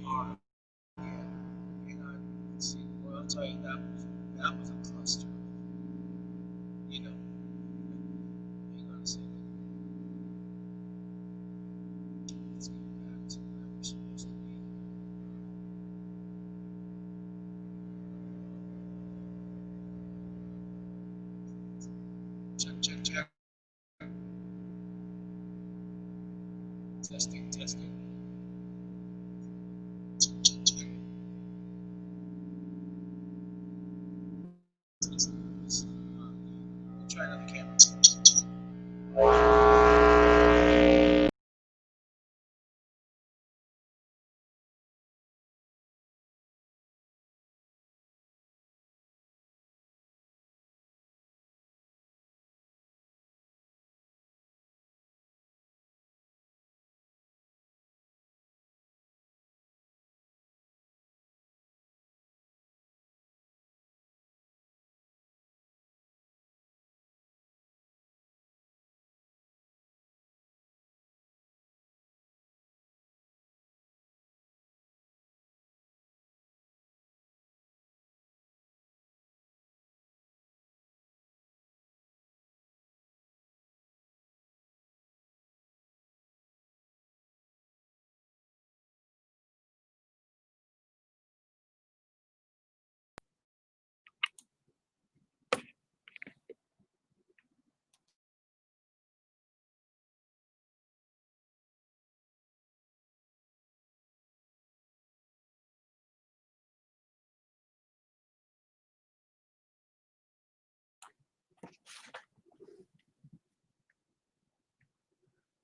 Yeah, and let's see. Well, I'll tell you that was a cluster. You know, hang on a second. Let's get back to where we're supposed to be. Check, check, check. Testing, testing. Try another camera.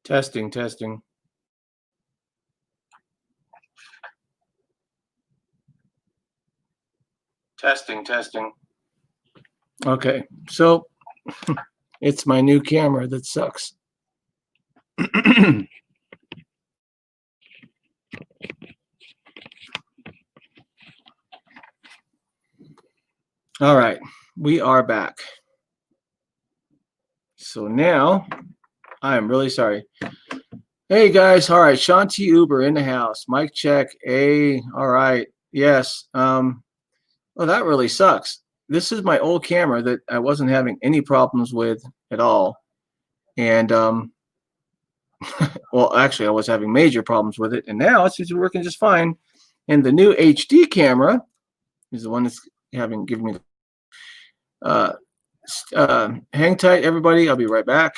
Testing, testing. Testing, testing. Okay, so it's my new camera that sucks. All right, we are back. So now, I am really sorry. Hey guys, all right, Shawn T. Uber in the house. Mic check. All right, yes. Oh, that really sucks. This is my old camera that I wasn't having any problems with at all. And, well, actually, I was having major problems with it. And now it's just working just fine. And the new HD camera is the one that's giving me hang tight, everybody. I'll be right back.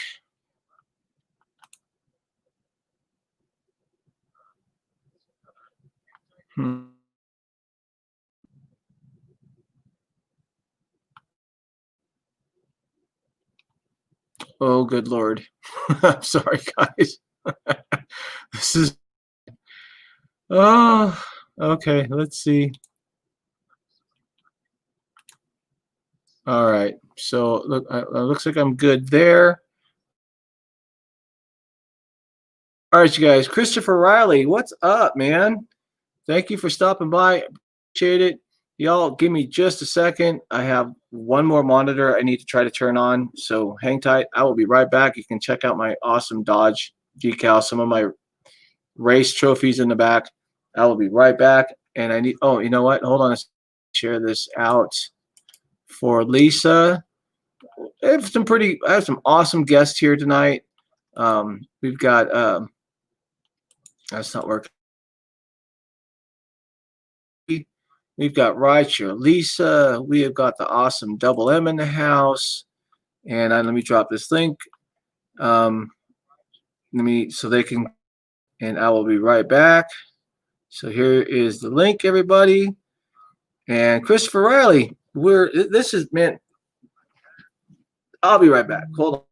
Oh, good Lord. I'm sorry, guys. This is, oh, okay. Let's see. All right. So look, it looks like I'm good there. All right, you guys. Christopher Riley, what's up, man? Thank you for stopping by. Appreciate it. Y'all, give me just a second. I have one more monitor I need to try to turn on. So hang tight. I will be right back. You can check out my awesome Dodge decal, some of my race trophies in the back. I will be right back. And I need, oh, you know what? Hold on. Share this out for Lisa. I have some awesome guests here tonight. We've got, that's not working. We've got Rideshare Lisa. We have got the awesome Double M in the house. And let me drop this link. So they can, and I will be right back. So here is the link, everybody. And Christopher Riley, this is, man, I'll be right back. Hold on.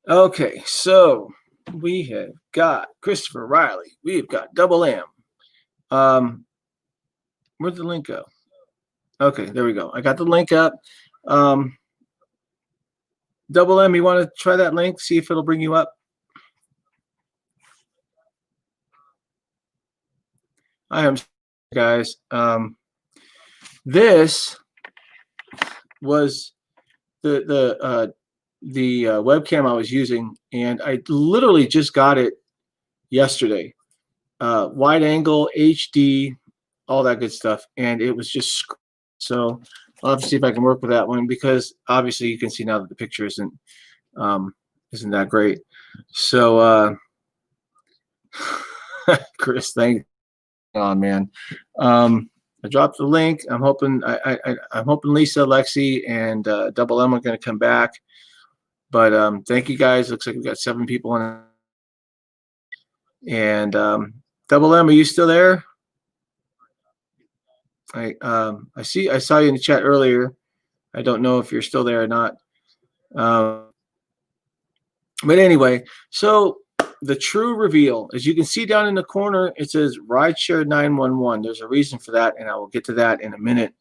Okay, so We have got Christopher Riley. We've got Double M. Where'd the link go? Okay, there we go. I got the link up. Double M, you want to try that link? See if it'll bring you up. I am, guys. This was the webcam I was using, and I literally just got it yesterday. Wide angle, HD, all that good stuff, and it was just so. I'll have to see if I can work with that one, because obviously you can see now that the picture isn't that great. So Chris, thank you, man. I dropped the link. I'm hoping I'm hoping Lisa, Lexi, and Double M are going to come back. But thank you guys. Looks like we've got 7 people in. And Double M, are you still there? I saw you in the chat earlier. I don't know if you're still there or not. But anyway, so the true reveal, as you can see down in the corner, it says Rideshare 911. There's a reason for that, and I will get to that in a minute.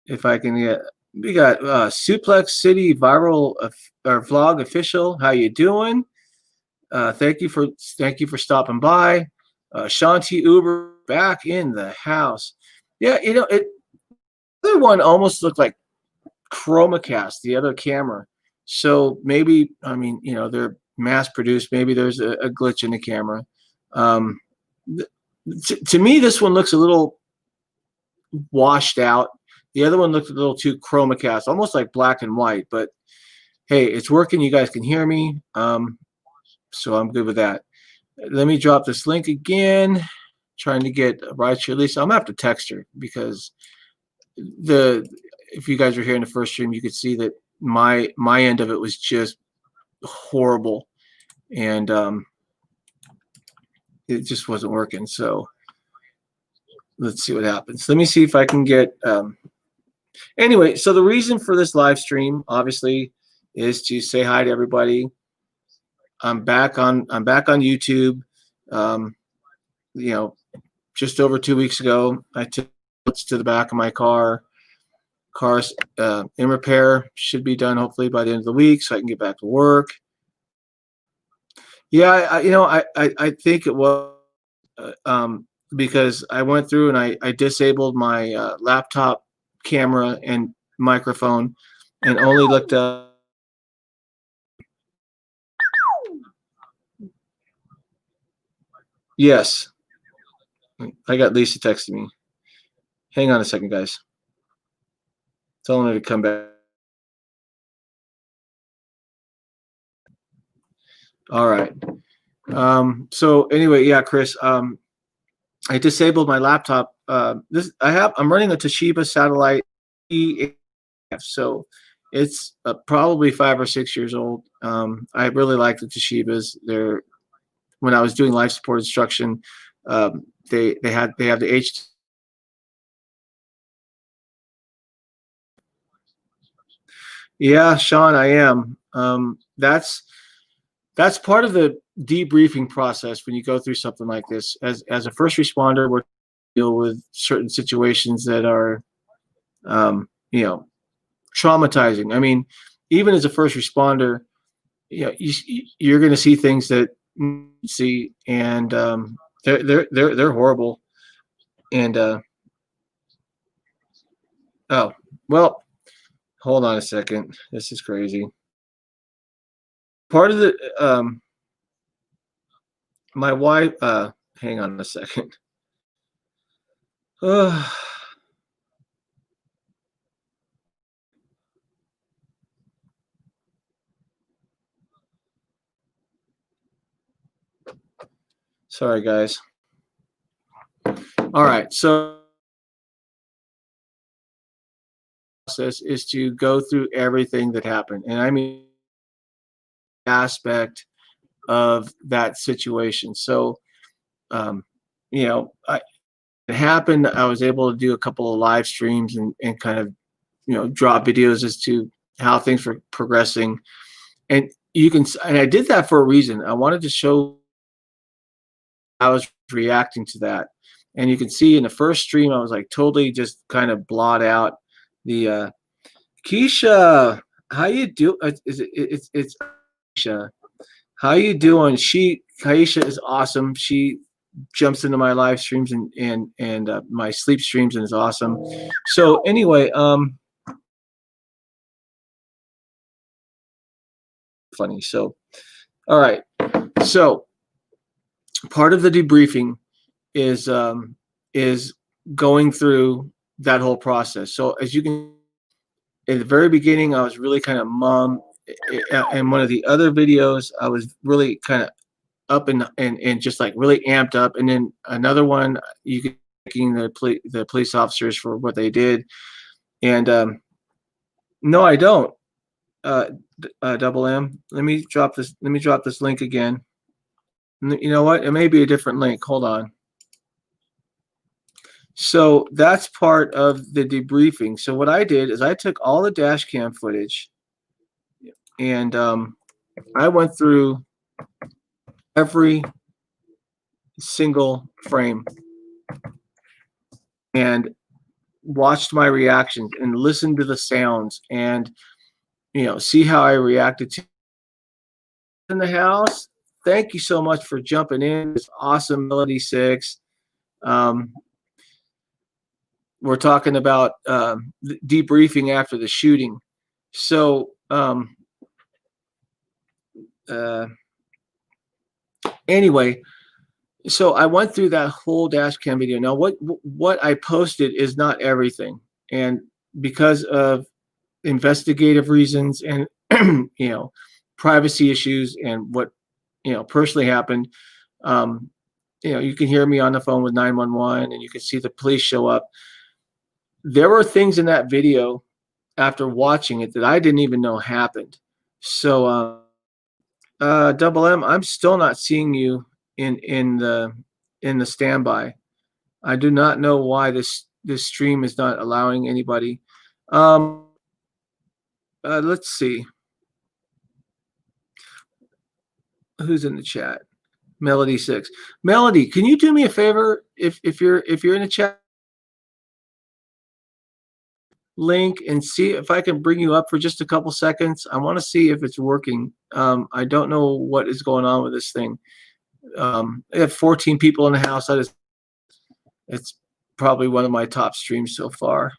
If I can get, we got Suplex City Viral or Vlog Official. How you doing? Thank you for stopping by. Shawn Uber back in the house. Yeah, you know, the other one almost looked like ChromaCast, the other camera. So maybe, I mean, you know, they're mass produced. Maybe there's a glitch in the camera. To me, this one looks a little washed out. The other one looked a little too ChromaCast, almost like black and white. But hey, it's working. You guys can hear me. So I'm good with that. Let me drop this link again. Trying to get Rideshare Lisa. I'm gonna have to text her, because if you guys were here in the first stream, you could see that my end of it was just horrible, and it just wasn't working. So let's see what happens. Let me see if I can get anyway. So the reason for this live stream, obviously, is to say hi to everybody. I'm back on YouTube. You know, just over 2 weeks ago, I took it to the back of my car. Car's in repair, should be done hopefully by the end of the week, so I can get back to work. Yeah, you know, I think it was because I went through and I disabled my laptop camera and microphone, and only looked up. Yes, I got Lisa texting me. Hang on a second, guys. Telling her to come back. All right. So anyway, yeah, Chris, I disabled my laptop. I'm running a Toshiba satellite E8F, so it's probably 5 or 6 years old. I really like the Toshibas. When I was doing life support instruction, they have the H. Yeah, Shawn, I am. That's part of the debriefing process when you go through something like this. As a first responder, we're deal with certain situations that are, you know, traumatizing. I mean, even as a first responder, you know, you're going to see things that you see, and they're horrible. And oh well, hold on a second. This is crazy. Part of the my wife. Hang on a second. Sorry, guys. All right, so process is to go through everything that happened, and I mean aspect of that situation. So, you know, it happened. I was able to do a couple of live streams and kind of, you know, drop videos as to how things were progressing. And you can, and I did that for a reason. I wanted to show I was reacting to that. And you can see in the first stream, I was like totally just kind of blot out the Keisha, how you do? It's Keisha. How you doing? Kaisha is awesome. She jumps into my live streams and my sleep streams and is awesome. So anyway, funny. So all right. So part of the debriefing is going through that whole process. So as you can, in the very beginning, I was really kind of mum. In one of the other videos, I was really kind of up and just like really amped up. And then another one, you can thanking the police officers for what they did. And no, I don't. Double M. Let me drop this. Let me drop this link again. You know what? It may be a different link. Hold on. So that's part of the debriefing. So what I did is I took all the dash cam footage and I went through every single frame and watched my reactions and listened to the sounds and, you know, see how I reacted to in the house. Thank you so much for jumping in. It's awesome, Melody 6. We're talking about debriefing after the shooting. So anyway, so I went through that whole dash cam video. Now what I posted is not everything, and because of investigative reasons and you know, privacy issues and what, you know, personally happened, you know, you can hear me on the phone with 911 and you can see the police show up. There were things in that video after watching it that I didn't even know happened. So Double M, I'm still not seeing you in the standby. I do not know why this stream is not allowing anybody. Let's see who's in the chat. Melody 6. Melody, can you do me a favor if you're in the chat? Link and see if I can bring you up for just a couple seconds. I want to see if it's working. I don't know what is going on with this thing. I have 14 people in the house. It's probably one of my top streams so far.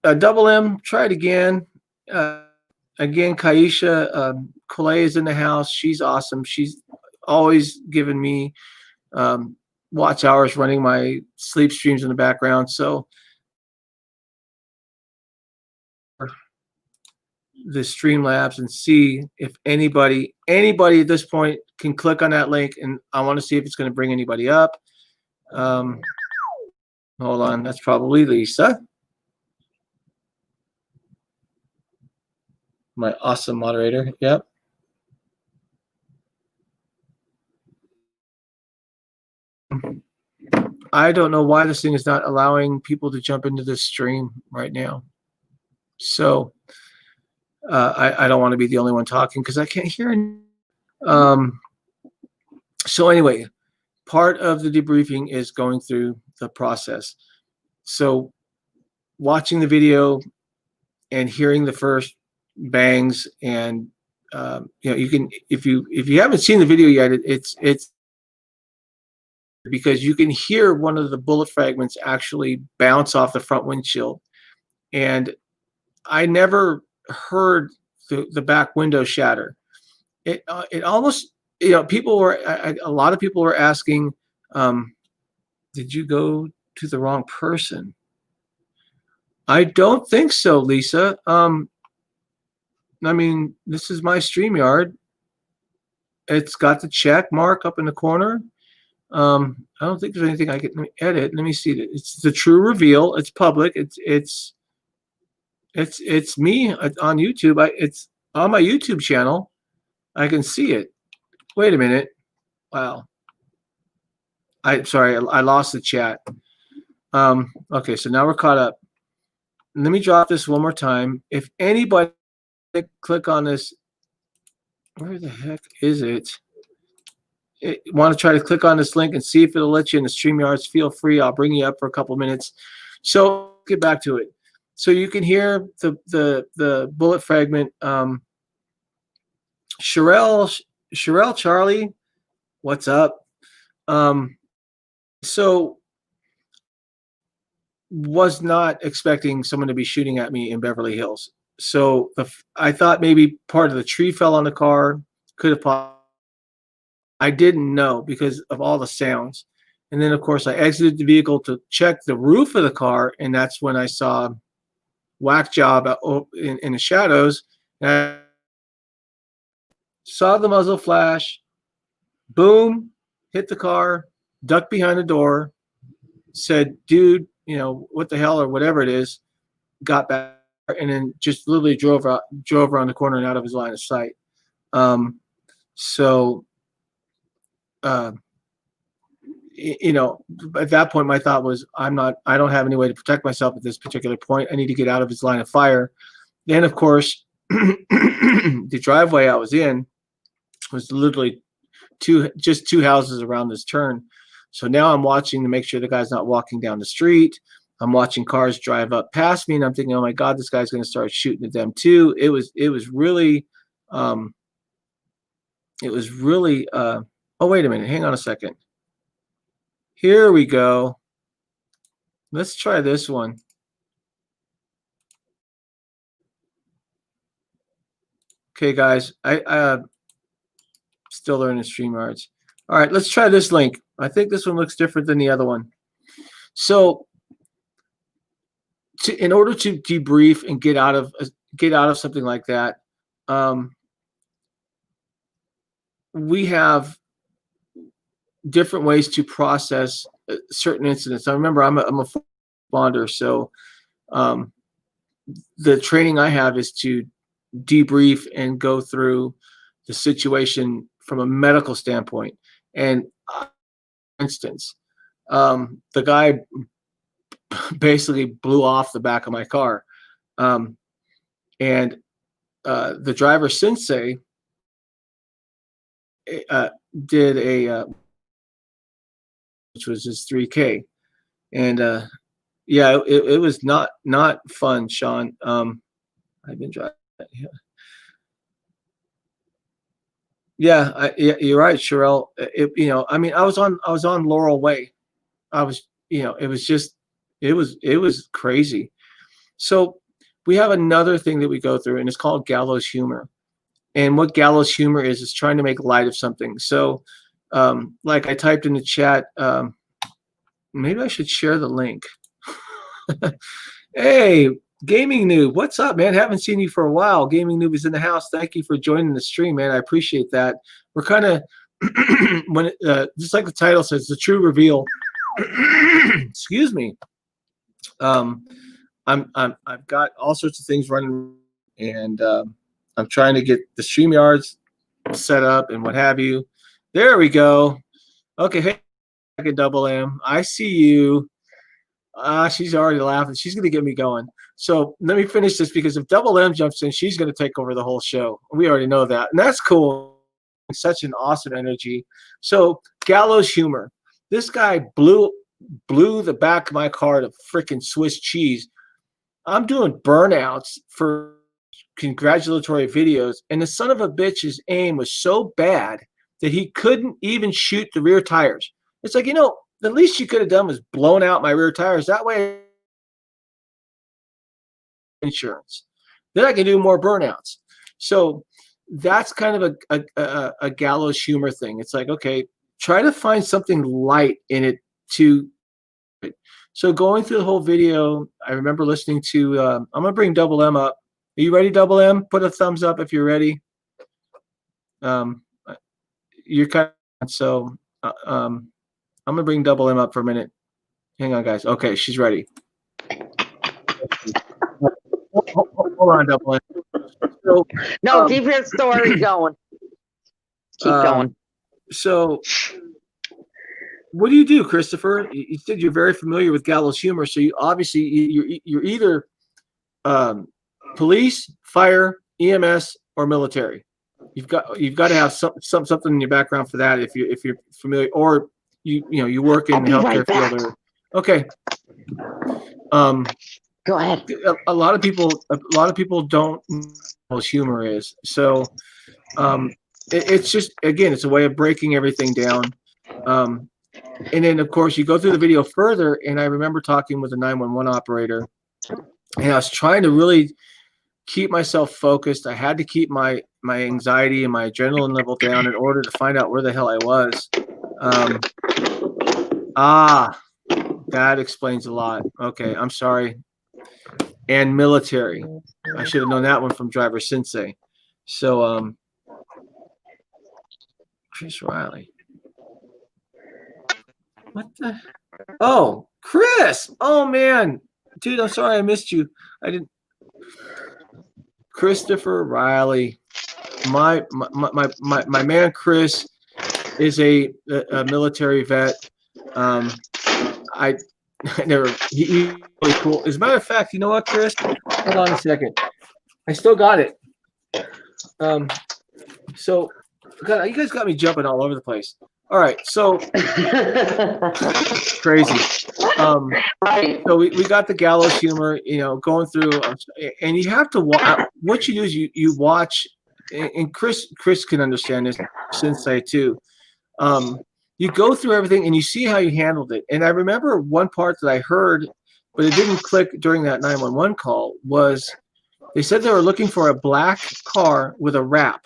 Double M, try it again. Again, Kaisha Collet is in the house. She's awesome. She's always given me watch hours running my sleep streams in the background. So the Streamlabs and see if anybody at this point can click on that link, and I want to see if it's going to bring anybody up. Hold on, that's probably Lisa, my awesome moderator. Yep. I don't know why this thing is not allowing people to jump into this stream right now. So I don't want to be the only one talking because I can't hear any. So anyway, part of the debriefing is going through the process. So watching the video and hearing the first bangs, and you know, you can, if you haven't seen the video yet, it's because you can hear one of the bullet fragments actually bounce off the front windshield, and I never heard the back window shatter. It almost, you know, a lot of people were asking, did you go to the wrong person? I don't think so, Lisa. I mean, this is my StreamYard. It's got the check mark up in the corner. I don't think there's anything I can edit. Let me see. It's the true reveal. It's public. It's me on YouTube. It's on my YouTube channel. I can see it. Wait a minute. Wow. Sorry, I lost the chat. Okay, so now we're caught up. let me drop this one more time. If anybody click on this, where the heck is it? Want to try to click on this link and see if it'll let you in the StreamYards, feel free. I'll bring you up for a couple minutes. So get back to it. So you can hear the bullet fragment. Sherelle Charlie, what's up? So was not expecting someone to be shooting at me in Beverly Hills. So I thought maybe part of the tree fell on the car. Could have. I didn't know because of all the sounds. And then, of course, I exited the vehicle to check the roof of the car, and that's when I saw whack job in the shadows. And I saw the muzzle flash, boom, hit the car, ducked behind the door, said, dude, what the hell or whatever it is, got back, and then just literally drove around the corner and out of his line of sight. At that point, my thought was, I don't have any way to protect myself at this particular point. I need to get out of his line of fire. Then, of course, the driveway I was in was literally just two houses around this turn. So now I'm watching to make sure the guy's not walking down the street. I'm watching cars drive up past me, and I'm thinking, oh my God, this guy's going to start shooting at them too. It was really, oh, wait a minute. Hang on a second. Here we go. Let's try this one. Okay, guys, I still learning StreamYards. All right, let's try this link. I think this one looks different than the other one. So, in order to debrief and get out of something like that, we have different ways to process certain incidents. I remember I'm a bonder, so the training I have is to debrief and go through the situation from a medical standpoint. And for instance, the guy basically blew off the back of my car, and the driver Sensei did a which was his 3K, and yeah, it was not fun, Shawn. I've been driving. Yeah, you're right, Sherelle. I was on Laurel Way. It was crazy. So we have another thing that we go through, and it's called Gallows humor. And what Gallows humor is trying to make light of something. So, like I typed in the chat, maybe I should share the link. Hey, Gaming Noob, what's up, man? Haven't seen you for a while. Gaming Noob is in the house. Thank you for joining the stream, man. I appreciate that. We're kind of just like the title says, the true reveal. Excuse me. I've got all sorts of things running, and I'm trying to get the StreamYards set up and what have you. There we go. Okay, hey, Double M. I see you. She's already laughing. She's going to get me going. So let me finish this, because if Double M jumps in, she's going to take over the whole show. We already know that. And that's cool. Such an awesome energy. So Gallows humor. This guy blew the back of my car to freaking Swiss cheese. I'm doing burnouts for congratulatory videos, and the son of a bitch's aim was so bad that he couldn't even shoot the rear tires. It's like, the least you could have done was blown out my rear tires. That way, insurance. Then I can do more burnouts. So that's kind of a Gallows humor thing. It's like, okay, try to find something light in it to. So going through the whole video, I remember listening to. I'm gonna bring Double M up. Are you ready, Double M? Put a thumbs up if you're ready. You're kind of, so. I'm gonna bring Double M up for a minute. Hang on, guys. Okay, she's ready. Hold on, Double M. So, no, keep your story going. Keep going. So, what do you do, Christopher? You said you're very familiar with Gallows humor, so you obviously you're either police, fire, EMS, or military. You've got to have something in your background for that if you're familiar, or you work in I'll the be healthcare right back. field. Okay. Go ahead. A lot of people don't know what humor is. So it's just, again, it's a way of breaking everything down. And then of course you go through the video further, and I remember talking with a 911 operator, and I was trying to really keep myself focused. I had to keep my anxiety and my adrenaline level down in order to find out where the hell I was. That explains a lot. Okay, I'm sorry. And military. I should have known that one from driver Sensei. So Chris Riley. What the? Oh, Chris. Oh man. Dude, I'm sorry I missed you. I didn't. Christopher Riley. My man Chris is a military vet. I never. He's really cool. As a matter of fact, you know what, Chris? Hold on a second. I still got it. So, God, you guys got me jumping all over the place. All right, so crazy. Right. So we got the Gallows humor, going through, and you have to watch. What you do is you watch, and Chris can understand this, Sensei too. You go through everything and you see how you handled it. And I remember one part that I heard, but it didn't click during that 911 call, was they said they were looking for a black car with a wrap.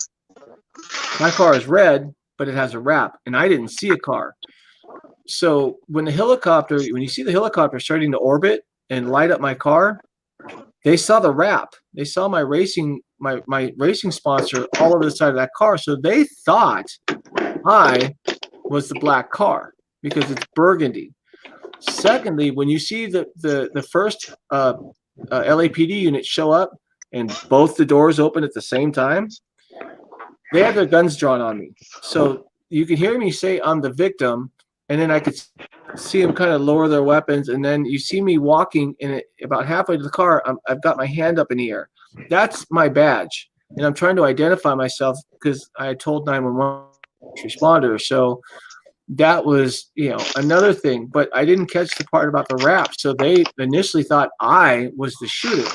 My car is red, but it has a wrap, and I didn't see a car. So when you see the helicopter starting to orbit and light up my car, they saw the wrap. They saw my racing sponsor all over the side of that car. So they thought I was the black car because it's burgundy. Secondly, when you see the first LAPD unit show up and both the doors open at the same time, they had their guns drawn on me. So you can hear me say I'm the victim, and then I could see them kind of lower their weapons, and then you see me walking in it about halfway to the car. I've got my hand up in the air. That's my badge, and I'm trying to identify myself because I told 911 responder. So that was another thing, but I didn't catch the part about the wrap. So they initially thought I was the shooter.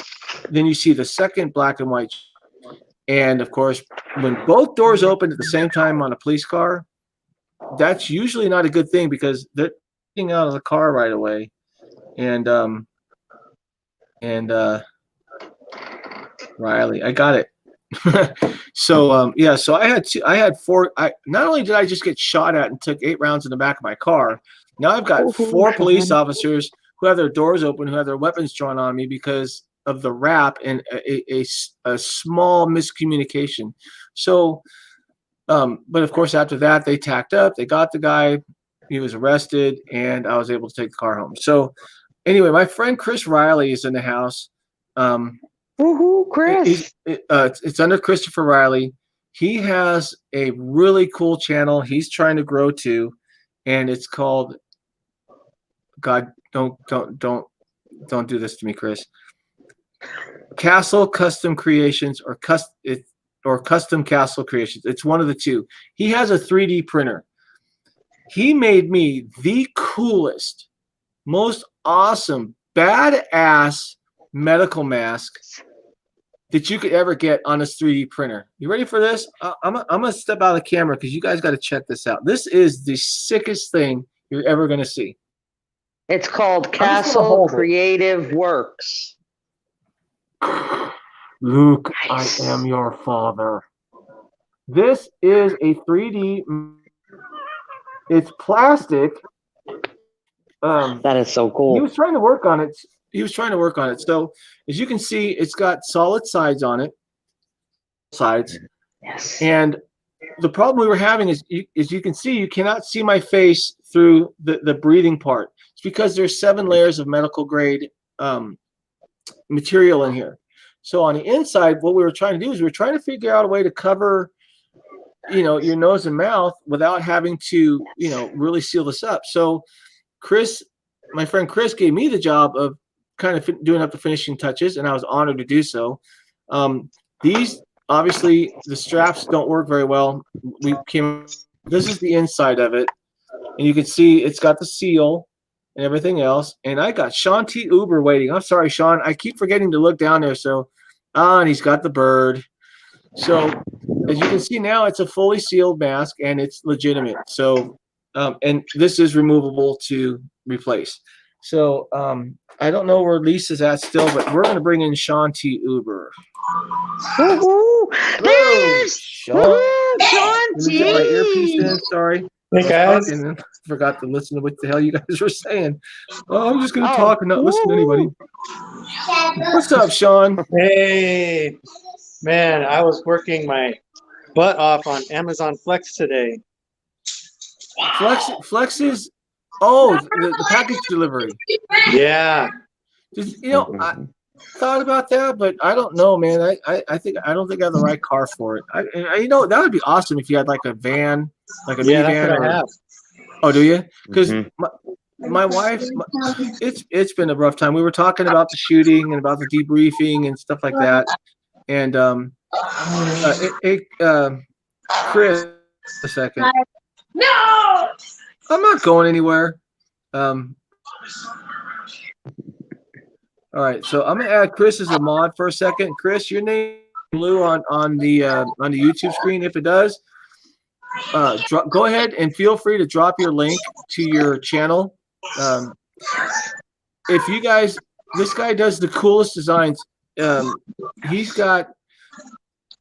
Then you see the second black and white. And of course, when both doors open at the same time on a police car, that's usually not a good thing because they're getting out of the car right away. And Riley, I got it. So so I had four. Not only did I just get shot at and took 8 rounds in the back of my car, now I've got 4 police officers who have their doors open, who have their weapons drawn on me because of the wrap and a small miscommunication. So, but of course, after that, they tacked up. They got the guy. He was arrested, and I was able to take the car home. So, anyway, my friend Chris Riley is in the house. Woohoo, Chris! It's under Christopher Riley. He has a really cool channel he's trying to grow to, and it's called. God, don't do this to me, Chris. Castle Custom Creations or Custom Castle Creations. It's one of the two. He has a 3D printer. He made me the coolest, most awesome, badass medical mask that you could ever get on this 3D printer. You ready for this? I'm gonna step out of the camera because you guys got to check this out. This is the sickest thing you're ever gonna see. It's called Castle Creative Works. Luke, nice. I am your father. This is a 3D. It's plastic. That is so cool. He was trying to work on it. So as you can see, it's got solid sides on it. Yes. And the problem we were having is you can see, you cannot see my face through the breathing part. It's because there's 7 layers of medical grade material in here. So on the inside, what we were trying to do is we were trying to figure out a way to cover, your nose and mouth without having to, really seal this up. So my friend Chris gave me the job of kind of doing up the finishing touches, and I was honored to do so. These obviously the straps don't work very well. This is the inside of it, and you can see it's got the seal and everything else. And I got Shawn T. Uber waiting. I'm sorry, Shawn. I keep forgetting to look down there. So, and he's got the bird. So, as you can see now, it's a fully sealed mask and it's legitimate. So, and this is removable to replace. So, I don't know where Lisa's at still, but we're going to bring in Shawn T. Uber. Woo-hoo. There is Shawn. Shawn Let me get my earpiece T. in. Sorry. Hey guys. And forgot to listen to what the hell you guys were saying. Oh, I'm just going to talk and not listen to anybody. What's up, Shawn? Hey, man, I was working my butt off on Amazon Flex today. Flex is, the package delivery. Yeah. I thought about that, but I don't know, man. I don't think I have the right car for it. That would be awesome if you had like a van, like a minivan. That's what I have. Oh, do you? Because my wife, it's been a rough time. We were talking about the shooting and about the debriefing and stuff like that. And Chris, a second. No, I'm not going anywhere. All right, so I'm gonna add Chris as a mod for a second. Chris, your name blue on the YouTube screen. If it does, go ahead and feel free to drop your link to your channel. If you guys, this guy does the coolest designs. He's got.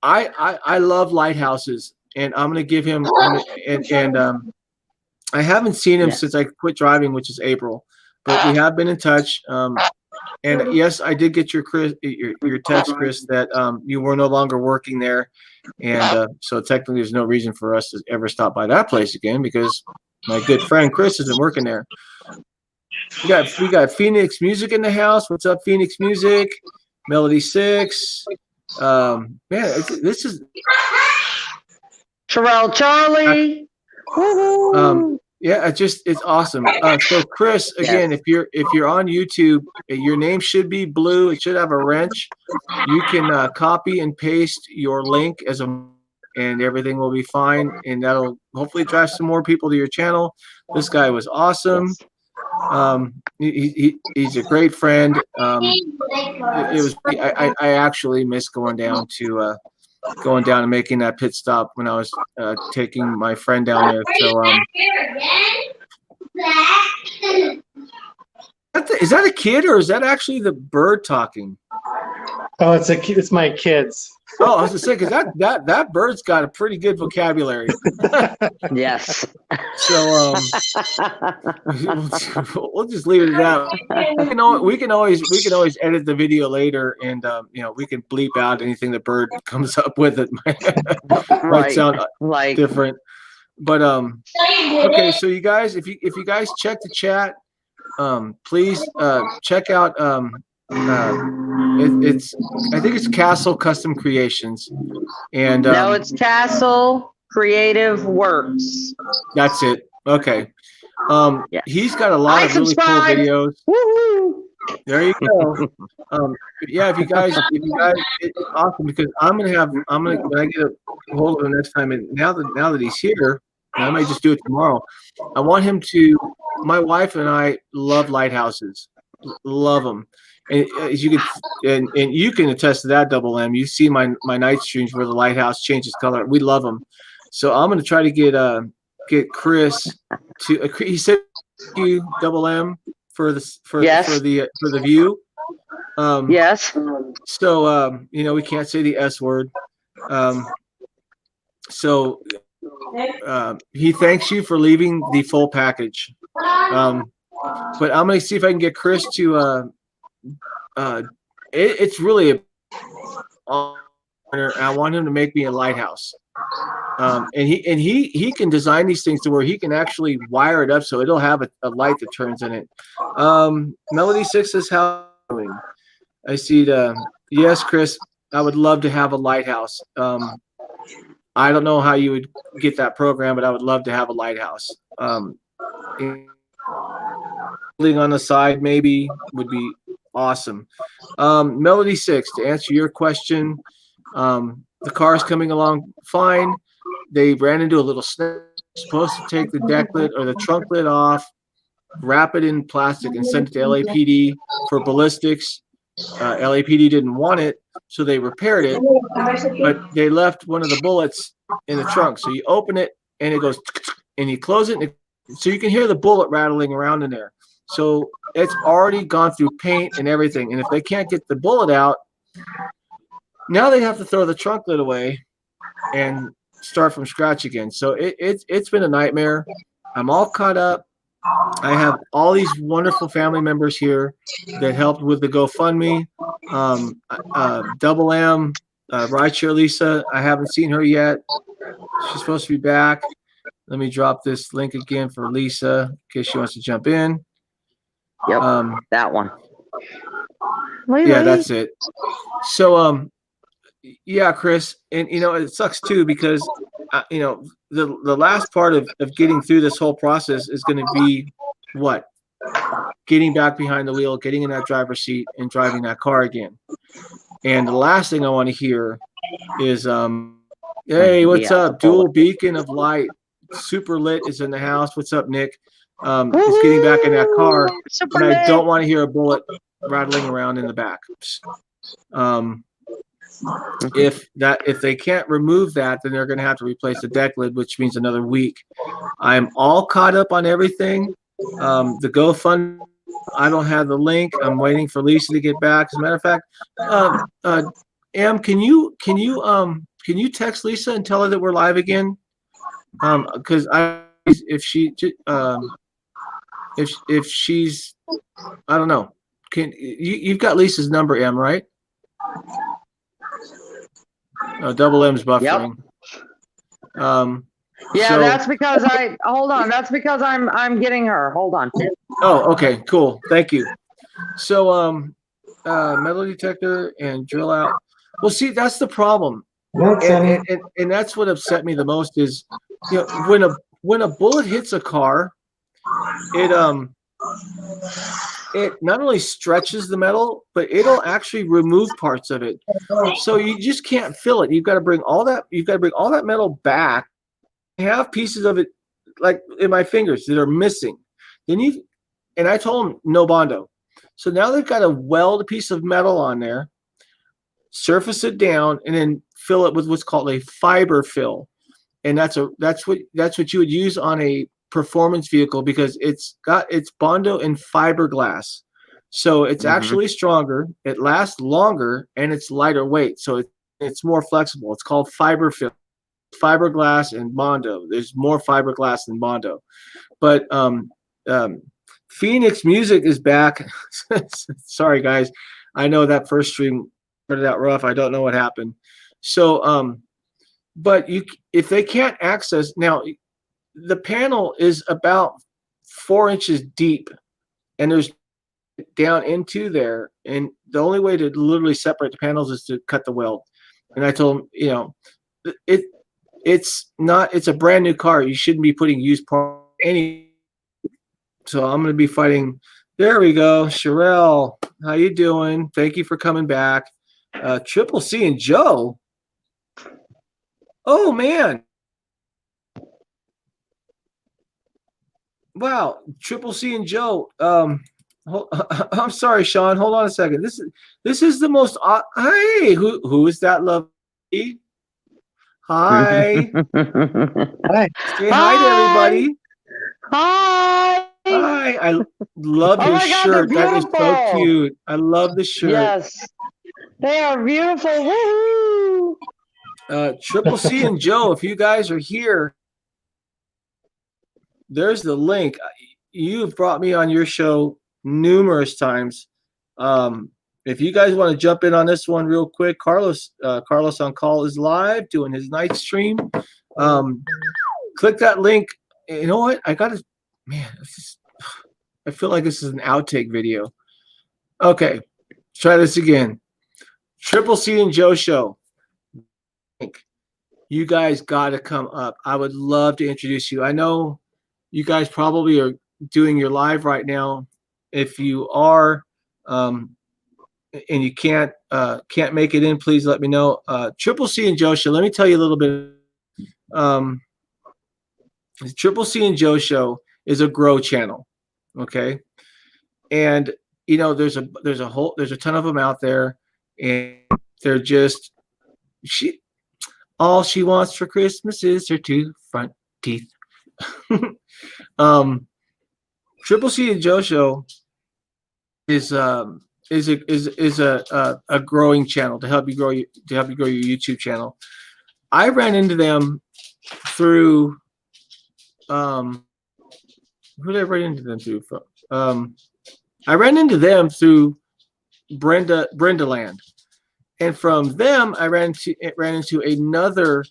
I love lighthouses, and I'm gonna give him. I haven't seen him since I quit driving, which is April, but we have been in touch. And yes, I did get your text, Chris, that you were no longer working there, and so technically there's no reason for us to ever stop by that place again because my good friend Chris isn't working there. We got Phoenix Music in the house. What's up, Phoenix Music? Melody 6. Man, this is Terrell Charlie. Yeah, it's awesome. So Chris, again, if you're on YouTube, your name should be blue. It should have a wrench. You can copy and paste your link and everything will be fine. And that'll hopefully drive some more people to your channel. This guy was awesome. He's a great friend. I actually miss going down and making that pit stop when I was taking my friend down there. So, is that a kid or is that actually the bird talking? Oh, it's my kids. Oh, I was gonna say because that bird's got a pretty good vocabulary. Yes. So we'll just leave it at that. We can always edit the video later, and we can bleep out anything the bird comes up with. It might sound different, but okay. So you guys, if you guys check the chat, please check out I think it's Castle Custom Creations, and no, it's Castle Creative Works. That's it. Okay. He's got a lot of really cool videos. Woo-hoo. There you go. Yeah, if you guys, it's awesome because when I get a hold of him next time, and now that he's here, and I might just do it tomorrow. I want him to. My wife and I love lighthouses, love them. And as you can, and you can attest to that, Double M. You see my night streams where the lighthouse changes color. We love them. So I'm going to try to get Chris to. He said you Double M for the view. Yes. So we can't say the S word. So he thanks you for leaving the full package. But I'm going to see if I can get Chris to. It's really a honor. I want him to make me a lighthouse, and he can design these things to where he can actually wire it up so it'll have a light that turns in it. Melody 6 is how I see yes, Chris. I would love to have a lighthouse. I don't know how you would get that program, but I would love to have a lighthouse. Building on the side maybe would be Awesome. Melody 6, to answer your question, the car is coming along fine. They ran into a little snag. Supposed to take the deck lid or the trunk lid off, wrap it in plastic, and send it to LAPD for ballistics. LAPD didn't want it, so they repaired it, but they left one of the bullets in the trunk. So you open it, and it goes, and you close it, so you can hear the bullet rattling around in there. So it's already gone through paint and everything. And if they can't get the bullet out, now they have to throw the trunk lid away and start from scratch again. So it's been a nightmare. I'm all caught up. I have all these wonderful family members here that helped with the GoFundMe. Double M, Rideshare Lisa, I haven't seen her yet. She's supposed to be back. Let me drop this link again for Lisa in case she wants to jump in. Yep, that one. Yeah, that's it. So, yeah, Chris, and you know, it sucks too because you know, the last part of getting through this whole process is going to be what? Getting back behind the wheel, getting in that driver's seat, and driving that car again. And the last thing I want to hear is, hey, what's up? Dual beacon of light, super lit is in the house. What's up, Nick? It's getting back in that car, and I don't want to hear a bullet rattling around in the back. If they can't remove that, then they're going to have to replace the deck lid, which means another week. I'm all caught up on everything. The GoFundMe, I don't have the link. I'm waiting for Lisa to get back. As a matter of fact, Em, can you text Lisa and tell her that we're live again? Because if she's, I don't know. You've got Lisa's number, Em, right? Double M's buffering. Yep. Yeah, so, that's because hold on. That's because I'm getting her. Hold on. Oh, okay, cool. Thank you. So, metal detector and drill out. Well, see, that's the problem, and that's what upset me the most is, you know, when a bullet hits a car, it not only stretches the metal, but it'll actually remove parts of it. So you just can't fill it. You've got to bring all that. You've got to bring all that metal back. I have pieces of it, like in my fingers, that are missing. And I told them no bondo. So now they've got to weld a piece of metal on there, surface it down, and then fill it with what's called a fiber fill. And that's what you would use on a performance vehicle because it's bondo and fiberglass, so it's actually stronger, it lasts longer, and it's lighter weight, so it's more flexible. It's called fiber fill. Fiberglass and bondo, there's more fiberglass than bondo. But Phoenix Music is back. Sorry guys, I know that first stream started out rough. I don't know what happened. So but if they can't access now, the panel is about 4 inches deep, and there's down into there, and the only way to literally separate the panels is to cut the weld. And I told them, you know, it's a brand new car. You shouldn't be putting used parts any. So I'm going to be fighting. There we go. Sherelle, how you doing? Thank you for coming back. Triple C and Joe. Oh man. Wow, Triple C and Joe. I'm sorry, Shawn. Hold on a second. This is the most. Hey, who is that? Lovely. Hi. Hi. Say hi to everybody. Hi. Hi. I love your shirt. That is so cute. I love the shirt. Yes, they are beautiful. Woohoo! Triple C and Joe, if you guys are here, there's the link. You've brought me on your show numerous times. If you guys want to jump in on this one real quick, Carlos on call is live doing his night stream. Click that link. You know what? I feel like this is an outtake video. Okay, let's try this again. Triple C and Joe show. You guys got to come up. I would love to introduce you. I know you guys probably are doing your live right now. If you are, and you can't make it in, please let me know. Triple C and Joe Show. Let me tell you a little bit. Triple C and Joe Show is a grow channel, okay? And there's a ton of them out there, and they're just all she wants for Christmas is her 2 front teeth. Triple C and Joe Show is a growing channel to help you grow your YouTube channel. I ran into them through who did I run into them through? I ran into them through Brenda Land, and from them I ran into another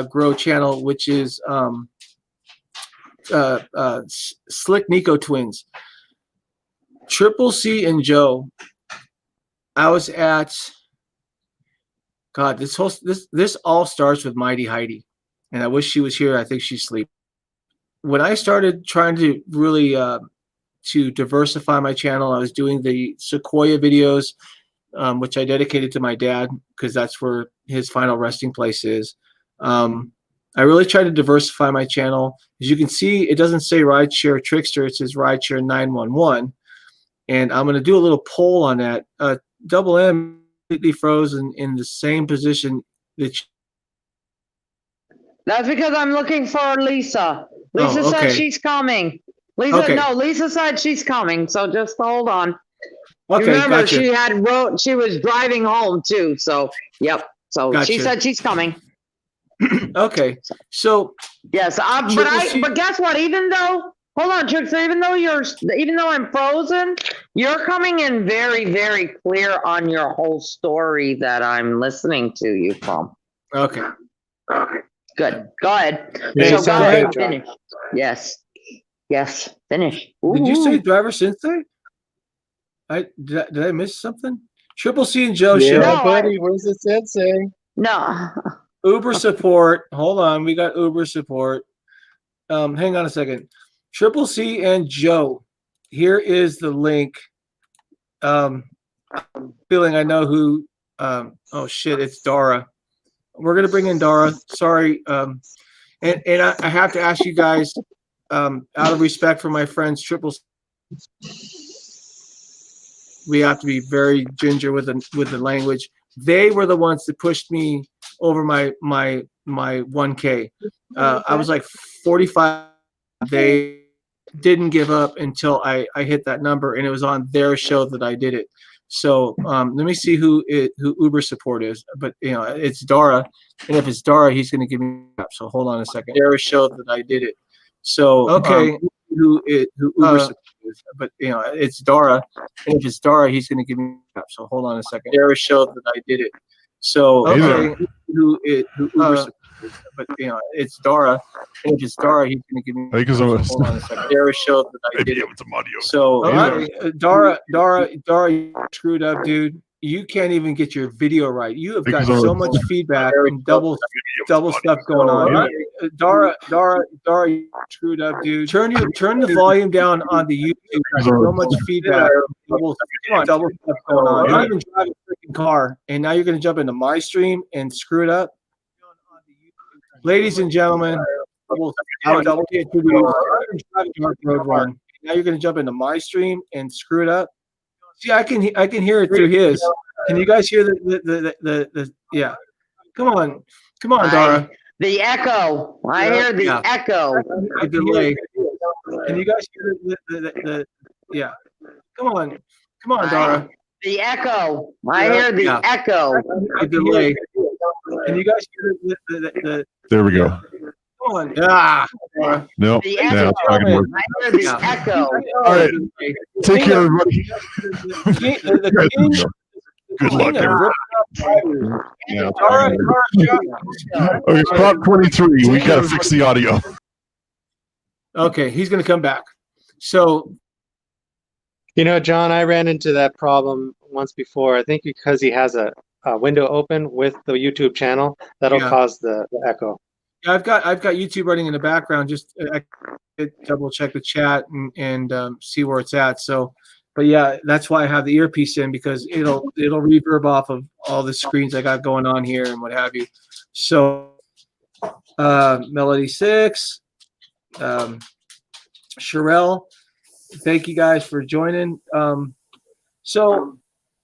grow channel, which is Slick Nico Twins. Triple C and Joe. I was at God. This all starts with Mighty Heidi, and I wish she was here. I think she's asleep. When I started trying to really to diversify my channel, I was doing the Sequoia videos, which I dedicated to my dad because that's where his final resting place is. I really tried to diversify my channel. As you can see, it doesn't say Rideshare Trixter, it says Rideshare 911. And I'm going to do a little poll on that. Double M completely frozen in the same position that That's because I'm looking for Lisa. Lisa said she's coming. Lisa said she's coming, so just hold on. Okay, remember, gotcha. she was driving home too, so yep. So Gotcha. she said she's coming. Okay, so yes, but guess what? Even though, hold on, Trixter, even though I'm frozen, you're coming in very, very clear on your whole story that I'm listening to you from. Okay. Good. Go ahead. Yeah, So go ahead, John. finish. Yes, finish. Did you say Ooh. Driver Sensei? Did I miss something? Triple C and Joe Yeah, Show. No, buddy, where's the Sensei? No. Uber support. Hold on, we got Uber support. Hang on a second. Triple C and Joe. Here is the link. I'm feeling I know who. Oh shit, it's Dara. We're gonna bring in Dara. Sorry. And I have to ask you guys, out of respect for my friends, Triple C, we have to be very ginger with the language. They were the ones that pushed me over my 1K. I was like 45. They didn't give up until I hit that number, and it was on their show that I did it. So let me see who Uber support is, but it's Dara, and if it's Dara, he's going to give me. So hold on a second. Their show that I did it. So okay, who Uber support is, but it's Dara, and if it's Dara, he's going to give me. So hold on a second. Their show that I did it. So okay, who Uber support is, but it's Dara, and if it's Dara, he's going to give me. I think it's hold on a second. Their show that I did it. some audio. So Dara, you screwed up, dude. You can't even get your video right. You have got so much feedback and double stuff going on. Dara, you screwed up, dude. Turn the volume down on the YouTube. So much feedback, double stuff going on. You're not even driving a freaking car, and now you're going to jump into my stream and screw it up. Ladies and gentlemen, I would double take two videos. Road Run. Now you're going to jump into my stream and screw it up. See, I can hear it through his. Can you guys hear the yeah? Come on, Dara. The echo. I hear the echo. A delay. Can you guys hear the yeah? Come on, Dara. The echo. I hear the echo. A delay. Can you guys hear the There we go. Come on. Ah. No, The now echo. it's not gonna work. I hear the echo. All right, take care, everybody. Good luck, everybody. Yeah, okay, Prop 23. We gotta fix the audio. Okay, he's gonna come back. So, John, I ran into that problem once before. I think because he has a window open with the YouTube channel, that'll cause the echo. I've got YouTube running in the background. Just double check the chat and see where it's at. So but yeah, that's why I have the earpiece in, because it'll reverb off of all the screens I got going on here and what have you. So Melody 6, Sherelle, thank you guys for joining. So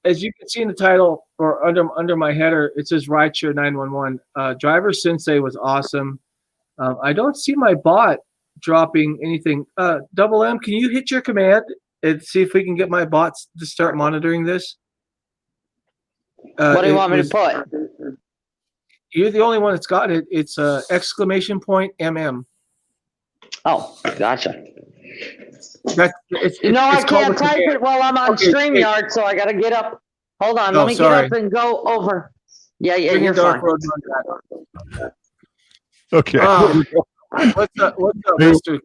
as you can see in the title, or under my header, it says Rideshare 911. Driver Sensei was awesome. I don't see my bot dropping anything. Double M, can you hit your command and see if we can get my bots to start monitoring this? What do you want me to put? You're the only one that's got it. It's exclamation point MM. Oh, gotcha. It's I can't type it while I'm on StreamYard, so I got to get up. Hold on, let me get up and go over. Yeah, you're fine. Okay. What's up, Mr.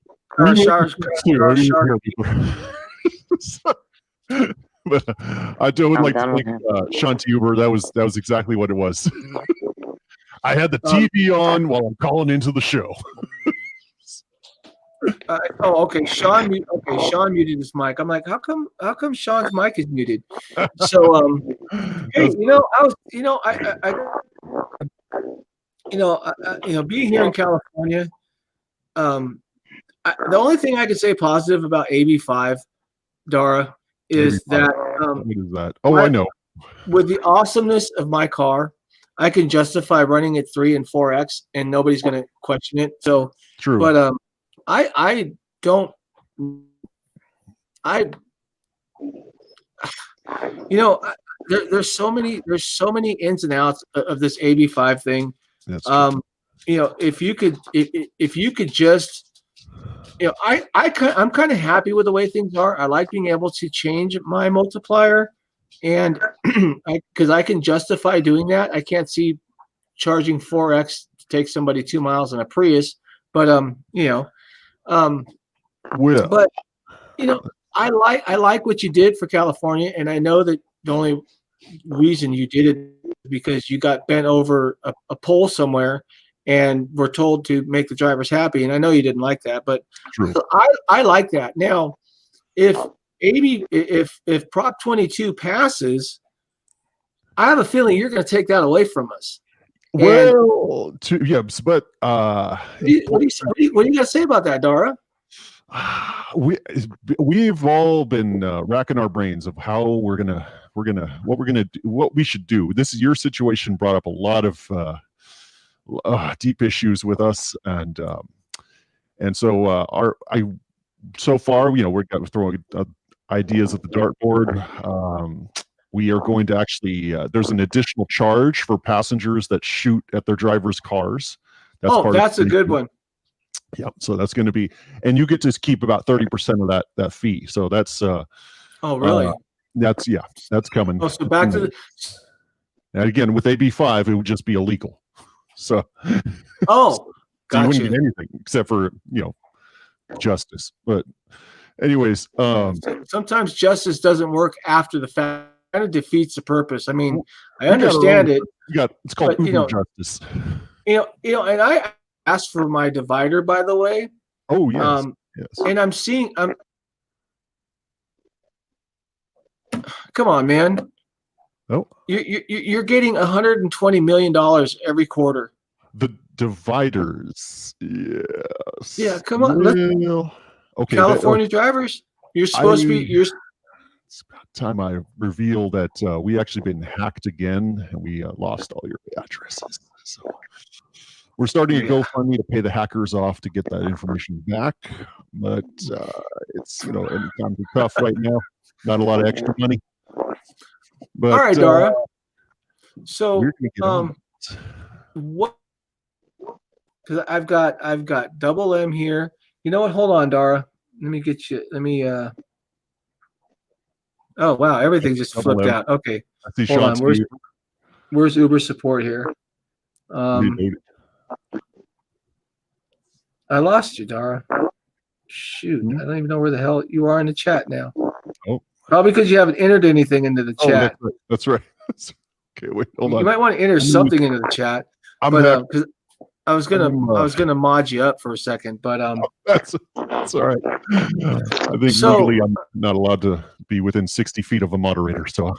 But I would like to thank Shawn Uber. That was exactly what it was. I had the TV on while I'm calling into the show. Okay. Shawn muted his mic. I'm like, how come Shawn's mic is muted? So, hey, being here in California, the only thing I can say positive about AB5, Dara, is that what is that? Oh, I know. With the awesomeness of my car, I can justify running at 3 and 4x, and nobody's going to question it. So, true. But there's so many ins and outs of this AB5 thing. That's true. If you could just, I'm kind of happy with the way things are. I like being able to change my multiplier, and because I can justify doing that. I can't see charging 4x to take somebody 2 miles in a Prius, but but I like what you did for California, and I know that the only reason you did it is because you got bent over a pole somewhere and were told to make the drivers happy. And I know you didn't like that, but I like that. Now, if Prop 22 passes, I have a feeling you're going to take that away from us. Well, yes, but what do you got to say about that, Dara? We've all been racking our brains of how what we should do. This is your situation brought up a lot of deep issues with us, and so so far, we're throwing ideas at the dartboard. We are going to actually there's an additional charge for passengers that shoot at their drivers' cars. That's a good one. Yeah, so that's going to be, and you get to keep about 30% of that fee. So that's really? That's coming. So back to the. And again, with AB5, it would just be illegal. So. So you wouldn't get anything except for justice. But, anyways, sometimes justice doesn't work after the fact. It kind of defeats the purpose. I mean, I understand it. It's called justice. And I asked for my divider, by the way. Oh yes. Yes. And I'm seeing. Come on, man. Oh. You're getting $120 million every quarter. The dividers. Yes. Yeah. Come on. Okay. California drivers. You're supposed to be. It's about time I reveal that we actually been hacked again, and we lost all your addresses. So we're starting a GoFundMe to pay the hackers off to get that information back, but it's any time to tough right now. Not a lot of extra money. But, all right, Dara. So what? Because I've got Double M here. You know what? Hold on, Dara. Let me get you. Let me. Oh wow! Everything just flipped out. Okay, hold on. Where's Uber support here? I lost you, Dara. Shoot, I don't even know where the hell you are in the chat now. Oh, probably because you haven't entered anything into the chat. That's right. Okay, wait, hold on. You might want to enter something into the chat. I was gonna mod you up for a second, but that's all right. I think legally I'm not allowed to be within 60 feet of a moderator, so.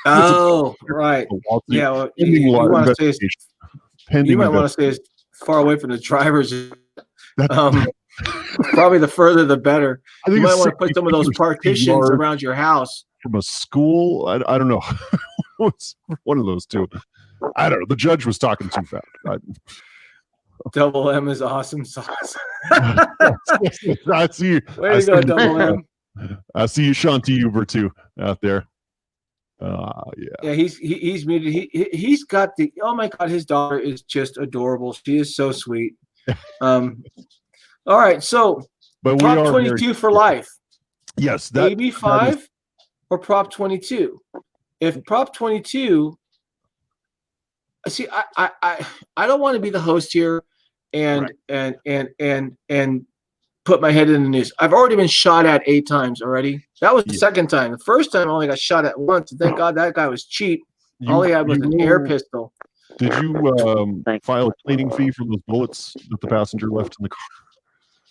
Oh, right. Yeah, well, you want to stay. You might want to stay as far away from the drivers. Probably the further the better. You might want to put some of those partitions around your house. From a school, I don't know. What's one of those two? I don't know. The judge was talking too fast. Double M is awesome sauce. I see you. Way to go, Double M. I see you, Shawn T. Uber too out there. Yeah, he's muted. He's got the, oh my God, his daughter is just adorable. She is so sweet. All right, so Prop 22 for life. Yes, AB5 or Prop 22. If Prop 22, see, I don't want to be the host here and put my head in the news. I've already been shot at 8 times already. That was the second time. The first time I only got shot at once. And thank God that guy was cheap. All he had was an air pistol. Did you file a cleaning fee for those bullets that the passenger left in the car?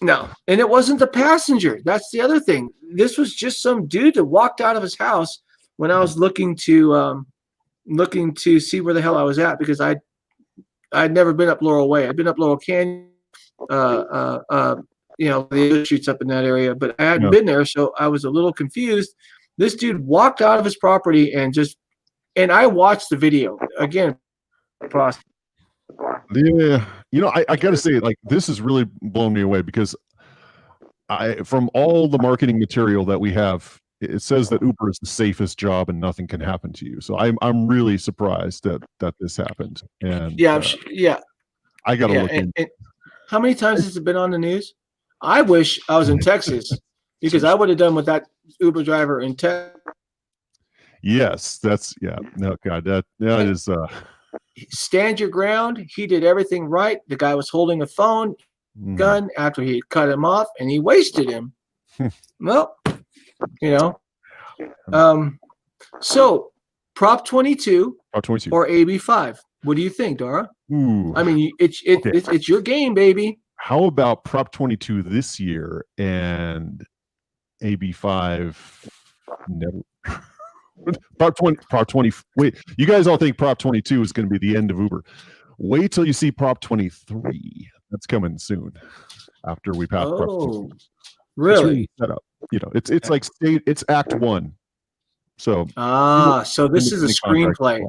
No, and it wasn't the passenger. That's the other thing. This was just some dude that walked out of his house when I was looking to see where the hell I was at, because I'd never been up Laurel Way. I'd been up Laurel Canyon, you know, the other shoots up in that area, but I hadn't been there, so I was a little confused. This dude walked out of his property and I watched the video again. Yeah, you know, I gotta say, like, this has really blown me away, because from all the marketing material that we have, it says that Uber is the safest job and nothing can happen to you. So I'm really surprised that this happened. And I gotta look in. And how many times has it been on the news? I wish I was in Texas, because I would have done with that Uber driver in Texas. Yes, no, God, that is stand your ground. He did everything right. The guy was holding a phone gun after he had cut him off, and he wasted him. Well, you know. So Prop 22 or AB5. What do you think, Dara? Ooh. I mean, it's your game, baby. How about Prop 22 this year and AB5 never? Prop 20. Wait, you guys all think Prop 22 is going to be the end of Uber. Wait till you see Prop 23. That's coming soon after we pass Prop 22. Really? Set up. You know, it's like it's Act 1. So so this is a screenplay.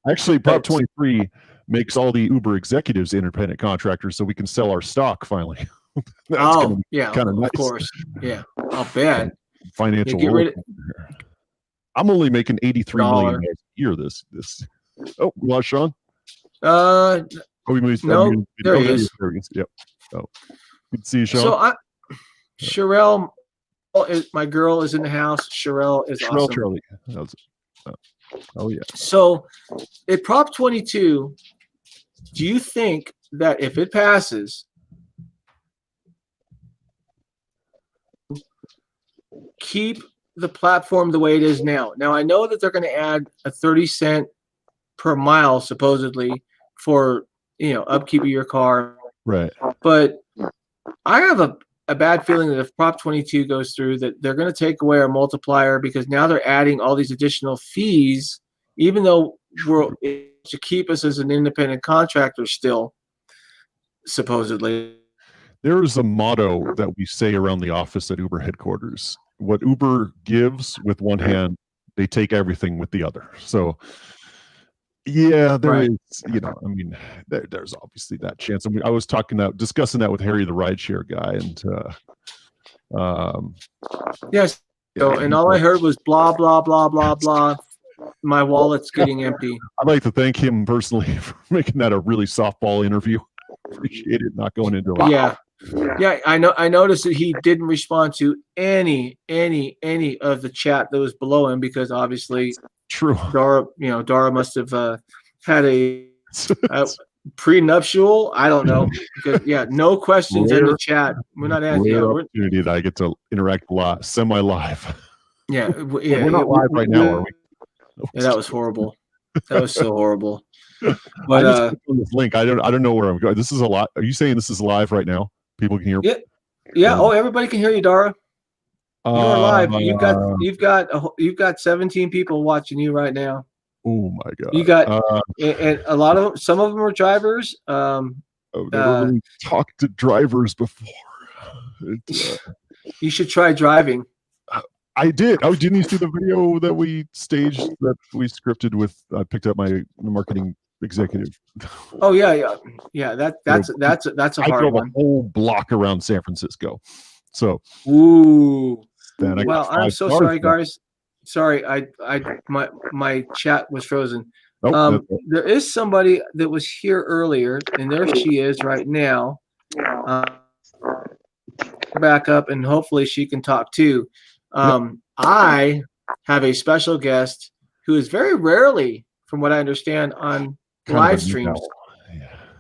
Actually, Prop 23 makes all the Uber executives independent contractors, so we can sell our stock finally. Kind of nice. Of course. Yeah, I'll bet. Financial. I'm only making $83 million a year. This. Oh, we lost Shawn. No, there he is. Yep. Oh, good to see you, Shawn. So Sherelle, my girl, is in the house. Sherelle is awesome. Charlie. Oh yeah. So, at Prop 22, do you think that if it passes, keep the platform the way it is now? Now, I know that they're going to add a 30-cent per mile, supposedly, for upkeep of your car. Right. But I have a bad feeling that if Prop 22 goes through, that they're going to take away our multiplier, because now they're adding all these additional fees, even though we're to keep us as an independent contractor still, supposedly. There is a motto that we say around the office at Uber headquarters. What Uber gives with one hand, they take everything with the other. So yeah, there is, I mean, there's obviously that chance. I mean, I was discussing that with Harry, the rideshare guy, and yes. So, and all I heard was blah blah blah blah blah. My wallet's getting empty. I'd like to thank him personally for making that a really softball interview. Appreciate it, not going into Yeah, I know. I noticed that he didn't respond to any of the chat that was below him, because obviously, true. Dara must have had a prenuptial. I don't know, because no questions in the chat. We're not asking. Opportunity that I get to interact semi-live. Yeah, we're not live right now, are we? Yeah, that was horrible. That was so horrible. But I just clicked on this link. I don't know where I'm going. This is a lot. Are you saying this is live right now? People can hear. Yeah. Oh, everybody can hear you, Dara. You are live. You've got 17 people watching you right now. Oh my god. You got and a lot of them. Some of them are drivers. I've never really talked to drivers before. You should try driving. I did. Oh, didn't you see the video that we staged, that we scripted with? I picked up my marketing executive. Oh yeah. That's a hard one. A whole block around San Francisco. So. Ooh. Man, well, I'm so sorry, guys. Sorry, my chat was frozen. There is somebody that was here earlier, and there she is right now. Back up, and hopefully she can talk too. I have a special guest who is very rarely, from what I understand, on live streams,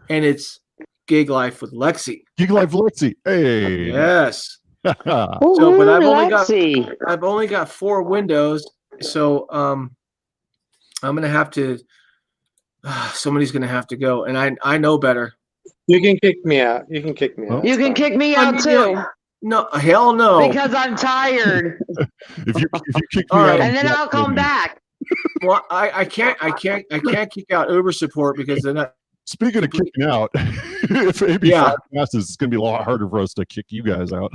and it's Gig Life with Lexi. Gig Life Lexi. Hey. Yes. So, but I've only got 4 windows, so I'm gonna have to. Somebody's gonna have to go, and I know better. You can kick me out. You can kick me out. You can kick me out too. No, hell no. Because I'm tired. if you kick me out, and then I'll come back. Well, I can't kick out Uber support because they're not. Speaking of kicking out, if AB passes, it's going to be a lot harder for us to kick you guys out.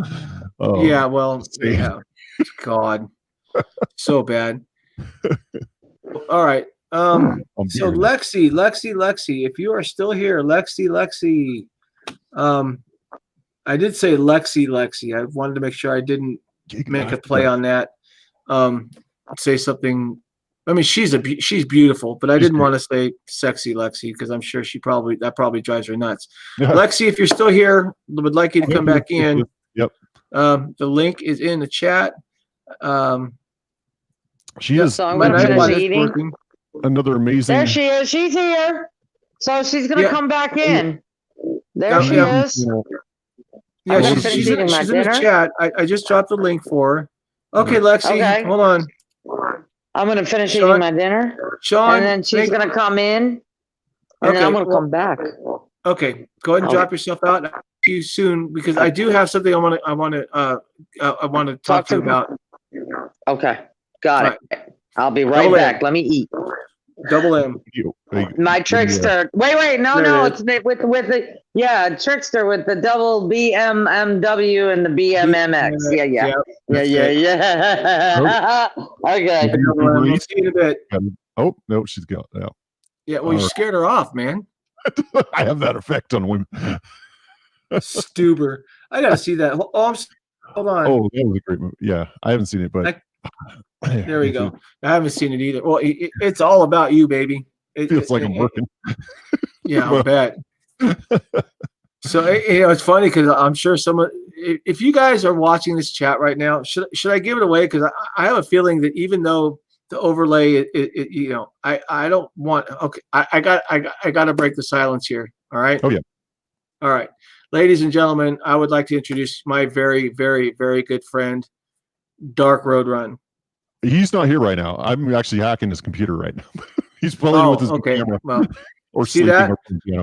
God, so bad. All right. So Lexi, if you are still here, Lexi. I did say Lexi. I wanted to make sure I didn't make a play on that. Say something. I mean, she's beautiful, but I didn't want to say sexy Lexi because I'm sure that probably drives her nuts. Lexi, if you're still here, would like you to come back in. Yep. The link is in the chat. She is. So I'm going to finish eating. Another amazing. There she is. She's here. So she's going to come back in. There she is. Yeah, she's in the chat. I just dropped the link for her. Okay, Lexi, hold on. I'm going to finish eating my dinner. Shawn, and then she's going to come in. And then I'm going to come back. Okay, go ahead and drop yourself out. I'll see you soon because I do have something I want to talk to you about. Okay, got it. I'll be right back. Let me eat. Double M. My Trixter. Wait. No. It's with the Trixter with the double BMMW and the BMMX. Yeah. Okay. We'll see you in a bit. Oh no, she's gone now. Yeah, well, you scared her off, man. I have that effect on women. Stuber. I gotta see that. Hold on. Oh, that was a great movie. Yeah, I haven't seen it, but there we go. I haven't seen it either. Well, it's all about you, baby. It feels like I'm working. Yeah, I bet. So it's funny because I'm sure if you guys are watching this chat right now, should I give it away? Because I have a feeling that even though the overlay, I don't want. Okay, I got to break the silence here. All right. Oh yeah. All right, ladies and gentlemen, I would like to introduce my very, very, very good friend, Dark Road Run. He's not here right now. I'm actually hacking his computer right now. He's playing with his camera. Well, or see that? Yeah.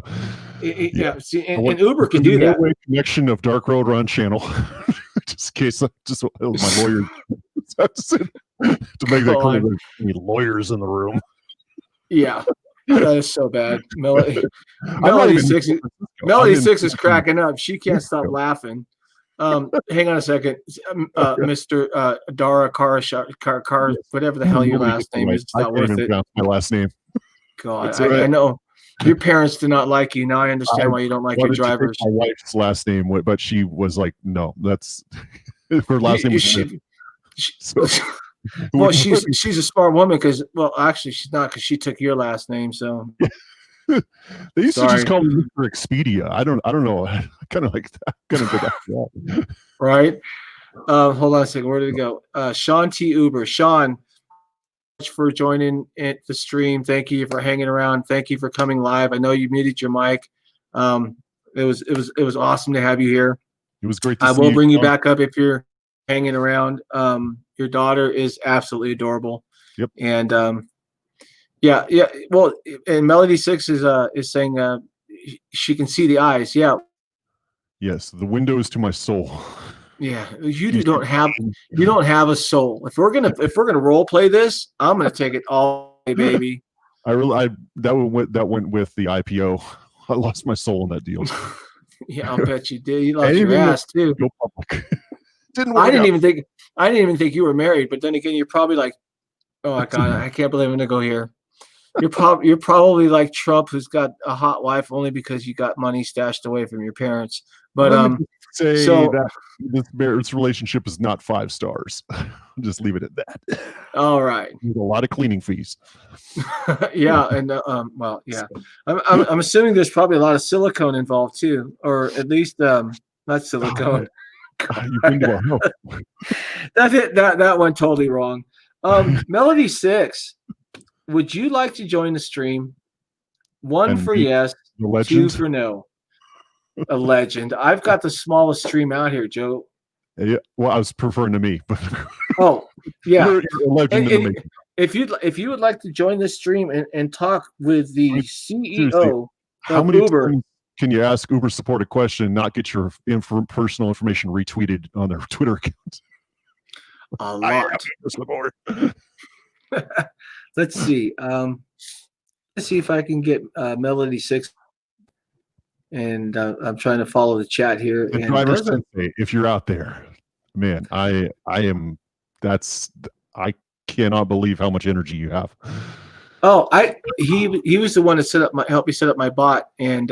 See, and Uber can do that. Connection of Dark Road Run channel, just in case. Just my lawyer to make that clear. There's any lawyers in the room. Yeah, that is so bad. Melody Six is cracking up. She can't stop laughing. Hang on a second, Mr. Dara Car, whatever the hell your last name is. It's not worth it. My last name. God, I know your parents do not like you. Now I understand why you don't like your drivers. My wife's last name, but she was like, no, that's her last name. Well, she's a smart woman because, well, actually, she's not because she took your last name. So they used to just call me Mr. Expedia. I don't know. I kind of like that. Kind of go back to that. Right. Hold on a second. Where did it go? Shawn T. Uber. Shawn, thank you for joining the stream. Thank you for hanging around. Thank you for coming live. I know you muted your mic. It was awesome to have you here. It was great to see you. I will bring you back up if you're hanging around. Your daughter is absolutely adorable. Yep. And Yeah, yeah. Well, and Melody 6 is saying she can see the eyes. Yeah. Yes, the window is to my soul. Yeah, you don't have a soul. If we're gonna role play this, I'm gonna take it all day, baby. That went with the IPO. I lost my soul in that deal. Yeah, I'll bet you did. You lost your ass too. Go public. I didn't even think you were married, but then again, you're probably like, oh my God, I can't believe I'm gonna go here. You're probably like Trump, who's got a hot wife only because you got money stashed away from your parents. But that this relationship is not 5 stars. Just leave it at that. All right. There's a lot of cleaning fees. Yeah, and well, yeah. I'm assuming there's probably a lot of silicone involved too, or at least not silicone. You've been to our house. That's it. That went totally wrong. Melody 6, would you like to join the stream? 1 for yes, 2 for no. A legend. I've got the smallest stream out here, Joe. Yeah, well, I was preferring to me, but oh yeah. You're a legend in the making. If you would like to join this stream and talk with the CEO how of many Uber, times can you ask Uber support a question and not get your personal information retweeted on their Twitter account? A lot. Let's see. Let's see if I can get Melody 6. And I'm trying to follow the chat here. The driver Sensei, if you're out there, man, I cannot believe how much energy you have. Oh, he was the one that helped me set up my bot, and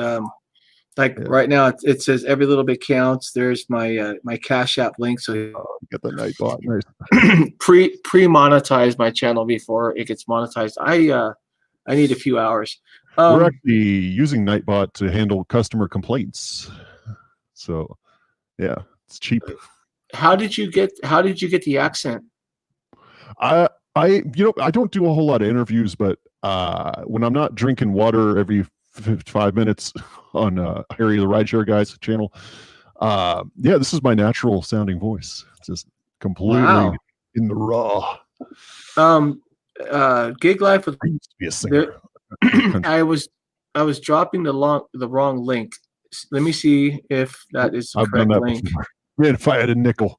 right now it says every little bit counts. There's my my Cash App link, so you got the night bot. Nice. pre-monetize my channel before it gets monetized. I need a few hours. We're actually using Nightbot to handle customer complaints. So, yeah, it's cheap. How did you get the accent? I don't do a whole lot of interviews, but when I'm not drinking water every 5 minutes on Harry the Rideshare Guy's channel, this is my natural sounding voice. It's just completely in the raw. Gig Life with I used to be a singer. I was dropping the wrong link. Let me see if that is the correct link. Man, if I had a nickel.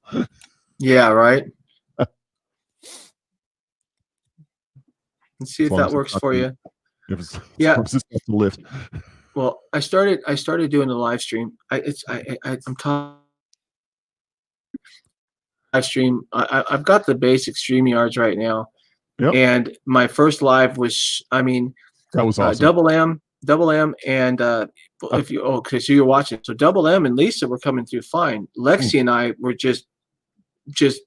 Yeah, right. Let's see if that works for you. Yeah. To lift. Well, I started doing the live stream. I'm talking live stream. I've got the basic StreamYards right now. Yep. And my first live was, that was awesome. Double M, and if you so you're watching. So Double M and Lisa were coming through fine. Lexi and I were just it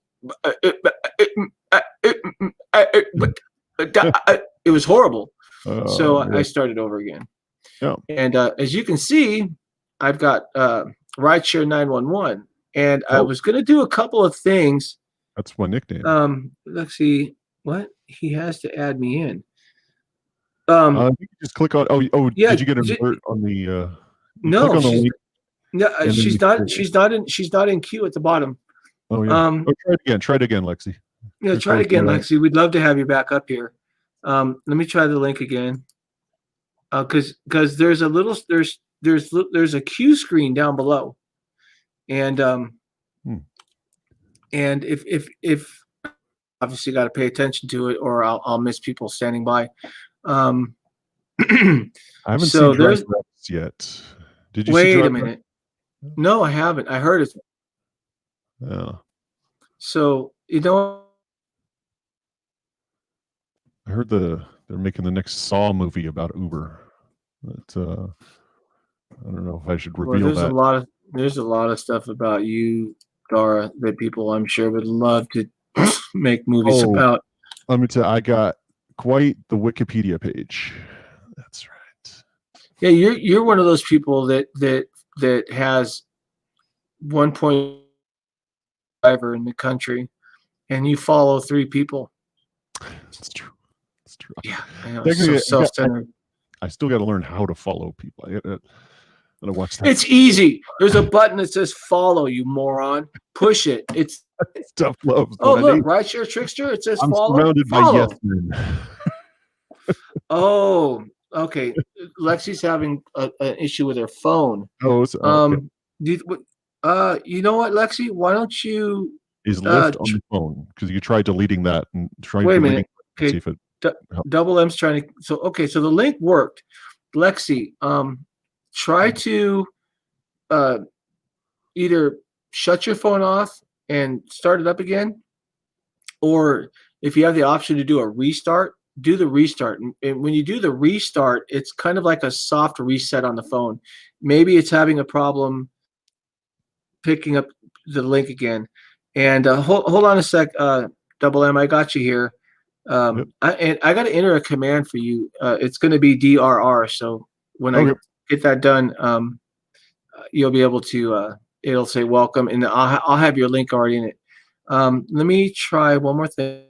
was horrible. So I started over again. Yeah. And as you can see, I've got Rideshare 911, and I was going to do a couple of things. That's my nickname. Let's see. What? He has to add me in. You can just click on. Yeah, did you get an alert on the? No, she's not in queue at the bottom. Oh yeah. Try it again, Lexi. Yeah, try it again, Lexi. We'd love to have you back up here. Let me try the link again. Because there's a queue screen down below, and and if obviously got to pay attention to it, or I'll miss people standing by. I haven't seen Drive Reps yet. Did you wait a minute? No, I haven't. I heard it. Yeah. So I heard they're making the next Saw movie about Uber. But I don't know if I should reveal that. There's a lot of stuff about you, Dara, that people I'm sure would love to make movies about. Let me tell you, I got quite the Wikipedia page. That's right. Yeah, you're one of those people that has 1.5 driver in the country, and you follow 3 people. It's true. It's true. Yeah, I know, it's so self-centered. I still got to learn how to follow people. I gotta watch that. It's easy. There's a button that says "follow," you moron. Push it. It's tough love. Oh, look, Rideshare Trixter. It says I'm follow. Surrounded follow. by yes men. Oh, okay. Lexi's having an issue with her phone. Oh, okay. You know what, Lexi? Why don't you? Is lift on the phone because you tried deleting that and try Wait a deleting minute. it and see Okay. if it helps. Double M's trying to. So okay. So the link worked. Lexi, try to either shut your phone off and start it up again, or if you have the option to do a restart, do the restart. And when you do the restart, it's kind of like a soft reset on the phone. Maybe it's having a problem picking up the link again. And hold on a sec, Double M, I got you here. Yep. I got to enter a command for you. It's going to be DRR. So when I get that done, you'll be able to. It'll say welcome, and I'll have your link already in it. Let me try one more thing.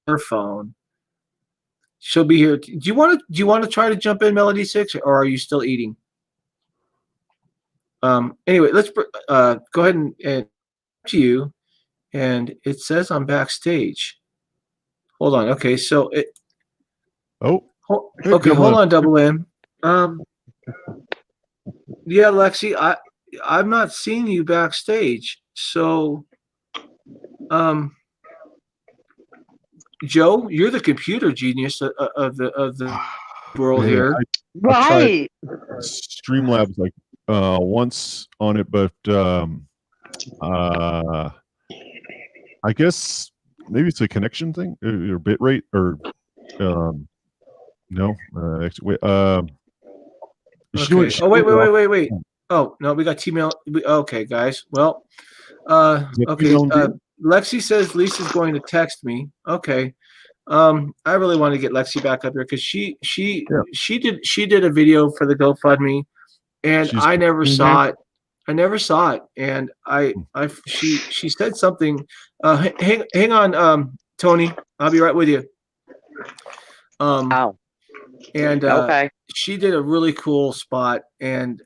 Her phone. She'll be here. Do you want to try to jump in, Melody 6, or are you still eating? Anyway, let's go ahead and to you, and it says I'm backstage. Hold on. Okay, so it. Oh. Okay, hold on, Double M. Yeah, Lexi, I'm not seeing you backstage. So, Joe, you're the computer genius of the world here. Right. Streamlabs like once on it, but I guess maybe it's a connection thing or bit rate or no. Wait. Okay. Oh wait. Oh no, we got T-mail. Okay, guys. Well, okay. Lexi says Lisa's going to text me. Okay. I really want to get Lexi back up here because she did a video for the GoFundMe, and I never saw it. I never saw it, and she said something. Hang on, Tony. I'll be right with you. And okay. She did a really cool spot, and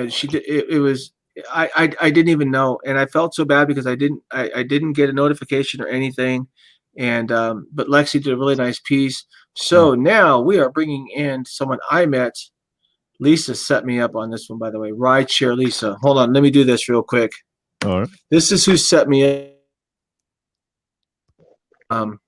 she did. It was I didn't even know, and I felt so bad because I didn't get a notification or anything, and but Lexi did a really nice piece. So now we are bringing in someone I met. Lisa set me up on this one, by the way. Rideshare Lisa. Hold on, let me do this real quick. All right. This is who set me up.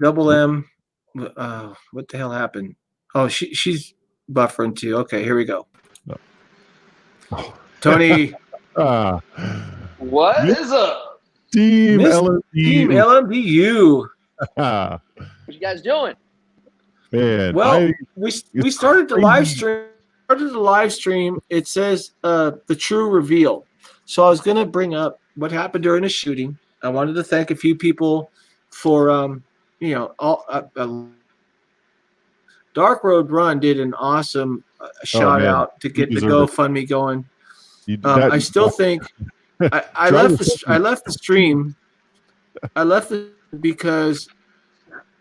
Double M. What the hell happened? Oh, she's buffering too. Okay, here we go. Tony. What is up? Team LMDU. Team LMDU. What you guys doing? Man, well, we started the live stream. It says the true reveal. So I was going to bring up what happened during the shooting. I wanted to thank a few people for Dark Road Run did an awesome shout out to get the GoFundMe going. I still think I left the stream. I left it because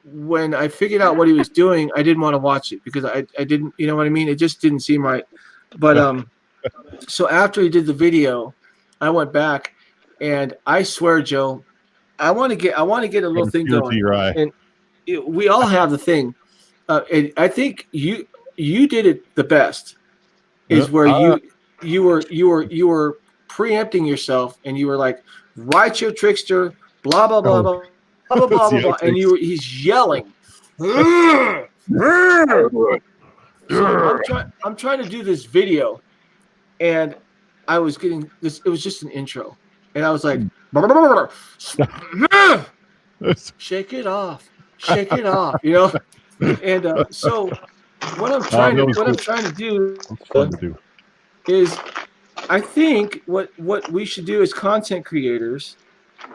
when I figured out what he was doing, I didn't want to watch it because I didn't, you know what I mean? It just didn't seem right. But so after he did the video, I went back and I swear, Joe, I want to get a little thing going. And we all have the thing. And I think you did it the best. Is where you were preempting yourself and you were like, write your Trixter, blah blah blah blah blah blah blah, and he's yelling. So I'm trying to do this video, and I was getting this. It was just an intro, and I was like, shake it off, you know. And so what I'm trying to do is, I think what we should do as content creators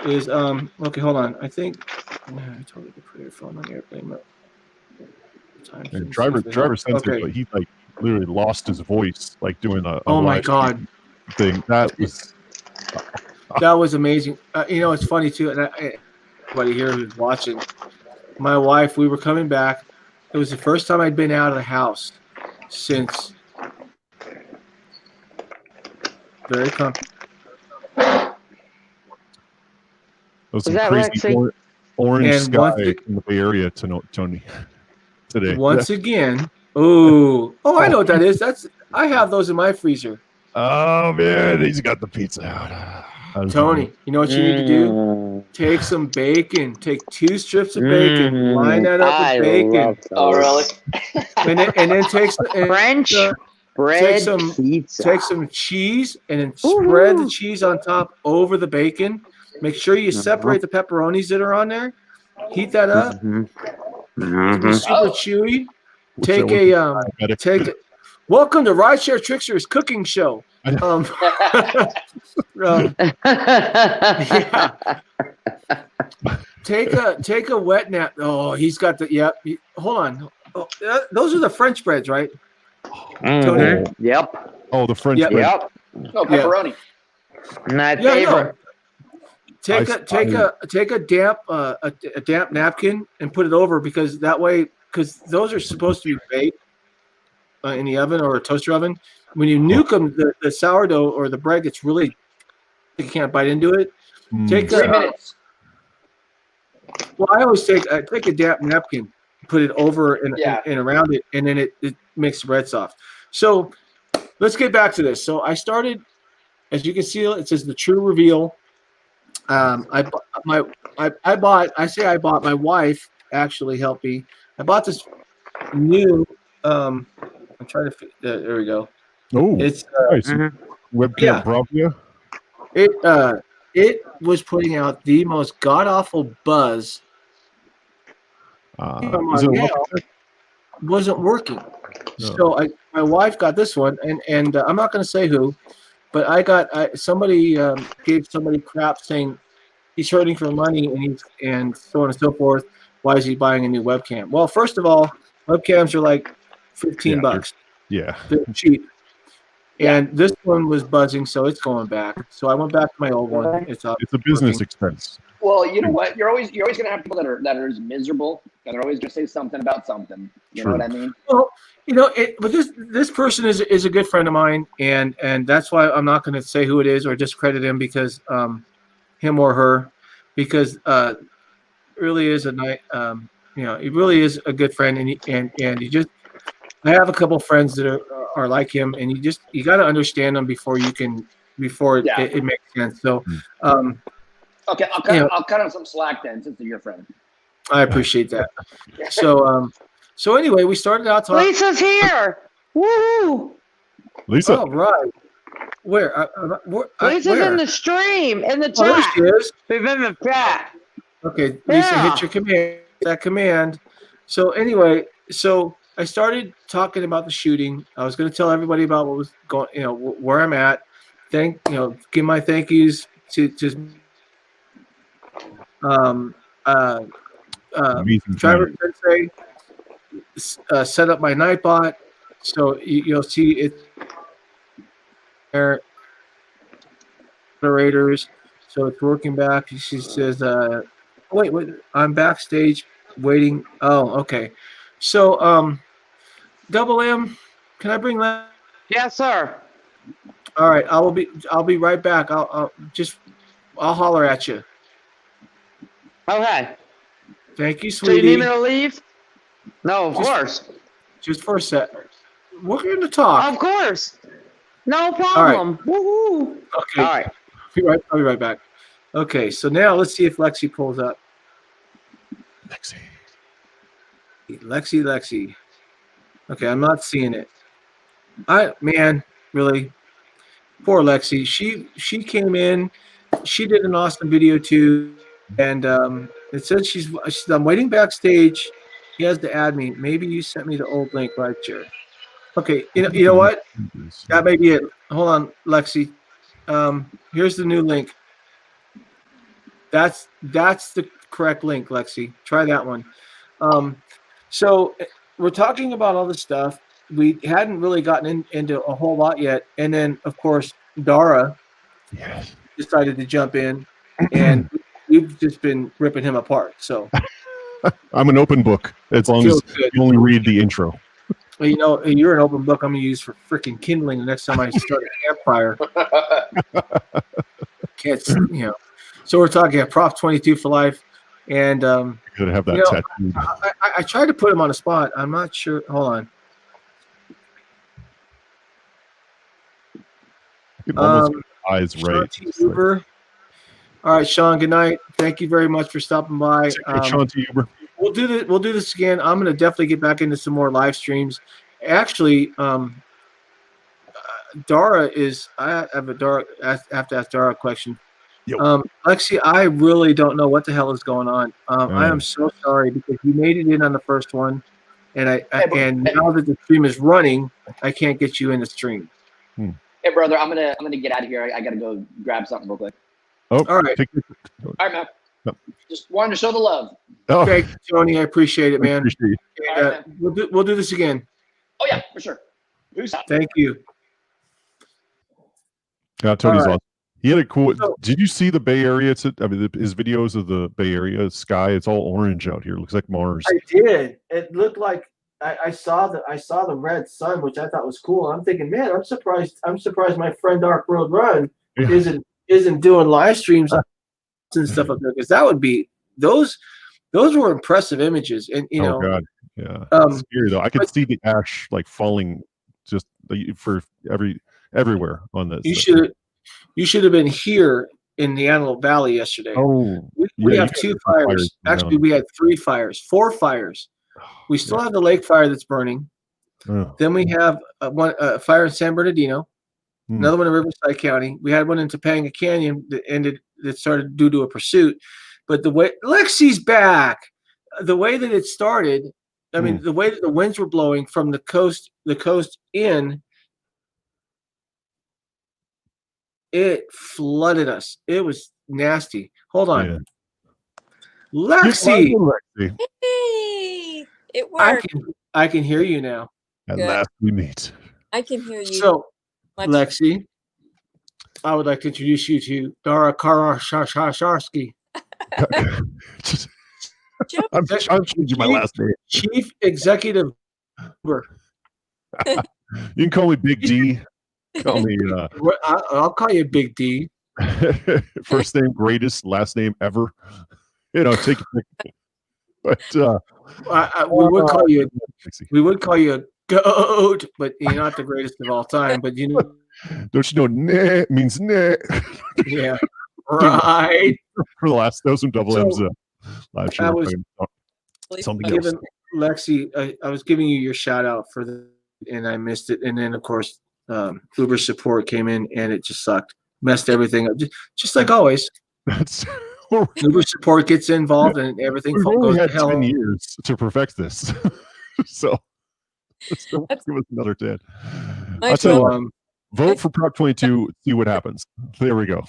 is okay. Hold on, I think I totally put your phone on airplane mode. Driver Sensei, but he like literally lost his voice like doing a oh my god thing. That was amazing. It's funny too, and everybody here who's watching, my wife, we were coming back. It was the first time I'd been out of the house since very comfortable. Those some crazy orange And sky in the Bay Area Tony today. Once again, oh, I know what that is. I have those in my freezer. Oh man, he's got the pizza out. Tony, you know what you need to do? Take some bacon. Take 2 strips of bacon. Line that up with bacon. Oh, really? And then take some French bread pizza. Take some cheese and then spread the cheese on top over the bacon. Make sure you separate the pepperonis that are on there. Heat that up. It's super chewy. Welcome to Rideshare Trixter's cooking show. Yeah. Take a wet nap. Oh, he's got the hold on. Oh, those are the French breads, right? Tony? Yep. Oh, the French bread. Yep. Oh, pepperoni. My favorite. No. Take a damp napkin and put it over because those are supposed to be baked in the oven or a toaster oven. When you nuke them, the sourdough or the bread gets really, you can't bite into it. Take 3 minutes. Well, I always take a damp napkin, put it over and around it, and then it makes the bread soft. So let's get back to this. So I started, as you can see, it says the true reveal. My wife actually helped me. I bought this new. I'm trying to. There we go. Oh, it's nice. Webcam Bravia. It was putting out the most god awful buzz. Wasn't working. No. So my wife got this one, and I'm not going to say who, but somebody gave somebody crap saying he's hurting for money and so on and so forth. Why is he buying a new webcam? Well, first of all, webcams are like $15. They're cheap. And this one was buzzing, so it's going back. So I went back to my old one. It's a business expense. Well, you know what? You're always going to have people that are miserable, and they're always going to say something about something. You know what I mean? Well, but this person is a good friend of mine, and that's why I'm not going to say who it is or discredit him because him or her, because really is a nice, he really is a good friend, and he just. I have a couple friends that are like him, and you got to understand them before it makes sense. So, okay, I'll cut on some slack then, since you're your friend. I appreciate that. So anyway, we started out talking. Lisa's here. Woo! Lisa. Oh, right. Where? Lisa's in the stream, in the chat. Oh, there she is. We've been in the chat. Okay, Lisa, hit your command. That command. So anyway, I started talking about the shooting. I was going to tell everybody about what was going, where I'm at. Give my thank yous to Driver Sensei. Set up my Nightbot, so you'll see it there. Moderators, so it's working back. She says, "Wait, I'm backstage waiting." Oh, okay. So, Double M, can I bring that? Yes, sir. All right, I'll be right back. I'll holler at you. Okay. Thank you, sweetie. So you need me to leave? No, of course. Just for a sec. We're going to talk. Of course. No problem. Right. Woohoo. Okay. All right. I'll be right back. Okay, so now let's see if Lexi pulls up. Lexi. Okay, I'm not seeing it. Really, poor Lexi. She came in. She did an awesome video too, and it says she's I'm waiting backstage. He has to add me. Maybe you sent me the old link right here. Okay, you know what? That may be it. Hold on, Lexi. Here's the new link. That's the correct link, Lexi. Try that one. So we're talking about all this stuff. We hadn't really gotten into a whole lot yet. And then, of course, Dara decided to jump in, and we've just been ripping him apart. So I'm an open book as long as you only read the intro. Well, you're an open book I'm going to use for freaking kindling the next time I start a campfire. So we're talking Prop 22 for life. And You gotta have that you know, tattooed. I tried to put him on a spot. I'm not sure. Hold on. I can almost get the eyes Shawn right. T. Uber. All right, Shawn. Good night. Thank you very much for stopping by. Shawn T. Uber. We'll do this again. I'm going to definitely get back into some more live streams. Actually, Dara is. I have to ask Dara a question. Lexi, I really don't know what the hell is going on. I am so sorry because you made it in on the first one, and and now that the stream is running, I can't get you in the stream. Hey, brother, I'm gonna get out of here. I gotta go grab something real quick. Oh, all right. All right, man. No. Just wanted to show the love. Oh. Thank you, Tony. I appreciate it, man. Appreciate it. And, right, man. We'll do this again. Oh yeah, for sure. Peace out. Thank you. Yeah, Tony's awesome. He had a cool. Did you see the Bay Area? I mean, his videos of the Bay Area sky. It's all orange out here. It looks like Mars. I did. It looked like I saw the red sun, which I thought was cool. I'm thinking, man, I'm surprised my friend Dark Road Run isn't doing live streams and stuff up there, because that would be those were impressive images. And you know, God, yeah, scary though. I could see the ash like falling just for everywhere on this. You should have been here in the Antelope Valley yesterday. Oh, we have 2 fires. Actually, we had 4 fires. We still have the lake fire that's burning. Oh. Then we have a fire in San Bernardino, another one in Riverside County. We had one in Topanga Canyon that started due to a pursuit. But the way Lexi's back, the way that it started, I mean, the way that the winds were blowing from the coast in, it flooded us. It was nasty. Hold on. Yeah. Lexi. Hey, it worked. I can hear you now. At last we meet. I can hear you. So, Lexi, I would like to introduce you to Dara Karashasharsky. I'm changing my last name. Chief Executive. You can call me Big D. Call me. I'll call you Big D. First name greatest, last name ever. You know, take it. But we would call you a goat, but you're not the greatest of all time. But you know, don't you know? Nah means nah. Yeah, right. For the last, that was some double M's live show. I was giving Lexi. I was giving you your shout out for and I missed it. And then of course, Uber support came in and it just sucked, messed everything up, just like always. That's. Uber support gets involved and everything goes to hell. 10 years to perfect this. So let's give us another 10. I'll tell you what, vote for Prop 22, see what happens. There we go.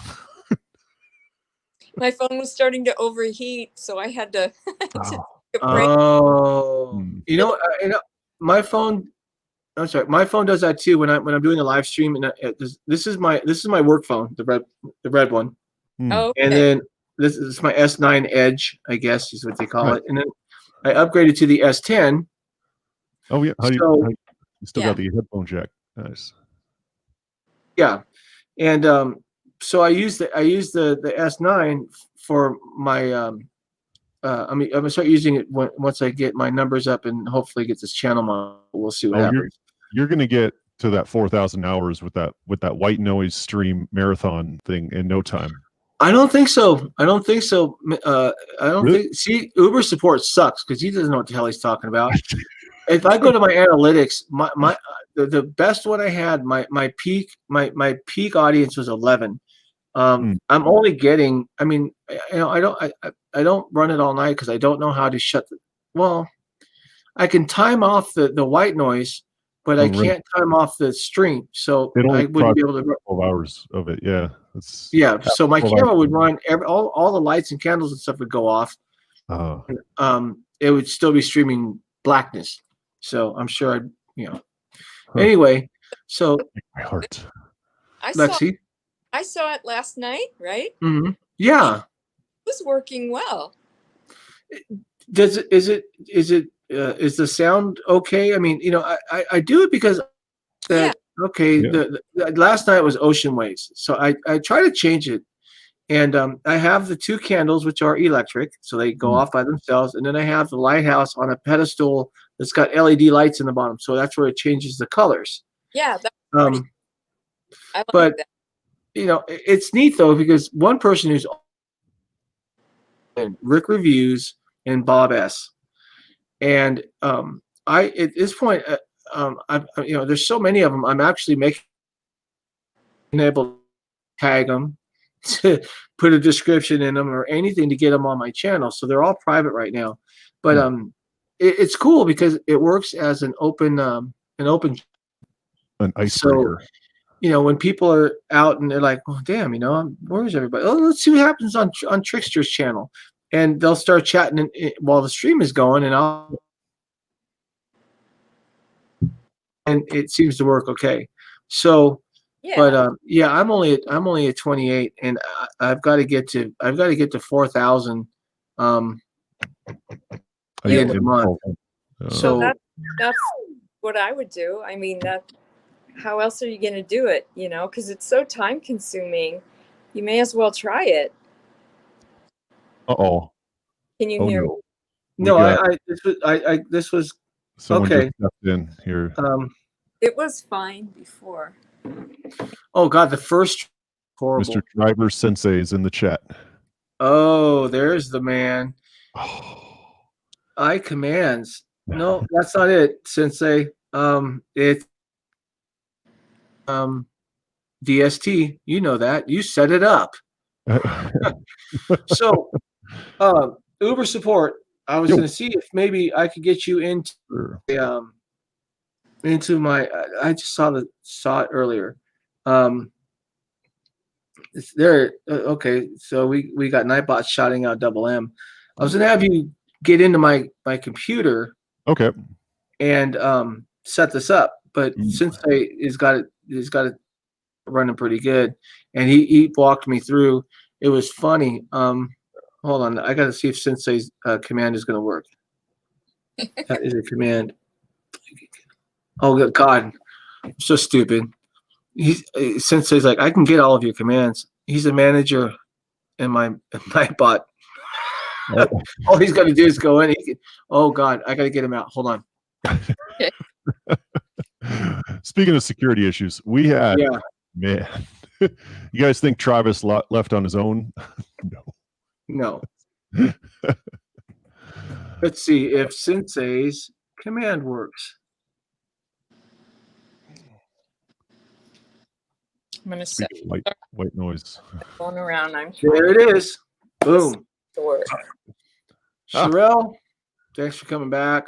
My phone was starting to overheat, so I had to take a break. Oh, you know, my phone. I'm sorry, my phone does that too when I'm doing a live stream, and this is my work phone, the red one. Oh, okay. And then this is my S9 Edge, I guess is what they call it. And then I upgraded to the S10. Oh yeah, you still got the headphone jack. Nice. Yeah, and so I use the S9 for my. I'm gonna start using it once I get my numbers up and hopefully get this channel model. We'll see what happens. You're gonna get to that 4,000 hours with that white noise stream marathon thing in no time. I don't think so. I don't think. See, Uber support sucks because he doesn't know what the hell he's talking about. If I go to my analytics, the best one I had, my peak audience was 11. I'm only getting. I mean, I don't run it all night because I don't know how to shut the. Well, I can time off the white noise, but I can't time off the stream, so I wouldn't be able to. 12 hours of it, yeah. So my camera would run. All the lights and candles and stuff would go off. It would still be streaming blackness. So I'm sure Anyway, so my heart. Lexi. I saw it last night, right? Mm-hmm. Yeah. It was working well. Is the sound okay? I mean, I do it because the last night was ocean waves, so I try to change it, And I have the 2 candles, which are electric, so they go off by themselves. And then I have the lighthouse on a pedestal that's got LED lights in the bottom, so that's where it changes the colors. Yeah, that's pretty. I like But that. you know, it's neat though, because one person who's Rick Reviews and Bob S. And I at this point, you know, there's so many of them. I'm actually able to tag them, to put a description in them or anything to get them on my channel. So they're all private right now. But it's cool because it works as an open icebreaker. So, you know, when people are out and they're like, "Oh, damn, you know, where's everybody? Oh, let's see what happens on Trixter's channel," and they'll start chatting while the stream is going, and it seems to work okay. So, Yeah. but yeah, I'm only at 28, and I've got to get to 4,000 the end of the month. So that's what I would do. I mean, how else are you going to do it? You know, because it's so time consuming. You may as well try it. Uh-oh. Can you hear me? No, this was someone okay. Just stepped in here. It was fine before. Oh God, the first horrible. Mr. Driver Sensei is in the chat. Oh, there's the man. I commands. No, that's not it, Sensei. It's DST. You know that. You set it up. So, Uber support. I was going to see if maybe I could get you into my. I just saw it earlier. It's there. Okay, so we got Nightbot shouting out double M. I was going to have you get into my computer. Okay. And set this up, but Sensei has got it running pretty good, and he walked me through. It was funny. Hold on, I got to see if Sensei's command is going to work. That is a command. Oh God, I'm so stupid. Sensei's like, I can get all of your commands. He's a manager in my bot. All he's got to do is go in. Oh God, I got to get him out. Hold on. Speaking of security issues, we had man. You guys think Travis left on his own? No. Let's see if Sensei's command works. I'm gonna set white noise. phone around. There it is. Boom. Sherelle, thanks for coming back.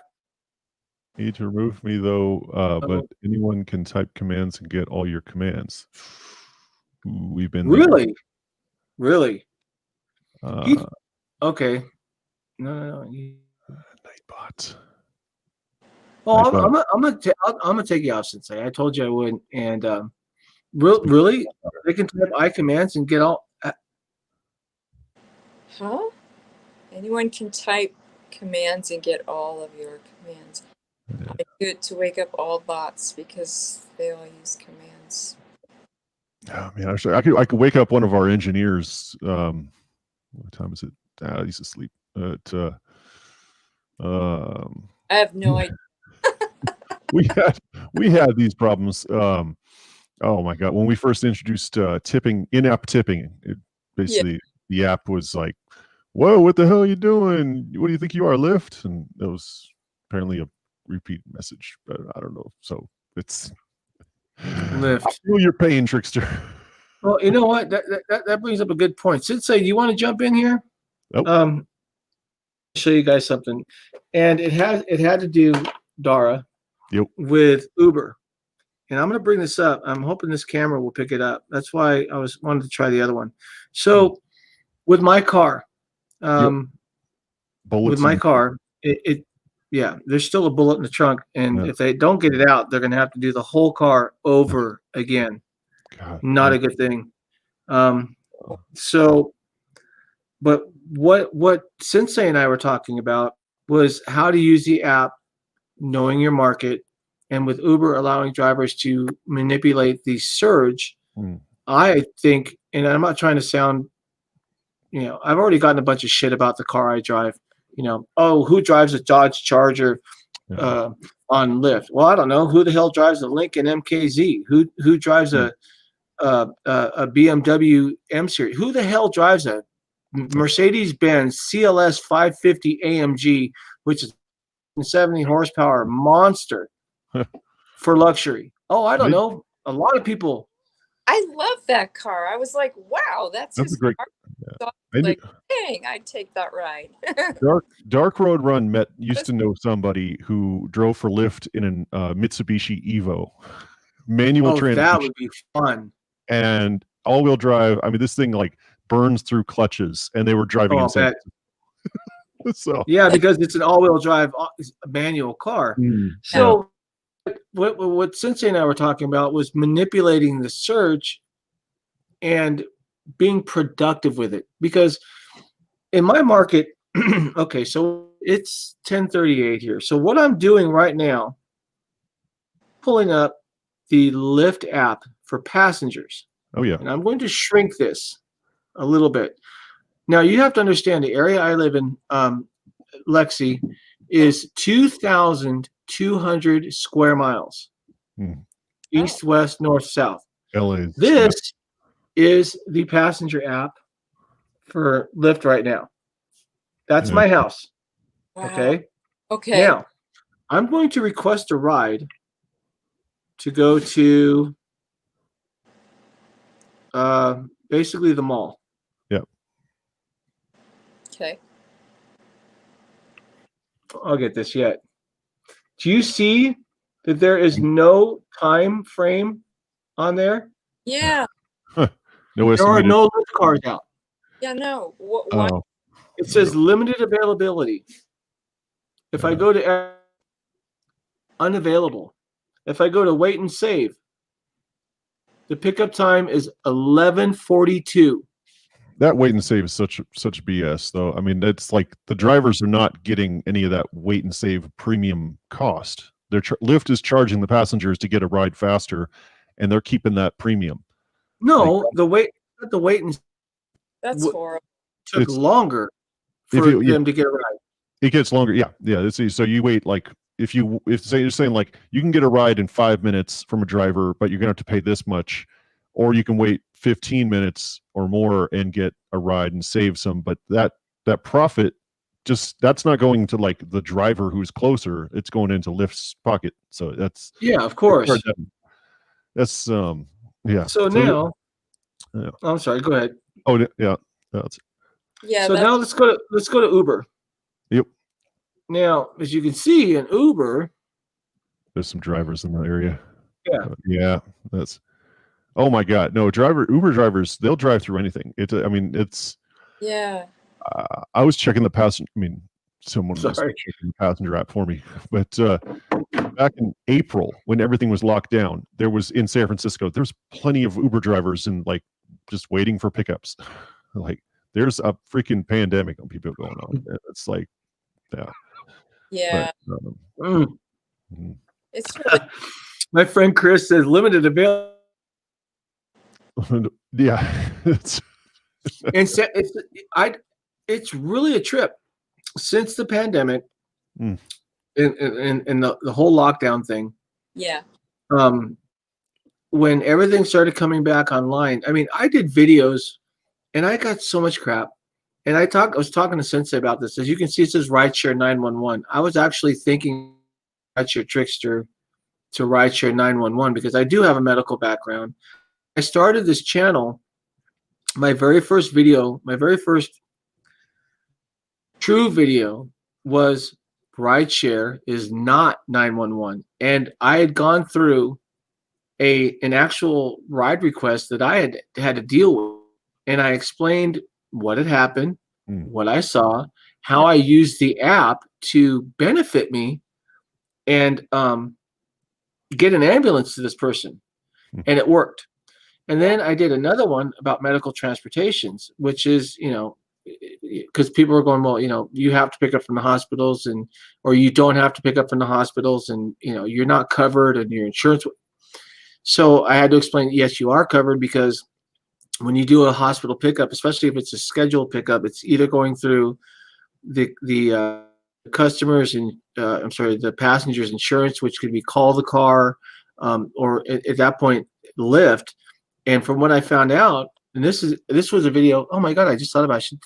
Need to remove me though, but anyone can type commands and get all your commands. Ooh, we've been really. Okay. No. Nightbot. Oh, I'm gonna take you off, Sensei. I told you I would, and really, they can type I commands and get all. Huh? Anyone can type commands and get all of your commands. I do it to wake up all bots because they all use commands. Oh man, actually, I could wake up one of our engineers. What time is it? He's asleep. I have no idea. we had these problems. Oh my God, when we first introduced tipping, in-app tipping, basically the app was like, "Whoa, what the hell are you doing? What do you think you are, Lyft?" And it was apparently a repeat message, but I don't know. So it's Lyft. I feel your pain, Trixter. Well, you know what? That brings up a good point. Sensei, do you want to jump in here? Nope. Show you guys something, and it had to do, Dara, with Uber. And I'm going to bring this up. I'm hoping this camera will pick it up. That's why I wanted to try the other one. So, with my car, there's still a bullet in the trunk, and if they don't get it out, they're going to have to do the whole car over again. God, not a good thing. But what Sensei and I were talking about was how to use the app, knowing your market, and with Uber allowing drivers to manipulate the surge. I think, and I'm not trying to sound I've already gotten a bunch of shit about the car I drive. Oh, who drives a Dodge Charger on Lyft? Well, I don't know. Who the hell drives a Lincoln MKZ? Who drives a BMW M Series? Who the hell drives a Mercedes-Benz CLS 550 AMG, which is a 70 horsepower monster for luxury? Oh, I don't know. A lot of people. I love that car. I was like, wow, that's his a great car. yeah. So I was like, dang, I'd take that ride. Dark Road Run used to know somebody who drove for Lyft in a Mitsubishi Evo. Manual transmission. That would be fun. And all-wheel drive. I mean, this thing like burns through clutches, and they were driving insane. So yeah, because it's an all-wheel drive manual car. So what Sensei and I were talking about was manipulating the search and being productive with it. Because in my market, okay, so it's 10:38 here. So what I'm doing right now, pulling up the Lyft app for passengers. Oh yeah. And I'm going to shrink this a little bit. Now you have to understand the area I live in, Lexi, is 2,200 square miles. East, west, north, south. LA. This is the passenger app for Lyft right now. That's my house. Wow. Okay. Now, I'm going to request a ride to go to basically the mall. Yep. Okay. I'll get this yet. Do you see that there is no time frame on there? Yeah. No, there are no Lyft cars out. Yeah, no. What? It says limited availability. If I go to unavailable, if I go to wait and save, the pickup time is 11:42. That wait and save is such BS, though. I mean, it's like the drivers are not getting any of that wait and save premium cost. Lyft is charging the passengers to get a ride faster, and they're keeping that premium. No, the wait and that's horrible. Took longer for them to get a ride. It gets longer. Yeah. So you wait like if you're saying like you can get a ride in 5 minutes from a driver, but you're gonna have to pay this much, or you can wait 15 minutes or more and get a ride and save some. But that profit that's not going to like the driver who's closer. It's going into Lyft's pocket. So that's of course. That's yeah. So now, I'm sorry. Go ahead. Oh yeah. So now let's go to Uber. Yep. Now, as you can see in Uber, there's some drivers in the area. Yeah. Yeah. That's. Oh my God! No, Uber drivers, they'll drive through anything. It's. Yeah. I was checking the passenger. I mean, someone was checking the passenger app for me. But back in April, when everything was locked down, there was in San Francisco. There's plenty of Uber drivers and like just waiting for pickups. Like there's a freaking pandemic on people going on. It's like, yeah. But, it's really my friend Chris says limited availability. Yeah. It's really a trip since the pandemic and the whole lockdown thing. Yeah. When everything started coming back online, I mean, I did videos and I got so much crap. And I was talking to Sensei about this. As you can see, it says Rideshare 911. I was actually thinking Rideshare Trixter to Rideshare 911 because I do have a medical background. I started this channel. My very first true video was Rideshare is not 911. And I had gone through an actual ride request that I had to deal with. And I explained what had happened, what I saw, how I used the app to benefit me and get an ambulance to this person. And it worked. And then I did another one about medical transportations, which is, because people are going, well, you have to pick up from the hospitals or you don't have to pick up from the hospitals and, you're not covered and your insurance. So I had to explain, yes, you are covered because when you do a hospital pickup, especially if it's a scheduled pickup, it's either going through the customers and the passengers insurance, which could be call the car, or at that point Lyft. And from what I found out, and this was a video. Oh my God, I just thought about it.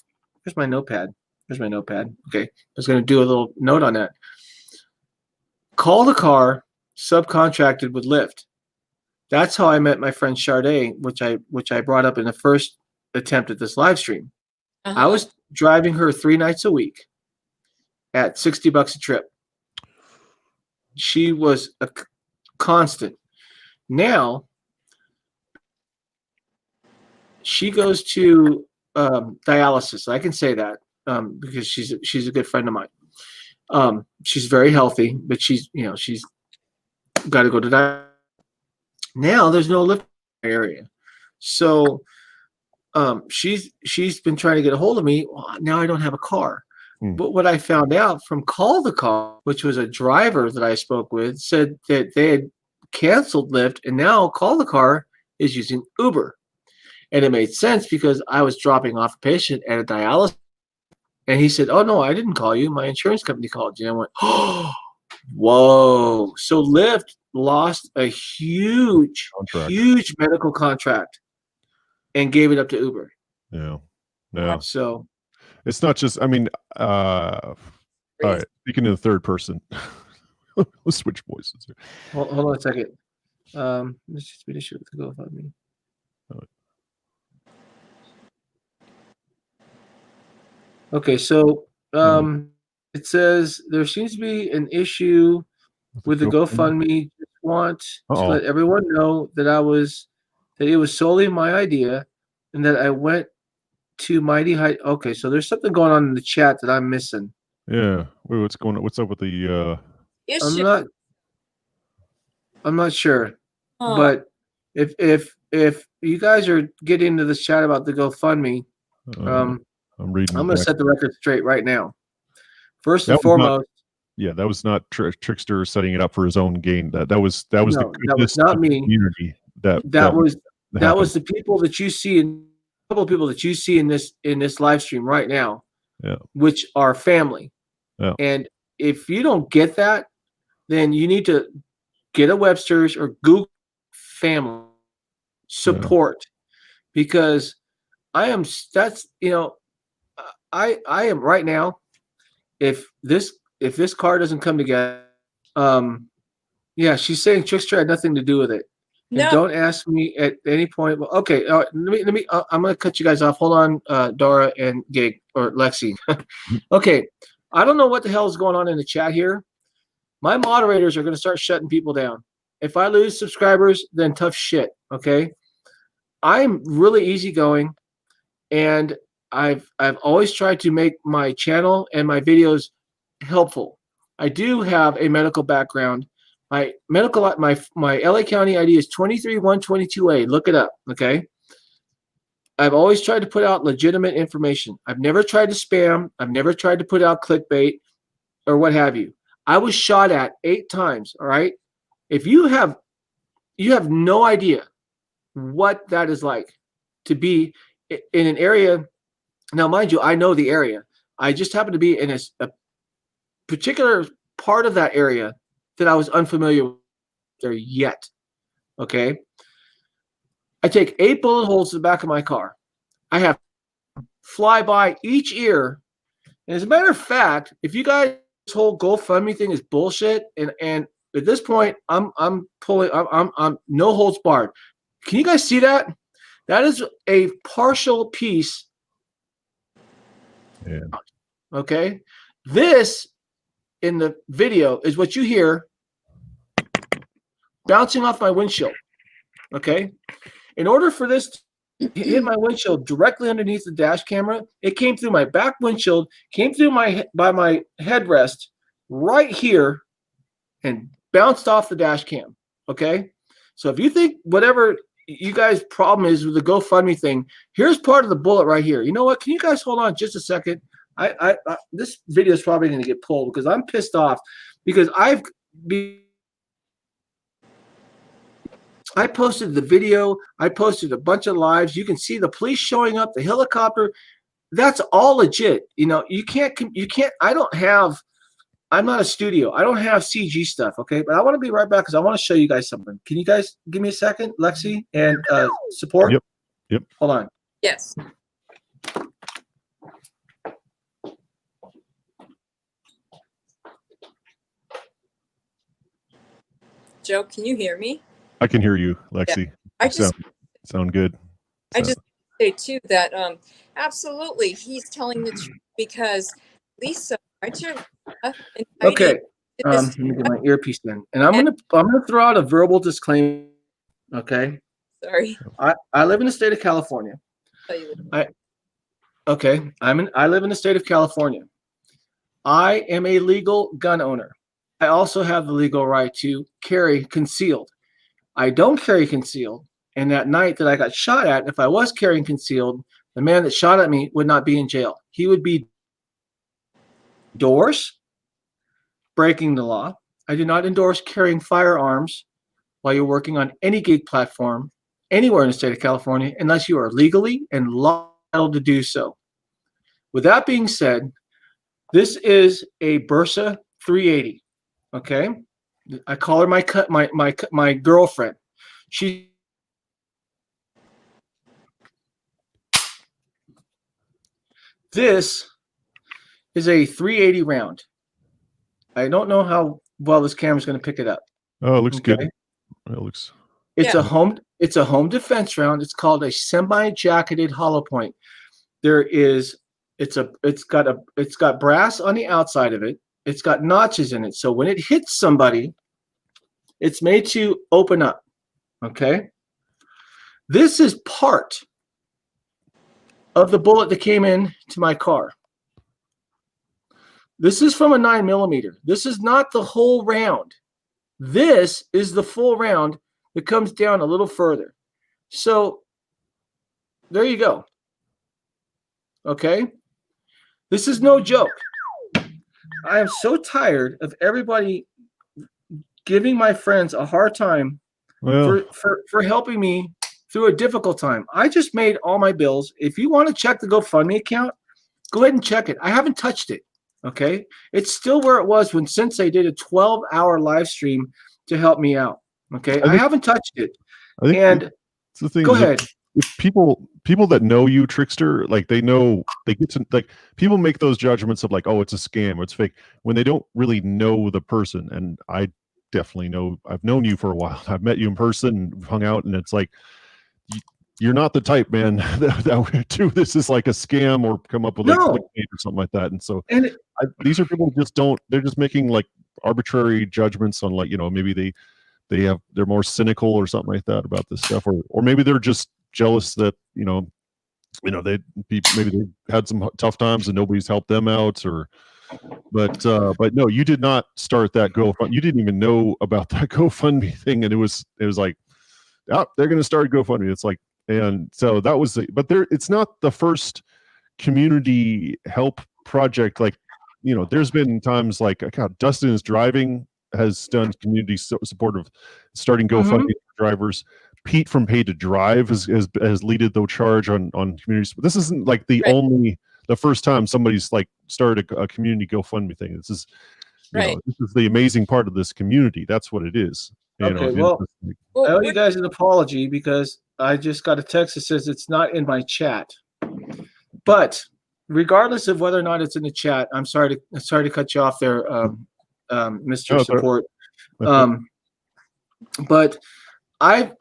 Here's my notepad. Here's my notepad. Okay, I was going to do a little note on that. Call the car subcontracted with Lyft. That's how I met my friend Sade, which I brought up in the first attempt at this live stream. I was driving her 3 nights a week at $60 a trip. She was a constant. Now she goes to dialysis. I can say that because she's a good friend of mine. She's very healthy, but she's got to go to dialysis. Now there's no Lyft area, so she's been trying to get a hold of me. Well, now I don't have a car. But what I found out from Call the Car, which was a driver that I spoke with, said that they had canceled Lyft and now Call the Car is using Uber. And it made sense because I was dropping off a patient at a dialysis. And he said, "Oh, no, I didn't call you. My insurance company called you." And I went, "Oh, whoa." So Lyft lost a huge medical contract and gave it up to Uber. Yeah. So it's not just, I mean, all right, speaking in the third person, let's switch voices here. Hold on a second. Let's just finish it with the Gofundme. Okay, so it says there seems to be an issue with the Gofundme. Just want to let everyone know that it was solely my idea, and that I went to Mighty High. Okay, so there's something going on in the chat that I'm missing. Yeah, wait, what's going on? What's up with the? I'm not sure, but if you guys are getting into this chat about the Gofundme, I'm reading. I'm going to set the record straight right now. First and foremost. That was not Trixter setting it up for his own gain. That was that was not me. Community that was the people that you see, a couple of people that you see in this live stream right now, which are family. Yeah. And if you don't get that, then you need to get a Webster's or Google family support, because I am right now. If this car doesn't come together, she's saying Trixter had nothing to do with it. No. And don't ask me at any point. Well, okay, let me. I'm gonna cut you guys off. Hold on, Dora and Gig or Lexi. Okay, I don't know what the hell is going on in the chat here. My moderators are gonna start shutting people down. If I lose subscribers, then tough shit. Okay, I'm really easygoing, and I've always tried to make my channel and my videos helpful. I do have a medical background. My LA County ID is 23122A. Look it up, okay? I've always tried to put out legitimate information. I've never tried to spam. I've never tried to put out clickbait or what have you. I was shot at 8 times, all right? If you have no idea what that is like to be in an area. Now, mind you, I know the area. I just happen to be in a particular part of that area that I was unfamiliar with there yet. Okay. I take 8 bullet holes to the back of my car. I have fly by each ear. And as a matter of fact, if you guys, this whole GoFundMe thing is bullshit, and at this point, I'm no holds barred. Can you guys see that? That is a partial piece. Yeah. Okay. This in the video is what you hear bouncing off my windshield. Okay. In order for this to hit my windshield directly underneath the dash camera, it came through my back windshield, came through by my headrest right here, and bounced off the dash cam. Okay. So if you think whatever you guys' problem is with the GoFundMe thing, here's part of the bullet right here. You know what? Can you guys hold on just a second? This video is probably going to get pulled because I'm pissed off because I posted the video. I posted a bunch of lives. You can see the police showing up, the helicopter. That's all legit. You know, you can't, I'm not a studio. I don't have CG stuff, okay? But I want to be right back because I want to show you guys something. Can you guys give me a second, Lexi and support? Yep. Hold on. Yes. Joe, can you hear me? I can hear you, Lexi. Yeah. I just sound good. I just say too that absolutely he's telling the truth because Lisa, okay. Let me get my earpiece in, and I'm gonna throw out a verbal disclaimer. Okay. Sorry. I live in the state of California. I live in the state of California. I am a legal gun owner. I also have the legal right to carry concealed. I don't carry concealed. And that night that I got shot at, if I was carrying concealed, the man that shot at me would not be in jail. He would be breaking the law. I do not endorse carrying firearms while you're working on any gig platform anywhere in the state of California unless you are legally and lawful to do so. With that being said, this is a Bursa 380. Okay, I call her my girlfriend. This is a 380 round. I don't know how well this camera's going to pick it up. Oh, it looks good. It looks. It's a home defense round. It's called a semi-jacketed hollow point. It's got brass on the outside of it. It's got notches in it. So when it hits somebody, it's made to open up. Okay. This is part of the bullet that came in to my car. This is from a 9mm. This is not the whole round. This is the full round that comes down a little further. So there you go. Okay. This is no joke. I am so tired of everybody giving my friends a hard time for helping me through a difficult time. I just made all my bills. If you want to check the GoFundMe account, go ahead and check it. I haven't touched it. Okay. It's still where it was when Sensei did a 12-hour live stream to help me out. Okay. I haven't touched it. And it's the thing. Go ahead. If people that know you, Trixter, like they get to, like, people make those judgments of like, oh, it's a scam or it's fake when they don't really know the person. And I definitely know, I've known you for a while. I've met you in person and hung out, and it's like, you're not the type, man, that would do this is like a scam or come up with like clickbait or something like that. And so these are people who just don't, they're just making like arbitrary judgments on, like, you know, maybe they're more cynical or something like that about this stuff, or maybe they're just jealous that, you know, maybe they had some tough times and nobody's helped them out, but no, you did not start that GoFundMe. You didn't even know about that GoFundMe thing, and it was like, oh, they're going to start GoFundMe. It's like, and so that was, but it's not the first community help project. Like, you know, there's been times like, God, Dustin is Driving has done community support of starting GoFundMe drivers. Pete from Pay to Drive has leaded the charge on communities. But this isn't like the first time somebody's like started a community GoFundMe thing. This is, you know, this is the amazing part of this community. That's what it is. Okay, well, I owe you guys an apology because I just got a text that says it's not in my chat. But regardless of whether or not it's in the chat, I'm sorry to cut you off there, Mr. Support. But I've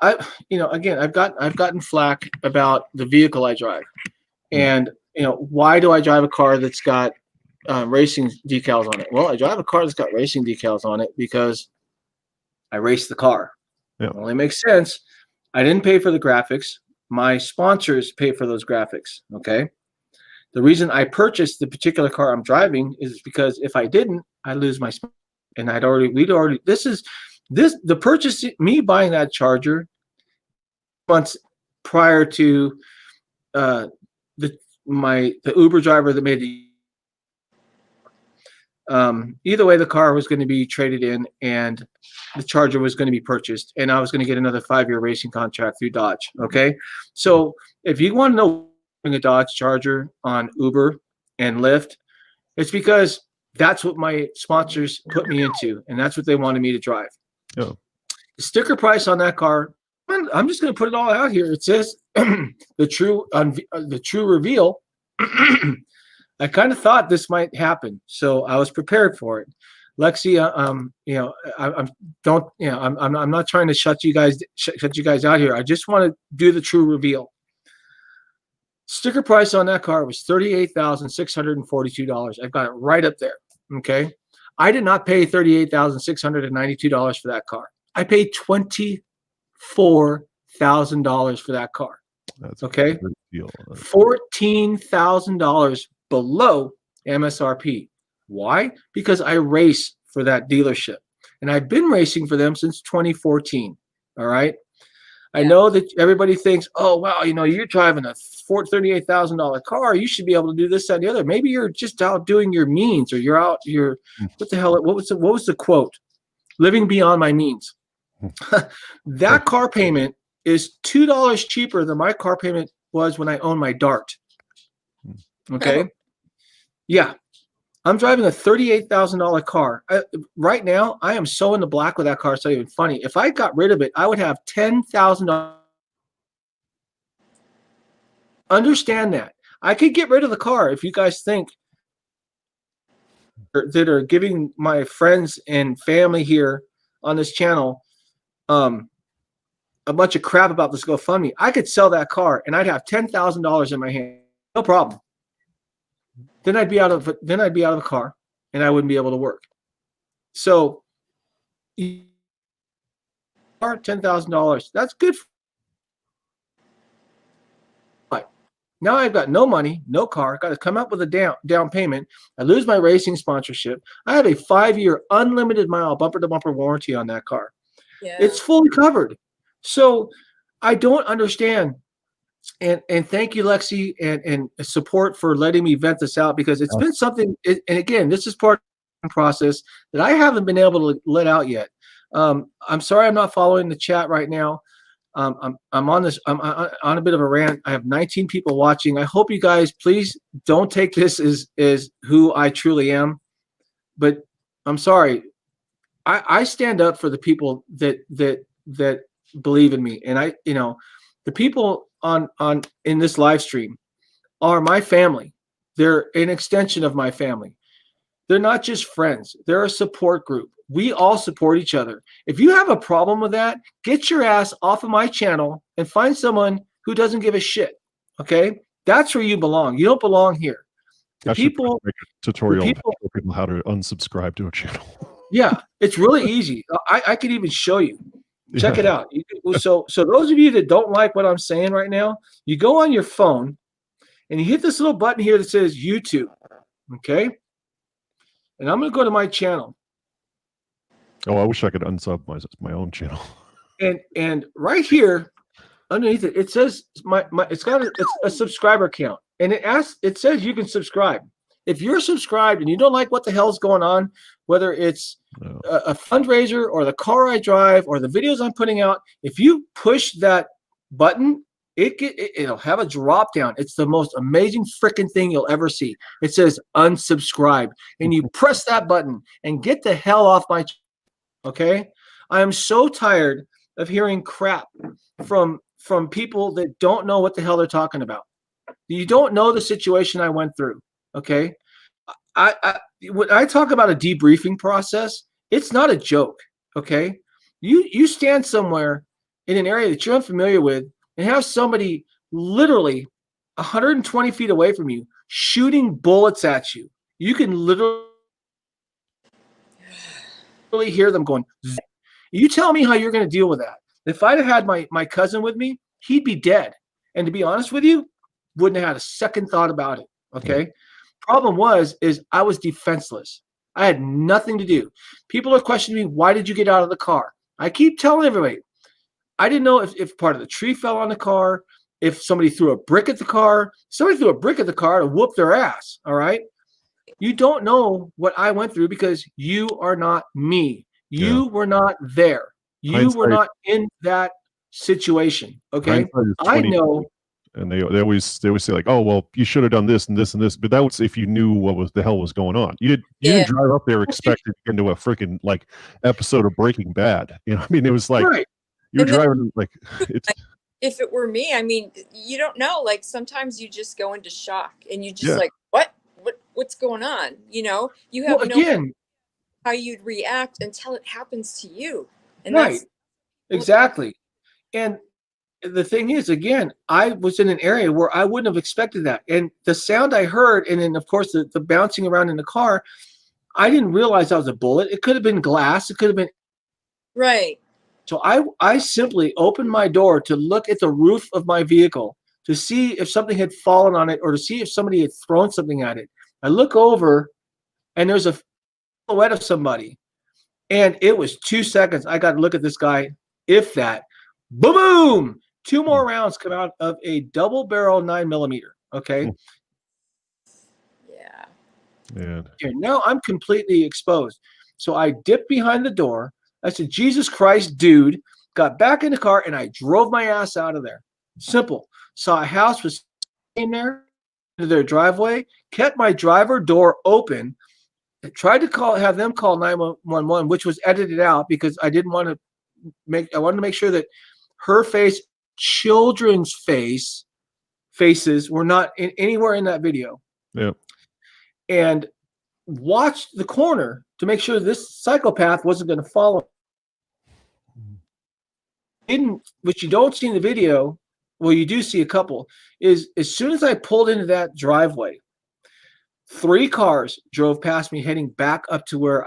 you know, again, I've gotten flack about the vehicle I drive, and you know, why do I drive a car that's got racing decals on it? Well, I drive a car that's got racing decals on it because I race the car. It only makes sense. I didn't pay for the graphics. My sponsors pay for those graphics. Okay. The reason I purchased the particular car I'm driving is because if I didn't, I'd lose my sponsor. And the purchase, me buying that Charger months prior to the Uber driver that made Either way, the car was going to be traded in, and the Charger was going to be purchased, and I was going to get another 5-year racing contract through Dodge. Okay, so if you want to know a Dodge Charger on Uber and Lyft, it's because that's what my sponsors put me into, and that's what they wanted me to drive. Oh. The sticker price on that car, I'm just going to put it all out here. It says the true reveal. I kind of thought this might happen, so I was prepared for it. Lexi, I'm not trying to shut you guys out here. I just want to do the true reveal. Sticker price on that car was $38,642. I've got it right up there. Okay, I did not pay $38,692 for that car. I paid $24,000 for that car. That's okay, deal. $14,000 below MSRP. Why? Because I race for that dealership, and I've been racing for them since 2014. All right. I know that everybody thinks, oh, wow, you're driving a $38,000 car. You should be able to do this, that, and the other. Maybe you're just out doing your means, or what the hell? What was the quote? Living beyond my means. That car payment is $2 cheaper than my car payment was when I owned my Dart. Okay. Yeah. I'm driving a $38,000 car. Right now, I am so in the black with that car. It's not even funny. If I got rid of it, I would have $10,000. Understand that. I could get rid of the car if you guys think that are giving my friends and family here on this channel a bunch of crap about this GoFundMe. I could sell that car and I'd have $10,000 in my hand. No problem. Then I'd be out of the car and I wouldn't be able to work. So $10,000, that's good. Now I've got no money, no car, got to come up with a down payment. I lose my racing sponsorship. I have a 5-year unlimited mile bumper to bumper warranty on that car. Yeah. It's fully covered. So I don't understand. And thank you, Lexi, and support for letting me vent this out, because it's been something. And again, this is part of the process that I haven't been able to let out yet. I'm sorry I'm not following the chat right now. I'm on a bit of a rant. I have 19 people watching. I hope you guys please don't take this as who I truly am. But I'm sorry. I stand up for the people that believe in me, and the people in this live stream are my family. They're an extension of my family. They're not just friends. They're a support group. We all support each other. If you have a problem with that, get your ass off of my channel and find someone who doesn't give a shit. Okay? That's where you belong. You don't belong here. I should make a tutorial to show people how to unsubscribe to a channel. Yeah, it's really easy. I could even show you. Check it out. So those of you that don't like what I'm saying right now, you go on your phone and you hit this little button here that says YouTube. Okay? And I'm going to go to my channel. Oh, I wish I could unsub my own channel. And right here, underneath it, it says it's got a subscriber count, and it says you can subscribe. If you're subscribed and you don't like what the hell's going on, whether it's a fundraiser or the car I drive or the videos I'm putting out, if you push that button, it'll have a drop down. It's the most amazing freaking thing you'll ever see. It says unsubscribe, and you press that button and get the hell off my channel. Okay, I am so tired of hearing crap from people that don't know what the hell they're talking about. You don't know the situation I went through. Okay, when I talk about a debriefing process, it's not a joke. Okay, you stand somewhere in an area that you're unfamiliar with and have somebody literally 120 feet away from you shooting bullets at you. You can literally hear them going. You tell me how you're going to deal with that. If I'd have had my cousin with me, he'd be dead. And to be honest with you, wouldn't have had a second thought about it. Okay. Problem is I was defenseless. I had nothing to do. People are questioning me, why did you get out of the car? I keep telling everybody, I didn't know if part of the tree fell on the car, if somebody threw a brick at the car. Somebody threw a brick at the car to whoop their ass. All right. You don't know what I went through because you are not me. You were not there. You were not in that situation. Okay. I know. And they always say like, oh well, you should have done this and this and this, but that was if you knew what the hell was going on. You didn't drive up there expecting into a freaking like episode of Breaking Bad. You know, I mean, it was like you're driving like it's. If it were me, I mean, you don't know. Like sometimes you just go into shock and you just like, what's going on? You know, you have no idea how you'd react until it happens to you. And that's exactly. And the thing is, again, I was in an area where I wouldn't have expected that. And the sound I heard, and then of course the bouncing around in the car, I didn't realize that was a bullet. It could have been glass. It could have been. Right. So I simply opened my door to look at the roof of my vehicle to see if something had fallen on it or to see if somebody had thrown something at it. I look over and there's a silhouette of somebody. And it was 2 seconds. I got to look at this guy, if that. Boom! 2 more rounds come out of a double barrel 9mm. Okay. Yeah. Now I'm completely exposed. So I dipped behind the door. I said, Jesus Christ, dude. Got back in the car and I drove my ass out of there. Simple. Saw a house was in there, to their driveway, kept my driver door open. I tried to have them call 911, which was edited out because I didn't want to I wanted to make sure that her face, children's faces were not anywhere in that video. Yeah. And watched the corner to make sure this psychopath wasn't going to follow. Which you don't see in the video, well, you do see a couple, is as soon as I pulled into that driveway, 3 cars drove past me heading back up to where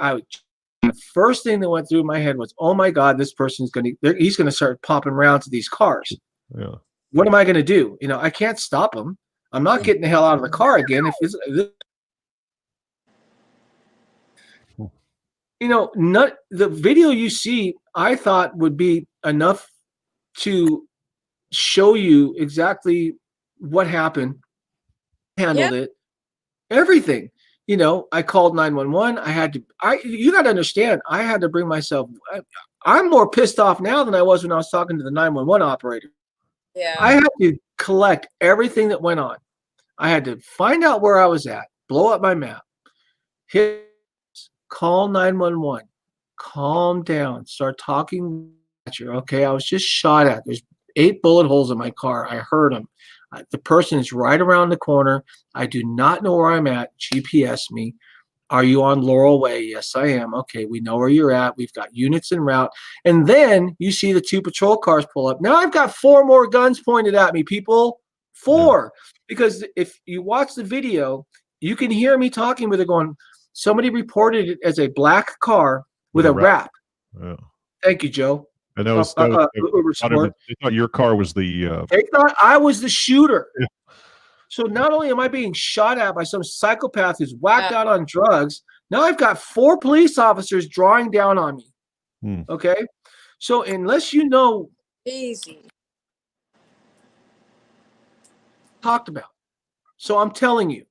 the first thing that went through my head was, oh my God, this person's he's going to start popping rounds to these cars. Yeah. What am I going to do? You know, I can't stop him. I'm not getting the hell out of the car again. You know, the video you see, I thought would be enough to show you exactly what happened, handled it, everything. You know, I called 911. You got to understand, I had to bring myself. I'm more pissed off now than I was when I was talking to the 911 operator. Yeah. I had to collect everything that went on. I had to find out where I was at, blow up my map, call 911, calm down, start talking. Okay, I was just shot at. There's 8 bullet holes in my car. I heard them. The person is right around the corner. I do not know where I'm at. GPS me. Are you on Laurel Way? Yes, I am. Okay, we know where you're at. We've got units en route. And then you see the 2 patrol cars pull up. Now I've got 4 more guns pointed at me, people. 4. Because if you watch the video, you can hear me talking with it going, somebody reported it as a black car with a wrap. Yeah. Thank you, Joe. And that was, they thought your car was the. They thought I was the shooter. Yeah. So not only am I being shot at by some psychopath who's whacked out on drugs, now I've got 4 police officers drawing down on me. Okay, so unless you know, easy talked about. So I'm telling you,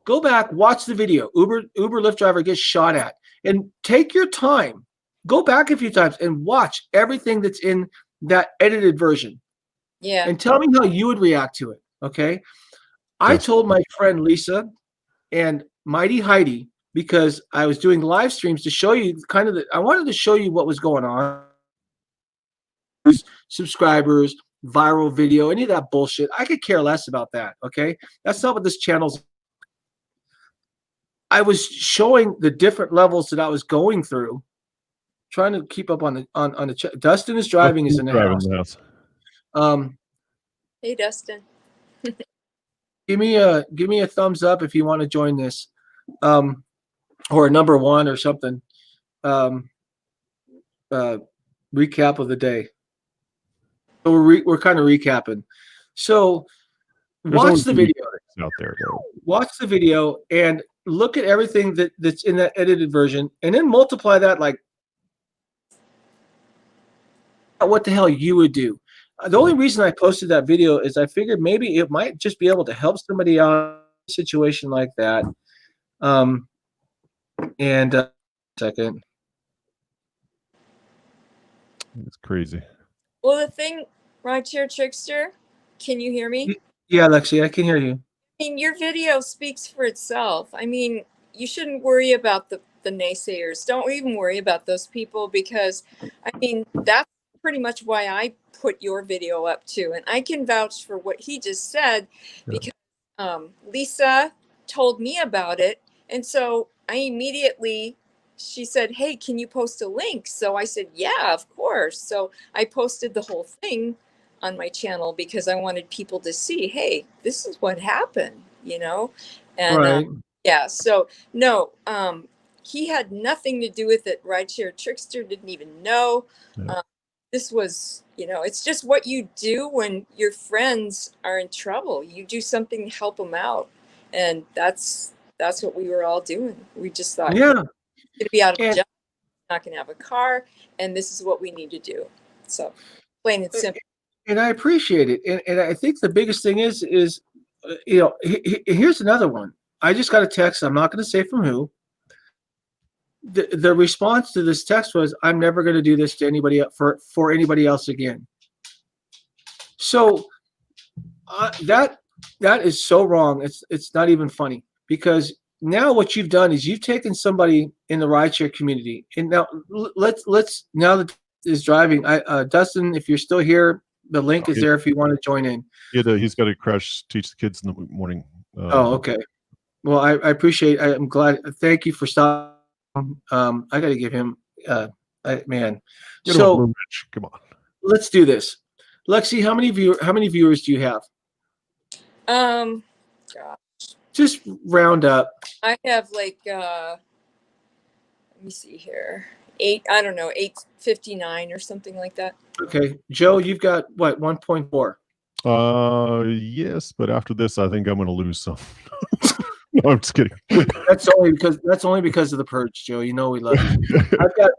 go back, watch the video. Uber Lyft driver gets shot at, and take your time. Go back a few times and watch everything that's in that edited version. Yeah. And tell me how you would react to it. Okay. I told my friend Lisa and Mighty Heidi, because I was doing live streams to show you I wanted to show you what was going on. Subscribers, viral video, any of that bullshit. I could care less about that. Okay. That's not what this channel's. I was showing the different levels that I was going through, trying to keep up on the Dustin is driving is in the house. Hey, Dustin. Give me a thumbs up if you want to join this, or a number 1 or something. Recap of the day. So we're kind of recapping. So watch the video out there. Watch the video and look at everything that's in that edited version, and then multiply that like what the hell you would do. The only reason I posted that video is I figured maybe it might just be able to help somebody out in a situation like that. And second. It's crazy. Well, the thing, Rideshare Trixter, can you hear me? Yeah, Lexi, I can hear you. I mean, your video speaks for itself. I mean, you shouldn't worry about the naysayers. Don't even worry about those people, because, I mean, that's pretty much why I put your video up too. And I can vouch for what he just said, because Lisa told me about it. And so I immediately, she said, hey, can you post a link? So I said, yeah, of course. So I posted the whole thing on my channel because I wanted people to see, hey, this is what happened, you know? And right. yeah, so no, he had nothing to do with it. Rideshare Trixter didn't even know. Yeah. This was, you know, it's just what you do when your friends are in trouble. You do something to help them out. And that's what we were all doing. We just thought, yeah, going to be out of a job, not going to have a car, and this is what we need to do. So plain and simple. And I appreciate it. And I think the biggest thing is you know, here's another one. I just got a text. I'm not going to say from who. The response to this text was, I'm never going to do this to anybody for anybody else again. So that is so wrong. It's not even funny, because now what you've done is you've taken somebody in the rideshare community, and now let's now that is driving. Dustin, if you're still here, the link is there if you want to join in. Yeah, he's got to crash teach the kids in the morning. Oh, okay. Well, I appreciate. I'm glad. Thank you for stopping. I got to give him. Man. So come on. Let's do this. Lexi, how many viewers do you have? Gosh. Just round up. I have like let me see here. 859 or something like that. Okay. Joe, you've got what, 1.4? Yes, but after this I think I'm gonna lose some. No, I'm just kidding. That's only because of the purge, Joe. You know we love you. I've got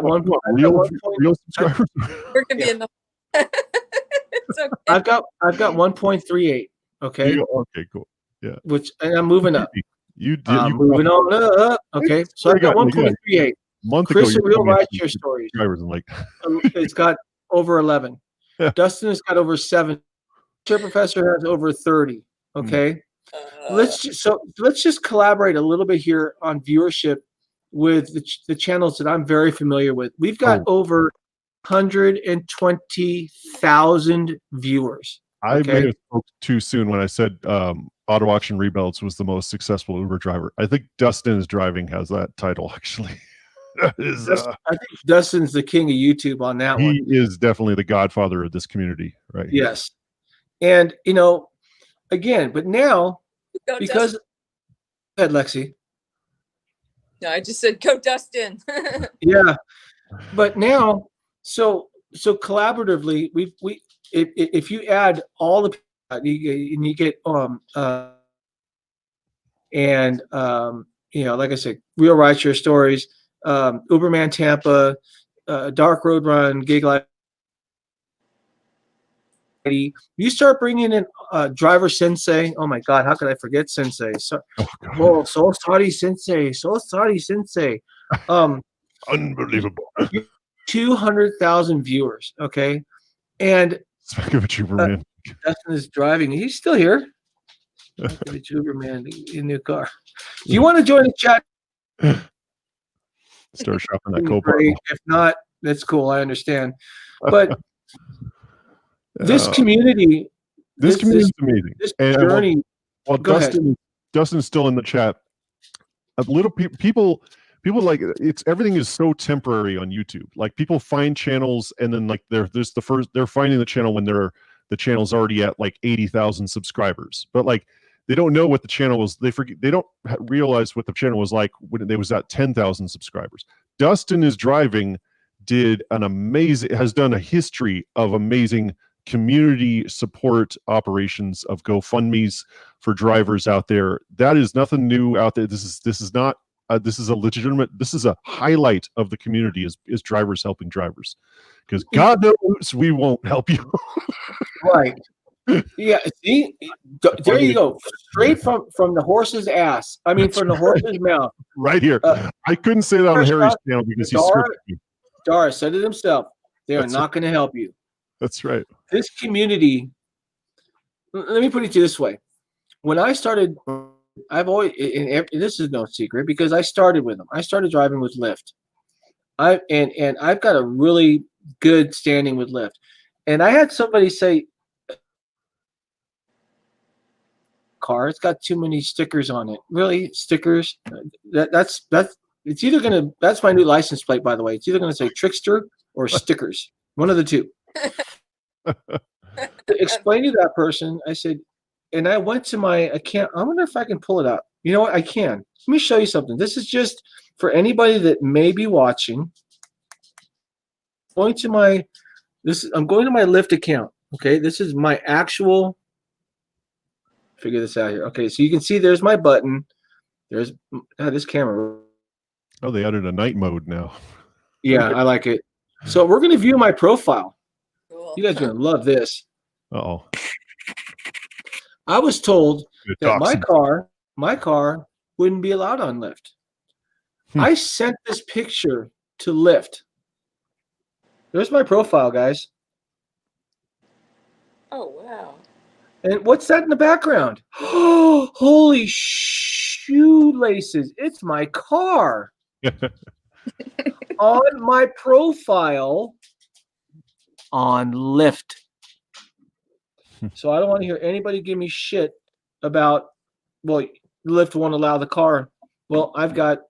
one. Real subscribers. We're gonna be in the it's okay. I've got 1.38. Okay. Okay, cool. Yeah. And I'm moving up. You did. Moving on up. Okay. So I've got 1.38. Chris, real rideshare stories. It's got over 11. Yeah. Dustin has got over 7. Chair Professor has over 30. Okay. Let's just collaborate a little bit here on viewership with the channels that I'm very familiar with. We've got over 120,000 viewers. I made it too soon when I said Auto Auction Rebuilds was the most successful Uber driver. I think Dustin is Driving has that title, actually. I think Dustin's the king of YouTube on that one. He is definitely the godfather of this community, right? Yes. And, you know, again, but now, because... Go ahead, Lexi. No, I just said, go Dustin. Yeah. But now, so collaboratively, if you add all the you get you know, like I said, Real Rideshare Stories, Uberman Tampa, Dark Road Run, Gig Life. You start bringing in driver Sensei. Oh my God, how could I forget Sensei? So sorry, Sensei. So sorry, Sensei. Unbelievable. 200,000 viewers. Okay, and speaking of Uberman, Dustin is driving. He's still here. Uberman in new car. Do you want to join the chat? Start shopping that co-pilot. Great. If not, that's cool. I understand. But this community, this community is amazing. This journey. Well, Dustin's still in the chat. A little people like everything is so temporary on YouTube. Like people find channels and then like they're finding the channel when the channel's already at like 80,000 subscribers. But like they don't know what the channel was. They don't realize what the channel was like when it was at 10,000 subscribers. Dustin is Driving has done a history of amazing community support operations of GoFundMes for drivers out there. That is nothing new out there. This is not this is a highlight of the community is drivers helping drivers, because God knows we won't help you. Right. Yeah, see, there you go, straight from the horse's ass. I mean, from the horse's mouth. Right here. I couldn't say that on Harry's channel because he's Dara said it himself. They are not going to help you. That's right. This community. Let me put it to you this way: when I started, I've always, and this is no secret because I started with them. I started driving with Lyft. And I've got a really good standing with Lyft. And I had somebody say, car, it's got too many stickers on it. Really? Stickers? That's it's either gonna, that's my new license plate, by the way. It's either gonna say Trixter or stickers. One of the two. To explain to that person, I said, and I went to my account. I wonder if I can pull it up. You know what? I can. Let me show you something. This is just for anybody that may be watching. I'm going to my Lyft account. Okay, this is my actual. Figure this out here. Okay, so you can see there's my button. There's this camera. Oh, they added a night mode now. Yeah, I like it. So we're going to view my profile. Cool. You guys are going to love this. Uh-oh. I was told that my car wouldn't be allowed on Lyft. I sent this picture to Lyft. There's my profile, guys. Oh, wow. And what's that in the background? Oh, holy shoelaces. It's my car. On my profile on Lyft. So I don't want to hear anybody give me shit about, well, Lyft won't allow the car. Well, I've got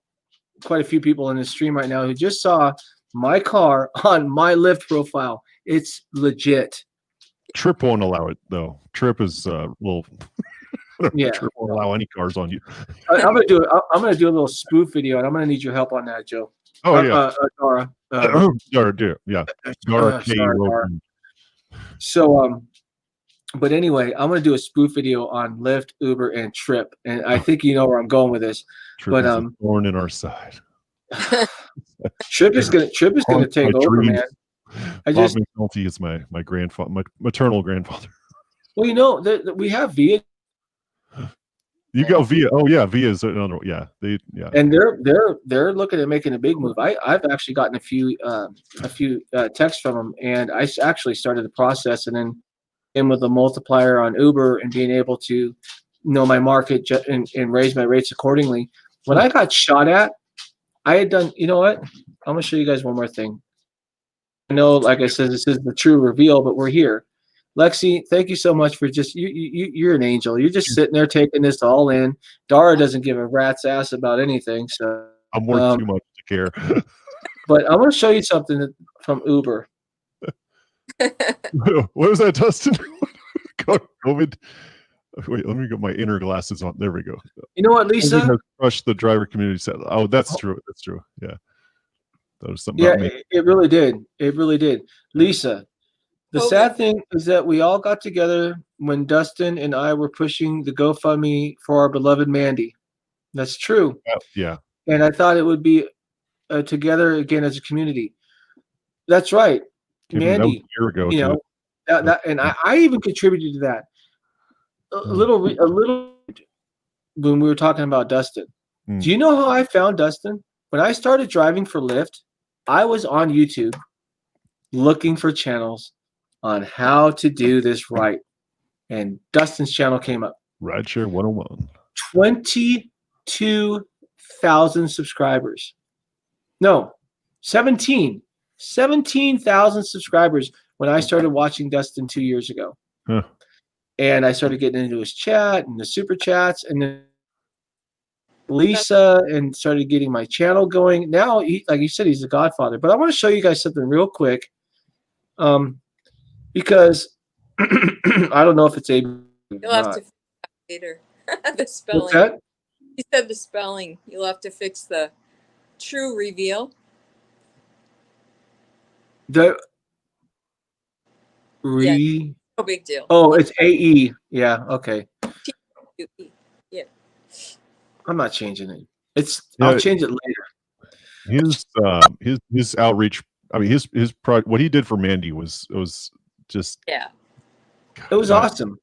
quite a few people in the stream right now who just saw my car on my Lyft profile. It's legit. Trip won't allow it though. Trip is little. Yeah, Trip won't allow any cars on you. I'm gonna do it. I'm gonna do a little spoof video, and I'm gonna need your help on that, Joe. Oh yeah, Dara. Dara, yeah. Dara K. Dara. So but anyway, I'm gonna do a spoof video on Lyft, Uber, and Trip, and I think you know where I'm going with this. Trip but is a thorn in our side. Trip is gonna take over, man. Bob McNulty is my grandfather, my maternal grandfather. Well, you know, we have Via. You go Via. Oh yeah, Via is another. Yeah, And they're looking at making a big move. I've actually gotten a few texts from them, and I actually started the process, and then in with a multiplier on Uber and being able to know my market and raise my rates accordingly. When I got shot at, I had done. You know what? I'm gonna show you guys one more thing. I know, like I said, this is the true reveal, but we're here. Lexi, thank you so much for just you're an angel. You're just sitting there taking this all in. Dara doesn't give a rat's ass about anything, so I'm worth too much to care. But I'm going to show you something from Uber. What was that, Dustin? COVID. Wait, let me get my inner glasses on. There we go. You know what, Lisa? Has crushed the driver community. Said, "Oh, that's true. That's true." Yeah, that was something. Yeah, it really did. It really did, Lisa. The sad thing is that we all got together when Dustin and I were pushing the GoFundMe for our beloved Mandy. That's true. Yeah. And I thought it would be together again as a community. That's right. Mandy, that was a year ago, you know, and I even contributed to that. A little when we were talking about Dustin. Do you know how I found Dustin? When I started driving for Lyft, I was on YouTube looking for channels on how to do this right. And Dustin's channel came up. Rideshare 101. 22,000 subscribers. No, 17,000 subscribers when I started watching Dustin 2 years ago. Huh. And I started getting into his chat and the super chats, and then Lisa, and started getting my channel going. Now, like you said, he's the godfather. But I want to show you guys something real quick. Because I don't know if it's able. You'll have to fix that later. The spelling. What's that? He said the spelling. You'll have to fix the true reveal. No big deal. Oh, it's AE. Yeah. Okay. Yeah. I'm not changing it. I'll change it later. His outreach. I mean, his what he did for Mandy was just It was awesome.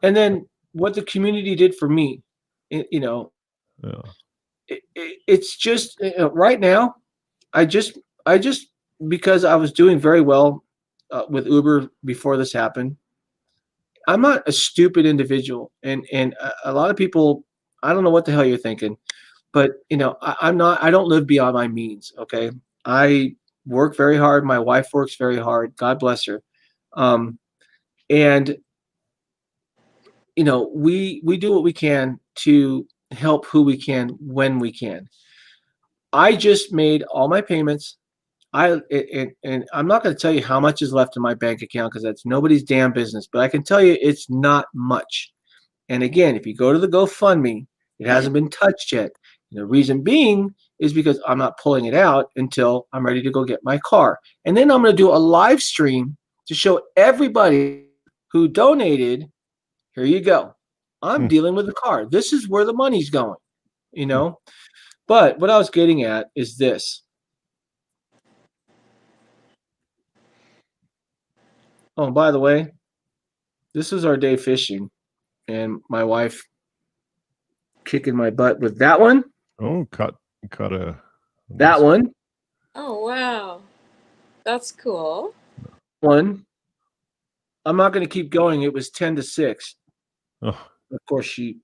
And then what the community did for me, it's just right now, I just because I was doing very well with Uber before this happened. I'm not a stupid individual, and a lot of people, I don't know what the hell you're thinking, but I'm not. I don't live beyond my means. Okay, I work very hard. My wife works very hard. God bless her. And we do what we can to help who we can when we can. I just made all my payments. And I'm not going to tell you how much is left in my bank account because that's nobody's damn business. But I can tell you it's not much. And again, if you go to the GoFundMe, it hasn't been touched yet. And the reason being is because I'm not pulling it out until I'm ready to go get my car. And then I'm going to do a live stream to show everybody who donated. Here you go. I'm dealing with the car. This is where the money's going. But what I was getting at is this. Oh, by the way, this was our day fishing, and my wife kicking my butt with that one. Oh, caught that one. Oh, wow. That's cool. One. I'm not going to keep going. It was 10-6. Oh. Of course, she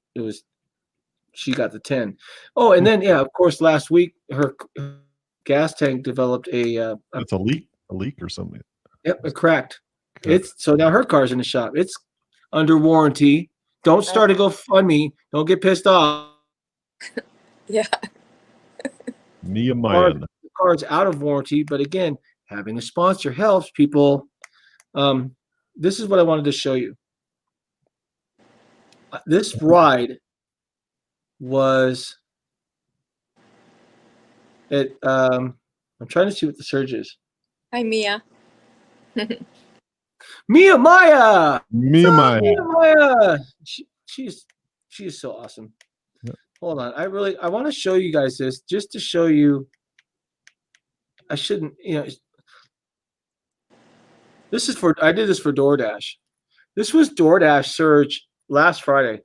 got the 10. Oh, and then of course, last week her gas tank developed it's a leak or something. Yep, it cracked. So now her car's in the shop. It's under warranty. Don't start a GoFundMe. Don't get pissed off. Yeah. Nehemiah. The car's out of warranty, but again, having a sponsor helps people. This is what I wanted to show you. This ride was at I'm trying to see what the surge is. Hi, Mia. Mia. She is so awesome. Yeah. Hold on. I want to show you guys this just to show you. I shouldn't, I did this for DoorDash. This was DoorDash surge last Friday.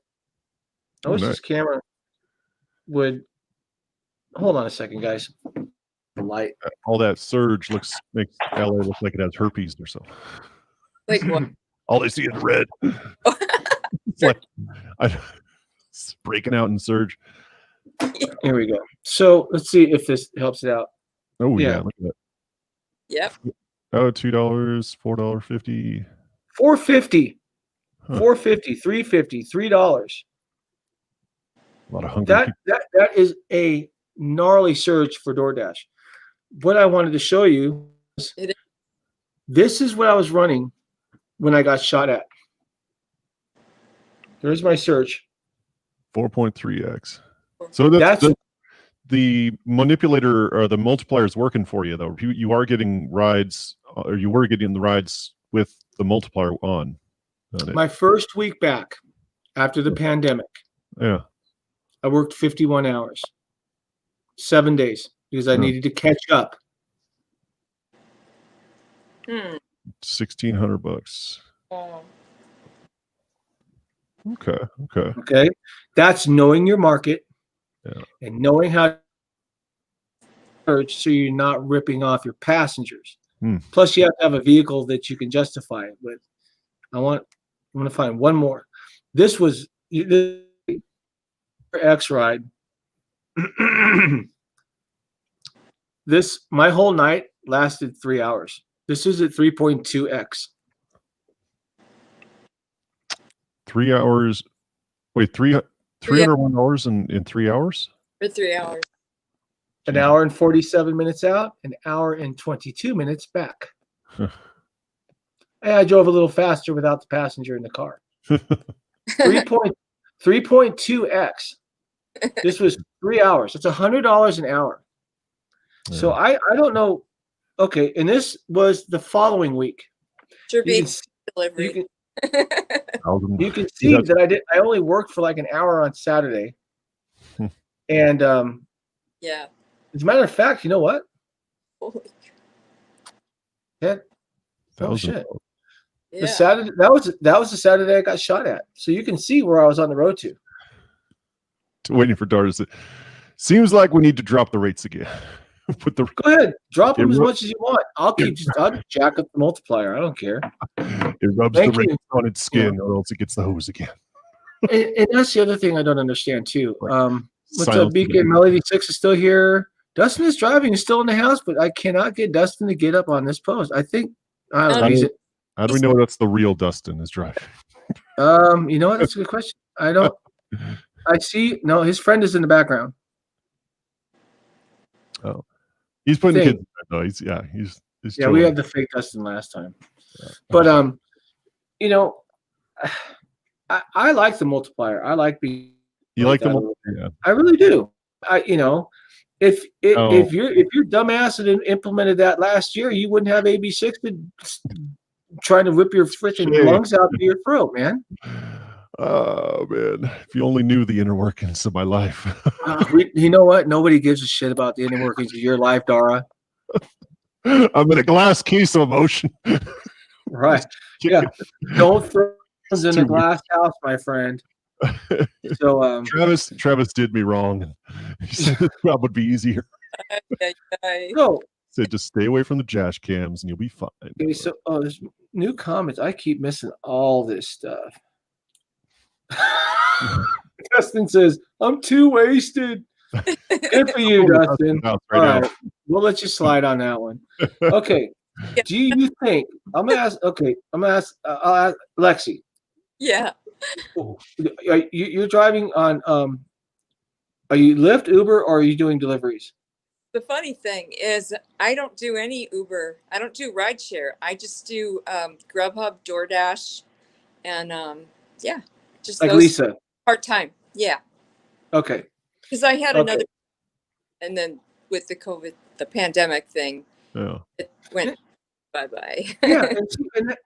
I wish this camera would hold on a second, guys. The light. All that surge makes LA look like it has herpes or something. Like what? All they see is red. It's like it's breaking out in surge. Here we go. So let's see if this helps it out. Oh yeah, look at that. Yep. Oh, $2, $4.50. $4.50. $4.50, $3.50, $3. A lot of hungry people. That is a gnarly surge for DoorDash. What I wanted to show you is this is what I was running when I got shot at. There's my search. 4.3x. So that's the manipulator or the multiplier is working for you though. You are getting rides, or you were getting the rides with the multiplier on. My first week back after the pandemic. Yeah. I worked 51 hours, 7 days because I needed to catch up. $1,600. Okay. That's knowing your market and knowing how to search so you're not ripping off your passengers. Plus, you have to have a vehicle that you can justify it with. I'm going to find one more. This was the X ride. My whole night lasted 3 hours. This is at 3.2x. 3 hours. Wait, $301 in 3 hours? For 3 hours. An hour and 47 minutes out, an hour and 22 minutes back. And I drove a little faster without the passenger in the car. 3.2x. This was 3 hours. It's $100 an hour. Yeah. So I don't know. Okay, and this was the following week. Sure beats delivery. You can see that I only worked for like an hour on Saturday. And yeah. As a matter of fact, you know what? Holy. Yeah. Oh shit. The Saturday that was the Saturday I got shot at. So you can see where I was on the road to. Waiting for Dart to say, seems like we need to drop the rates again. Go ahead, drop them as much as you want. I'll jack up the multiplier. I don't care. It rubs the rates on its skin, or else it gets the hose again. And that's the other thing I don't understand too. What's up, BK? Melody 6 is still here. Dustin is driving. He's still in the house, but I cannot get Dustin to get up on this post. I think I don't know. How do we know that's the real Dustin is driving? You know what? That's a good question. I don't. I see. No, his friend is in the background. Oh, he's putting the kids in bed, though. He's yeah. We had the fake Dustin last time, but you know, I like the multiplier. I like being. You like the multiplier? Yeah. I really do. If your dumbass had implemented that last year, you wouldn't have AB6 trying to rip your freaking lungs out to your throat, man. Oh man, if you only knew the inner workings of my life. You know what? Nobody gives a shit about the inner workings of your life, Dara. I'm in a glass case of emotion. Right. Yeah. Don't throw us in a glass house, my friend. So Travis did me wrong. He said this job would be easier. No. Said just stay away from the dash cams and you'll be fine. Okay, so there's new comments. I keep missing all this stuff. Dustin says, I'm too wasted. Good for you, Dustin. All right. We'll let you slide on that one. Okay. Do you think I'll ask Lexi. Yeah. You're driving on are you Lyft, Uber, or are you doing deliveries? The funny thing is I don't do any Uber. I don't do rideshare. I just do Grubhub, DoorDash, and just like those Lisa. Part-time. Yeah. Okay. Because I had another, and then with the pandemic thing, it went bye-bye. Yeah,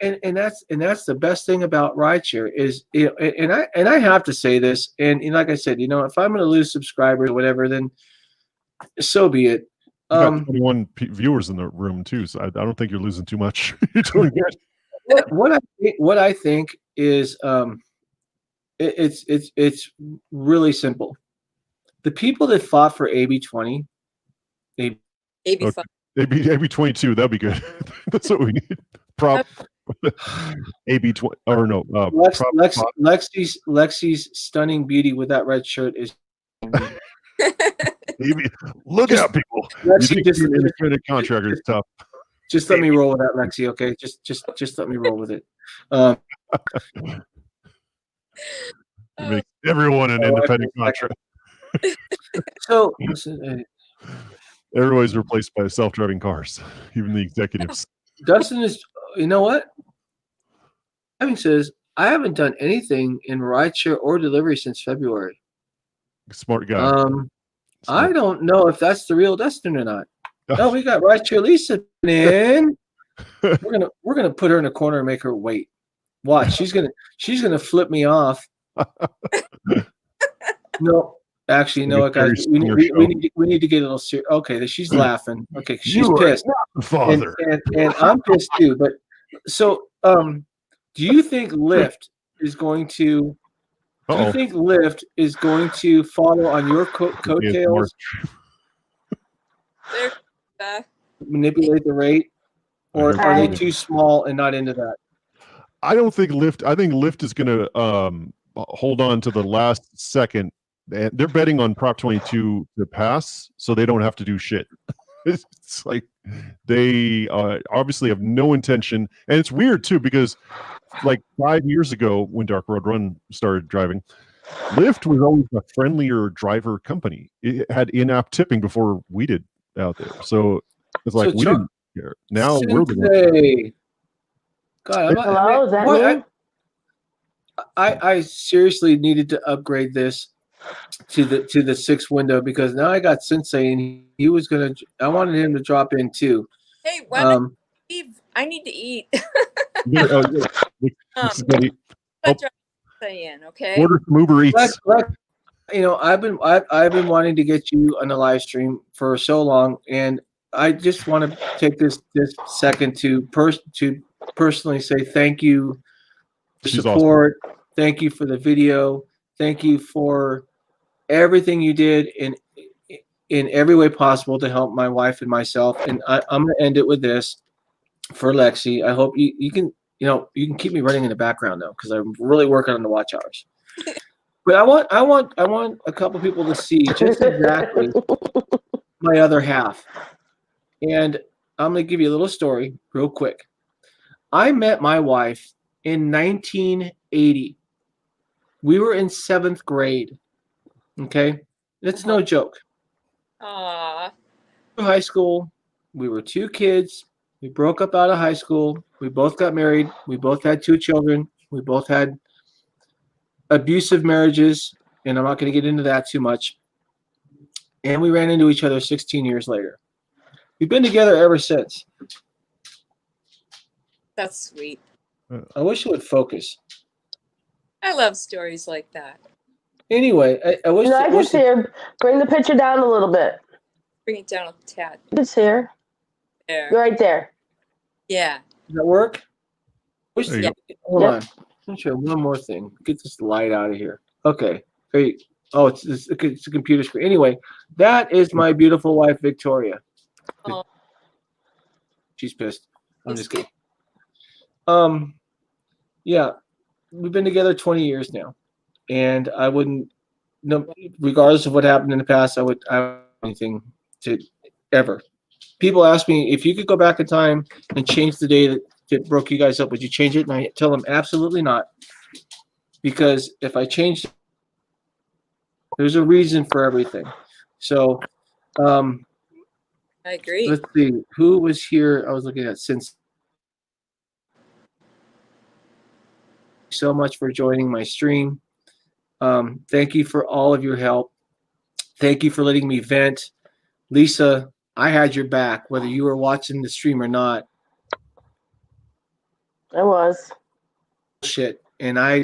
and that's the best thing about rideshare is, and I have to say this, and like I said, if I'm going to lose subscribers or whatever, then so be it. You got 21 viewers in the room too, so I don't think you're losing too much. You're doing good. What I think is it's really simple. The people that fought for AB20, AB 22, that'd be good. That's what we need. AB 20 or no. Lexi's stunning beauty with that red shirt is. Look out, people! Lexi, just an independent contractor is tough. Just let me roll with that, Lexi. Okay, just let me roll with it. Make everyone an independent contractor. So everybody's replaced by self-driving cars, even the executives. Dustin is. You know what? Having says, I haven't done anything in rideshare or delivery since February. Smart guy. I don't know if that's the real Dustin or not. No, we got rideshare Lisa in. We're gonna put her in a corner and make her wait. Watch, she's gonna flip me off. No, actually, you know what, guys? We need to get a little serious. Okay, she's laughing. Okay, she's pissed. Father, and I'm pissed too. But so, do you think Lyft is going to? Do you think Lyft is going to follow on your coattails? Manipulate the rate, or are they too small and not into that? I don't think Lyft. I think Lyft is going to hold on to the last second. They're betting on Prop 22 to pass, so they don't have to do shit. It's like they obviously have no intention, and it's weird too because, like 5 years ago, when Dark Road Run started driving, Lyft was always a friendlier driver company. It had in-app tipping before we did out there, so it's like we didn't care. Now we're the God, I seriously needed to upgrade this to the 6 window because now I got Sensei and he was gonna. I wanted him to drop in too. Hey, when I need to eat. Okay. Order some Uber Eats. I've been wanting to get you on the live stream for so long, and I just want to take this second to personally say thank you for She's support. Awesome. Thank you for the video. Thank you for everything you did in every way possible to help my wife and myself. And I'm going to end it with this for Lexi. I hope you can, you can keep me running in the background though, because I'm really working on the watch hours. But I want a couple people to see just exactly my other half. And I'm going to give you a little story real quick. I met my wife in 1980. We were in 7th grade. Okay? It's no joke. Aww. High school. We were 2 kids. We broke up out of high school. We both got married. We both had 2 children. We both had abusive marriages, and I'm not going to get into that too much. And we ran into each other 16 years later. We've been together ever since. That's sweet. I wish it would focus. I love stories like that. Anyway, I wish. I can see her. Bring the picture down a little bit. Bring it down a tad. You can see her. There. You're right there. Yeah. Does that work? Yeah. Hold on. Let me show one more thing. Get this light out of here. Okay. Great. Oh, it's a computer screen. Anyway, that is my beautiful wife, Victoria. Oh. She's pissed. I'm just kidding. Yeah, we've been together 20 years now, and I wouldn't, regardless of what happened in the past, I would anything to ever. People ask me if you could go back in time and change the day that broke you guys up, would you change it? And I tell them absolutely not, because if I change, there's a reason for everything. So, I agree. Let's see who was here. I was looking at Sensei. So much for joining my stream. Thank you for all of your help. Thank you for letting me vent. Lisa, I had your back, whether you were watching the stream or not. I was. Shit. And I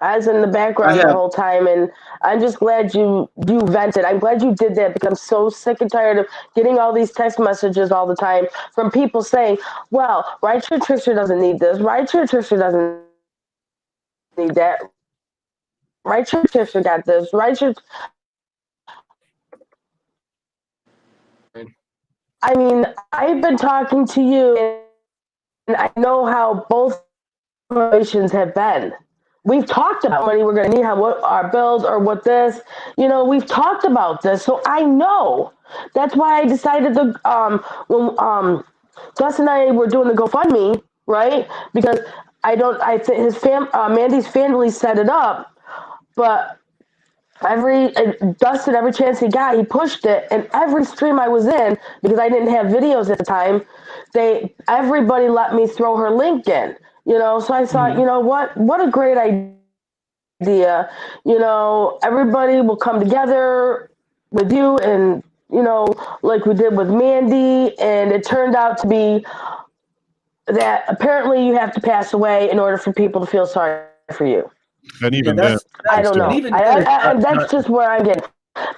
was in the background the whole time, and I'm just glad you vented. I'm glad you did that, because I'm so sick and tired of getting all these text messages all the time from people saying, well, Rideshare Trixter doesn't need this. Rideshare Trixter doesn't need that. Rideshare Trixter got this. Rideshare. I mean, I've been talking to you, and I know how both situations have been. We've talked about money we're going to need, what our bills or what this, we've talked about this. So I know. That's why I decided to, when Gus and I were doing the GoFundMe, right? Because think Mandy's family set it up, but Dustin, every chance he got, he pushed it, and every stream I was in, because I didn't have videos at the time, everybody let me throw her link in, so I thought, what a great idea, everybody will come together with you, and, like we did with Mandy, and it turned out to be that apparently you have to pass away in order for people to feel sorry for you. And even then, I don't know. That's just where I'm getting.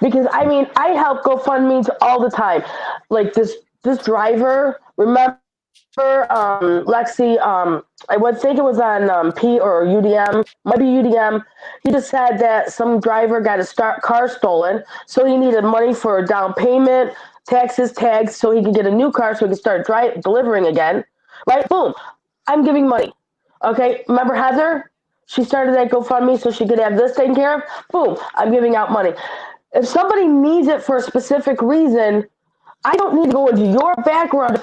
Because, I help GoFundMe all the time. Like this driver, remember, Lexi, I would think it was on P or UDM, might be UDM. He just said that some driver got his car stolen, so he needed money for a down payment, taxes, tags, so he could get a new car so he could start delivering again. Right? Boom. I'm giving money. Okay? Remember Heather? She started that GoFundMe so she could have this taken care of. Boom, I'm giving out money. If somebody needs it for a specific reason, I don't need to go into your background.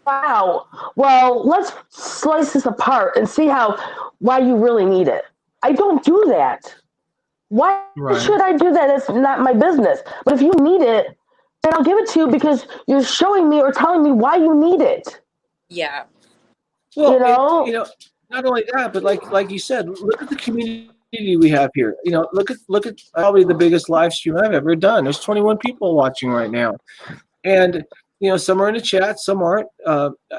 Wow. Well, let's slice this apart and see why you really need it. I don't do that. Why should I do that? It's not my business. But if you need it, then I'll give it to you because you're showing me or telling me why you need it. Yeah. Well, not only that, but like you said, look at the community we have here. Look at probably the biggest live stream I've ever done. There's 21 people watching right now, and some are in the chat, some aren't.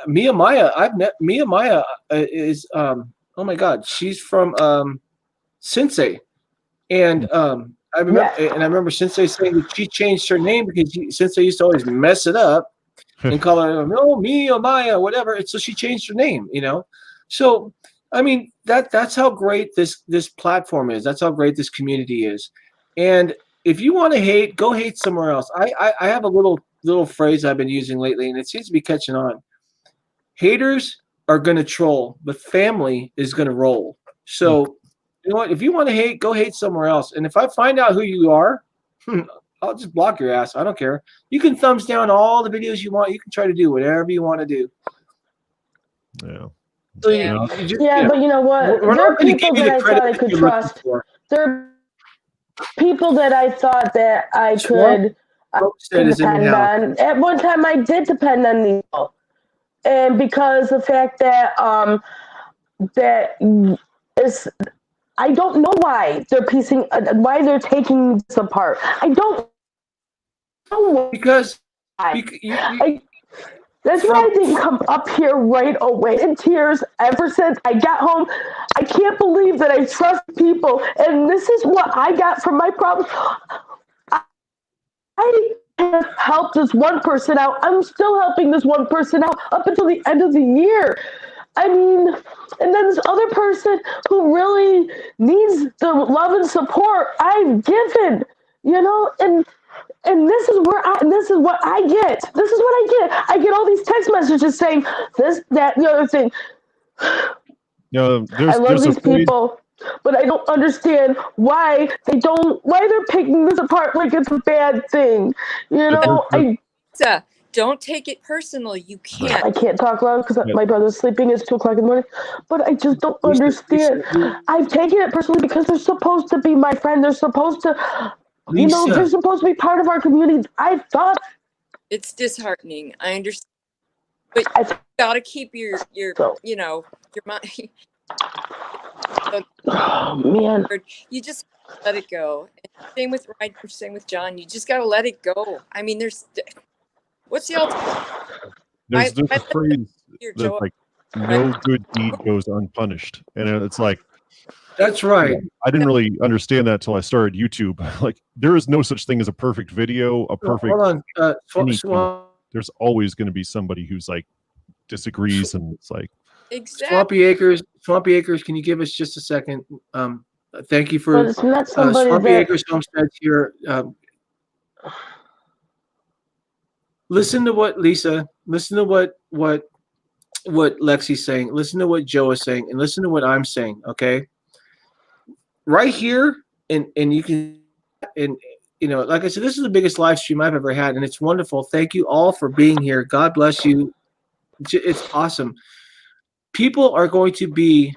Mia Maya, I've met Mia Maya is oh my God, she's from Sensei, and I remember Sensei saying that she changed her name because Sensei used to always mess it up, and call her me or Maya, whatever. And so she changed her name, you know. So I mean that's how great this platform is. That's how great this community is. And if you want to hate, go hate somewhere else. I have a little phrase I've been using lately, and it seems to be catching on. Haters are going to troll, but family is going to roll. So, you know what? If you want to hate, go hate somewhere else. And if I find out who you are, I'll just block your ass. I don't care. You can thumbs down all the videos you want. You can try to do whatever you want to do. Yeah. So but you know what? There are people that I thought I could trust. There are people that I thought that I could depend on. At one time, I did depend on these people. And because the fact that I don't know why they're why they're taking this apart. I don't know because that's why I didn't come up here right away in tears ever since I got home. I can't believe that I trust people, and this is what I got from my problems. I have helped this one person out. I'm still helping this one person out up until the end of the year. I mean, and then this other person who really needs the love and support I've given, you know, and this is this is what I get. This is what I get. I get all these text messages saying this, that, the other thing. I love these people, but I don't understand why they're picking this apart like it's a bad thing. You know, don't take it personal. You can't. I can't talk loud because my brother's sleeping. It's 2:00 in the morning. But I just don't understand. I've taken it personally because they're supposed to be my friend. They're supposed to, you know, they're supposed to be part of our community. I thought it's disheartening. I understand, but you gotta keep your you know, your mind. Oh man! You just let it go. Same with Ryder. Same with John. You just gotta let it go. I mean, what's the alternative? There's a phrase that's like, no good deed goes unpunished. And it's like, that's right. I didn't really understand that until I started YouTube. Like, there is no such thing as a perfect video, a perfect. Hold on. There's always going to be somebody who's like disagrees, and it's like. Exactly. Swampy Acres, can you give us just a second? Thank you for Swampy Acres Homesteads here. Listen to what Lisa, listen to what Lexi's saying, listen to what Joe is saying, and listen to what I'm saying, okay? Right here, and you can, and you know, like I said, this is the biggest live stream I've ever had, and it's wonderful. Thank you all for being here. God bless you. It's awesome. People are going to be,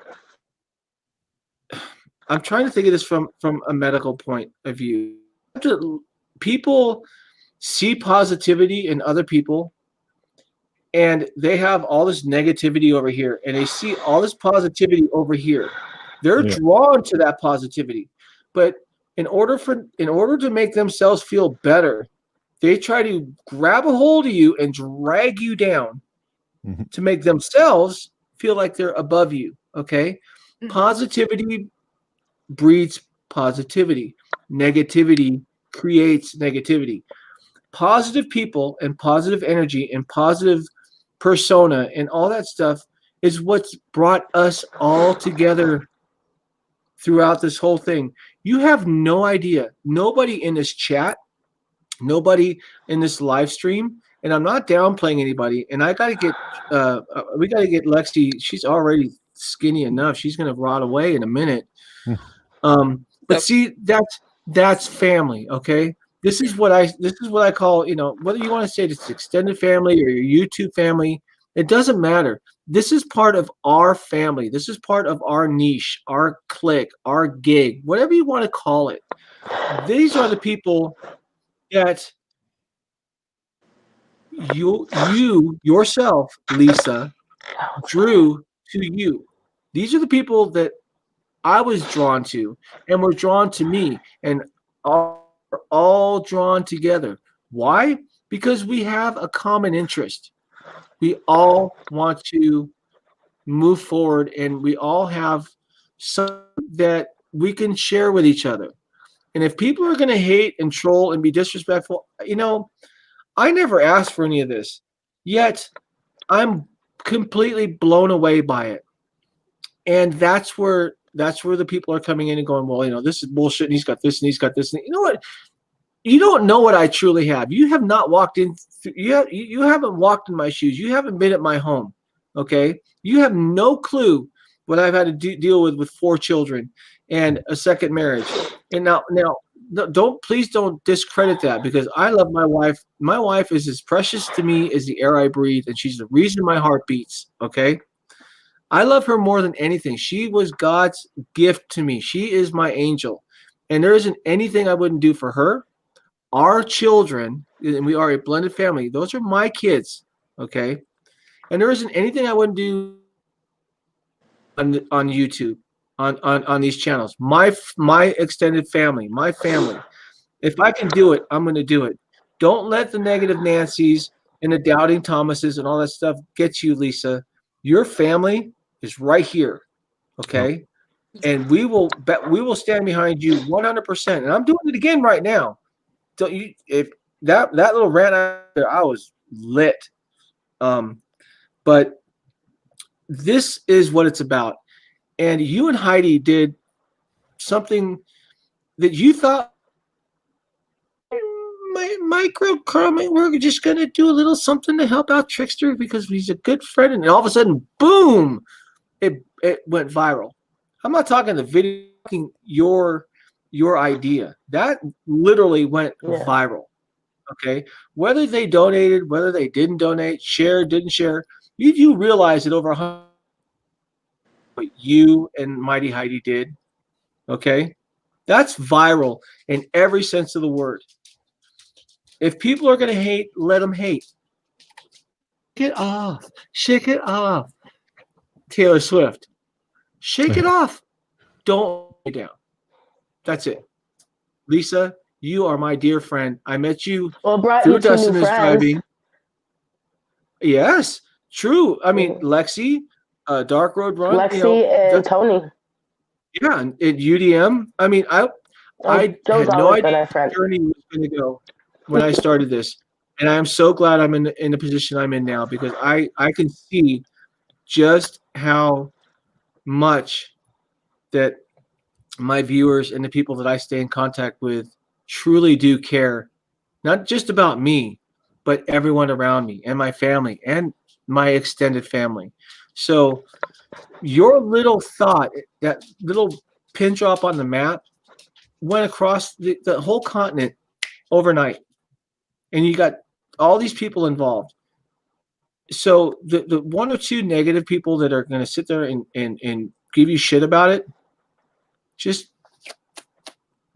I'm trying to think of this from a medical point of view. People see positivity in other people, and they have all this negativity over here, and they see all this positivity over here. They're drawn to that positivity, but in order to make themselves feel better, they try to grab a hold of you and drag you down to make themselves feel like they're above you. Okay. Positivity breeds positivity. Negativity creates negativity. Positive people and positive energy and positive persona and all that stuff is what's brought us all together throughout this whole thing. You have no idea. Nobody in this chat, nobody in this live stream, and I'm not downplaying anybody. And I got to get, we got to get Lexi. She's already skinny enough. She's going to rot away in a minute. But see, that's family. Okay. This is what I call, you know, whether you want to say it's extended family or your YouTube family, it doesn't matter. This is part of our family. This is part of our niche, our clique, our gig, whatever you want to call it. These are the people that you yourself, Lisa, drew to you. These are the people that I was drawn to and were drawn to me, and all drawn together. Why? Because we have a common interest. We all want to move forward, and we all have something that we can share with each other. And if people are going to hate and troll and be disrespectful, you know, I never asked for any of this. Yet I'm completely blown away by it. And that's where the people are coming in and going, well, you know, this is bullshit, and he's got this, and he's got this. And you know what? You don't know what I truly have. You have not walked in. You haven't walked in my shoes. You haven't been at my home. Okay? You have no clue what I've had to deal with 4 children and a second marriage. And now, please don't discredit that, because I love my wife. My wife is as precious to me as the air I breathe, and she's the reason my heart beats. Okay? I love her more than anything. She was God's gift to me. She is my angel. And there isn't anything I wouldn't do for her. Our children, and we are a blended family, those are my kids. Okay? And there isn't anything I wouldn't do on YouTube, on these channels. My extended family, my family. If I can do it, I'm going to do it. Don't let the negative Nancys and the doubting Thomases and all that stuff get you, Lisa. Your family is right here, okay? And we will stand behind you 100%. And I'm doing it again right now. Don't you? If that little rant out there, I was lit. But this is what it's about. And you and Heidi did something that you thought, micro-comment, we're just going to do a little something to help out Trixter because he's a good friend. And all of a sudden, boom, it went viral. I'm not talking the video, your idea. That literally went viral. Okay? Whether they donated, whether they didn't donate, shared, didn't share, you realize that over 100 what you and Mighty Heidi did, okay? That's viral in every sense of the word. If people are going to hate, let them hate. Get off. Shake it off. Taylor Swift. Shake it off. Don't lay down. That's it. Lisa, you are my dear friend. I met you through Dustin is Driving. Yes, true. I mean, Lexi, Dark Road Run. Lexi and Tony. Yeah, and UDM. I mean, I had no idea where the journey was going to go when I started this. And I am so glad I'm in the position I'm in now, because I can see just how much that my viewers and the people that I stay in contact with truly do care, not just about me, but everyone around me and my family and my extended family. So your little thought, that little pin drop on the map, went across the whole continent overnight. And you got all these people involved. So the 1 or 2 negative people that are going to sit there and give you shit about it, just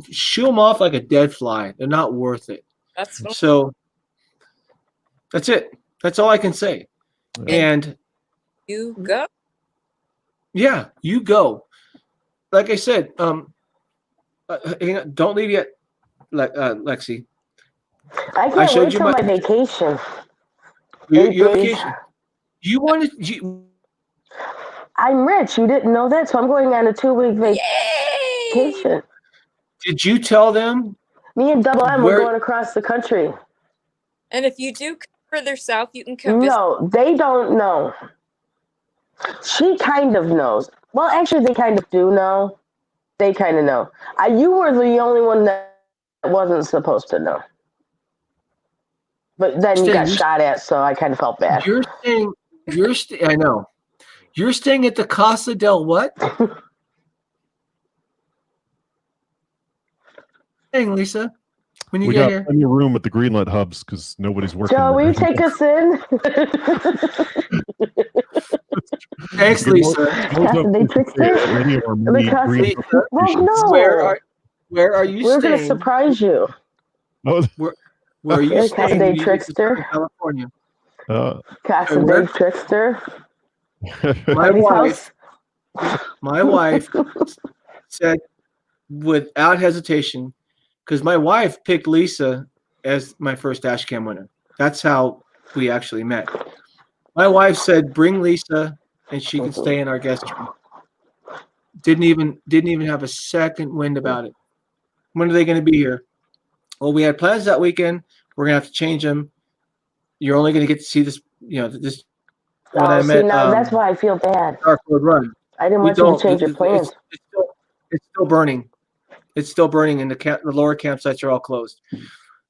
shoo them off like a dead fly. They're not worth it. So that's it. That's all I can say. And you go. Yeah, you go. Like I said, don't leave yet, Lexi. I can't wait till my vacation. Your vacation. You wanted. I'm rich. You didn't know that, so I'm going on a 2-week vacation. Did you tell them? Me and Double M were going across the country. And if you do come further south, you can come. No, they don't know. She kind of knows. Well, actually, they kind of do know. They kind of know. You were the only one that wasn't supposed to know. But then you got shot at, so I kind of felt bad. I know. You're staying at the Casa del what? Hey, Lisa. When you get here. Plenty of room at the Greenlit hubs because nobody's working. Joe, will you take us in? Thanks, Lisa. They Trixter? Well, no. Where are you We're staying? We're going to surprise you. Where are you staying? Casa de Trixter. California. Casa de Trixter. My wife said without hesitation, because my wife picked Lisa as my first dashcam winner. That's how we actually met. My wife said, "Bring Lisa, and she can stay in our guest room." Didn't even have a second wind about it. When are they going to be here? Well, we had plans that weekend. We're going to have to change them. You're only going to get to see this when I met. Now that's why I feel bad. Dark Road Run. I didn't want you to change your plans. It's still burning. It's still burning, and the lower campsites are all closed.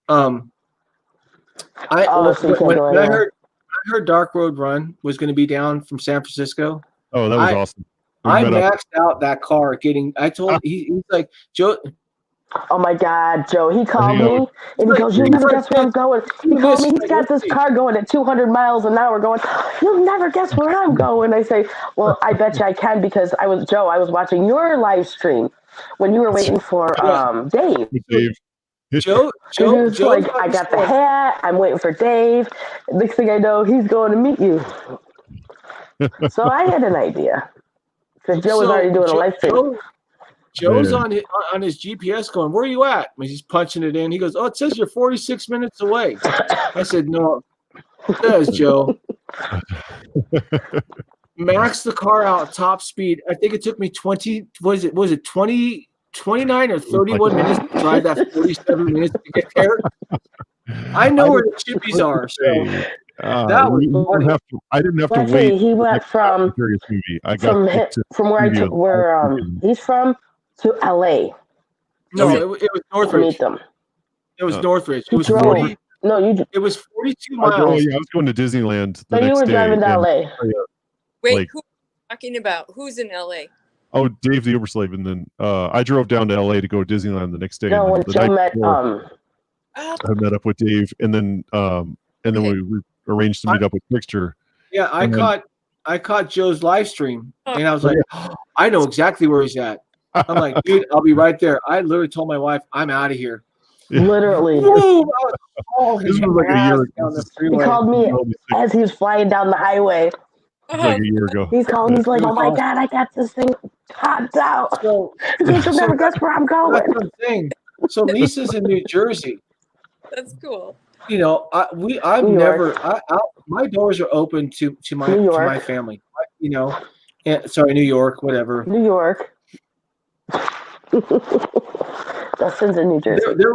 When I heard Dark Road Run was going to be down from San Francisco. Oh, that was awesome. I maxed out that car. He's like, Joe. Oh my God, Joe! He called me and he goes, "You'll never guess where I'm going." He told me he's got this car going at 200 miles an hour. Going, "You'll never guess where I'm going." I say, "Well, I bet you I can because I was watching your live stream when you were waiting for Dave." Joe, like, I got the hat. I'm waiting for Dave. Next thing I know, he's going to meet you. So I had an idea because Joe was already doing a live stream. Joe's on his GPS going, "Where are you at?" He's punching it in. He goes, "Oh, it says you're 46 minutes away." I said, "No, it says, Joe." Max the car out top speed. I think it took me 29 or 31 minutes to drive that 47 minutes to get there. I know where the chippies are. So that was funny. I didn't have to wait. He went from where he's from to LA. No, it was Northridge. Meet them. It was Northridge. It was 40. No, it was 42 miles. I was going to Disneyland. So you were driving to LA. Wait, who are you talking about? Who's in LA? Oh, Dave the Uber slave, and then I drove down to LA to go to Disneyland the next day. No, when Joe met I met up with Dave, and then we arranged to meet up with Trixter. Yeah, I caught Joe's live stream, and I was like, I know exactly where he's at. I'm like, dude, I'll be right there. I literally told my wife, I'm out of here. Literally. Woo, this was like a year ago. He called me as he was flying down the highway. Like a year ago. He's calling. He's like, "Oh my God, I got this thing topped out." You'll never guess where I'm going. That's what I'm saying. So Lisa's in New Jersey. That's cool. My doors are open to my family. Sorry, New York, whatever. New York. Dustin's in New Jersey. There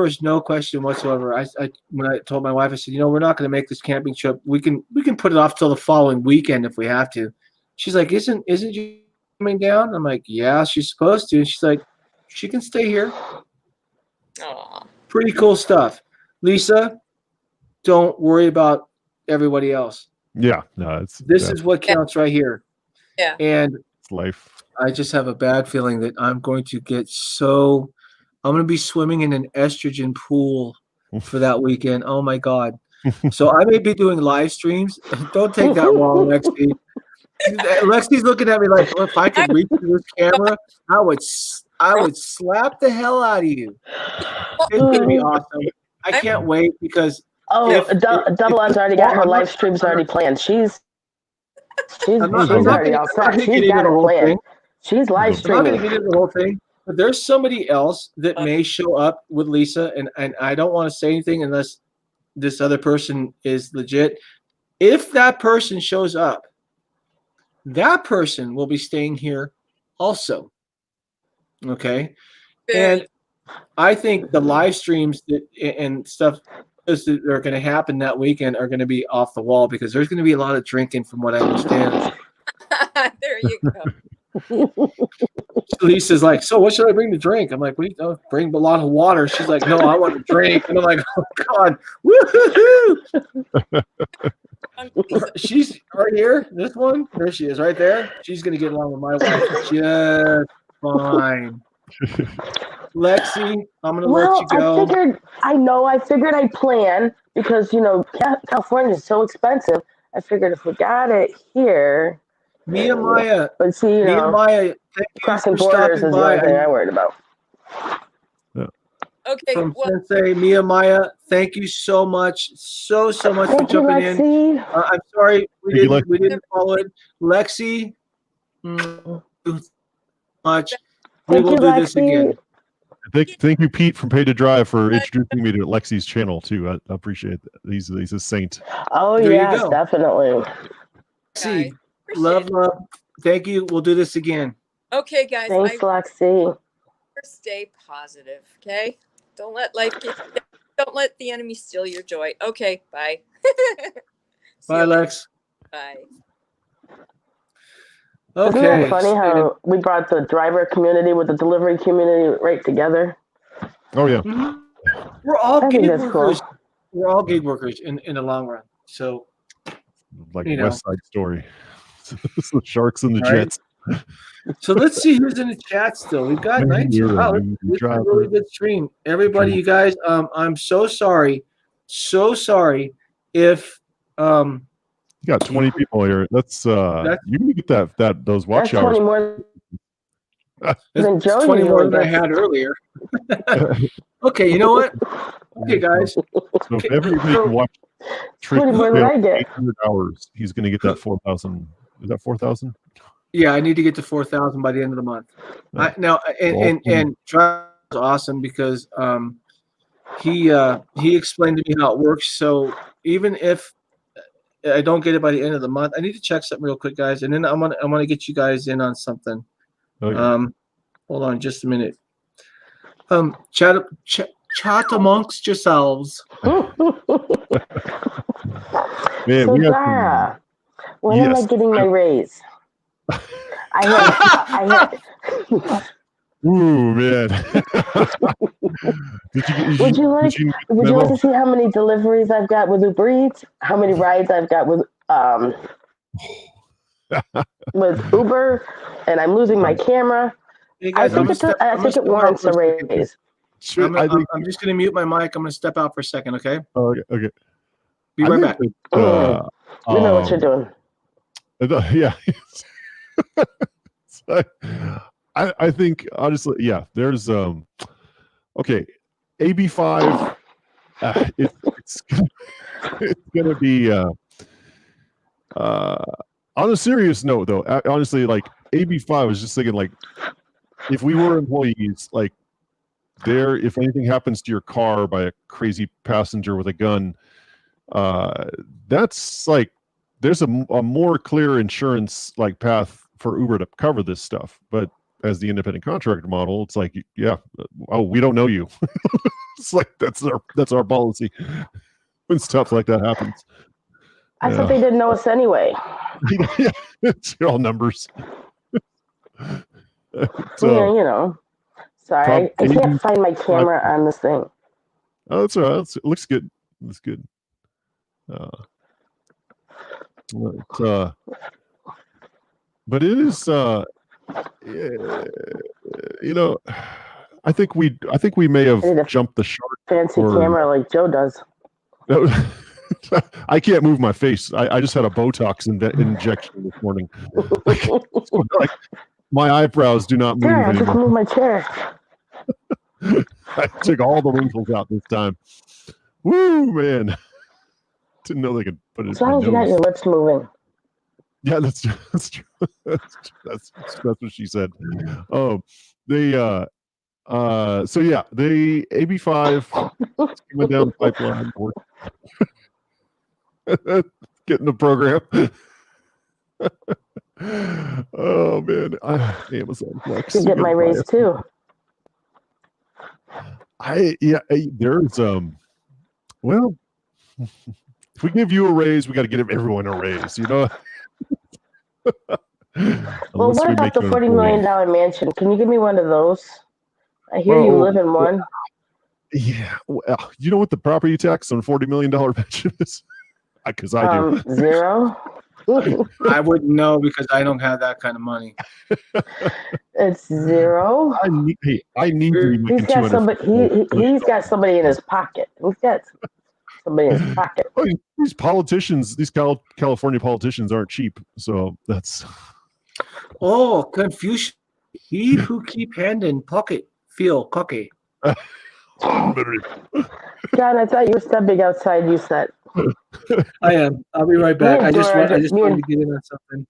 was no question whatsoever. When I told my wife, I said, we're not going to make this camping trip. We can put it off till the following weekend if we have to. She's like, isn't you coming down? I'm like, yeah, she's supposed to. She's like, she can stay here. Aww. Pretty cool stuff. Lisa, don't worry about everybody else. Yeah, no, this is what counts right here. Yeah, and it's life. I just have a bad feeling that I'm going to be swimming in an estrogen pool for that weekend. Oh my God. So I may be doing live streams. Don't take that wrong, Lexi. Lexi's looking at me like, well, if I could reach to this camera, I would slap the hell out of you. It's going to be awesome. I can't wait because Double O's already got her live streams already planned. She's already all set. She's got it planned. She's live streaming. I'm not going to get into the whole thing, but there's somebody else that may show up with Lisa, and I don't want to say anything unless this other person is legit. If that person shows up, that person will be staying here also. Okay? And I think the live streams and stuff that are going to happen that weekend are going to be off the wall because there's going to be a lot of drinking from what I understand. There you go. Lisa's like, so what should I bring to drink? I'm like, bring a lot of water. She's like, no, I want to drink. And I'm like, oh God, woohoo! She's right here. This one, there she is, right there. She's gonna get along with my wife just fine. Lexi, I'm gonna let you go. I figured I'd plan because California is so expensive. I figured if we got it here. Nehemiah, but see, Nehemiah, crossing borders is the only thing I worried about. Okay. From Sensei, Nehemiah, thank you so much, so much for jumping in. I'm sorry we didn't follow it. Lexi, much. We will do this again. Thank you, Pete, from Pay to Drive for introducing me to Lexi's channel too. I appreciate that. He's a saint. Oh yes, definitely. Lexi. Love. Thank you. We'll do this again. Okay, guys. Thanks, Lexi. Stay positive, okay? Don't let the enemy steal your joy. Okay, bye. Bye, Lex. Bye. Isn't Okay. it funny how we brought the driver community with the delivery community right together? Oh yeah. Mhm. We're all I think gig that's workers. cool. We're all gig workers in the long run. So, Like you know. West Side Story. The Sharks and the All right. Jets. So let's see who's in the chat still. We've got 19. Wow, this is a really good stream. Everybody, you guys, I'm so sorry. So sorry if you got 20 people here. That's you can get those watch that's hours. 20 more than Joe 20 more than I had earlier. Okay, you know what? Okay, guys. So if everybody can watch 20 more than I get. 800 hours, he's going to get that 4,000. Is that 4,000? Yeah, I need to get to 4,000 by the end of the month. Now, and Travis is awesome because he explained to me how it works. So even if I don't get it by the end of the month, I need to check something real quick, guys, and then I want to get you guys in on something. Okay. Hold on, just a minute. Chat amongst yourselves. Man, so Dara, when am I getting my raise? I had. Ooh, man. Would you like to see how many deliveries I've got with Uber Eats? How many rides I've got with Uber? And I'm losing my camera. Hey guys, I think it warrants a raise. I'm just going to mute my mic. I'm going to step out for a second, okay? Okay. Be right back. You know what you're doing. Yeah. I think honestly, yeah. There's okay, AB5. It's gonna be on a serious note though. Honestly, like AB5, I was just thinking like if we were employees, like if anything happens to your car by a crazy passenger with a gun, that's like there's a more clear insurance like path for Uber to cover this stuff. But as the independent contractor model, it's like, yeah, oh, we don't know you. It's like that's our policy when stuff like that happens. I thought they didn't know us anyway. Yeah, it's all numbers. So, yeah, sorry, I can't find my camera on this thing. Oh, that's all right. It looks good. Looks good. But it is, I think we may have jumped the shark. Fancy camera like Joe does. No, I can't move my face. I just had a Botox injection this morning. Like, my eyebrows do not move anymore. I just moved my chair. I took all the wrinkles out this time. Woo, man! Didn't know they could put it. As long as you got your lips moving. Yeah, that's true. That's what she said. Oh, so yeah, the AB5 went down the pipeline. Getting the program. Oh man, Amazon Flex. You get my raise too. There's well, if we give you a raise, we got to give everyone a raise, you know. Well, what about the $40 million mansion? Can you give me one of those? I hear you live in one. Yeah, well, you know what the property tax on $40 million mansion is? Because I do. 0. I wouldn't know because I don't have that kind of money. It's 0. I need to be he's got somebody. He's got somebody in his pocket. He's got somebody in his pocket. Oh, these politicians, these California politicians aren't cheap. So that's. Oh, Confucius. He who keep hand in pocket feel cocky. John, I thought you were stepping outside. You said. I am. I'll be right back. I just wanted to get in on something.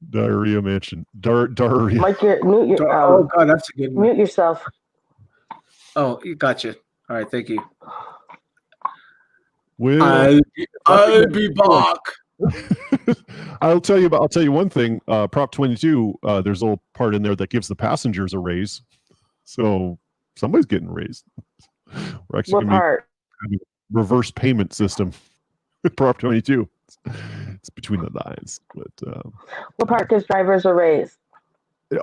Diarrhea mansion. Diarrhea. Mike, mute your. Oh God, that's a good one. Mute yourself. Oh, you gotcha. All right, thank you. Well, I'll be back. I'll tell you one thing. Prop 22. There's a little part in there that gives the passengers a raise. So somebody's getting raised. We're actually what part? Reverse payment system. Prop 22. It's between the lines. But what part gives drivers a raise?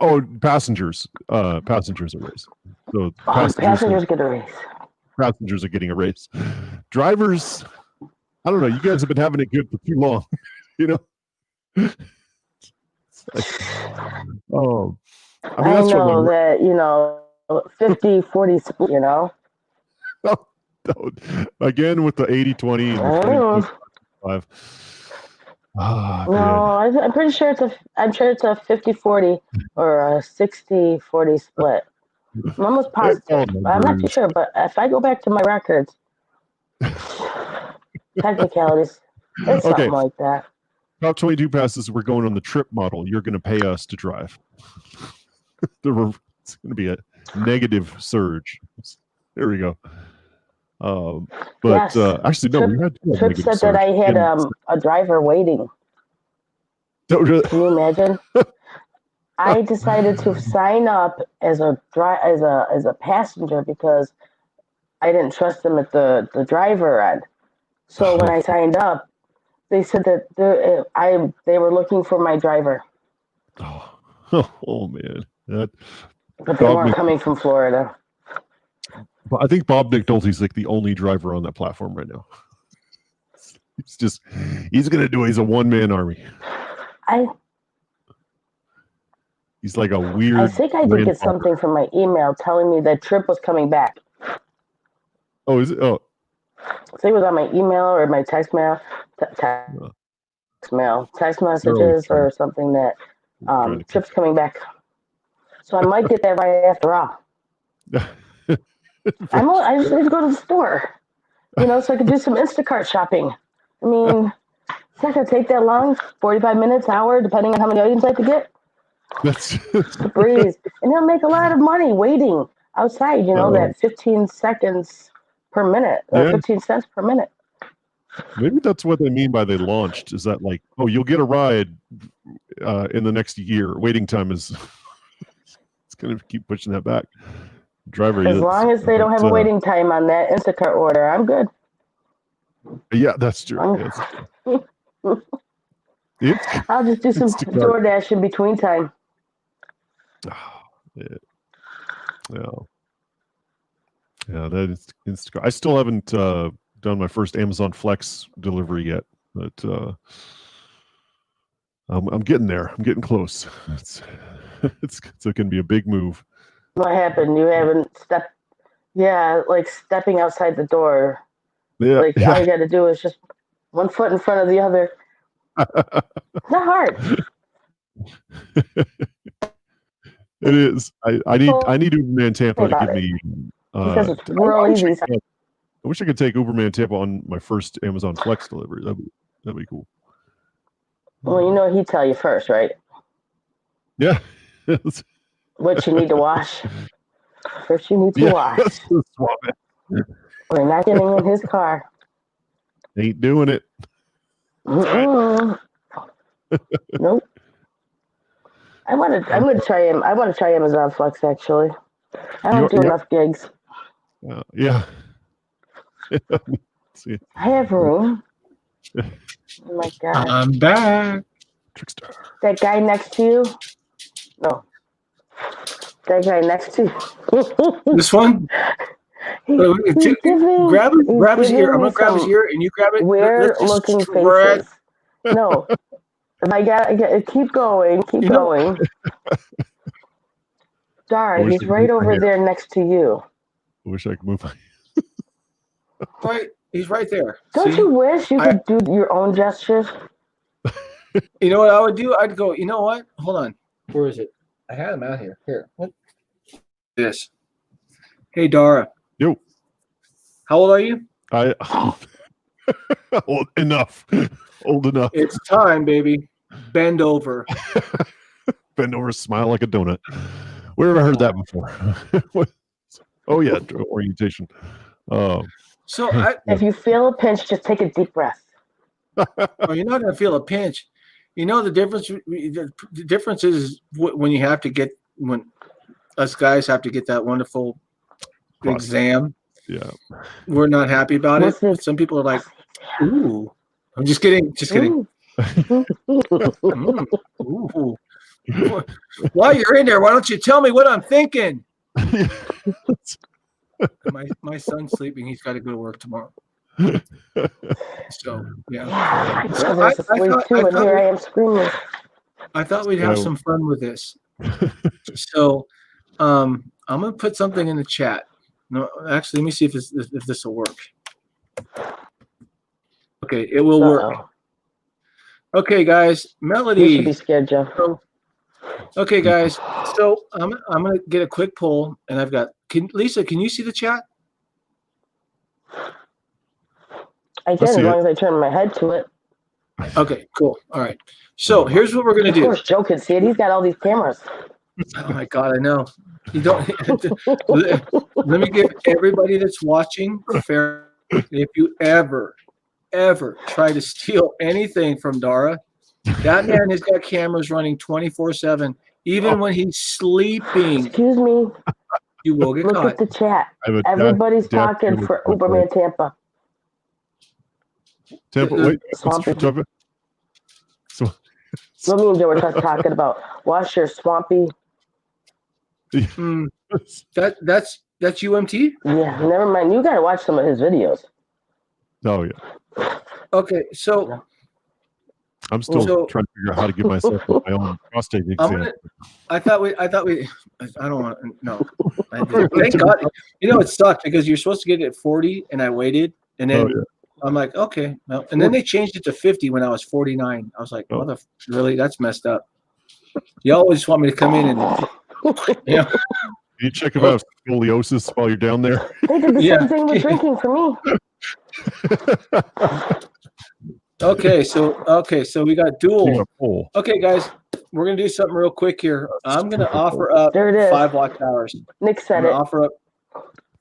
oh, passengers a raise. So passengers get a raise. Passengers are getting a raise. Drivers, I don't know. You guys have been having it good for too long, you know. Oh, I mean, that's know that, you know, 50-40 split, you know. Again with the 80-20 and 5. No, I'm pretty sure it's a 50-40 or a 60-40 split. I'm almost positive. I'm not too sure, but if I go back to my records, technicalities, it's something like that. Top 22 passes, we're going on the trip model. You're going to pay us to drive. It's going to be a negative surge. There we go. But yes. Actually, no. Trip said that I had a driver waiting. Can you imagine? I decided to sign up as a passenger because I didn't trust them at the driver end. So when I signed up, they said that they were looking for my driver. Oh man, but they weren't coming from Florida. But I think Bob McNulty's like the only driver on that platform right now. He's a one-man army. He's like a weird. I think I did get something from my email telling me that Trip was coming back. Oh, is it? Oh. So it was on my email or my text mail, text messages or something that Trip's coming back. So I might get that right after all. I just need to go to the store, you know, so I could do some Instacart shopping. I mean, it's not going to take that long, 45 minutes, hour, depending on how many items I have to get. That's a breeze. And he'll make a lot of money waiting outside, you know, that 15 seconds per minute, or 15 cents per minute. Maybe that's what they mean by they launched, is that like, oh, you'll get a ride in the next year. Waiting time is, it's going to keep pushing that back. Driver, as long as they don't have a waiting time on that Instacart order, I'm good. Yeah, that's true. I'll just do some DoorDash in between time. Yeah, that is Instacart. I still haven't done my first Amazon Flex delivery yet, but I'm getting there. I'm getting close. It's going to be a big move. What happened? You haven't stepped? Yeah, like stepping outside the door. Yeah, like all you got to do is just one foot in front of the other. Not hard. It is. I need Uberman Tampa to give me. Because it's real easy. I wish I could take Uberman Tampa on my first Amazon Flex delivery. That'd be cool. Well, you know he'd tell you first, right? Yeah. What you need to wash. First you need to wash. We're not getting in his car. Ain't doing it. Nope. I'm gonna try him. I want to try Amazon Flex actually. I don't do enough gigs. Yeah. I have room. Oh my God. I'm back. Trixter. That guy next to you? No. That guy next to you. This one? Grab his ear. I'm going to grab his ear and you grab it. Weird looking faces. No. I got keep going. Keep going. Darn, he's right over there next to you. I wish I could move. Right, he's right there. Don't you wish you could do your own gestures? You know what I would do? I'd go, you know what? Hold on. Where is it? I had him out here. Here. What? This. Hey, Dara. Yo. How old are you? Old enough. Old enough. It's time, baby. Bend over. Bend over, smile like a donut. Where have I heard that before? Oh, yeah, orientation. So if you feel a pinch, just take a deep breath. Oh, you're not going to feel a pinch. You know the difference. The difference is when you have to get when us guys have to get that wonderful exam. Yeah, we're not happy about it. Some people are like, "Ooh, I'm just kidding. Just kidding. Ooh. While you're in there, why don't you tell me what I'm thinking? My son's sleeping. He's got to go to work tomorrow. So yeah. Here I am screaming. I thought we'd have some fun with this. So I'm gonna put something in the chat. No, actually, let me see if this will work. Okay, it will work. Okay, guys, Melody. You should be scared, Jeff. Okay, guys. So I'm gonna get a quick poll, and I've got. Lisa, can you see the chat? I can, as long as I turn my head to it. Okay, cool. All right. So here's what we're gonna do. Of course, Joe can see it. He's got all these cameras. Oh my God, I know. You don't. Let me give everybody that's watching fair. If you ever try to steal anything from Dara, that man has got cameras running 24/7, even when he's sleeping. Excuse me. You will get caught. Look at the chat. Everybody's talking for Uberman Tampa. Tampa, wait. Swampy. So, what me and Joe were talking about? Wash your swampy. That's UMT? Yeah, never mind. You gotta watch some of his videos. Oh yeah. Okay, so I'm still trying to figure out how to give myself my own prostate exam. I don't want to. No. Thank God. You know, it sucked because you're supposed to get it at 40, and I waited, and then I'm like, okay, no. And then they changed it to 50 when I was 49. I was like, really? That's messed up. You always want me to come in and, Can you check about scoliosis while you're down there? They did the same thing with drinking for me. Okay, so we got dual. Okay, guys, we're gonna do something real quick here. I'm gonna offer up 5 watch hours. Nick said it. Offer up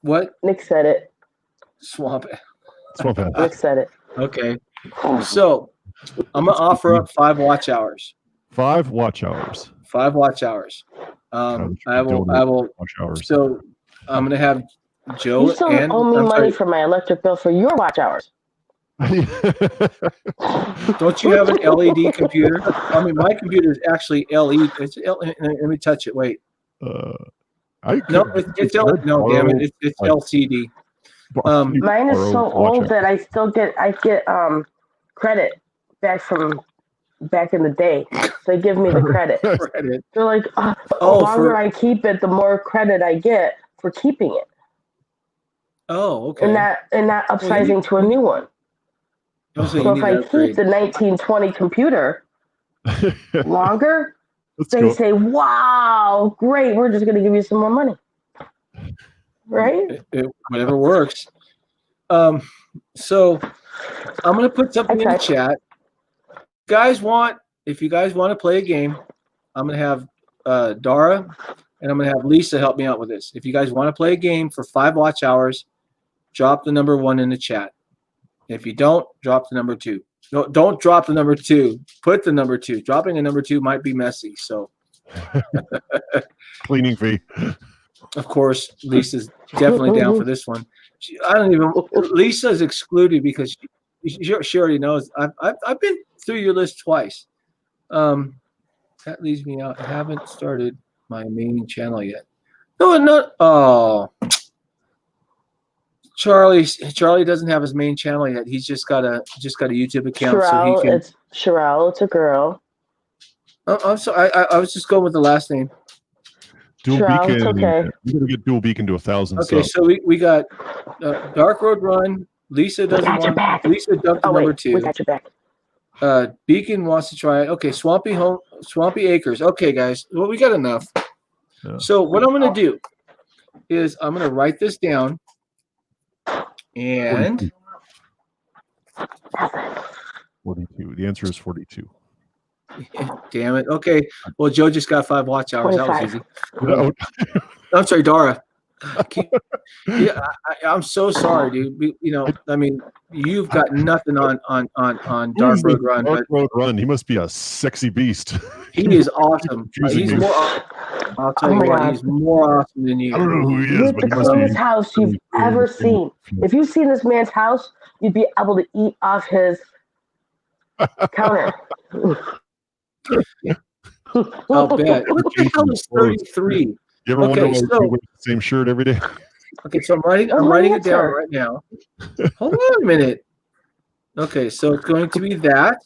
what? Nick said it. Swamp. Nick said it. Okay, so I'm gonna offer up 5 watch hours. 5 watch hours. 5 watch hours. I will. So I'm gonna have Joe. You still owe me money for my electric bill for your watch hours. Don't you have an LED computer? I mean, my computer is actually LED. Let me touch it. Wait. No, it's LED. No, damn it, it's LCD. Mine is so old that I get credit back from back in the day. They give me the credit. They're like, the longer I keep it, the more credit I get for keeping it. Oh, okay. And not upsizing to a new one. So if I keep the 1920 computer longer, they say, wow, great, we're just going to give you some more money. Right? Whatever works. So I'm going to put something in the chat. If you guys want to play a game, I'm going to have Dara and I'm going to have Lisa help me out with this. If you guys want to play a game for 5 watch hours, drop the number 1 in the chat. If you don't, drop the number 2. No, don't drop the number 2. Put the number 2. Dropping a number 2 might be messy. So cleaning fee. Of course, Lisa's definitely down for this one. Lisa's excluded because she already knows. I've been through your list twice. That leaves me out. I haven't started my main channel yet. No. Oh. Charlie doesn't have his main channel yet. He's just got a YouTube account. It's Sherelle. It's a girl. I'm sorry. I was just going with the last name. Dual Beacon. Okay. We're gonna get Dual Beacon to 1,000. Okay, so we got Dark Road Run. Lisa doesn't want. Lisa dumped number 2. We got your back. Beacon wants to try it. Okay, Swampy Acres. Okay, guys. Well, we got enough. Yeah. So what I'm going to do is I'm going to write this down. And 42. The answer is 42. Damn it. Okay. Well, Joe just got 5 watch hours. 25. That was easy. I'm sorry, Dara. I'm so sorry, dude. I mean, you've got nothing on Dark Road Run. Dark Road Run. He must be a sexy beast. He is awesome. He's more. I'll tell you what. He's more awesome than you. I don't know who he is, but the cleanest house you've ever seen. If you've seen this man's house, you'd be able to eat off his Counter. I'll bet. What the hell is 33? You ever wonder why you wear the same shirt every day? Okay, so I'm writing it down right now. Hold on a minute. Okay, so it's going to be that.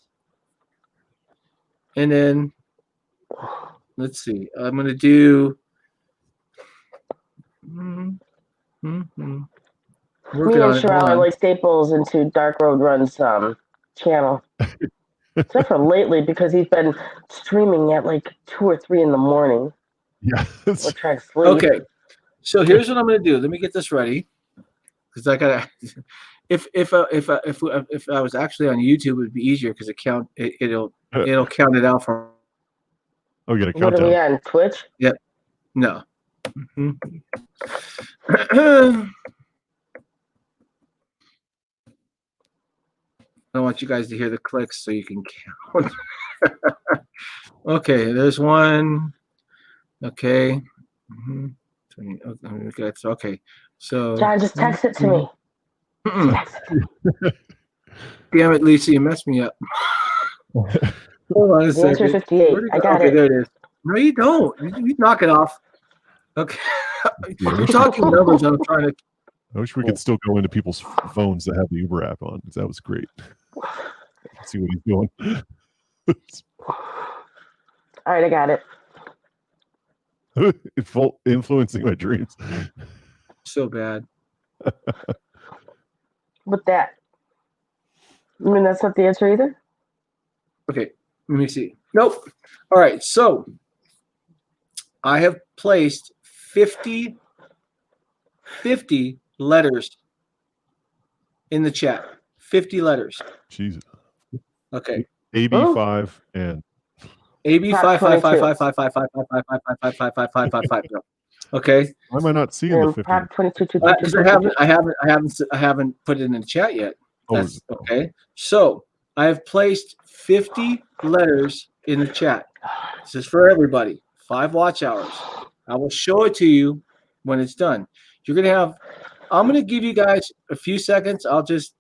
And then let's see. I'm going to do working Me on and it. Sherelle are like staples into Dark Road Run's channel. Except for lately, because he's been streaming at like 2 or 3 in the morning. Yeah. We're trying to sleep. Okay, so here's what I'm going to do. Let me get this ready, because I gotta. If I was actually on YouTube, it would be easier because it'll count it out for. Oh, you got a What countdown. are we on Twitch? Yep. No. I want you guys to hear the clicks so you can count. Okay, there's one. Okay. Okay. So. John, just text it to me. Damn it, Lisa, you messed me up. Hold on a second. Answer 58. I got it. There it is. No, you don't. You knock it off. Okay. You're talking numbers. I'm trying to. I wish we could still go into people's phones that have the Uber app on, because that was great. See what he's doing. All right, I got it. Influencing my dreams. So bad. With that. I mean, that's not the answer either? Okay, let me see. Nope. All right, so I have placed 50 letters in the chat. 50 letters. Jesus. Okay. AB5 and AB555555555555555. Okay. Why am I not seeing the 50? Because I haven't put it in the chat yet. That's okay. So I have placed 50 letters in the chat. This is for everybody. 5 watch hours. I will show it to you when it's done. You're gonna have. I'm gonna give you guys a few seconds. I'll put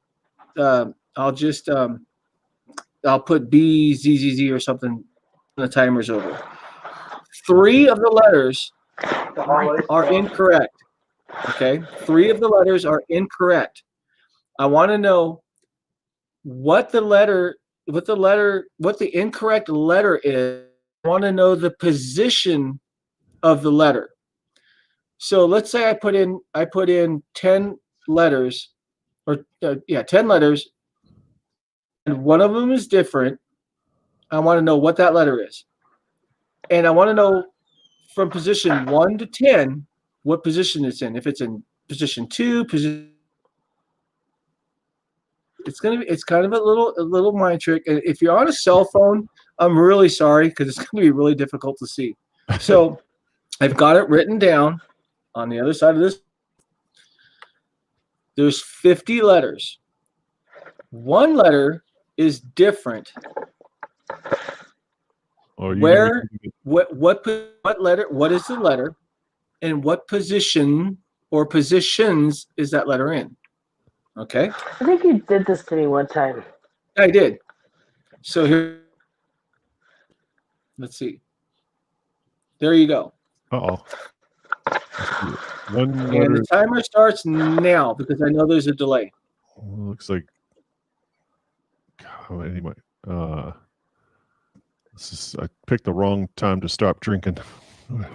BZZZ or something. The timer's over. 3 of the letters are incorrect. Okay, 3 of the letters are incorrect. I want to know what the incorrect letter is. I want to know the position of the letter. So let's say I put in 10 letters, or 10 letters, and one of them is different. I want to know what that letter is, and I want to know from position 1 to 10 what position it's in. If it's in position 2, it's kind of a little mind trick. And if you're on a cell phone, I'm really sorry, because it's going to be really difficult to see. So I've got it written down on the other side of this. There's 50 letters. One letter is different. What letter? What is the letter, and what position or positions is that letter in? Okay. I think you did this to me one time. I did. So here, let's see. There you go. Uh-oh. And the timer starts now, because I know there's a delay. Looks like. Anyway, I picked the wrong time to stop drinking. I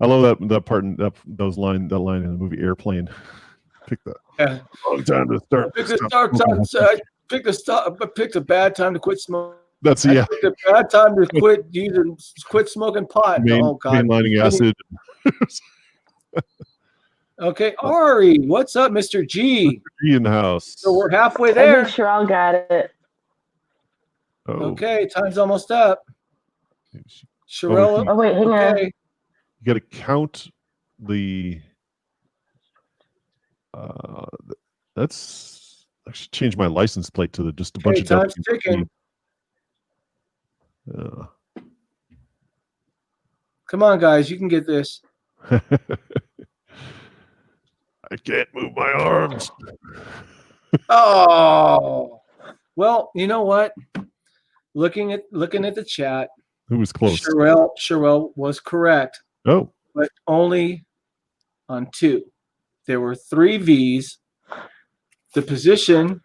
love that part in that line in the movie Airplane. Pick the wrong time to start. Picked a bad time to quit smoking. That's picked a bad time to quit smoking pot. Mainlining acid. Okay, Ari, what's up, Mr. G? Mr. G in the house. So we're halfway there. I think Sherelle got it. Okay, time's almost up. Sherelle. Oh wait, hang on. You got to count the. That's. I should change my license plate to just a bunch of. Time's ticking. Come on, guys, you can get this. I can't move my arms. Oh, well, you know what? Looking at the chat, Who was close? Sherelle was correct. Oh, but only on 2. There were 3 V's. The position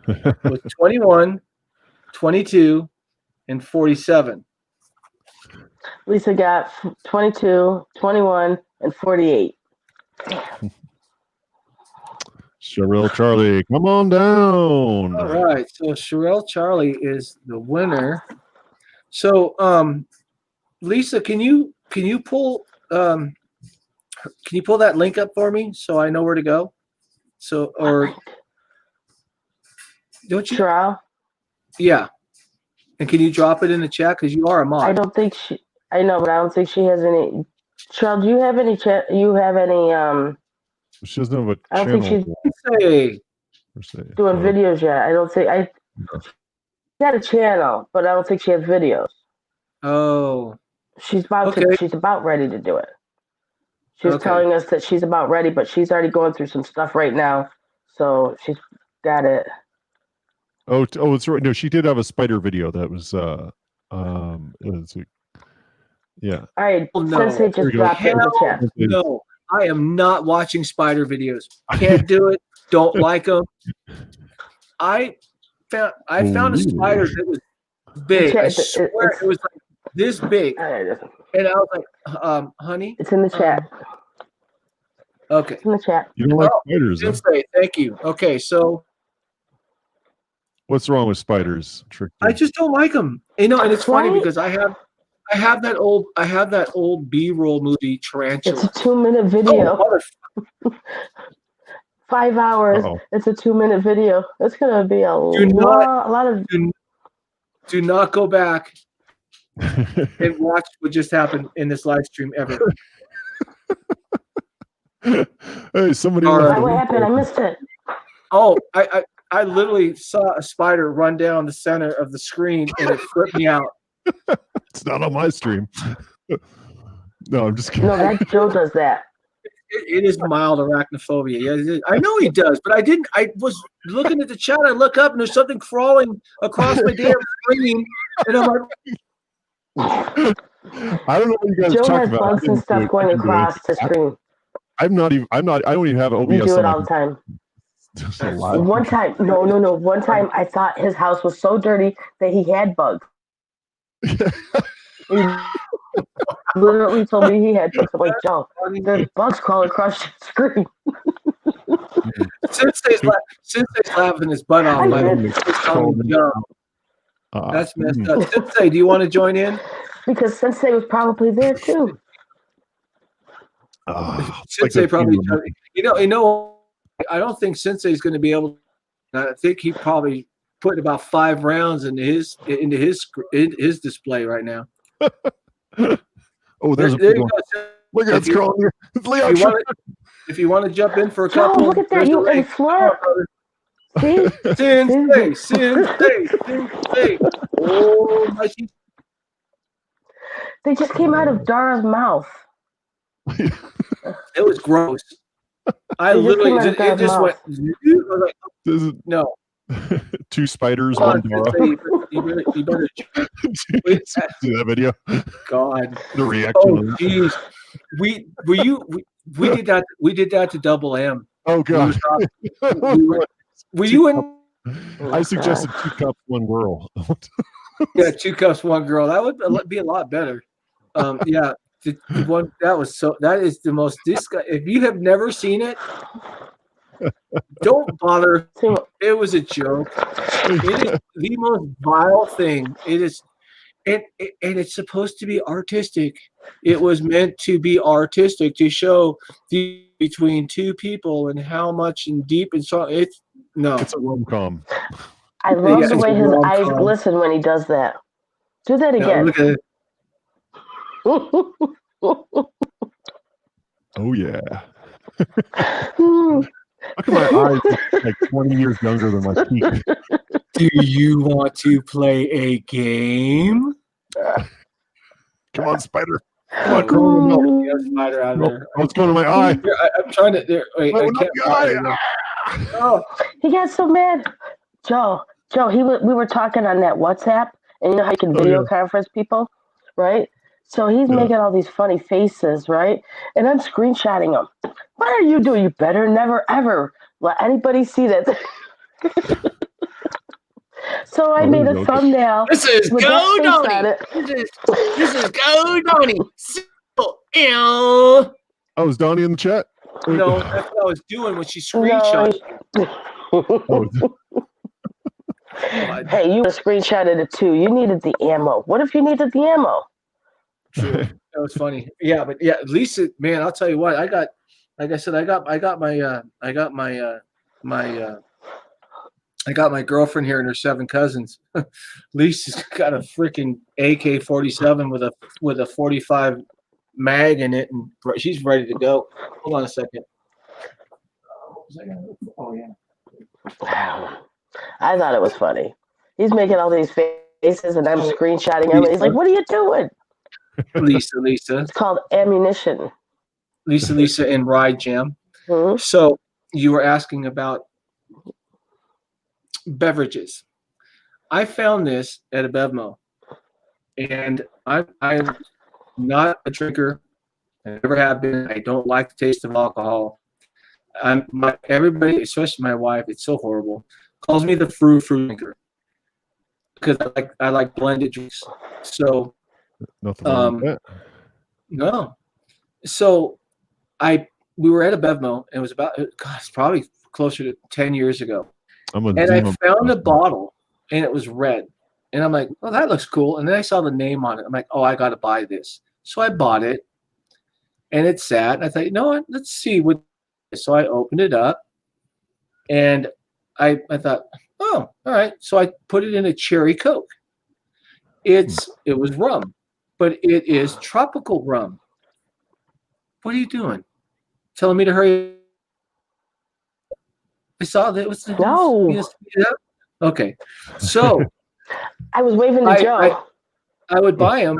was 21, 22, and 47. Lisa got 22, 21, and 48. Sherelle Charlie, come on down. All right, so Sherelle Charlie is the winner. So, Lisa, can you pull that link up for me so I know where to go? So, or don't you? Sherelle? Yeah. And can you drop it in the chat because you are a mod? I don't think she. I know, but I don't think she has any. Sherelle, do you have any chat? You have any? She doesn't have a I don't channel. think she's doing videos yet. I don't think She had a channel, but I don't think she has videos. Oh. She's about ready to do it. She's telling us that she's about ready, but she's already going through some stuff right now, so she's got it. Oh, it's right. No, she did have a spider video that was yeah. All right, no. Sensei just dropped it in the chat. No, I am not watching spider videos. Can't do it. Don't like them. I found a spider that was big. I swear it was like this big. And I was like, honey? It's in the chat. Okay. It's in the chat. You don't like spiders, huh? Sensei, thank you. Okay, so what's wrong with spiders, Trixter? I just don't like them. And it's funny because I have that old B-roll movie Tarantula. It's a 2-minute video. 5 hours. It's a 2-minute video. It's gonna be a lot of. Do not go back and watch what just happened in this live stream ever. Hey, somebody. What happened? I missed it. Oh, I literally saw a spider run down the center of the screen and it flipped me out. It's not on my stream. No, I'm just kidding. No, that Joe does that. It is mild arachnophobia. Yeah, I know he does, but I didn't. I was looking at the chat. I look up and there's something crawling across my damn screen, and I'm like, I don't know what you guys are talking about. Joe has bugs and stuff going across the screen. I don't even have OBS. We do it all the time. One time, no. One time, I thought his house was so dirty that he had bugs. He literally told me he had bugs. I'm like, Joe, there's bugs crawling across your screen. Sensei's laughing his butt off. That's messed up. Sensei, do you want to join in? Because Sensei was probably there too. Sensei probably. I don't think Sensei's going to be able. I think he probably put about 5 rounds into his display right now. Oh, there's a big one. Look at it's crawling. If you want to jump in for a couple, look at that! You and Fleur. See, Sensei. Oh my! They just came out of Dara's mouth. It was gross. I literally it just went. Like, no. 2 spiders, 1 Dara. You better see that video. God, the reaction. Oh, jeez. We did that. We did that to Double M. Oh God. Were you in? I suggested 2 cups, 1 girl. Yeah, 2 cups, 1 girl. That would be a lot better. Yeah, the one that is the most disgusting. If you have never seen it, don't bother. It was a joke. It is the most vile thing. It is, and it's supposed to be artistic. It was meant to be artistic to show between 2 people and how much and deep and so it's a rom-com. I love the way his eyes glisten when he does that. Do that again. Look at it. Oh yeah. Look at my eyes, like 20 years younger than my feet. Do you want to play a game? Come on, spider. Come on, spider out there. What's going on my eye? I'm trying to. Wait, I can't. Oh, he got so mad. Joe, we were talking on that WhatsApp, and you know how you can video conference people, right? So he's making all these funny faces, right? And I'm screenshotting them. What are you doing? You better never, ever let anybody see that. So I made a thumbnail. This is Go Donnie. This is Go Donnie. Oh, is Donnie in the chat? No, that's what I was doing when she screenshot. Hey, you screenshotted it too. You needed the ammo. What if you needed the ammo? True. That was funny. Yeah, but yeah, Lisa, man, I'll tell you what. I got, like I said, I got my girlfriend here and her 7 cousins. Lisa's got a freaking AK-47 with a 45 mag in it, and she's ready to go. Hold on a second. Oh yeah. I thought it was funny. He's making all these faces, and I'm screenshotting him. And he's like, "What are you doing?" Lisa. It's called ammunition. Lisa, and Ride Jam. Mm-hmm. So you were asking about beverages. I found this at a Bevmo, and I'm not a drinker. I never have been. I don't like the taste of alcohol. Everybody, especially my wife, it's so horrible, calls me the fruit drinker because I like blended drinks. So nothing wrong with that. No. So we were at a Bevmo, and it was it's probably closer to 10 years ago. And I found a bottle, and it was red. And I'm like, oh, that looks cool. And then I saw the name on it. I'm like, oh, I got to buy this. So I bought it, and it sat. And I thought, you know what? Let's see what. So I opened it up, and I thought, oh, all right. So I put it in a cherry Coke. It was rum, but it is tropical rum. What are you doing? Telling me to hurry? I saw that it was no. Okay, so I was waving to Joe. I would buy them.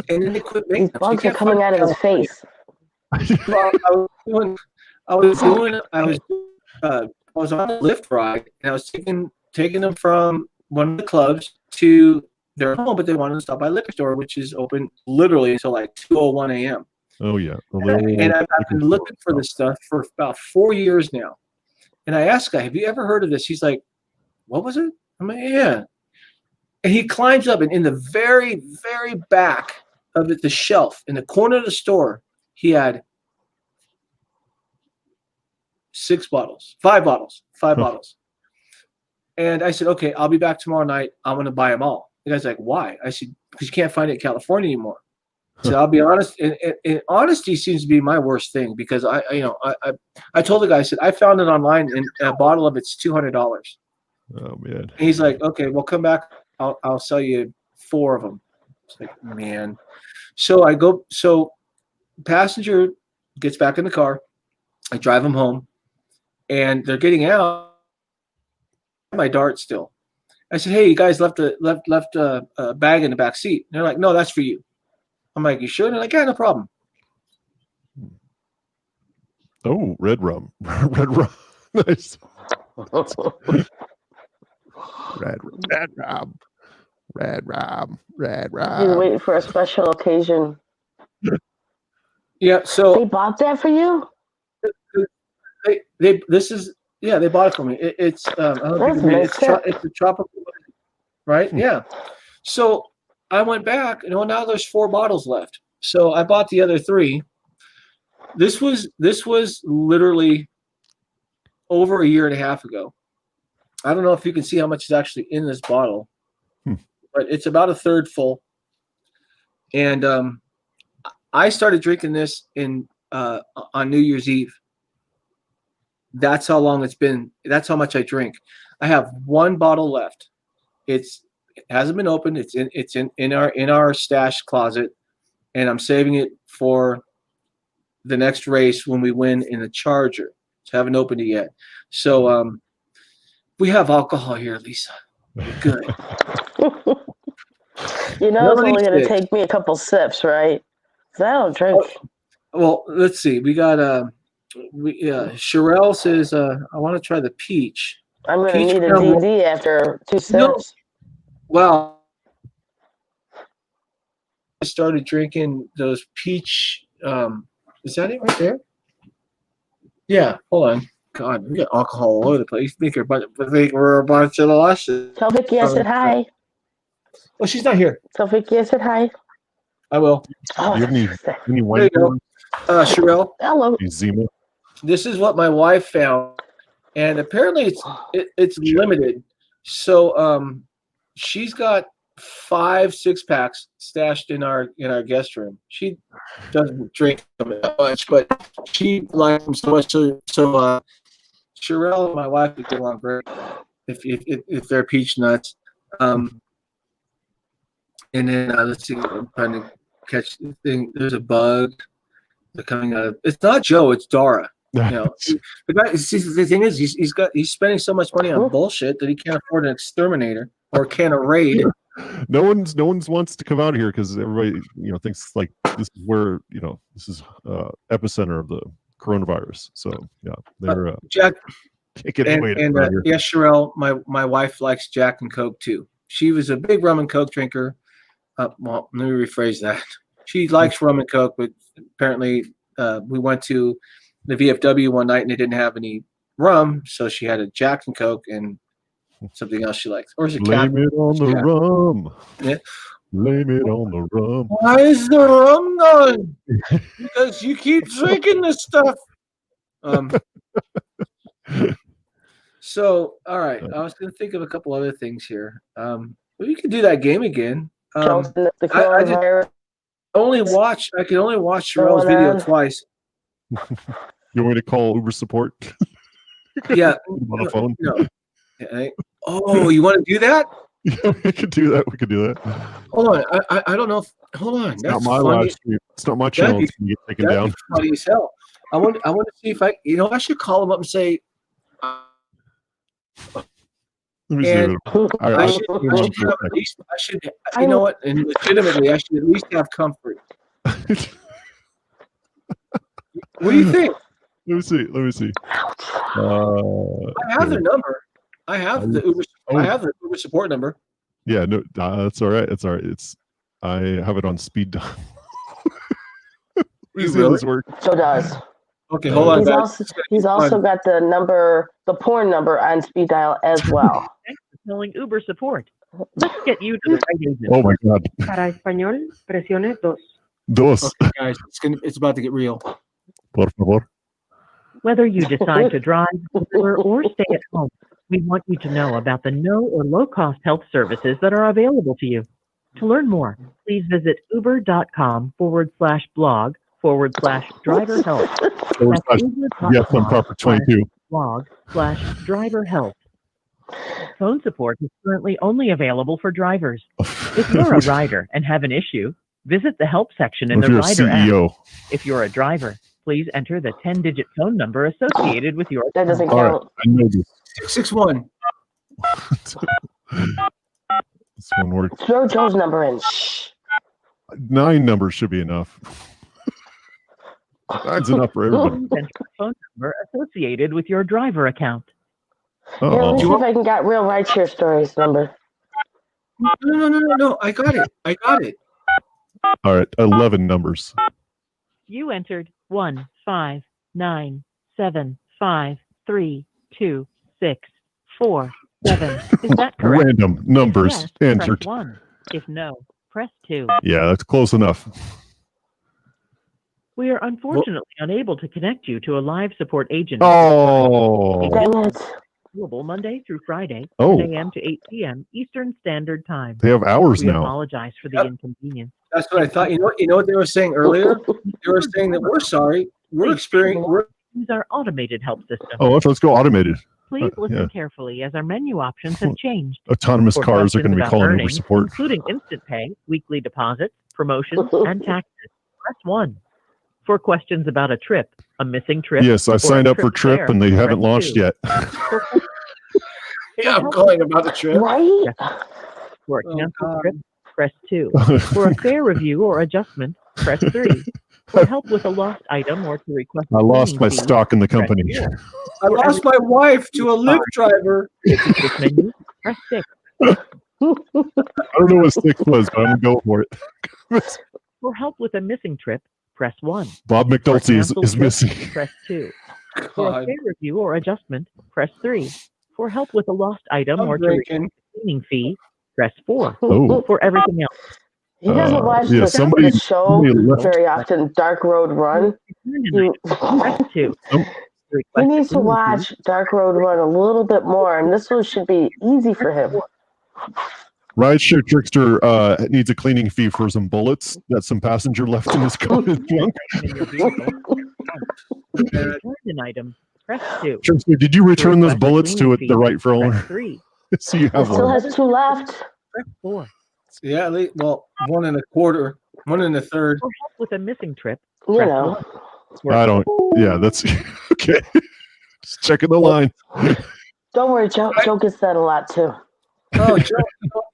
And then they quit making them. Bugs are coming out of his face. Well, I was on a Lyft ride, and I was taking them from one of the clubs to their home, but they wanted to stop by a liquor store, which is open literally until like 2:01 a.m. Oh yeah, and I've been looking for this stuff for about 4 years now. And I asked the guy, "Have you ever heard of this?" He's like, "What was it?" I'm like, "Yeah." And he climbs up, and in the very, very back of the shelf, in the corner of the store, he had 5 bottles. And I said, okay, I'll be back tomorrow night. I'm going to buy them all. The guy's like, why? I said, because you can't find it in California anymore. So I'll be honest. And honesty seems to be my worst thing, because I told the guy, I said, I found it online, and a bottle of it's $200. Oh man. And he's like, okay, well, come back. I'll sell you 4 of them. It's like, man. So passenger gets back in the car. I drive them home, and they're getting out. My dart still. I said, hey, you guys left a bag in the back seat. And they're like, no, that's for you. I'm like, you sure? And they're like, yeah, no problem. Oh, red rum. Red rum. Nice. Red rum. You're waiting for a special occasion. Yeah, so they bought that for you? They bought it for me. It's a tropical, right? Yeah. So I went back, and now there's 4 bottles left. So I bought the other 3. This was literally over a year and a half ago. I don't know if you can see how much is actually in this bottle, but it's about a third full. And I started drinking this on New Year's Eve. That's how long it's been. That's how much I drink. I have 1 bottle left. It hasn't been opened. It's in our stash closet, and I'm saving it for the next race when we win in the Charger. So I haven't opened it yet. So we have alcohol here, Lisa. Good. You know, it's only going to take me a couple sips, right? Because I don't drink. Well, let's see. We got Sherelle says, I want to try the peach. I'm going to Peach need a DD after 2 sips. No. Well, I started drinking those peach. Is that it right there? Yeah, hold on. God, we got alcohol all over the place. I think we're a bunch of lushes. Tell Vicky I said hi. Oh, she's not here. Tell Vicky I said hi. I will. Oh, Do you have any there you go. Sherelle. Hello. Zima? This is what my wife found, and apparently it's limited. So she's got 5 6-packs stashed in our guest room. She doesn't drink them that much, but she likes them so much. So Sherelle and my wife would get along great if they're peach nuts. And then let's see, I'm trying to catch the thing. There's a bug. They're coming out of. It's not Joe. It's Dara. You know, the guy. See, the thing is, he's spending so much money on bullshit that he can't afford an exterminator or can a raid. No one's wants to come out here because everybody thinks like this is where this is epicenter of the coronavirus. So yeah, they're Jack. Can't get away And yeah, Sherelle, my wife likes Jack and Coke too. She was a big rum and Coke drinker. Well, let me rephrase that. She likes rum and Coke, but apparently we went to the VFW one night and they didn't have any rum, so she had a Jack and Coke and something else she likes. Or is it blame it on the rum? Yeah. Blame it on the rum. Why is the rum gone? Because you keep drinking this stuff. So, all right. I was going to think of a couple other things here. We could do that game again. I can only watch Sherelle's video twice. You want me to call Uber support? Yeah. On the phone? No. Oh, you want to do that? Yeah, we could do that. Hold on. I don't know. Hold on. It's not my live stream. It's not my channel. It's going to get taken down. Funny as hell. I want to see if I should call him up and say. Let me see. I should, you know what? And legitimately, I should at least have comfort. What do you think? Let me see. I have their number. I have the Uber. I have the Uber support number. Yeah, no, that's all right. It's all right. I have it on speed dial. Really? So does. Okay, hold on. He's also got the porn number on speed dial as well. Thanks for calling Uber support. Let's get you to the right agent. Oh my God. Para español, presione 2. Okay, guys, it's about to get real. Por favor. Whether you decide to drive, Uber, or stay at home, we want you to know about the no or low-cost health services that are available to you. To learn more, please visit uber.com/blog/driver health. Yes, I'm proper 22. blog/driver health. Phone support is currently only available for drivers. If you're a rider and have an issue, visit the help section in the rider app. If you're a driver, please enter the 10-digit phone number associated with your. That doesn't count. Right, I know this. 661. This one works. Throw Joe's number in. 9 numbers should be enough. That's enough for everybody. Enter the phone number associated with your driver account. Yeah, let me see if I can get real rideshare stories number. No. I got it. All right, 11 numbers. You entered 159753267. Is that correct? Random numbers yes, entered. Press 1. If no, press 2. Yeah, that's close enough. We are unfortunately unable to connect you to a live support agent. Oh. Available Monday through Friday, 10 a.m. to 8 p.m. Eastern Standard Time. They have hours we now. Apologize for the inconvenience. That's what I thought. You know what they were saying earlier? They were saying that we're sorry. Use our automated help system. Oh, let's go automated. Please listen carefully as our menu options have changed. Autonomous cars are going to be calling Uber support. Including instant pay, weekly deposits, promotions, and taxes. Press 1. For questions about a trip, a missing trip. Yes, I signed up for Trip and they haven't launched yet. Yeah, I'm calling about the trip. Right? For a canceled trip, press 2. For a fare review or adjustment, press 3. For help with a lost item or to request I lost my fee, stock in the company. I lost my wife to a Lyft driver. This menu, press 6. I don't know what 6 was, but I'm going to go for it. For help with a missing trip, press 1. Bob McNulty is missing. Press 2. For a fare review or adjustment, press 3. For help with a lost item or to request a cleaning fee, press 4. Oh. For everything else. He doesn't watch the show very often, Dark Road Run. Press 2. He needs to watch Dark Road Run a little bit more, and this one should be easy for him. Rideshare Trixter needs a cleaning fee for some bullets that some passenger left in his car. An item. Press 2. Trixter, did you return those bullets to the rightful owner? 3. So you have still has 2 left. Press 4. Yeah, well, 1 1/4, 1 1/3. For help with a missing trip, you know. I don't. Yeah, that's okay. Just checking the line. Don't worry, Joe. Joe gets that a lot too. Oh, Joe,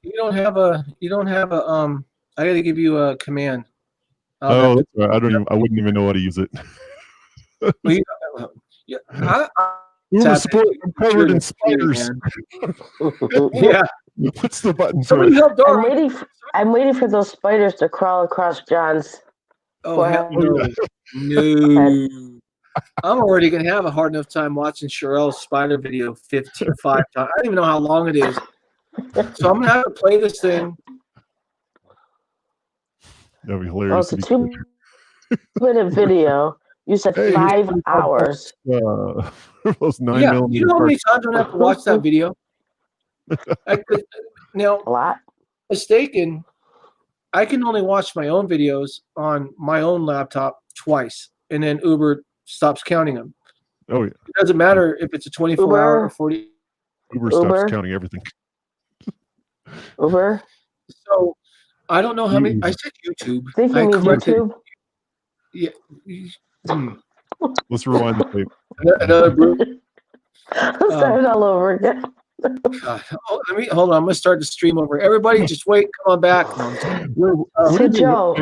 you don't have a. I got to give you a command. Oh, that's right. I wouldn't even know how to use it. I'm covered in spiders. Yeah. What's the button? Somebody help Dora. I'm waiting for those spiders to crawl across John's. Oh, hell no. No. I'm already going to have a hard enough time watching Sherelle's spider video 5 times. I don't even know how long it is. So I'm going to have to play this thing. That'd be hilarious. Oh, it's a 2-minute video. You said 5 hours. Those 9 yeah, millimeter. you know how many times I'm going to have to watch that video? Now, a lot. Mistaken, I can only watch my own videos on my own laptop twice, and then Uber stops counting them. Oh, yeah. It doesn't matter if it's a 24-hour or 40. Uber stops counting everything. Uber. So I don't know how many. I said YouTube. I think you mean YouTube. Yeah. Let's rewind the tape. Another brute. Start it all over again. Hold on. I'm gonna start the stream over. Everybody, just wait. Come on back. So Joe,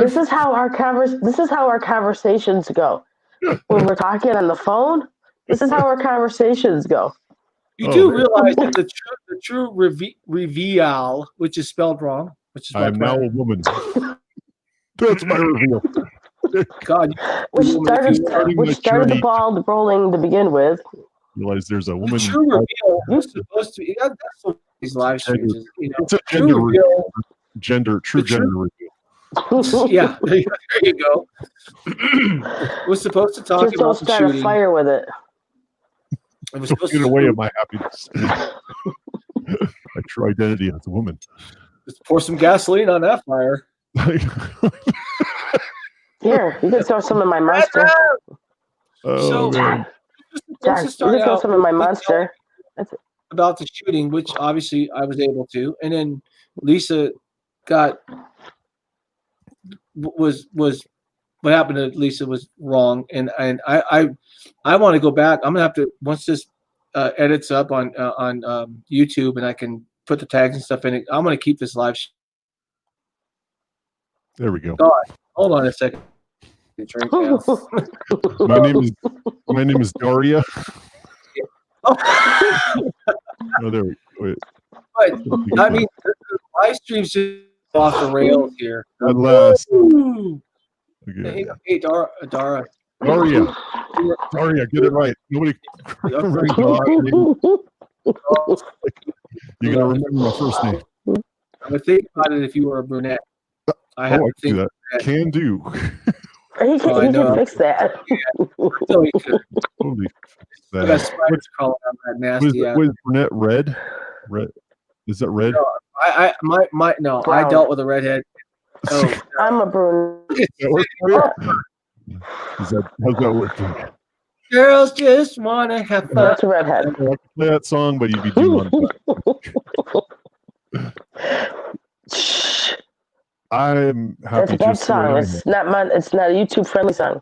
this is how our conversations go. When we're talking on the phone, this is how our conversations go. You do realize that the true reveal, which is spelled wrong, which is I am now a woman. That's my reveal. God, which started the ball rolling to begin with. Realize there's a woman. The true reveal is supposed to be. That's what these live streams is. It's a gender reveal. True gender reveal. Yeah, there you go. We're supposed to talk just about don't start a fire with it. I was supposed get to away of my happiness. My true identity as a woman. Just pour some gasoline on that fire. Here, you can throw some in my monster. So, Jack, you can throw some in my monster. About the shooting, which obviously I was able to, and then Lisa was what happened to Lisa was wrong, and I want to go back. I'm gonna have to, once this edits up on YouTube and I can put the tags and stuff in it, I'm gonna keep this live. There we go. God, hold on a second. My name is Daria. Oh, there we go. Wait. But I mean, the live stream's just off the rails here. At last. Okay. Hey, Daria. Daria, get it right. Nobody. You gotta remember my first name. I would think about it if you were a brunette. I have to think that. Can do. He can fix that. So he could. Totally. I got spiders crawling on that nasty. Was brunette red? Red. Is that red? No, I dealt with a redhead. Oh, I'm a brunette. How's that work? Girls just want to have fun. That's a redhead. I could play that song, but you'd be doing I'm happy. It's a bad song. It's not a YouTube friendly song.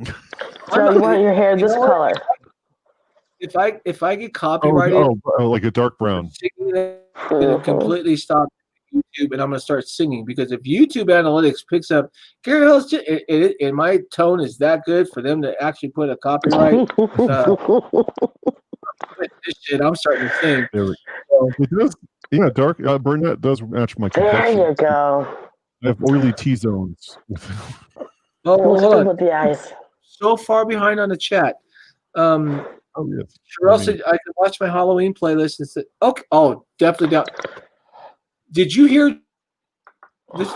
So you want your hair this color? If I get copyrighted, like a dark brown, it'll completely stop YouTube and I'm going to start singing, because if YouTube analytics picks up Gary Hill's, and my tone is that good for them to actually put a copyright. Shit, I'm starting to sing. It does, yeah, dark brunette does match my complexion. There you go. I have oily T-zones. Hold on. With the eyes. So far behind on the chat. Yes. Sherelle said I could watch my Halloween playlist and said, okay, oh, definitely down. Did you hear this?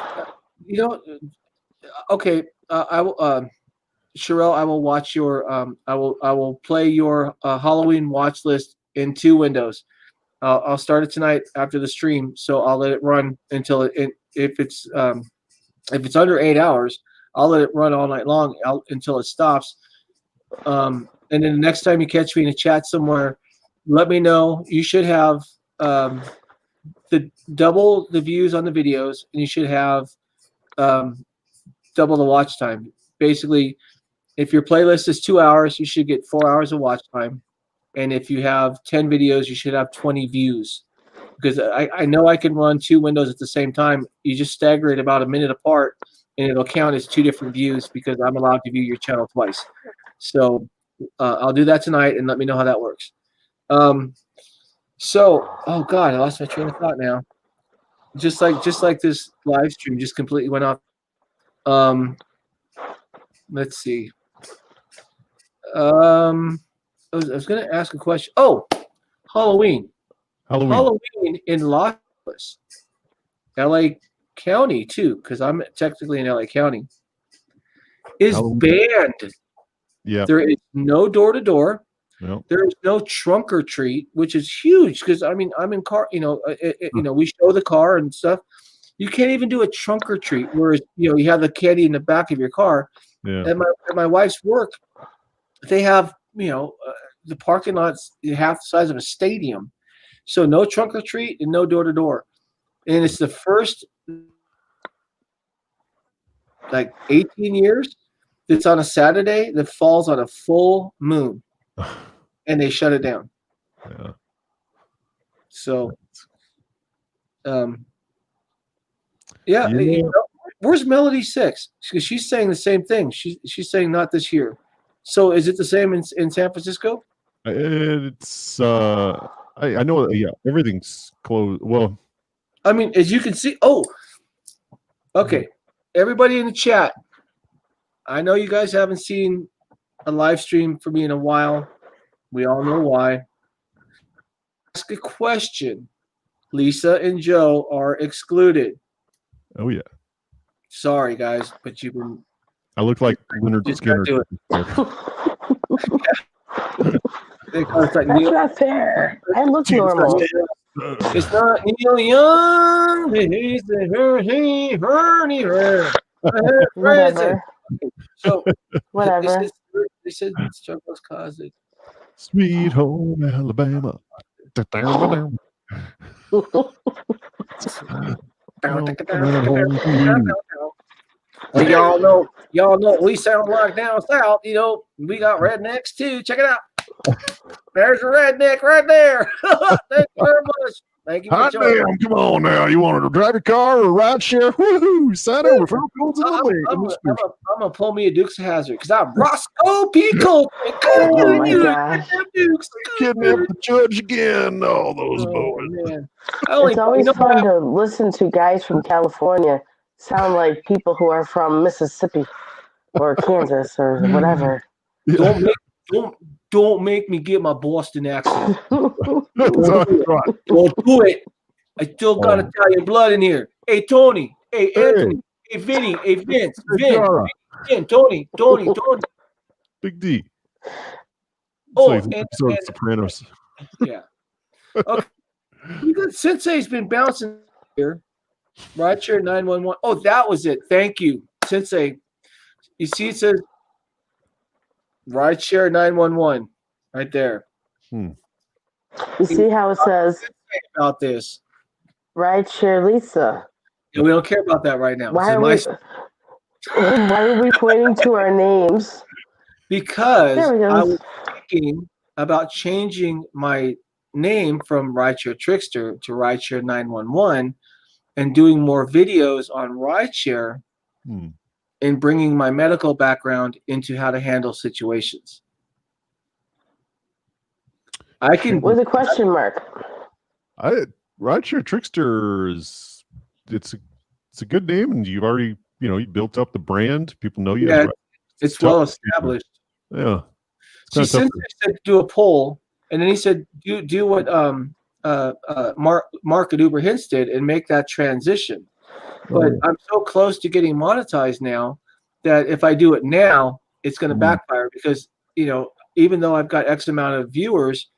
Okay, I will. Sherelle, I will watch your. I will play your Halloween watch list in 2 windows. I'll start it tonight after the stream, so I'll let it run until if it's under 8 hours, I'll let it run all night long until it stops. And then the next time you catch me in a chat somewhere, let me know. You should have double the views on the videos, and you should have double the watch time. Basically, if your playlist is 2 hours, you should get 4 hours of watch time. And if you have 10 videos, you should have 20 views. Because I know I can run 2 windows at the same time. You just stagger it about a minute apart, and it'll count as 2 different views because I'm allowed to view your channel twice. So I'll do that tonight, and let me know how that works. So, oh God, I lost my train of thought now. Just like this live stream just completely went off. Let's see. I was going to ask a question. Oh, Halloween in Los Angeles, LA County too, because I'm technically in LA County, is banned. Yeah. There is no door-to-door. Nope. There is no trunk or treat, which is huge because I'm in car. We show the car and stuff. You can't even do a trunk or treat, whereas you have the candy in the back of your car. Yeah. At my wife's work, they have the parking lot's half the size of a stadium, so no trunk or treat and no door to door, and it's the first 18 years that's on a Saturday that falls on a full moon, and they shut it down. Yeah. So, where's Melody 6? Because she's saying the same thing. She's saying not this year. So is it the same in San Francisco? It's I know. Yeah, everything's closed. Well, as you can see. Oh, okay. Everybody in the chat. I know you guys haven't seen a live stream from me in a while. We all know why. Ask a question. Lisa and Joe are excluded. Oh yeah. Sorry guys, but you've been. I look like Leonard Skinner. That's not fair. I look normal. It's not Neil Young. Whatever. So whatever. They said struggles cause it. Sweet home Alabama. Well, y'all know we sound like down south. We got rednecks too. Check it out. There's a redneck right there. Thank you very much. Thank you for joining. Damn, come on now. You want to drive your car or ride share? Woohoo! Sign over for I'm gonna pull me a Dukes of Hazzard because I'm Roscoe Pico. Oh my gosh. Kidnap the judge again. All those boys. Man. It's always fun to listen to guys from California sound like people who are from Mississippi or Kansas or whatever. Don't make me get my Boston accent. Don't do it. I still got Italian blood in here. Hey, Tony. Hey, Anthony. Hey, Vinny. Hey, Vince. Vin. Tony. Big D. Oh, and Sopranos. Yeah. Okay. Sensei's been bouncing here. Rideshare 911. Oh, that was it. Thank you, Sensei. You see, it says Rideshare 911 right there. You see how it says about this? Rideshare Lisa. Yeah, we don't care about that right now. Why are we pointing to our names? Because I was thinking about changing my name from Rideshare Trixter to Rideshare 911 and doing more videos on Rideshare and bringing my medical background into how to handle situations. I can with a question mark. Rideshare Trixter is it's a good name, and you've already you built up the brand. People know you. Yeah, it's well established. Yeah. See, Sensei said do a poll, and then he said do what Mark at Uber Hints did and make that transition. But I'm so close to getting monetized now that if I do it now, it's going to backfire because even though I've got X amount of viewers,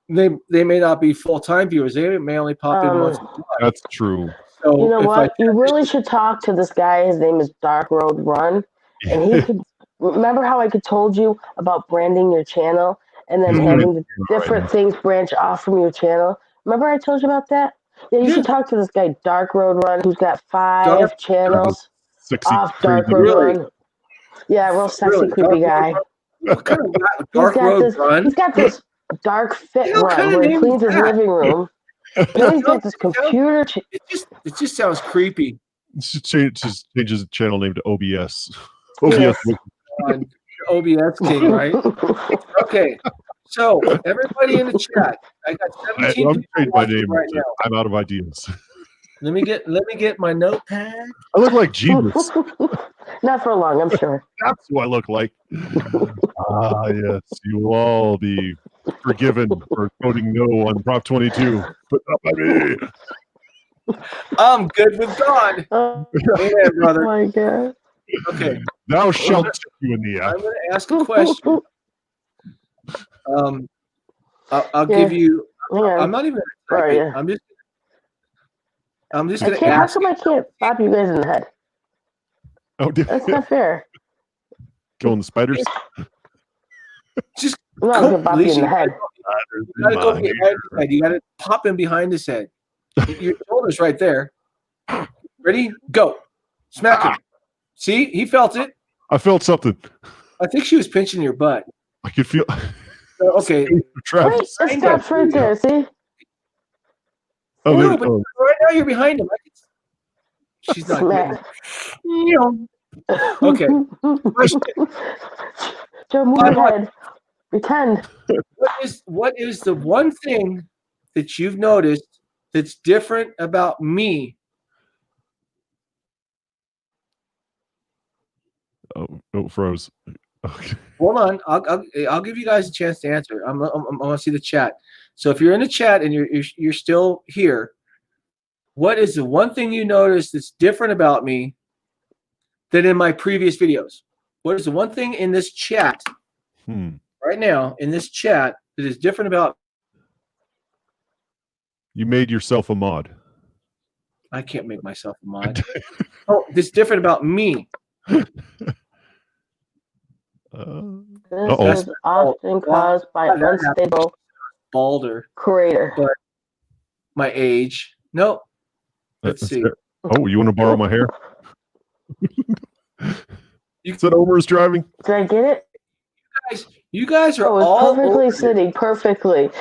they may not be full-time viewers. They may only pop in once a month. That's true. So you know what? You really should talk to this guy. His name is Dark Road Run, and he could. Remember how I told you about branding your channel and then having the different things branch off from your channel? Remember I told you about that? Yeah, you should talk to this guy, Dark Road Run, who's got 5 channels off Dark Road Run. Yeah, real sexy, creepy guy. What kind of Dark Road Run? He's got this Dark Fit Run where he cleans his living room. Then he's got this computer. It just sounds creepy. Just changes the channel name to OBS. OBS. OBS King, right? Okay. So everybody in the chat, I got 17 people watching right now. I'm out of ideas. Let me get my notepad. I look like Jesus. Not for long, I'm sure. That's what I look like. Yes, you will all be forgiven for voting no on Prop 22, but not by me. I'm good with God. Amen, brother. Oh my God. Okay. Thou shalt stick you in the eye. I'm going to ask a question. I'll give you. I'm not even. I'm just going to ask. How come I can't pop you guys in the head? Oh, that's not fair. Killing the spiders. Just I'm gonna pop you in the head. You gotta go behind his head. You gotta pop him behind his head. Your shoulder's right there. Ready? Go. Smack him. See, he felt it. I felt something. I think she was pinching your butt. I could feel. Okay. Wait, it stops right there. See? Oh, no, but right now you're behind him. She's not good. Okay. Joe, move your head. Pretend. What is the one thing that you've noticed that's different about me? Oh, froze. Okay. Hold on. I'll give you guys a chance to answer. I want to see the chat. So if you're in the chat and you're still here, what is the one thing you noticed that's different about me than in my previous videos? What is the one thing in this chat right now, in this chat, that is different about? You made yourself a mod. I can't make myself a mod. Oh, this is different about me. This is often caused by unstable balder creator. But my age. Nope. Let's see. Oh, you want to borrow my hair? Is that Homer's driving? Did I get it? You guys are all perfectly sitting perfectly. You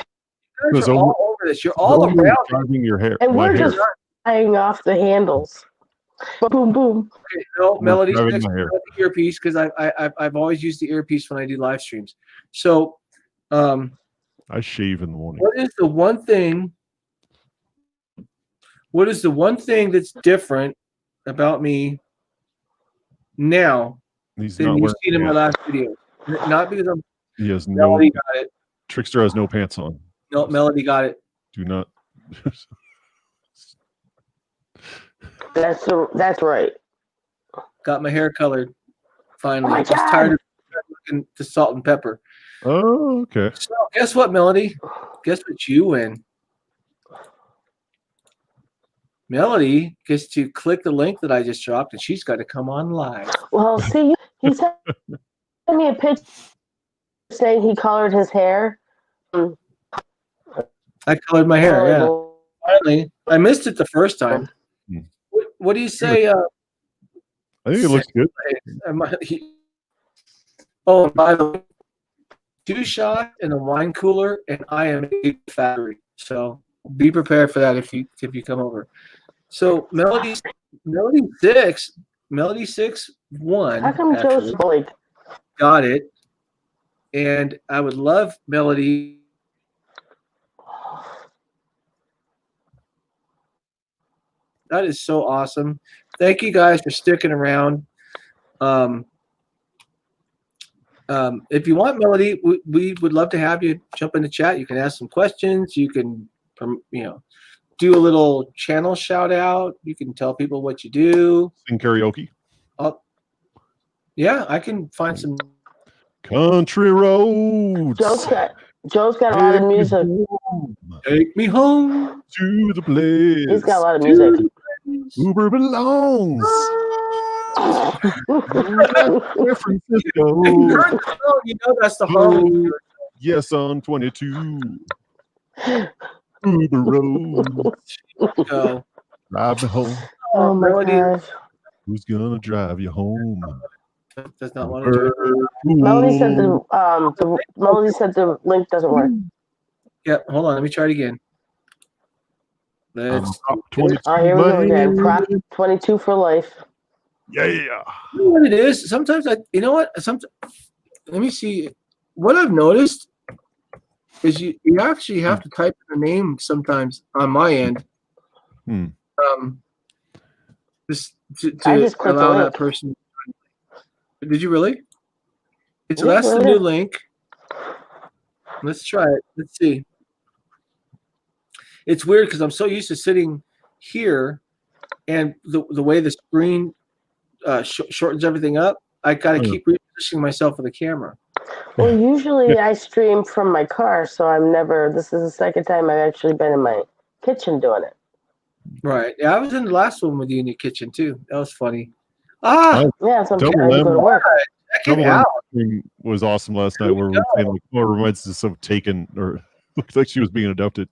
guys are all over this. You're all around driving your hair. And we're just flying off the handles. Boom, boom. Okay, no, Melody's next to the earpiece because I've always used the earpiece when I do live streams. So, I shave in the morning. What is the one thing? What is the one thing that's different about me now than you've seen in my last video? Not because I'm. He has Melody got it. Trixter has no pants on. No, Melody got it. Do not. That's right. Got my hair colored. Finally, I'm just tired of looking to salt and pepper. Oh, okay. So guess what, Melody? Guess what you win? Melody gets to click the link that I just dropped, and she's got to come on live. Well, see, he sent me a picture saying he colored his hair. I colored my hair, yeah. Finally, I missed it the first time. What do you say? I think it looks good. Oh, by the way, 2 shots in a wine cooler, and I am a factory. So be prepared for that if you come over. So Melody 6-1. How come Joe's like got it? And I would love Melody. That is so awesome. Thank you guys for sticking around. If you want, Melody, we would love to have you jump in the chat. You can ask some questions. You can, do a little channel shout out. You can tell people what you do. Sing karaoke. Yeah, I can find some country roads. Joe's got a lot of music. Take me home to the place. He's got a lot of music. Uber belongs. San Francisco. You know that's the home. Yes, on 22. Uber roads. Drive me home. Oh my gosh. Who's gonna drive you home? Does not want to do it. Melody said the link doesn't work. Yeah, hold on. Let me try it again. Let's. Here we go again. Prop 22 for life. Yeah. You know what it is? Sometimes let me see. What I've noticed is you actually have to type in the name sometimes on my end. Just to allow that person. Did you really? So that's the new link. Let's try it. Let's see. It's weird because I'm so used to sitting here, and the way the screen shortens everything up, I got to keep repositioning myself with the camera. Well, usually I stream from my car, so this is the second time I've actually been in my kitchen doing it. Right. Yeah, I was in the last one with you in your kitchen too. That was funny. Yeah, sometimes I go to work. Was awesome last night where we were saying like, reminds us of Taken, or looks like she was being adopted.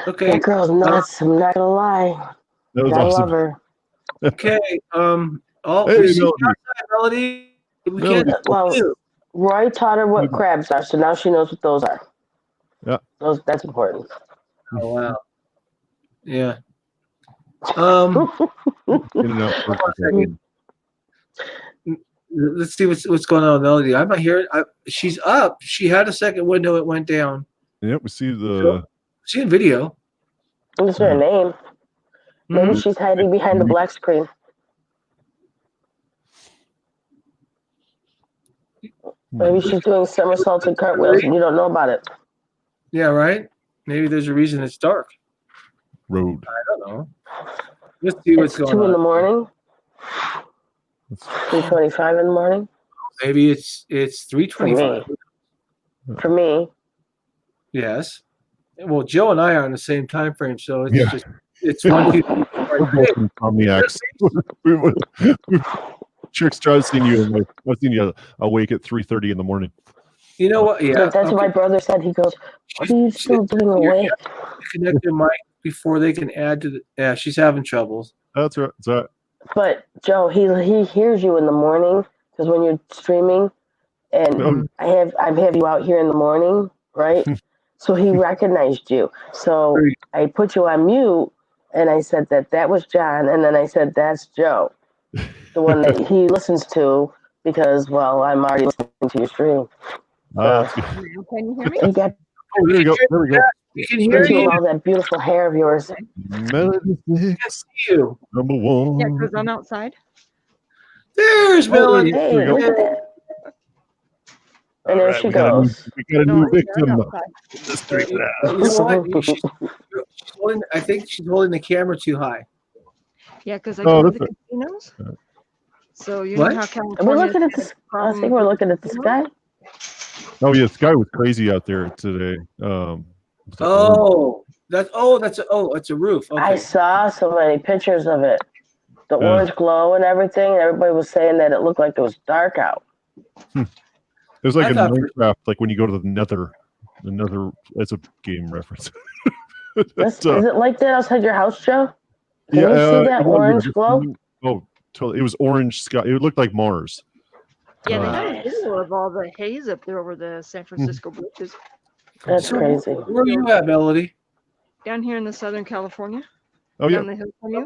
Okay. That girl's nuts. I'm not gonna lie. That was awesome. Love her. Okay. Melody. Roy taught her what crabs are, so now she knows what those are. Yeah. That's important. Oh wow. Yeah. Let's see what's going on with Melody. I'm not here. She's up. She had a second window. It went down. Yep, we see the. See a video. What's her name? Maybe she's hiding behind the black screen. Maybe she's doing somersaults and cartwheels, and you don't know about it. Yeah, right. Maybe there's a reason it's dark. Road. I don't know. Let's see what's going on. 2 in the morning. 3:25 in the morning. Maybe it's 3:25. For me. Yes. Well, Joe and I are on the same time frame, so it's one. We're both insomniacs. Trixter, I've seen you awake at 3:30 in the morning. You know what? Yeah, that's what my brother said. He goes, "What are you still doing awake?" Connect your mic before they can add to the. Yeah, she's having troubles. That's right. That's right. But Joe, he hears you in the morning because when you're streaming, and I have you out here in the morning, right? So he recognized you. So I put you on mute, and I said that was John, and then I said that's Joe, the one that he listens to because I'm already listening to your stream. Can you hear me? There we go. There we go. We can hear you. All that beautiful hair of yours. Melody 6, number 1. Yeah, because I'm outside. There's Melody. Hey, look at that. And there she goes. We got a new victim. I think she's holding the camera too high. Yeah, because I go to the casinos. So you know how California. We're looking at the. I think we're looking at the sky. Oh yeah, the sky was crazy out there today. It's a roof. Okay. I saw so many pictures of it. The orange glow and everything. Everybody was saying that it looked like it was dark out. It was like in Minecraft, like when you go to the Nether. The Nether. That's a game reference. Is it like that outside your house, Joe? Can you see that orange glow? Oh, totally. It was orange sky. It looked like Mars. Yeah, they had a video of all the haze up there over the San Francisco bridges. That's crazy. Where are you at, Melody? Down here in the Southern California. Oh yeah. Down the hill from you.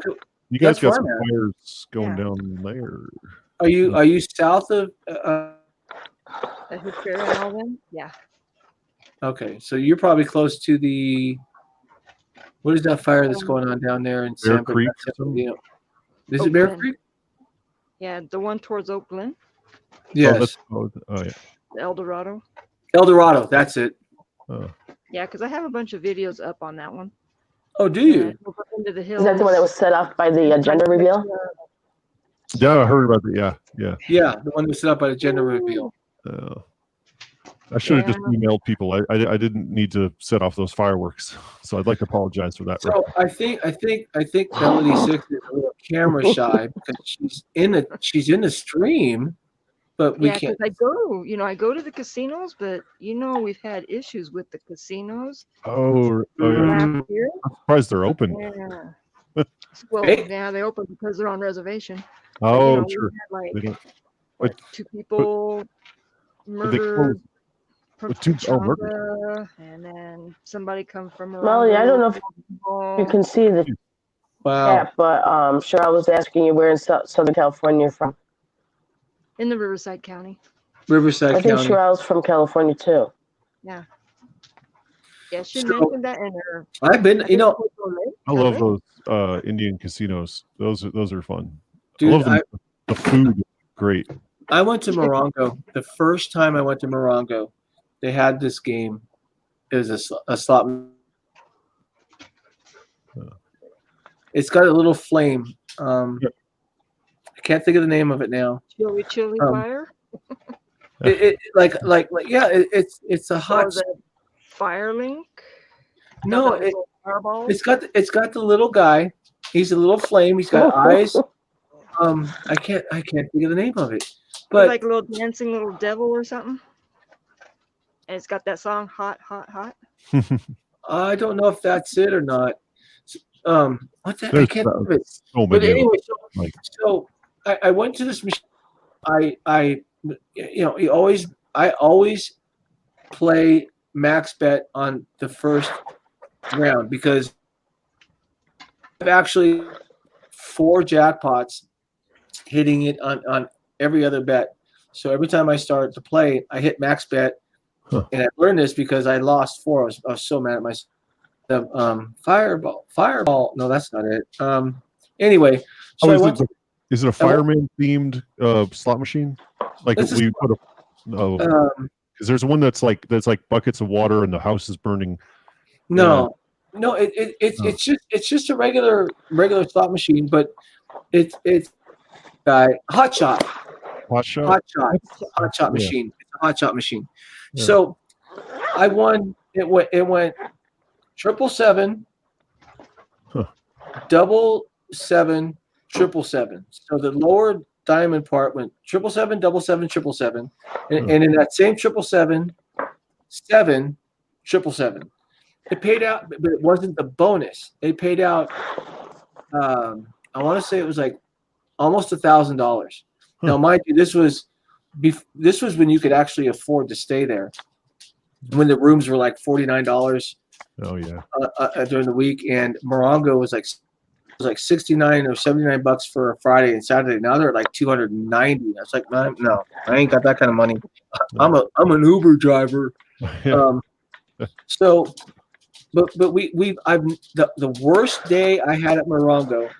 You guys got some man. fires going down there. Are you south of? That Hood Fair and all them. Yeah. Okay, so you're probably close to the. What is that fire that's going on down there in Bear San Creek? Bernardino? Is it Bear Oakland. Creek? Yeah, the one towards Oakland, Yes, Oh yeah. El Dorado. El Dorado. That's it. Yeah, because I have a bunch of videos up on that one. Oh, do you? Into the hills. Is that the one that was set off by the gender reveal? Yeah, I heard about that. Yeah. Yeah, the one that was set up by the gender reveal. I should have just emailed people. I didn't need to set off those fireworks, so I'd like to apologize for that. So I think Melody Six is a little camera shy because she's in the stream, but we can't. I go to the casinos, but we've had issues with the casinos. Oh yeah. Last year. I'm surprised they're open. Yeah. Well, yeah, they open because they're on reservation. Oh, sure. We had, like 2 people murdered. Murder. And then somebody come from Melody, I don't know if you can see the chat, but Cheryl was asking you where in Southern California you're from. In the Riverside County. Riverside County. I think Cheryl's from California too. Yeah. Yeah, she mentioned that in her. I've been, I love those Indian casinos. Those are fun. Dude, I love them. The food is great. I went to Morongo. The first time I went to Morongo, they had this game. It was a slot. It's got a little flame. I can't think of the name of it now. Chili fire. It's a hot. Firelink. No, it's got the little guy. He's a little flame. He's got eyes. I can't think of the name of it. But like a little dancing little devil or something. And it's got that song "Hot, Hot, Hot." I don't know if that's it or not. What's that? I can't think of it. But anyway, so I went to this machine. I always play max bet on the first round because I've actually 4 jackpots hitting it on every other bet. So every time I start to play, I hit max bet. And I learned this because I lost 4. I was so mad at myself. The fireball. No, that's not it. Anyway, so is it a fireman themed slot machine? Like we put a because there's one that's like buckets of water and the house is burning. No, it's just a regular slot machine, but it's hot shot machine. It's a hot shot machine. Yeah. So I won. It went 777, 777, 777. So the lower diamond part went 777, 777, 777, and in that same 777, 777. It paid out, but it wasn't the bonus. It paid out. I want to say it was like almost $1,000. Now, mind you, this was when you could actually afford to stay there. When the rooms were like $49. Oh yeah. During the week, and Morongo was like $69 or $79 for a Friday and Saturday. Now they're like $290. I was like, no, I ain't got that kind of money. I'm an Uber driver. Yeah. So, but the worst day I had at Morongo,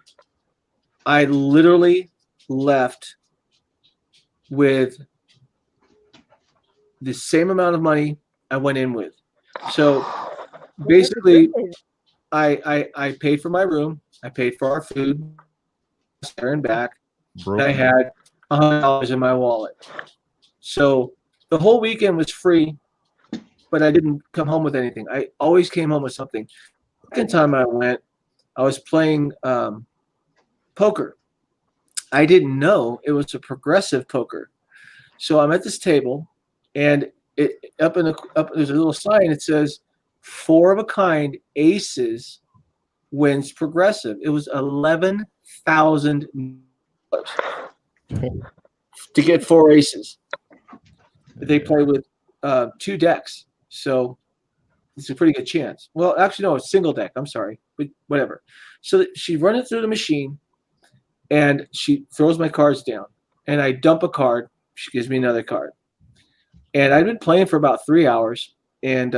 I literally left with the same amount of money I went in with. So basically, I paid for my room. I paid for our food, there and back. And I had $100 in my wallet. So the whole weekend was free, but I didn't come home with anything. I always came home with something. The second time I went, I was playing poker. I didn't know it was a progressive poker. So I'm at this table, and up there's a little sign. It says 4 of a kind aces wins progressive. It was $11,000 to get 4 aces. They play with 2 decks, so it's a pretty good chance. Well, actually, no, it's single deck. I'm sorry. but whatever. So she runs it through the machine, and she throws my cards down, and I dump a card. She gives me another card, and I've been playing for about 3 hours, and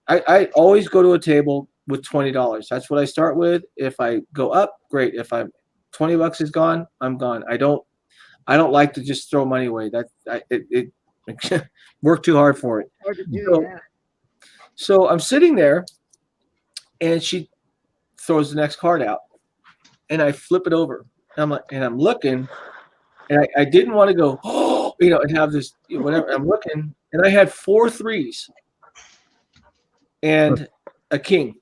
I always go to a table with $20. That's what I start with. If I go up, great. If I'm $20 is gone, I'm gone. I don't like to just throw money away. It work too hard for it. Hard to do, So I'm sitting there, and she throws the next card out, and I flip it over. And I'm looking, and I didn't want to go, and have this, whatever. I'm looking, and I had 4 threes and a king.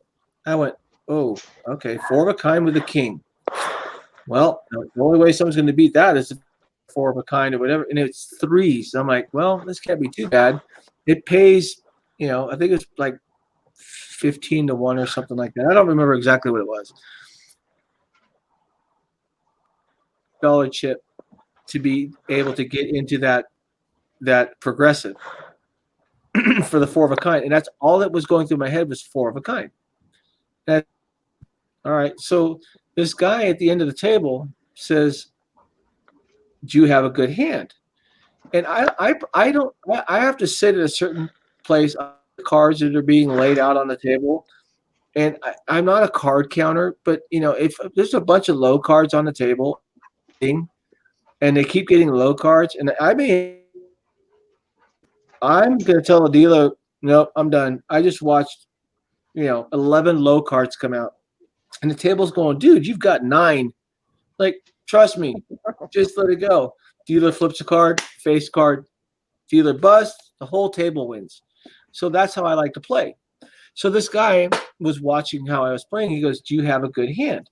I went, oh, okay, 4 of a kind with a king. Well, the only way someone's going to beat that is 4 of a kind or whatever, and it's 3s. I'm like, well, this can't be too bad. It pays, I think it's like 15 to 1 or something like that. I don't remember exactly what it was. Dollar chip to be able to get into that progressive for the 4 of a kind, and that's all that was going through my head was 4 of a kind. All right, so this guy at the end of the table says, do you have a good hand? And I have to sit at a certain place on the cards that are being laid out on the table. And I'm not a card counter, but if there's a bunch of low cards on the table and they keep getting low cards, and I'm going to tell the dealer, nope, I'm done. I just watched 11 low cards come out. And the table's going, dude, you've got 9. Like, trust me, just let it go. Dealer flips a card, face card. Dealer busts, the whole table wins. So that's how I like to play. So this guy was watching how I was playing. He goes, do you have a good hand?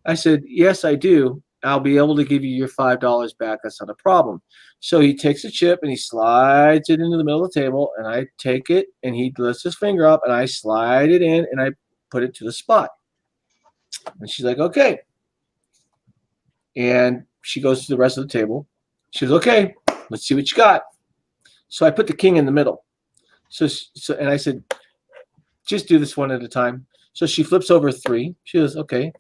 I said, yes, I do. I'll be able to give you your $5 back. That's not a problem. So he takes a chip and he slides it into the middle of the table, and I take it, and he lifts his finger up, and I slide it in, and I put it to the spot. And she's like, okay. And she goes to the rest of the table. She goes, okay, let's see what you got. So I put the king in the middle. And I said, just do this one at a time. So she flips over 3. She goes, okay.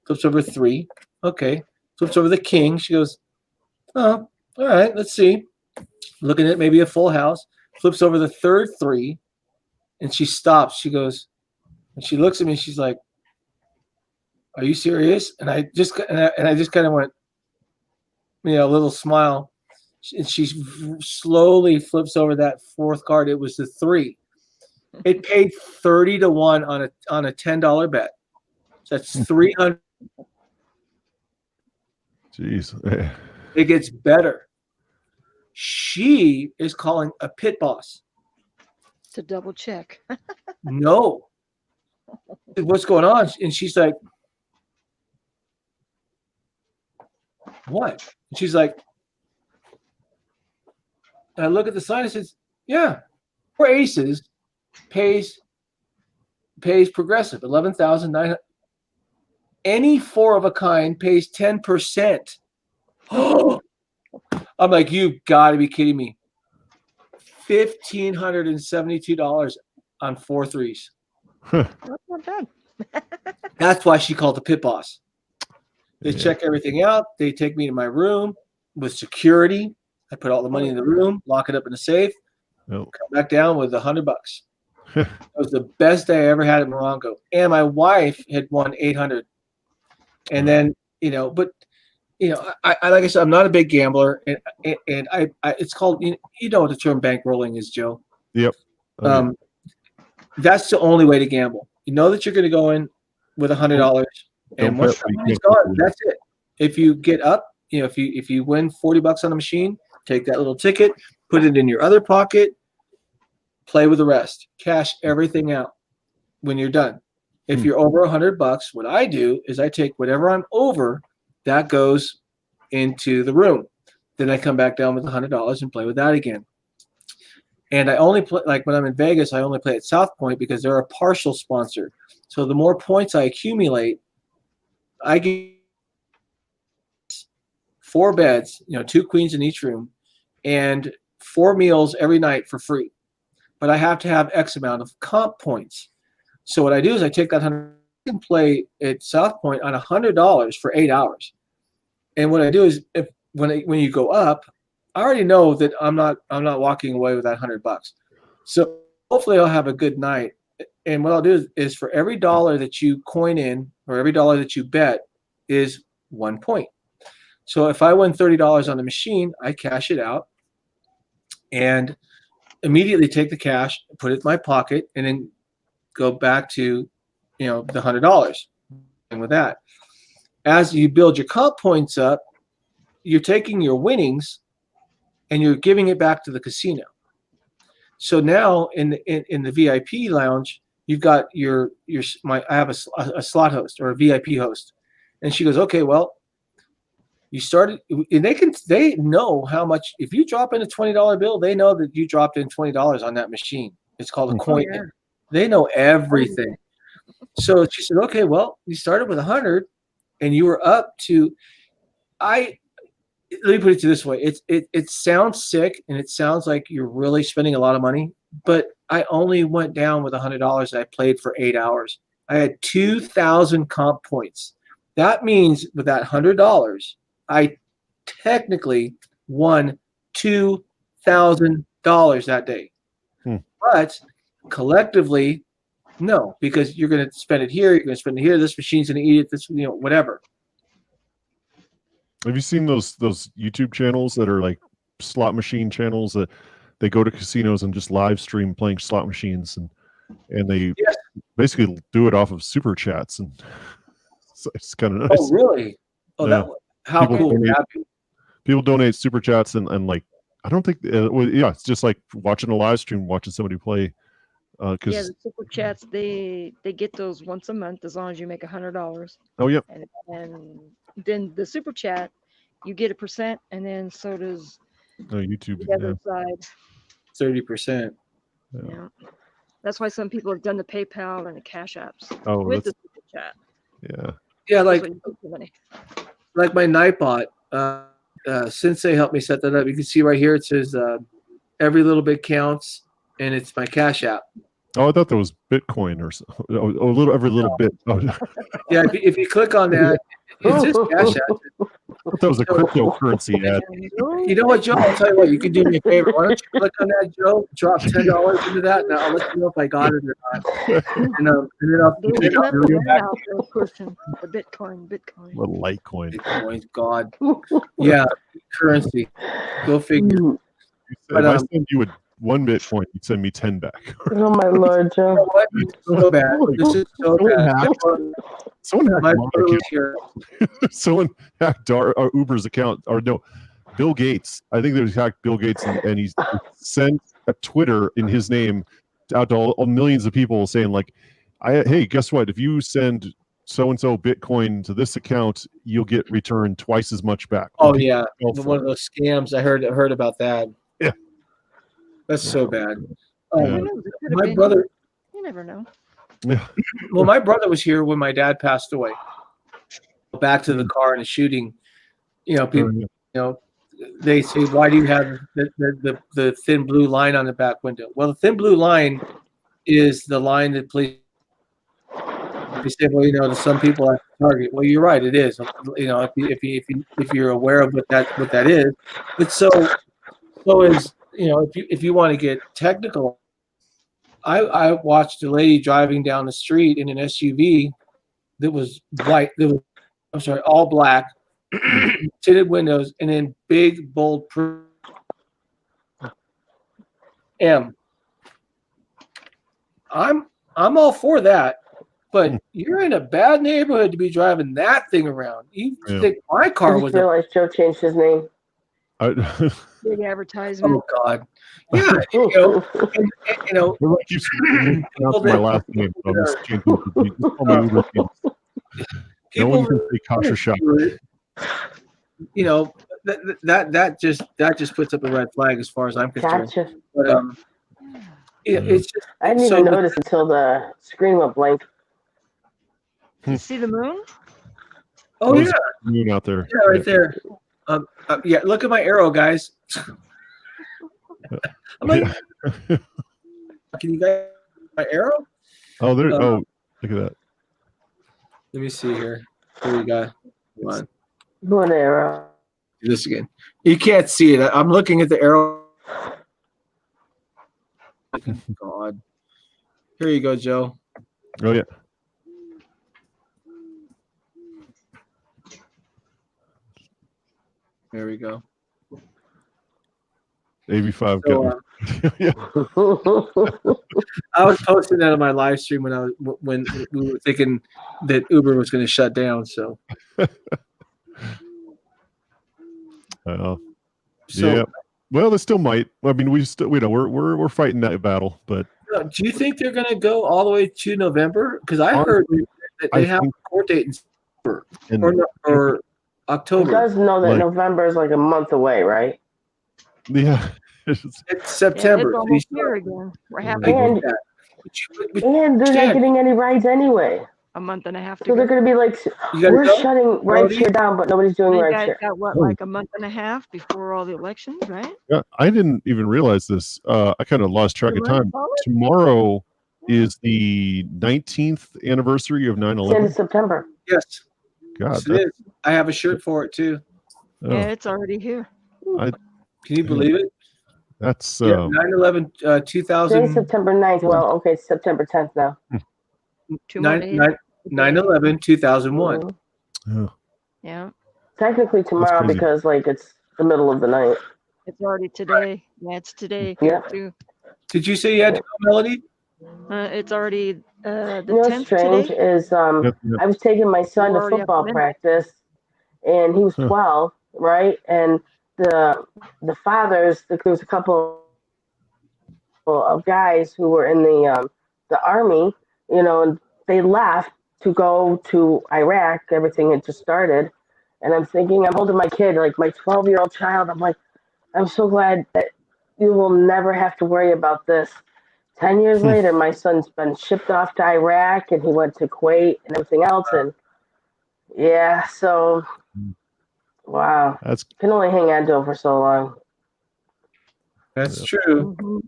Flips over 3. Okay. Flips over the king. She goes, oh, all right, let's see. Looking at maybe a full house. Flips over the third 3. And she stops. She goes, and she looks at me. She's like, are you serious? And I just kind of went, a little smile. And she slowly flips over that 4th card. It was the 3. It paid 30 to 1 on a $10 bet. So that's 300. Jeez. It gets better. She is calling a pit boss to double check. No. What's going on? And she's like, what? And she's like, and I look at the sign and says, yeah, 4 aces pays progressive, 11,900. Any 4 of a kind pays 10%. I'm like, you've got to be kidding me. $1,572 on 4 threes. That's not bad. That's why she called the pit boss. They check everything out. They take me to my room with security. I put all the money in the room, lock it up in a safe, come back down with $100. It was the best day I ever had at Morongo. And my wife had won 800. And then, I like I said, I'm not a big gambler, and I it's called, you know what the term bankrolling is, Joe. Yep. That's the only way to gamble. You know that you're going to go in with $100, and once the money's gone, that's it. If you get up, if you win $40 on the machine, take that little ticket, put it in your other pocket, play with the rest, cash everything out when you're done. If you're over $100, what I do is I take whatever I'm over, that goes into the room. Then I come back down with $100 and play with that again. And I only play, like when I'm in Vegas, I only play at South Point because they're a partial sponsor. So the more points I accumulate, I get 4 beds, 2 queens in each room, and 4 meals every night for free. But I have to have X amount of comp points. So what I do is I take that $100 and play at South Point on $100 for 8 hours. And what I do is when you go up, I already know that I'm not walking away with that $100. So hopefully I'll have a good night. And what I'll do is for every dollar that you coin in or every dollar that you bet is 1 point. So if I win $30 on the machine, I cash it out and immediately take the cash, put it in my pocket, and then go back to, the $100. And with that, as you build your comp points up, you're taking your winnings and you're giving it back to the casino. So now in the VIP lounge, you've got I have a slot host or a VIP host, and she goes, okay, well, you started, and they know how much. If you drop in a $20 bill, they know that you dropped in $20 on that machine. It's called a coin. Yeah. They know everything. So she said, okay, well, you started with 100, and you were up to. Let me put it this way: it sounds sick, and it sounds like you're really spending a lot of money. But I only went down with $100. I played for 8 hours. I had 2,000 comp points. That means with that $100, I technically won $2,000 that day. But collectively, no, because you're going to spend it here. You're going to spend it here. This machine's going to eat it. This, whatever. Have you seen those YouTube channels that are like slot machine channels that they go to casinos and just live stream playing slot machines and they basically do it off of super chats, and it's kind of nice. Oh, really? Oh, yeah. How cool would that be? People donate super chats and like, I don't think, it's just like watching a live stream, watching somebody play. The super chats, they get those once a month as long as you make $100. Oh, yeah. And then the super chat, you get 1%, and then so does YouTube. The other side. 30%. Yeah. That's why some people have done the PayPal and the Cash Apps with the super chat. Yeah. Yeah, like my Nightbot, Sensei helped me set that up. You can see right here it says every little bit counts, and it's my Cash App. Oh, I thought that was Bitcoin or something. Every little bit. Oh. Yeah, if you click on that, it's just Cash App. I thought that was a cryptocurrency ad. You know what, Joe? I'll tell you what. You can do me a favor. Why don't you click on that, Joe? Drop $10 into that, and I'll let you know if I got it or not. And then I'll pushing the Bitcoin. The Litecoin. Bitcoin, God. Yeah, currency. Go figure. If I send you 1 Bitcoin, you'd send me 10 back. Oh my Lord, Joe. You know what? So bad. This is so bad. Someone hacked my account. Here. Someone hacked our Uber's account. Or no, Bill Gates. I think they hacked Bill Gates, and he sent a Twitter in his name out to all millions of people saying, like, hey, guess what? If you send so-and-so Bitcoin to this account, you'll get returned twice as much back. Oh, yeah. One of those scams. I heard about that. Yeah. That's so bad. My brother. You never know. Yeah. Well, my brother was here when my dad passed away. Back to the car and the shooting. People, they say, why do you have the thin blue line on the back window? Well, the thin blue line is the line that police. They say, well, some people have to target. Well, you're right. It is. If you're aware of what that is, but so is. If you want to get technical, I watched a lady driving down the street in an SUV that was white. All black, tinted windows, and then big bold M. I'm all for that, but you're in a bad neighborhood to be driving that thing around. You think my car was? I realize Joe changed his name. Big advertisement. Oh God! Yeah, my last name. No one can say Kasha Shop. That just puts up a red flag as far as I'm concerned. Gotcha. But it's just, I didn't even notice until the screen went blank. You see the moon? Oh yeah, moon out there. Yeah, right there. Yeah, look at my arrow, guys. I'm like, can you guys see my arrow? Oh, there. Oh, look at that. Let me see here. What do we got? Come on. Good arrow. Do this again. You can't see it. I'm looking at the arrow. God. Here you go, Joe. Oh yeah. There we go. AV5 So, got me. I was posting that on my live stream when we were thinking that Uber was going to shut down. So, yeah. Well, they still might. I mean, we're fighting that battle, but do you think they're going to go all the way to November? Because I heard that they have a court date in September or October. You guys know that November is like a month away, right? Yeah. It's September. Yeah, it's here again. We're happy. And they're not getting any rides anyway. A month and a half to So go. they're going to be like, we're shutting Rideshare down, but nobody's doing You guys Rideshare. got what, like a month and a half before all the elections, right? Yeah, I didn't even realize this. I kind of lost track of time. Tomorrow is the 19th anniversary of 9/11. It's the end of September. Yes. God, yes, it is. I have a shirt for it too. Oh. Yeah, it's already here. Can you believe it? That's 9/11 2000. Today's September 9th. Well, okay, it's September 10th now. 9/11 2001. Yeah. Technically tomorrow because it's the middle of the night. It's already today. Yeah, it's today. Yeah. Too. Did you say you had to go, Melody? It's already the You know what's 10th strange today. is I was taking my son to football practice, and he was 12, right? And the fathers, there was a couple of guys who were in the army, and they left to go to Iraq. Everything had just started, and I'm thinking, I'm holding my kid, like my 12-year-old child. I'm like, I'm so glad that you will never have to worry about this. 10 years later, my son's been shipped off to Iraq, and he went to Kuwait and everything else. And yeah, so wow, can only hang on to him for so long. That's true.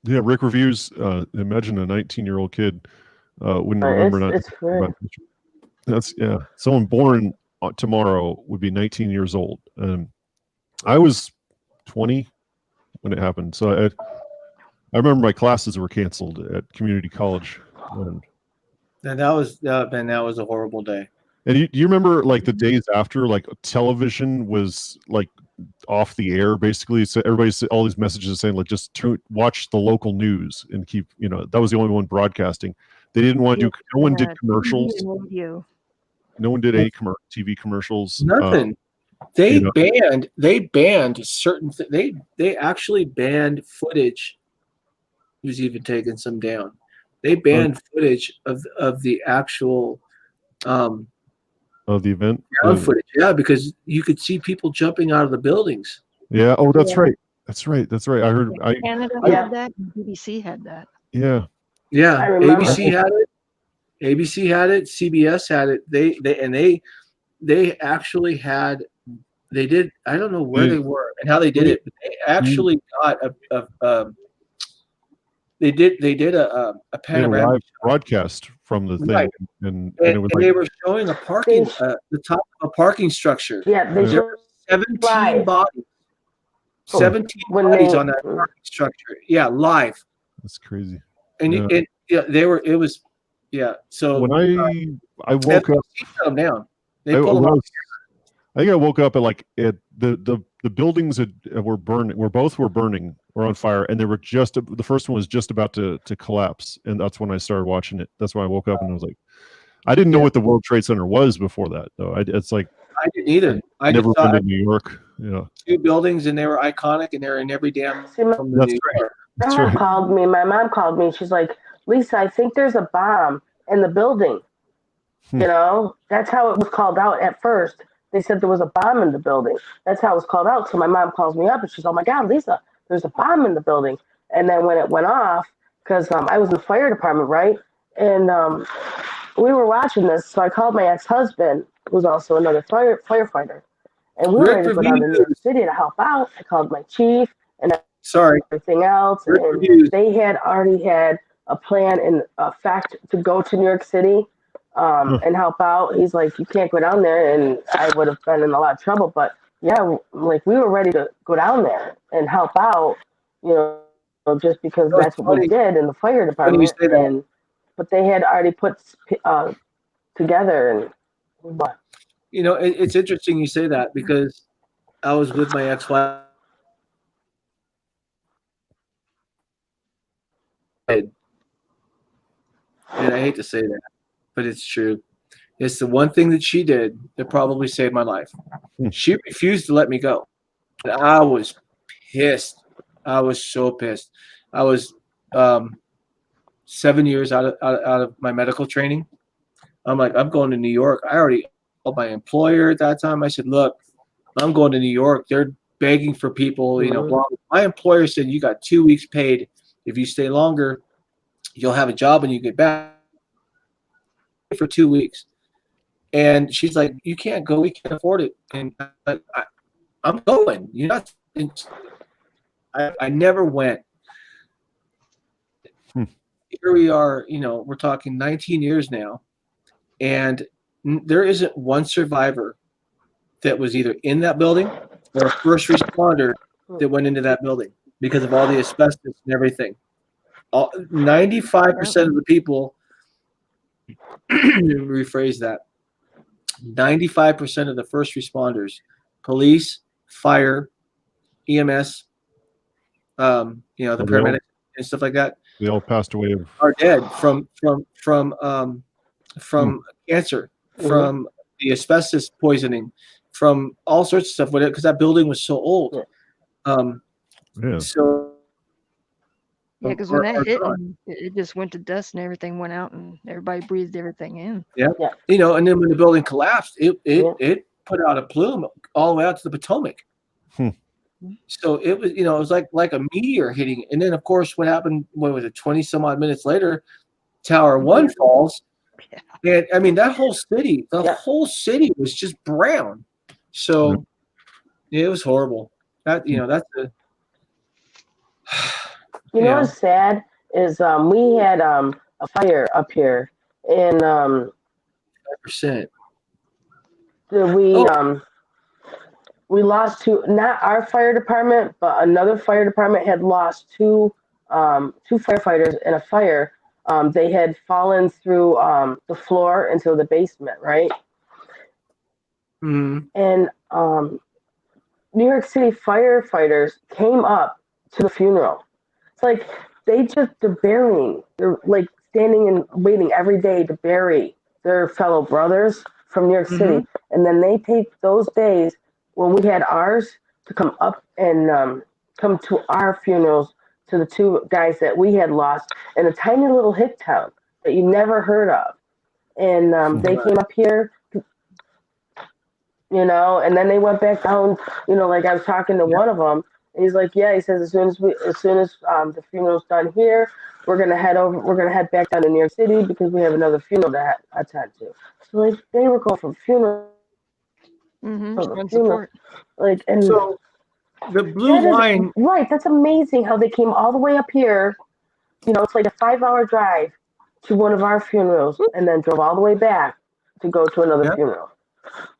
Yeah, Rick Reviews. Imagine a 19-year-old kid wouldn't remember it's great. That's someone born tomorrow would be 19 years old. I was 20 when it happened, so I remember my classes were canceled at community college. And that was a horrible day. And you remember like the days after, like television was like off the air basically, so everybody's all these messages saying like just watch the local news and keep, that was the only one broadcasting. They didn't want to do, no one did commercials. No one did any TV commercials. Nothing. They banned certain they actually banned footage. Who's even taken some down. They banned footage of the actual of the event. Footage, because you could see people jumping out of the buildings. Yeah. Oh, that's right. That's right. I heard. Canada had that. BBC had that. Yeah. Yeah. ABC had it. ABC had it. CBS had it. They actually had. They did. I don't know where they were and how they did it, but they actually got a They did a panoramic live broadcast from the thing, right. and it was they were showing a parking the top of a parking structure. Yeah, they there were 17 bodies. 17 bodies on that parking structure. Yeah, live. That's crazy. And they were. It was. Yeah. So when I woke up, them down. They pulled them out. I think I woke up at the buildings were burning. Both were burning. Were on fire, and they were the first one was just about to collapse, and that's when I started watching it. That's when I woke up and I was like, I didn't know what the World Trade Center was before that, though. It's like I didn't either. I never been to New York. Yeah, 2 buildings, and they were iconic, and they're in every damn. That's right. My mom called me. She's like, Lisa, I think there's a bomb in the building. That's how it was called out at first. They said there was a bomb in the building. That's how it was called out. So my mom calls me up, and she's, oh my God, Lisa, there's a bomb in the building. And then when it went off, because I was in the fire department, right? And we were watching this, so I called my ex-husband, who's also another firefighter. And we were ready to go down to New York City to help out. I called my chief and everything else. And they had already had a plan in fact to go to New York City and help out. He's like, you can't go down there, and I would have been in a lot of trouble. But yeah, like we were ready to go down there and help out, you know, just because that's what we did in the fire department. But they had already put together and what. You know, it's interesting you say that because I was with my ex-wife. And I hate to say that, but it's true. It's the one thing that she did that probably saved my life. She refused to let me go. And I was pissed. I was so pissed. I was 7 years out of my medical training. I'm like, I'm going to New York. I already told my employer at that time. I said, look, I'm going to New York. They're begging for people, you know. Blah. My employer said, you got 2 weeks paid. If you stay longer, you'll have a job when you get back for 2 weeks. And she's like, you can't go. We can't afford it. And I'm going. You're not. I never went. Here we are, you know, we're talking 19 years now. And there isn't one survivor that was either in that building or a first responder that went into that building because of all the asbestos and everything. 95% of the people, rephrase that, 95% of the first responders, police, fire, EMS, you know, the paramedics and stuff like that, they all passed away are dead from cancer, from the asbestos poisoning, from all sorts of stuff with it because that building was so old. So yeah, because when that hit, it just went to dust and everything went out and everybody breathed everything in. Yeah. You know, and then when the building collapsed, it put out a plume all the way out to the Potomac. So it was, you know, it was like a meteor hitting. And then, of course, what happened, what was it, 20 some odd minutes later, Tower 1 falls. And I mean, that whole city, whole city was just brown. So it was horrible. That, you know, that's the. You know what's sad is we had a fire up here and 5%. We lost two, not our fire department, but another fire department had lost two firefighters in a fire. They had fallen through the floor into the basement, right? And New York City firefighters came up to the funeral. It's like they're burying. They're like standing and waiting every day to bury their fellow brothers from New York City. And then they take those days when we had ours to come up and come to our funerals to the two guys that we had lost in a tiny little hick town that you never heard of. And they came up here, you know, and then they went back down, you know, like I was talking to one of them. And he's like, yeah, he says, as soon as the funeral's done here, we're going to head back down to New York City because we have another funeral to attend to. So like they were going from funeral. Funeral. Like, and so the blue line, right? That's amazing how they came all the way up here. You know, it's like a 5-hour drive to one of our funerals, and then drove all the way back to go to another funeral.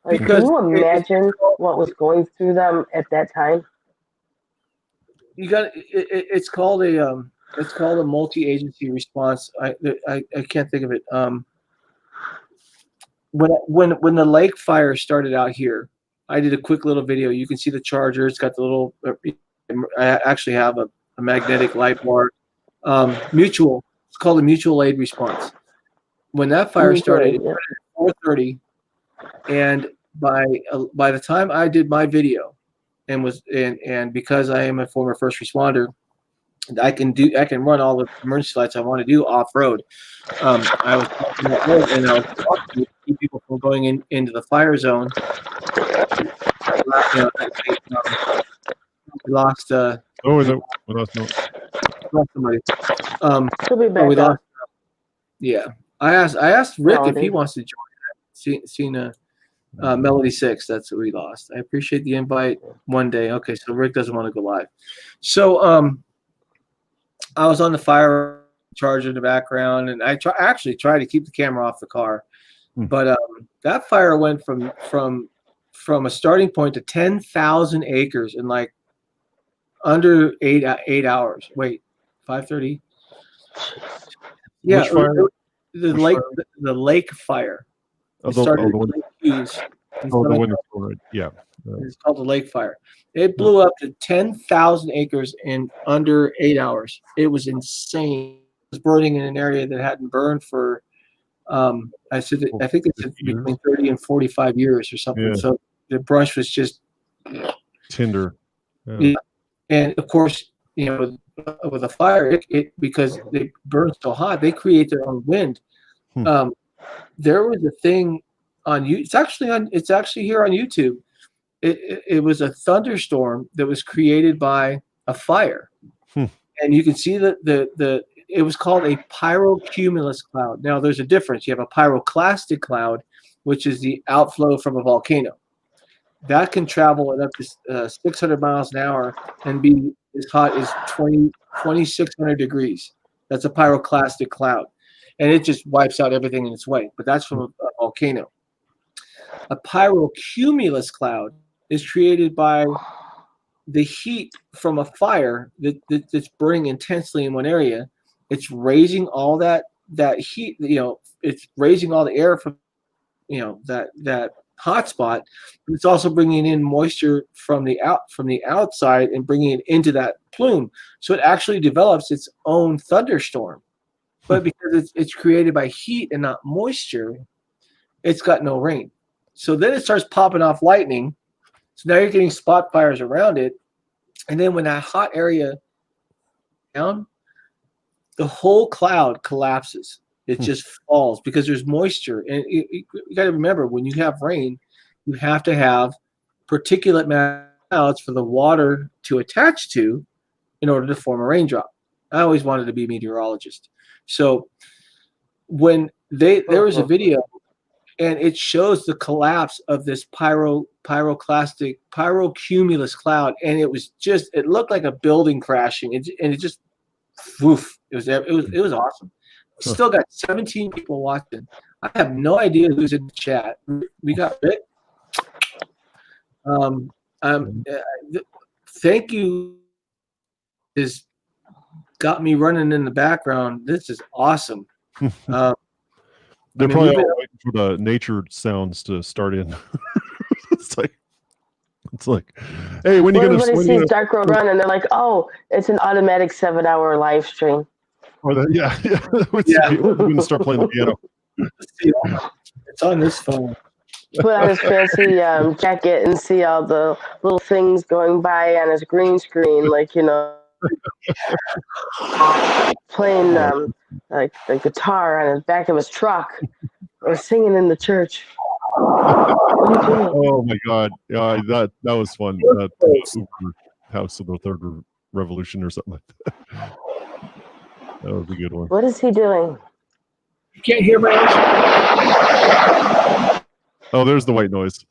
Like, can you imagine what was going through them at that time? You got it's called a multi-agency response. I can't think of it. When the lake fire started out here, I did a quick little video. You can see the charger. It's got the little. I actually have a magnetic light bar. Mutual. It's called a mutual aid response. When that fire started, it started at 4:30, and by the time I did my video, and because I am a former first responder, I can run all the emergency lights I want to do off road. I was talking about road, and I was talking to keep people from going into the fire zone. You know, we lost. We lost somebody. We lost. Yeah, I asked Rick if he wants to join. Seen Melody 6. That's what we lost. I appreciate the invite. One day. Okay, so Rick doesn't want to go live. So I was on the fire charger in the background, and I actually try to keep the camera off the car. But that fire went from a starting point to 10,000 acres in like under 8 hours. Wait, 5:30. Yeah, Which fire? The lake fire. Oh, It started the one. in Lake Keys. Oh, the one. Yeah. It's called the lake fire. It blew up to 10,000 acres in under 8 hours. It was insane. It was burning in an area that hadn't burned for, I think it's between 30 and 45 years or something. Yeah. So the brush was just tinder. Yeah. And of course, with a fire, because they burn so hot, they create their own wind. There was a thing on you. It's actually here on YouTube. It was a thunderstorm that was created by a fire, and you can see that it was called a pyrocumulus cloud. Now, there's a difference. You have a pyroclastic cloud, which is the outflow from a volcano. That can travel at up to 600 miles an hour and be as hot as 2,600 degrees. That's a pyroclastic cloud, and it just wipes out everything in its way. But that's from a volcano. A pyrocumulus cloud is created by the heat from a fire that's burning intensely in one area. It's raising all that heat. It's raising all the air from that hot spot, but it's also bringing in moisture from the outside and bringing it into that plume. So it actually develops its own thunderstorm. But because it's created by heat and not moisture, it's got no rain. So then it starts popping off lightning. So now you're getting spot fires around it. And then when that hot area down, the whole cloud collapses. It just falls because there's moisture. And you got to remember, when you have rain, you have to have particulate matter clouds for the water to attach to in order to form a raindrop. I always wanted to be a meteorologist. So when there was a video, and it shows the collapse of this pyroclastic pyrocumulus cloud, and it looked like a building crashing, and it just woof. It was awesome. Still got 17 people watching. I have no idea who's in the chat. We got Rick. Thank you. Has got me running in the background. This is awesome. They're probably all waiting for the nature sounds to start in. It's like, hey, when are you everybody sees Dark Road Run, and they're like, oh, it's an automatic 7-hour live stream. Or yeah. We're gonna start playing the piano. It's on this phone. Put on his fancy jacket and see all the little things going by on his green screen, playing like the guitar on the back of his truck or singing in the church. Oh my God! Yeah, that was fun. House of the Third Revolution or something like that. That was a good one. What is he doing? You can't hear my answer. Oh, there's the white noise.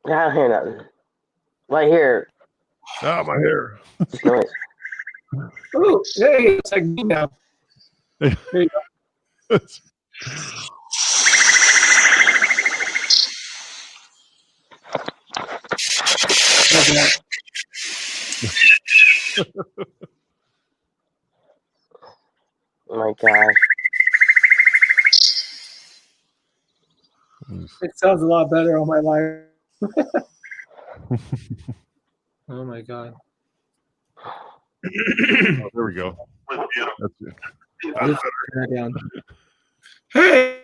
I don't hear nothing. Well, I hear. Ah, my hair. Noise. Oh, hey, it's like me now. There you go. Oh my gosh. It sounds a lot better on my live. Oh my God. Oh, there we go. That's it. That's better. Hey.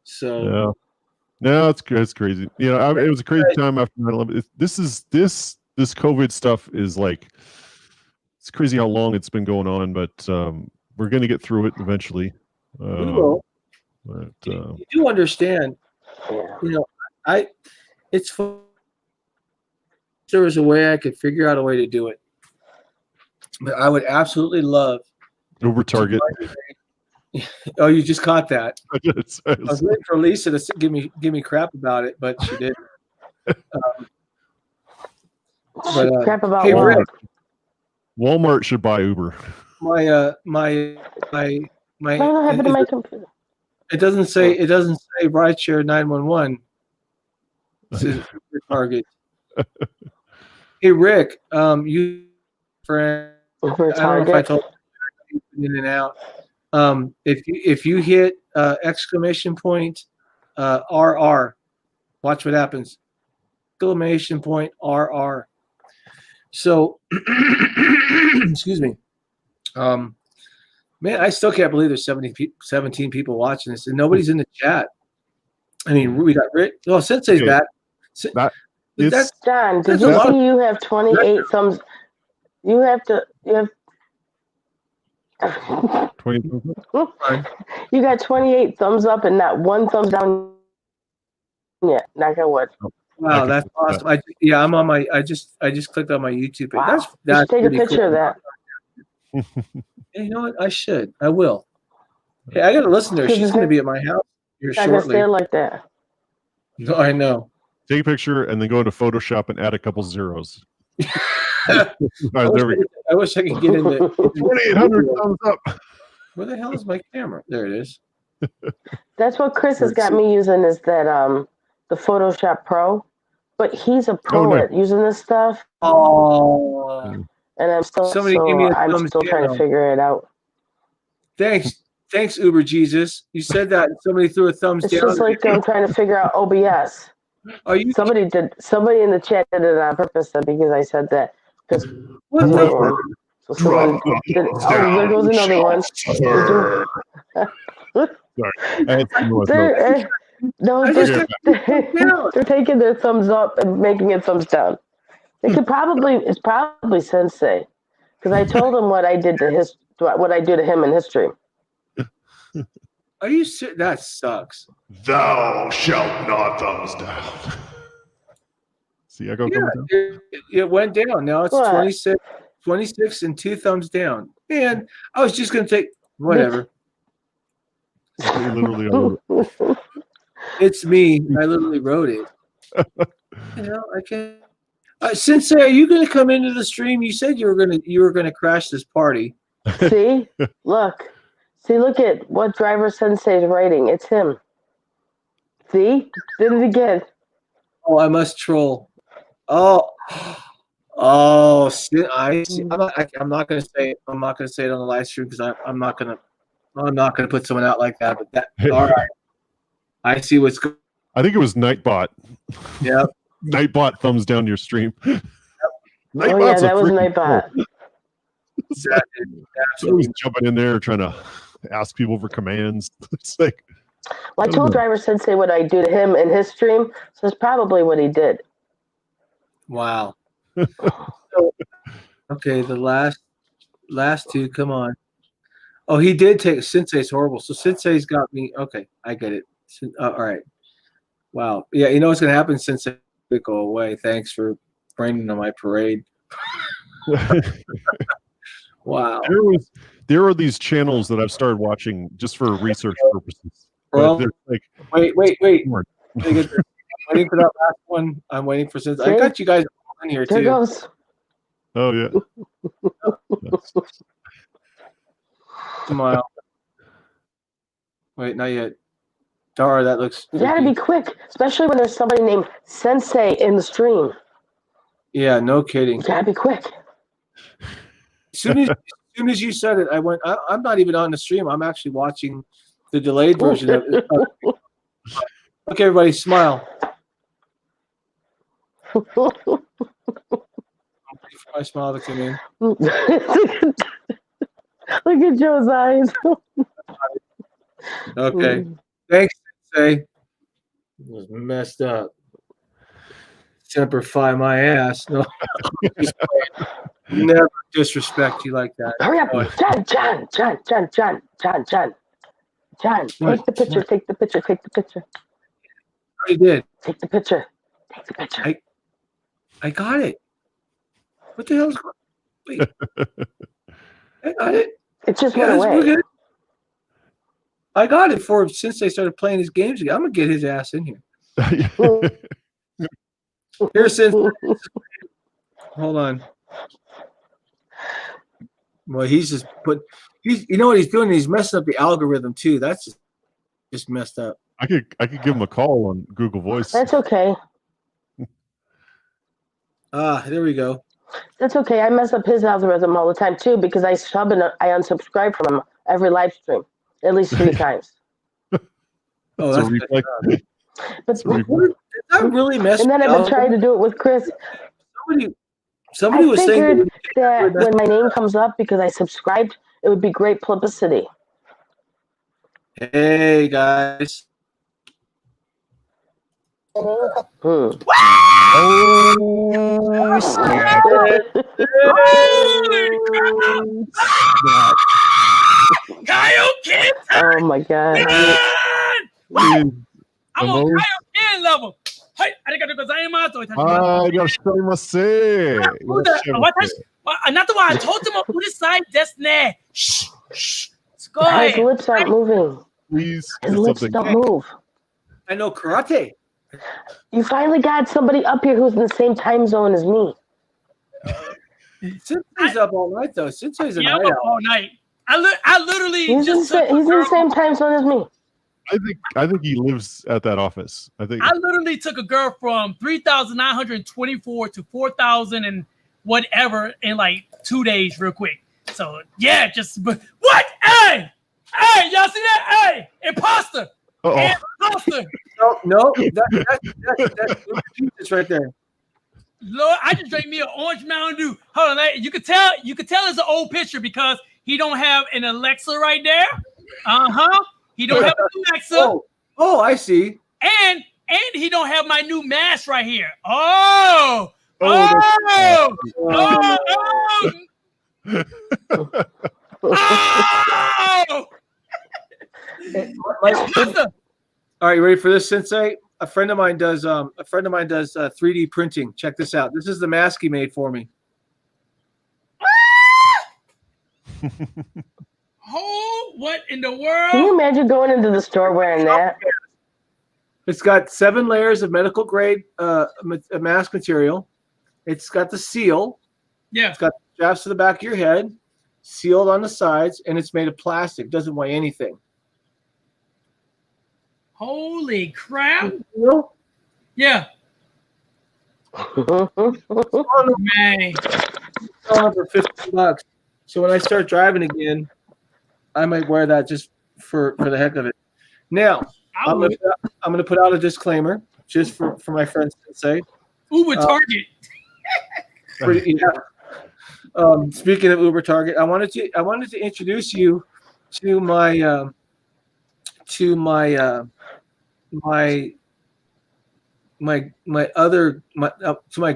So. Yeah. No, it's crazy. It was a crazy time after 9/11. This COVID stuff is like, it's crazy how long it's been going on, but we're going to get through it eventually. We will. But, you do understand, it's fun. There was a way I could figure out a way to do it, but I would absolutely love Uber Target. Oh, you just caught that. I was waiting for Lisa to give me crap about it, but she did. But crap about hey, what? Rick, Walmart should buy Uber. my I don't have it in my computer. It doesn't say Rideshare 911. It says Uber Target. Hey Rick, you friend. Uber I don't know if I Target. told you in and out. If you hit exclamation point RR, watch what happens. Exclamation point RR. So, excuse me. Man, I still can't believe there's 17 people watching this, and nobody's in the chat. I mean, we got Rick. Well, Sensei's back. That's John, did you see you have 28 thumbs? You have 20. You got 28 thumbs up and not one thumbs down yet. Knock on wood. Wow, that's awesome. I'm on my. I just clicked on my YouTube page. Wow. That's take a picture cool. of that. Hey, you know what? I should. I will. Hey, I got to listen to her. She's going to be at my house here I shortly. stand like that. No, I know. Take a picture and then go into Photoshop and add a couple zeros. I wish I could get into 2,800 thumbs up. Where the hell is my camera? There it is. That's what Chris has got me using is that the Photoshop Pro, but he's a pro at using this stuff. Oh. And I'm still I'm still trying to figure it out. Thanks, Uber Jesus. You said that and somebody threw a thumbs down. It's just like I'm trying to figure out OBS. Are you? Somebody in the chat did it on purpose because I said that. Because so someone did, there goes another one. They're taking their thumbs up and making it thumbs down. It's probably Sensei, because I told him what I did to what I do to him in history. Are you serious? That sucks. Thou shalt not thumbs down. See, I go. It went down. Now it's 26 and 2 thumbs down. Man, I was just gonna take whatever. It's me. I literally wrote it. I can't. Sensei, are you going to come into the stream? You said you were going to crash this party. See, look at what driver Sensei is writing. It's him. See, did it again. Oh, I must troll. Oh, I see. I'm not going to say it on the live stream because I'm not going to put someone out like that. But all right. I see what's going. I think it was Nightbot. Yep. Nightbot thumbs down your stream. That was Nightbot. He's jumping in there trying to ask people for commands. It's like, well, I told Driver Sensei what I do to him in his stream, so it's probably what he did. Wow. Okay, the last two, come on. Oh, he did take Sensei's horrible. So Sensei's got me. Okay, I get it. All right. Wow. Yeah, you know what's going to happen, Sensei? Go away. Thanks for bringing on my parade. Wow. There are these channels that I've started watching just for research purposes. Well, like, wait. Waiting for that last one. I'm waiting for Sensei. I got you guys in here too. There goes. Oh yeah. Smile. Wait, not yet. Dara, that looks. You gotta be quick, especially when there's somebody named Sensei in the stream. Yeah, no kidding. You gotta be quick. As soon as you said it, I went. I'm not even on the stream. I'm actually watching the delayed version of it. Okay, everybody, smile. I smile to come in. Look at Joe's eyes. Okay. Thanks, Sensei. It was messed up. Simplify my ass. No. Never disrespect you like that. Hurry up. John, take the picture. Take the picture. I already did. Take the picture. I got it. What the hell's going on? Wait. I got it. It just went away. I got it since they started playing these games again. I'm going to get his ass in here. Here's Sensei. Hold on. Well, he's just you know what he's doing? He's messing up the algorithm too. That's just messed up. I could give him a call on Google Voice. That's okay. There we go. That's okay. I mess up his algorithm all the time too because I sub and I unsubscribe from him every live stream at least 3 times. Oh, that's but did that really mess? And then I've been trying to do it with Chris. Somebody was saying that when my name comes up because I subscribed, it would be great publicity. Hey guys. Oh, oh my God. I'm on Kaioken level. Hey, arigatou gozaimasu. Another one, I told him on the side, that's ne. Shh, shh. His lips aren't moving. Please. His lips don't move. I know karate. You finally got somebody up here who's in the same time zone as me. Sensei's up all night though. Sensei's a night up all night. I literally he's in the same time zone as me. I think he lives at that office. I literally took a girl from 3,924 to 4,000 and whatever in like 2 days, real quick. So yeah, what? Hey, y'all see that? Hey, imposter. Imposter. No, that's Jesus right there. Lord, I just drank me an orange Mountain Dew. Hold on, you could tell it's an old picture because he don't have an Alexa right there. He don't have an Alexa. Oh, I see. And he don't have my new mask right here. All right, you ready for this, Sensei? A friend of mine does 3D printing. Check this out. This is the mask he made for me. What in the world? Can you imagine going into the store wearing that? It's got 7 layers of medical grade mask material. It's got the seal. Yeah. It's got straps to the back of your head, sealed on the sides, and it's made of plastic. Doesn't weigh anything. Holy crap! Yeah. Man. For $50. So when I start driving again, I might wear that just for the heck of it. Now, I'm gonna put out a disclaimer just for my friends to say. Uber Target. Speaking of Uber Target, I wanted to introduce you to my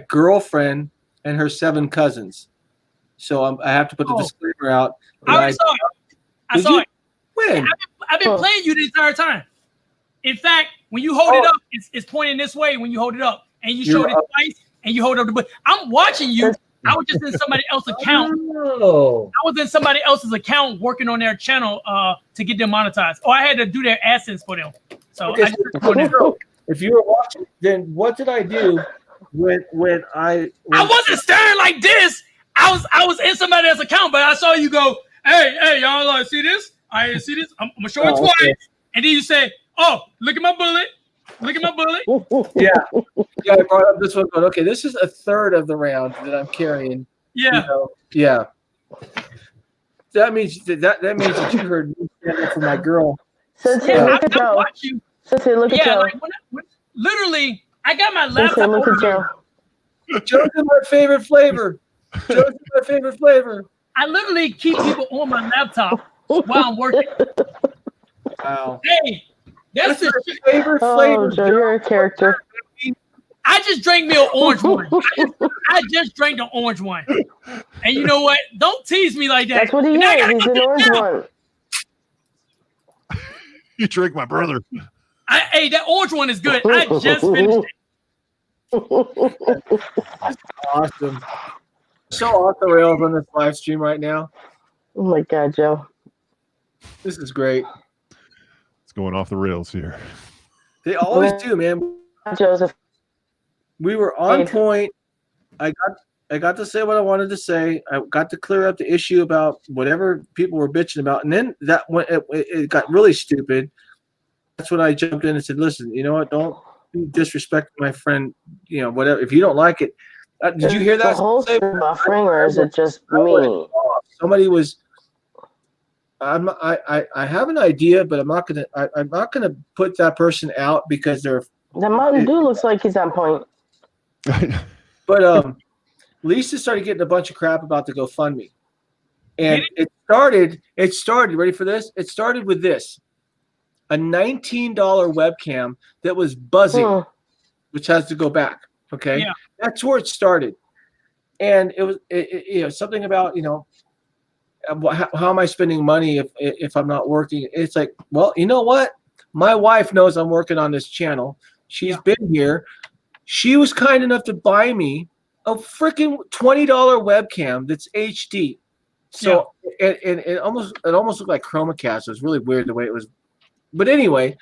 girlfriend and her 7 cousins. So I have to put the disclaimer out. I saw it. When? I've been playing you the entire time. In fact, when you hold it up, it's pointing this way when you hold it up. And you showed it twice and you hold up the button. I'm watching you. I was just in somebody else's account. I was in somebody else's account working on their channel to get them monetized. I had to do their AdSense for them. So if you were watching, then what did I do when I wasn't staring like this. I was in somebody else's account, but I saw you go, hey, y'all see this? I see this. I'm gonna show it twice. Okay. And then you say, oh, look at my bullet. Look at my bullet. Yeah, I brought up this one, but okay, this is a third of the round that I'm carrying. Yeah. Yeah. That means that you heard me stand up for my girl. Sensei, look at Joe. Sensei, look at Joe. Literally, I got my laptop. Look at Joe. Joe's my favorite flavor. I literally keep people on my laptop while I'm working. Wow. Hey, that's the favorite flavor. Joe, you're a character. I just drank me an orange one. I just drank the orange one. And you know what? Don't tease me like that. That's what he is. He's an orange one. You drank my brother. Hey, that orange one is good. I just finished it. Awesome. So off the rails on this live stream right now. Oh my God, Joe. This is great. It's going off the rails here. They always do, man. Joseph. We were on point. I I got to say what I wanted to say. I got to clear up the issue about whatever people were bitching about, and then that when it got really stupid. That's when I jumped in and said, "Listen, you know what? Don't disrespect my friend. You know, whatever. If you don't like it, did you hear that? The whole buffering, or is it just me? Somebody was. I have an idea, but I'm not gonna put that person out because they're. The Mountain Dew looks like he's on point. But Lisa started getting a bunch of crap about the GoFundMe, and it started. Ready for this? It started with this. A $19 webcam that was buzzing, which has to go back. Okay, that's where it started, and it was something about how am I spending money if I'm not working? It's like, well, you know what? My wife knows I'm working on this channel. She's been here. She was kind enough to buy me a freaking $20 webcam that's HD. So it almost looked like ChromaCast. It was really weird the way it was. But anyway,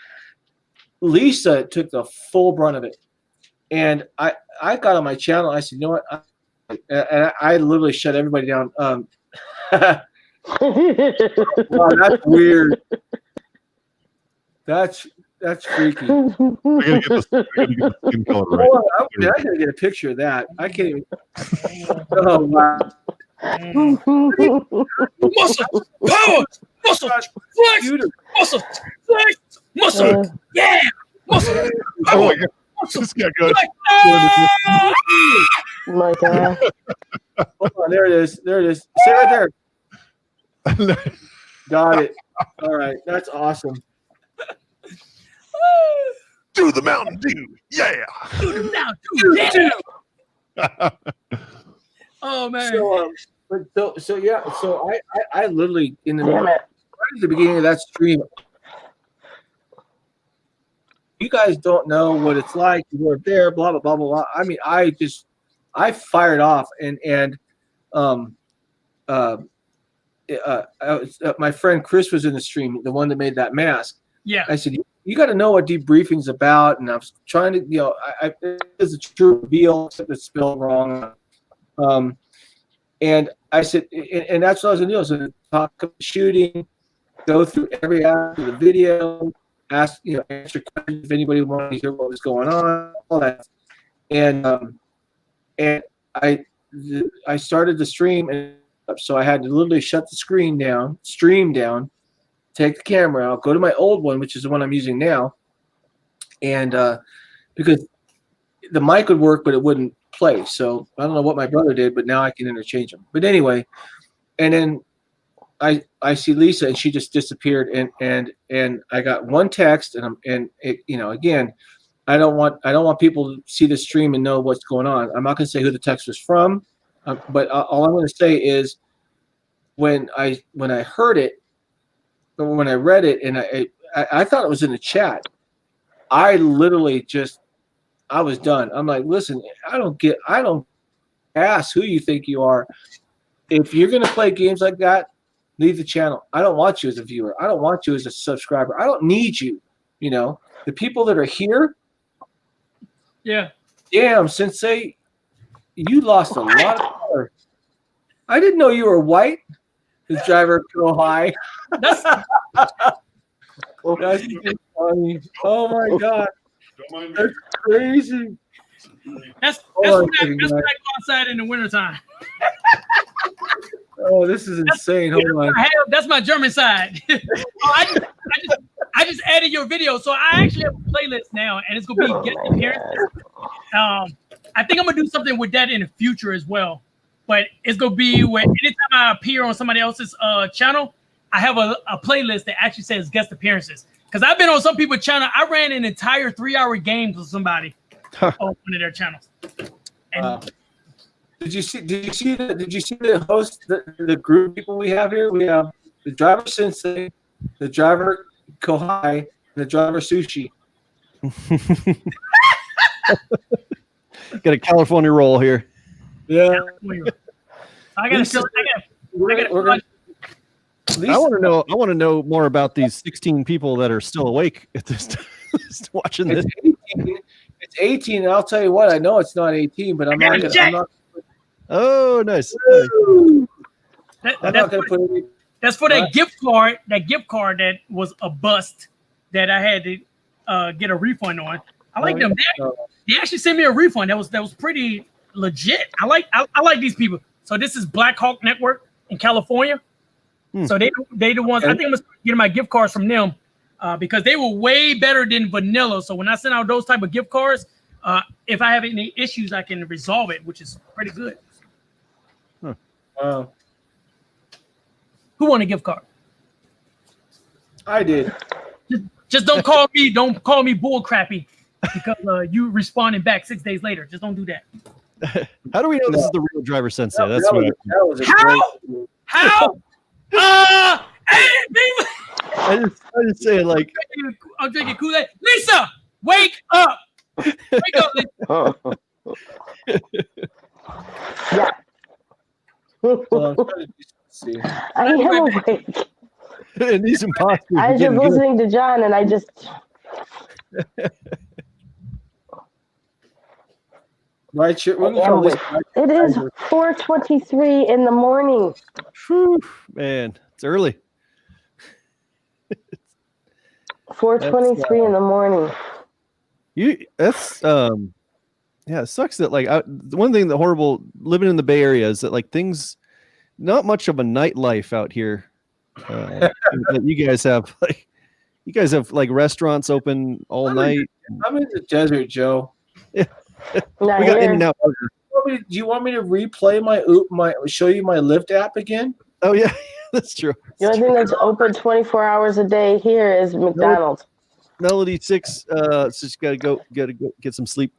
Lisa took the full brunt of it, and I got on my channel. I said, you know what? I literally shut everybody down. Wow, that's weird. That's freaky. I gotta get the skin color right. I gotta get a picture of that. I can't even. Oh wow. Muscle, power, muscle, flex, muscle, flex, muscle, yeah, muscle, oh my God. This got good. Oh my God. Hold on, there it is. There it is. Stay right there. Got it. All right, that's awesome. Do the Mountain Dew, yeah. Do the Mountain Dew, yeah. Oh man. So I literally right at the beginning of that stream. You guys don't know what it's like. You weren't there. Blah blah blah blah blah. I mean, I fired off and my friend Chris was in the stream, the one that made that mask. Yeah. I said, you got to know what debriefing's about, and I was trying to, it is a true reveal that's spelled wrong. And I said, and that's what I was going to do. I was going to talk about shooting, go through every aspect of the video, answer questions if anybody wanted to hear what was going on, all that. And I started the stream, and so I had to literally shut the stream down, take the camera out, go to my old one, which is the one I'm using now, and because the mic would work, but it wouldn't play. So I don't know what my brother did, but now I can interchange them. But anyway, and then I see Lisa, and she just disappeared, and I got one text, and it, again, I don't want people to see the stream and know what's going on. I'm not going to say who the text was from, but all I'm going to say is when I heard it, but when I read it, and I thought it was in the chat, I literally I was done. I'm like, listen, I don't ask who you think you are. If you're going to play games like that, leave the channel. I don't want you as a viewer. I don't want you as a subscriber. I don't need you. The people that are here. Yeah. Damn, Sensei, you lost a lot of color. I didn't know you were white. The driver go high. That's funny. Oh my God. That's crazy. That's when I go outside in the wintertime. Oh, this is insane. Hold on. That's my German side. I just added your video, so I actually have a playlist now, and it's gonna be guest appearances. I think I'm gonna do something with that in the future as well. But it's gonna be where anytime I appear on somebody else's channel, I have a playlist that actually says guest appearances. Because I've been on some people's channel. I ran an entire 3-hour game with somebody on one of their channels. And Did you see the host, the group of people we have here? We have the driver Sensei, the driver Kohai, and the driver Sushi. Got a California roll here. Yeah. I want to know more about these 16 people that are still awake at this time, watching this. It's 18, and I'll tell you what, I know it's not 18, but I'm not Oh, nice. That's for that gift card. That gift card that was a bust that I had to get a refund on. I like them. They actually sent me a refund. That was pretty legit. I like these people. So this is Black Hawk Network in California. So they the ones. I think I'm gonna start getting my gift cards from them because they were way better than vanilla. So when I send out those type of gift cards, if I have any issues, I can resolve it, which is pretty good. Wow. Who won a gift card? I did. Just don't call me. Don't call me bull crappy because you responding back 6 days later. Just don't do that. How do we know this is the real driver Sensei? That's how? I just say like I'm drinking Kool-Aid. Lisa, wake up! Wake up, Lisa. Yeah. I am awake. And these imposters. I was just listening to John, and I just. Right, it is 4:23 in the morning. Whew, man, it's early. 4:23 in the morning. It sucks that like the one thing that horrible living in the Bay Area is that like things, not much of a nightlife out here. You guys have like restaurants open all night. I'm in the desert, Joe. Yeah. We got In-N-Out Burger. Do you want me to replay show you my Lyft app again? Oh yeah, that's true. The only thing that's open 24 hours a day here is McDonald's. Melody 6, so she's gotta go get some sleep.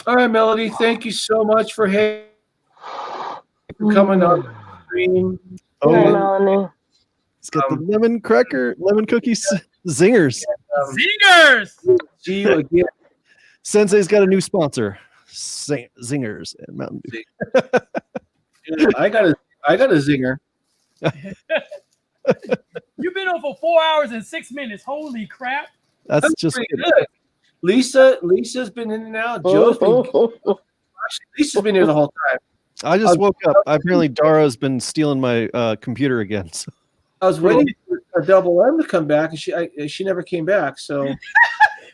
All right, Melody, thank you so much for coming on the stream. Melanie. It's got the lemon cookies, zingers. Zingers. See you again. Sensei's got a new sponsor, Zingers and Mountain Dew. I got a zinger. You've been on for 4 hours and 6 minutes. Holy crap! That's just good. Lisa's been in and out. Joe's been. Lisa's been here the whole time. I just woke up. Apparently, Dara's been stealing my computer again. So. I was waiting for a double M to come back, and she never came back. So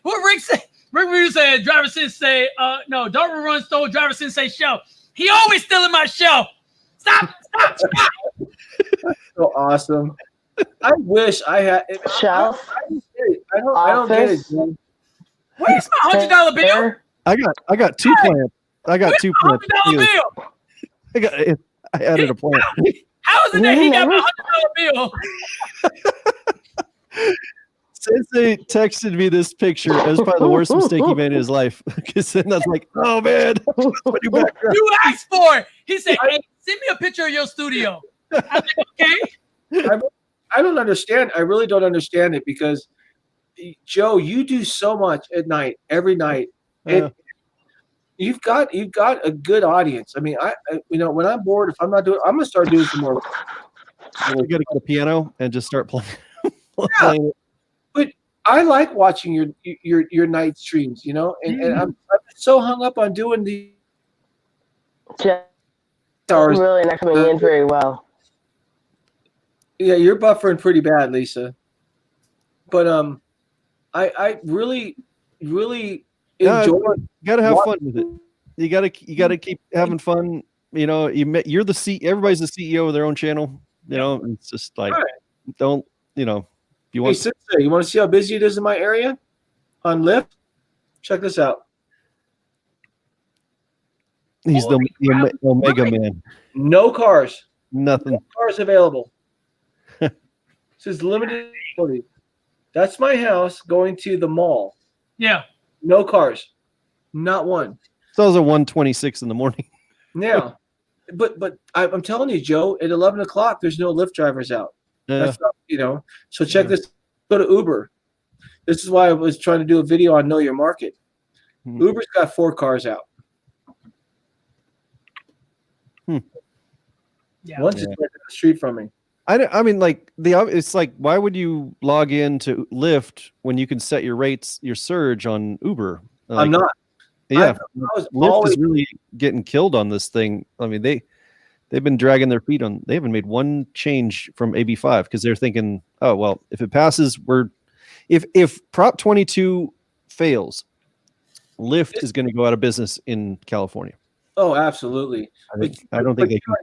what Rick said? Rick said, "Driver Sensei, no, Dara Run stole Driver Sensei show. He always stealing my show. Stop!" So awesome. I wish I had. Shelf. I don't get it. Dude. Where's my $100 bill? I got two plants. I got two plants. $100 bill. I added a plant. How is it that he got my $100 bill? Sensei texted me this picture. It was probably the worst mistake he made in his life. Because then I was like, oh man, you asked for it. He said, hey, send me a picture of your studio. I said, okay. I don't understand. I really don't understand it because Joe, you do so much at night, every night. And you've got a good audience. I mean, I when I'm bored, if I'm not doing, I'm gonna start doing some more. You gotta get a piano and just start playing. It. But I like watching your night streams, and I'm so hung up on doing the hours. Really not coming in very well. Yeah, you're buffering pretty bad, Lisa. But I really enjoy. You gotta have fun with it. You gotta keep having fun. You're the everybody's the CEO of their own channel. It's just like don't. You want. Hey, Sensei, you want to see how busy it is in my area on Lyft? Check this out. He's the Omega Man. No cars. Nothing. No cars available. This is limited. That's my house going to the mall. Yeah. No cars. Not one. So those are 1:26 in the morning. Yeah. But I'm telling you, Joe, at 11 o'clock, there's no Lyft drivers out. That's not, So check this. Go to Uber. This is why I was trying to do a video on Know Your Market. Uber's got 4 cars out. Yeah. One's just right down the street from me. I mean, like it's like, why would you log in to Lyft when you can set your rates, your surge on Uber? Like, I'm not. Yeah, Lyft is really getting killed on this thing. I mean, they've been dragging their feet on. They haven't made one change from AB5 because they're thinking, oh well, if it passes, if Prop 22 fails, Lyft is going to go out of business in California. Oh, absolutely. I don't think they can.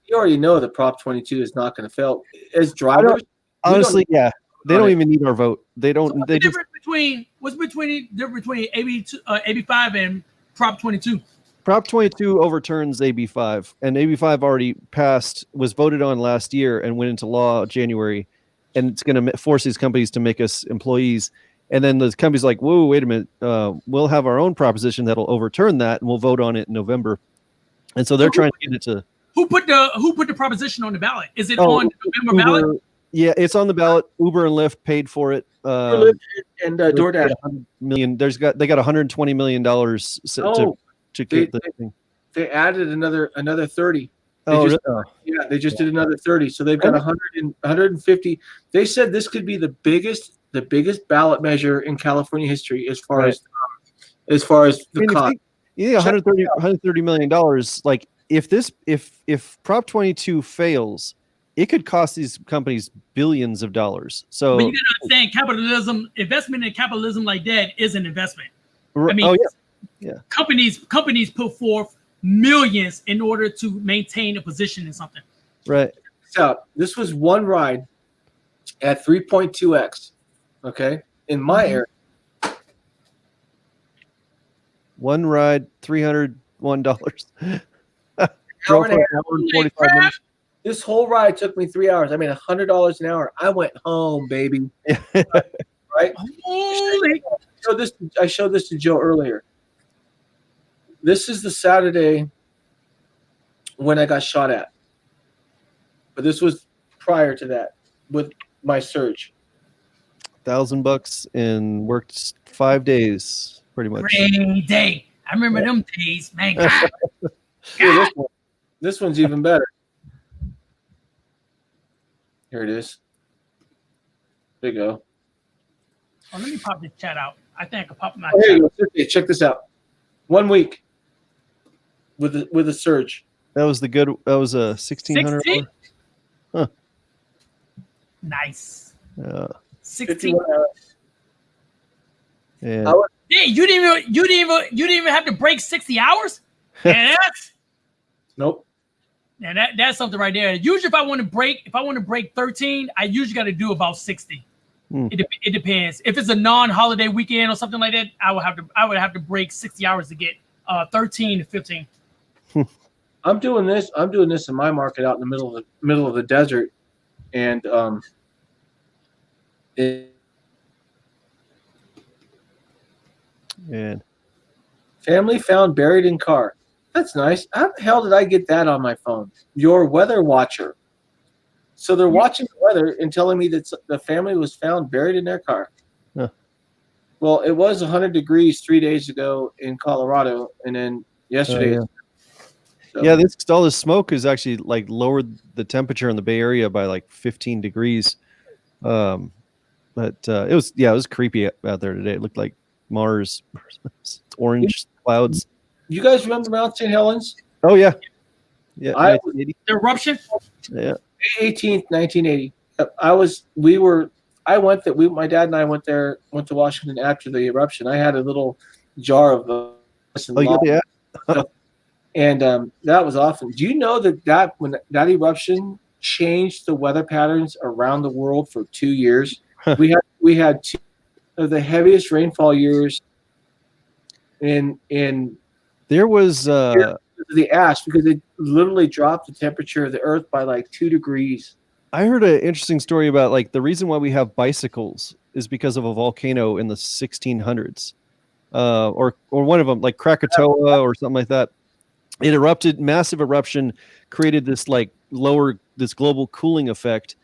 You already know that Prop 22 is not going to fail. As drivers, honestly, yeah, they don't even need our vote. They don't. So what's the difference between AB5 and Prop 22? Prop 22 overturns AB5, and AB5 already passed, was voted on last year, and went into law January, and it's going to force these companies to make us employees. And then the company's like, whoa, wait a minute, we'll have our own proposition that'll overturn that, and we'll vote on it in November. And so they're trying to get it to. Who put the proposition on the ballot? Is it on the November ballot? Yeah, it's on the ballot. Uber and Lyft paid for it. Lyft and DoorDash. They got $120 million to keep the thing. They added another 30. Really? Yeah, they just did another 30. So they've got 150. They said this could be the biggest ballot measure in California history as far as the cost. Yeah, $130 million. Like if Prop 22 fails, it could cost these companies billions of dollars. So, but you gotta understand, investment in capitalism like that is an investment. I mean, companies put forth millions in order to maintain a position in something. Right. So this was one ride at 3.2x. Okay, in my area. One ride, $301. Drove for 45 minutes. This whole ride took me 3 hours. I made $100 an hour. I went home, baby. Right? I showed this to Joe earlier. This is the Saturday when I got shot at. But this was prior to that with my surge. $1,000 and worked 5 days, pretty much. Great day. I remember them days, man. God. Here, this one's even better. Here it is. There you go. Oh, let me pop this chat out. I think I can pop my chat. Hey, check this out. 1 week with a surge. That was a 1,600. Huh. Nice. 16. Yeah. You didn't even have to break 60 hours. And that's nope. And that's something right there. Usually, if I want to break 13, I usually got to do about 60. It depends. If it's a non-holiday weekend or something like that, I would have to break 60 hours to get 13 to 15. I'm doing this in my market out in the middle of the desert, and family found buried in car. That's nice. How the hell did I get that on my phone? Your weather watcher. So they're watching the weather and telling me that the family was found buried in their car. Huh. Well, it was 100 degrees 3 days ago in Colorado, and then yesterday. All this smoke has actually like lowered the temperature in the Bay Area by like 15 degrees. But it was creepy out there today. It looked like Mars, orange clouds. You guys remember Mount St. Helens? Oh yeah, yeah. The eruption. Yeah. May 18th, 1980. My dad and I went to Washington after the eruption. I had a little jar of and that was awesome. Do you know that when that eruption changed the weather patterns around the world for 2 years? We had two of the heaviest rainfall years in there was the ash, because it literally dropped the temperature of the earth by like 2 degrees. I heard an interesting story about like the reason why we have bicycles is because of a volcano in the 1600s, or one of them, like Krakatoa or something like that. It erupted, massive eruption, created this this global cooling effect,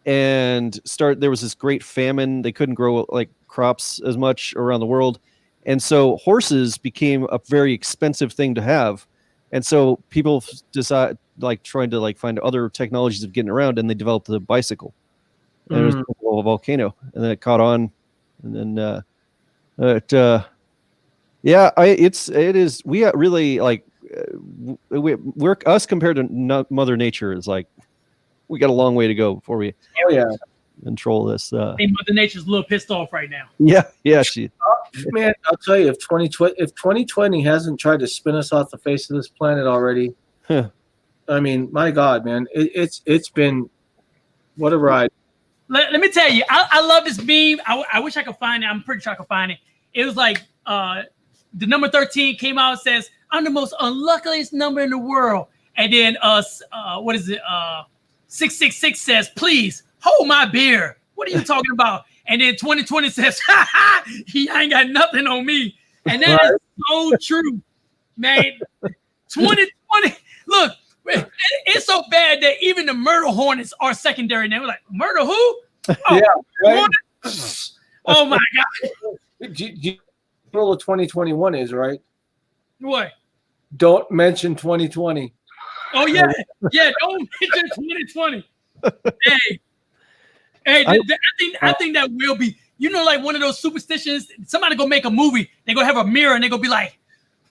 and there was this great famine. They couldn't grow like crops as much around the world. And so horses became a very expensive thing to have. And so people decide trying to find other technologies of getting around, and they developed the bicycle. And it was a volcano, and then it caught on, and then Yeah, it is. We really like we're us compared to Mother Nature is like we got a long way to go before we control this. I think Mother Nature's a little pissed off right now. Yeah, she. Man, I'll tell you, if 2020 hasn't tried to spin us off the face of this planet already, I mean, my God, man, it's been what a ride. Let me tell you, I love this meme. I wish I could find it. I'm pretty sure I could find it. It was like the number 13 came out and says, "I'm the most unluckiest number in the world." And then what is it? 666 says, "Please hold my beer." What are you talking about? And then 2020 says, "Ha ha, he ain't got nothing on me." And that is so true, man. 2020, look, it's so bad that even the murder hornets are secondary now. We're like, murder who? Oh, yeah, right? Oh my God. April of 2021 is, right? What? Don't mention 2020. Oh yeah, don't mention 2020. Hey, I think that will be, like one of those superstitions. Somebody go make a movie. They go have a mirror and they go be like,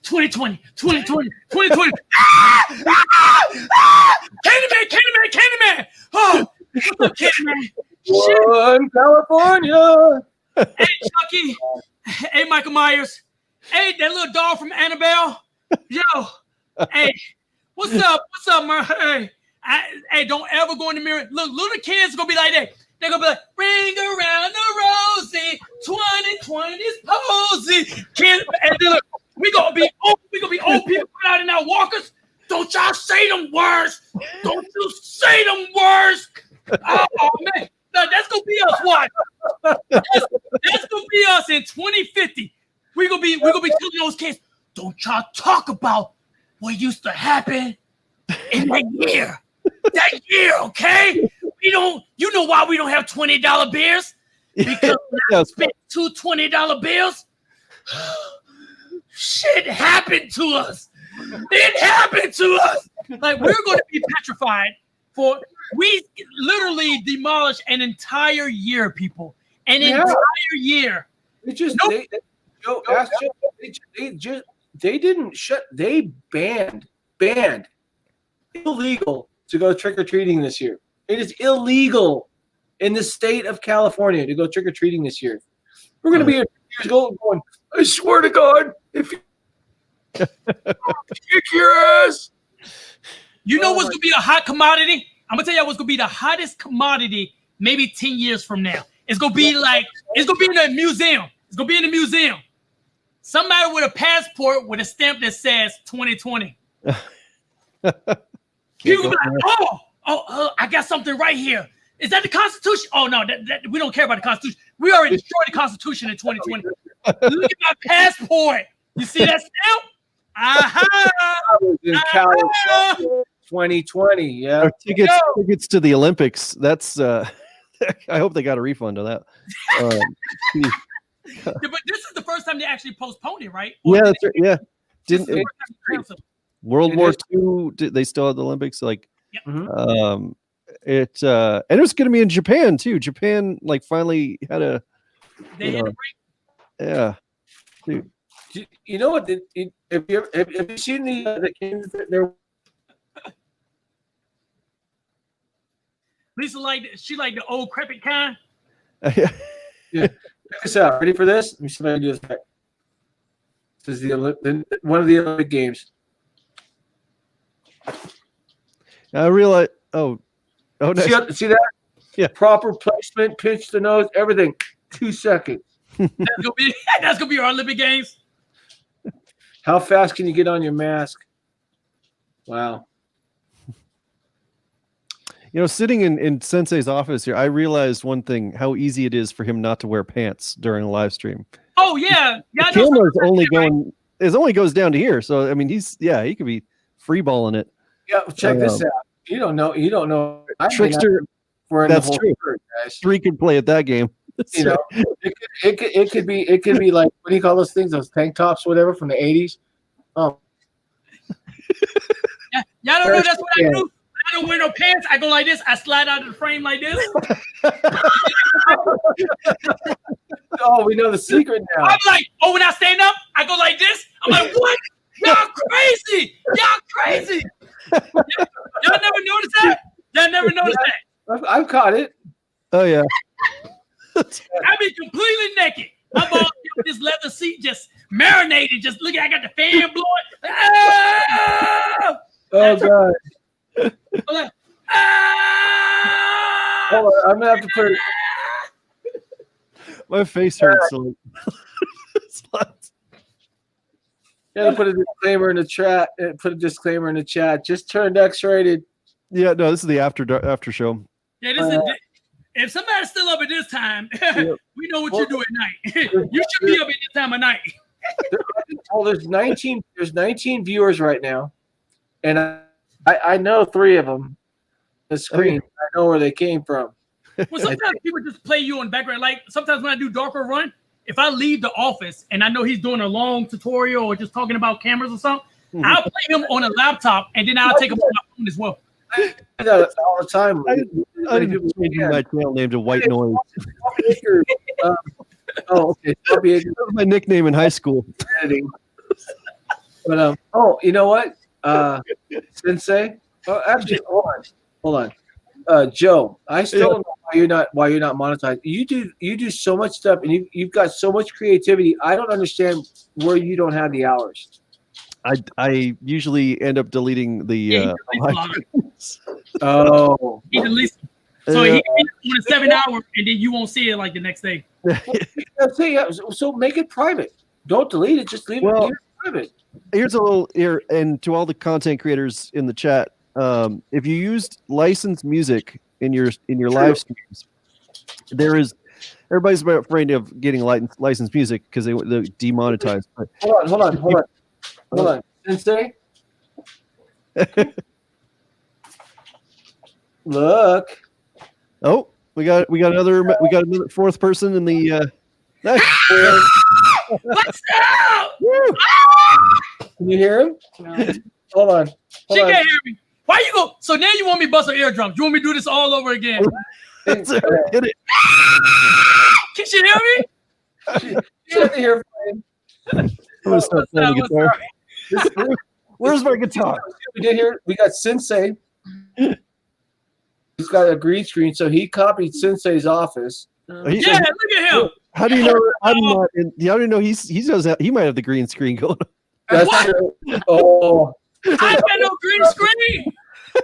2020. Candyman. Oh, what's up, Candyman? One California. Hey, Chucky. Hey, Michael Myers. Hey, that little dog from Annabelle. Yo. Hey, what's up? Man? Hey, don't ever go in the mirror. Look, little kids gonna be like that. They're gonna be like, "Ring around the rosy, 2020's posy." And then look, we gonna be old people put out in our walkers. Don't y'all say them words. Don't you say them words. Oh man, no, that's gonna be us. What? That's gonna be us in 2050. We're gonna be telling those kids, don't y'all talk about what used to happen in that year. That year, okay? We don't. You know why we don't have $20 beers? Because we spent two $20 bills. Shit happened to us. It happened to us. Like, we're going to be petrified for. We literally demolished an entire year, people. An entire year. They didn't shut. They banned illegal to go trick-or-treating this year. It is illegal in the state of California to go trick-or-treating this year. We're going to be years old going, I swear to God, if you kick your ass. You know what's going to be a hot commodity? I'm going to tell you what's going to be the hottest commodity maybe 10 years from now. It's going to be like, it's going to be in a museum. It's going to be in a museum. Somebody with a passport with a stamp that says 2020. People will be like, I got something right here. Is that the Constitution? Oh, no, that we don't care about the Constitution. We already destroyed the Constitution in 2020. Look at my passport. You see that stamp? In California, 2020, yeah. Our tickets to the Olympics. That's I hope they got a refund on that. But this is the first time they actually postponed it, right? Yeah, that's right. Yeah. Didn't World War II? They still had the Olympics? Like, and it was going to be in Japan too. Japan like finally had a. They had a break. Yeah. Dude. You know what? Have you seen the games that they're? Lisa she like the old crepit kind. Yeah. Check this out. Ready for this? Let me see if I can do this back. This is one of the Olympic games. I realize. Oh, nice. See that? Yeah. Proper placement, pinch the nose, everything. 2 seconds. That's gonna be our Olympic Games. How fast can you get on your mask? Wow. Sitting in Sensei's office here, I realized one thing: how easy it is for him not to wear pants during a live stream. Oh yeah, the camera's only going. It only goes down to here, so I mean, he could be free balling it. Yeah, check this out. You don't know. Trixter. That's true. Guys. 3 could play at that game. It could be like, what do you call those things? Those tank tops, whatever, from the 80s. Oh. Yeah, y'all don't know that's what I do. I don't wear no pants. I go like this. I slide out of the frame like this. Oh, we know the secret now. I'm like, when I stand up, I go like this. I'm like, what? Y'all crazy. Y'all crazy. Y'all never noticed that? Y'all never noticed that? I've caught it. Oh, yeah. I be completely naked. I'm on this leather seat, just marinated. Just looking. I got the fan blowing. Ah! Oh God! I'm like, ah! Hold on, I'm gonna have to put it. My face hurts. So Gotta put a disclaimer in the chat. Put a disclaimer in the chat. Just turned X-rated. Yeah, no, this is the after show. Yeah, this is. If somebody's still up at this time, we know what you do at night. You should be up at this time of night. Well, there's 19 viewers right now, and I know 3 of them. The screen. I know where they came from. Well, sometimes people just play you on background. Like sometimes when I do Darker Run, if I leave the office and I know he's doing a long tutorial or just talking about cameras or something, I'll play him on a laptop and then I'll take him on my phone as well. I do that all the time. I'm changing my channel name to White Noise. Oh, okay. That was my nickname in high school. But you know what? Sensei. Oh, actually, hold on. Joe, I still don't know why you're not monetized. You do so much stuff, and you've got so much creativity. I don't understand where you don't have the hours. I usually end up deleting the. Oh. He deletes. So he on a 7 hour, and then you won't see it like the next day. So make it private. Don't delete it. Just leave it private. Here's a little here, and to all the content creators in the chat, if you used licensed music in your live streams, everybody's afraid of getting licensed music because they demonetized. Hold on. Sensei. Look. Oh, we got another 4th person in the. What's up? Can you hear him? No. Hold on. She can't hear me. Why you go? So now you want me to bust her eardrums? You want me to do this all over again? Hit it. Can she hear me? She doesn't hear me. I'm gonna start playing the guitar. Where's my guitar? We did hear. We got Sensei. He's got a green screen, so he copied Sensei's office. Yeah, look at him. How do you know I'm not? How do you know he might have the green screen going on? That's true. Oh, I got no green screen.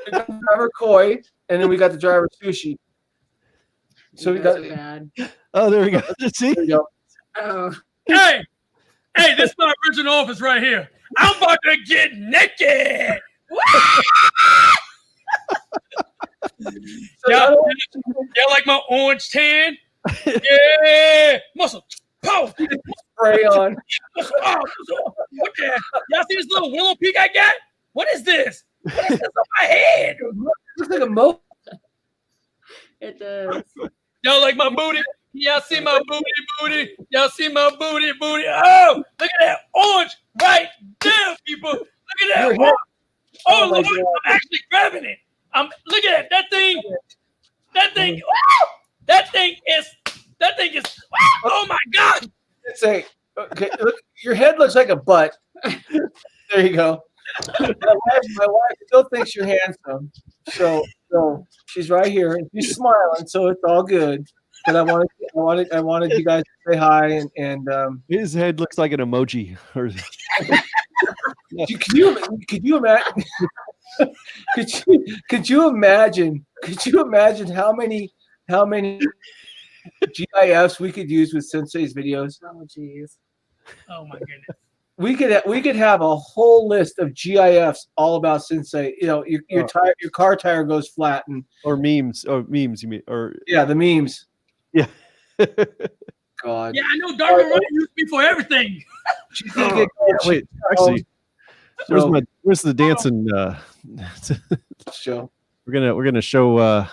We got the driver Koi, and then we got the driver Sushi. So we got. Oh, there we go. See? There we go. Oh. Hey, this is my original office right here. I'm about to get naked. Y'all like my orange tan? Yeah, muscle. Pow. Spray on. What the? Y'all see this little willow peak I got? What is this? What is this on my head? It looks like a mo. It does. Y'all like my booty? Y'all see my booty? Y'all see my booty? Oh, look at that orange right there, people. Look at that orange. Oh, Lord, I'm actually grabbing it. Look at that thing. That thing is. Oh my God. Say, okay, look, your head looks like a butt. There you go. My wife still thinks you're handsome, so she's right here and she's smiling, so it's all good. But I wanted you guys to say hi and his head looks like an emoji. Could you imagine? Could you imagine how many GIFs we could use with Sensei's videos? Oh jeez. Oh my goodness. We could have a whole list of GIFs all about Sensei. You know, your car tire goes flat or memes you mean yeah, the memes. Yeah. God. Yeah, I know Darwin Run used me for everything. Wait, actually, where's the dancing show? We're gonna show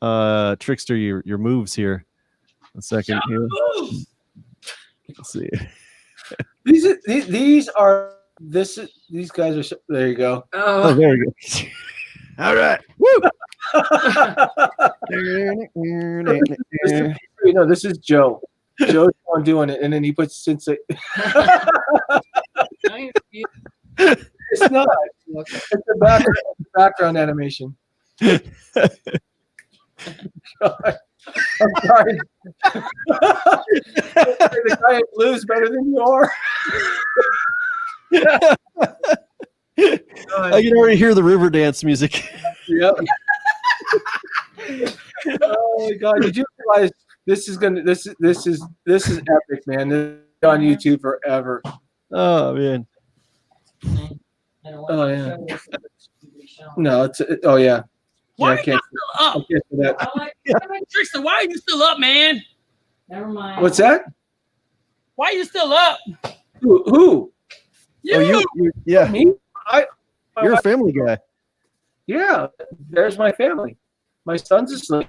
Trixter your moves here. A second here. Let's see. These guys are. There you go. Oh, there you go. All right. Woo! This is Joe. Joe's on doing it, and then he puts Sensei. It's not. It's the background animation. God. I'm sorry. The guy in blue is better than you are. I can already hear the river dance music. Yep. Oh my God! Did you realize this is epic, man? This is on YouTube forever. Oh man. Oh yeah. No, it's oh yeah. Why I are can't. you still up? I can't do that. Trixter, why are you still up, man? Never mind. What's that? Why are you still up? Who? You. Oh, you yeah. Me? You're a family guy. Yeah, there's my family. My son's asleep,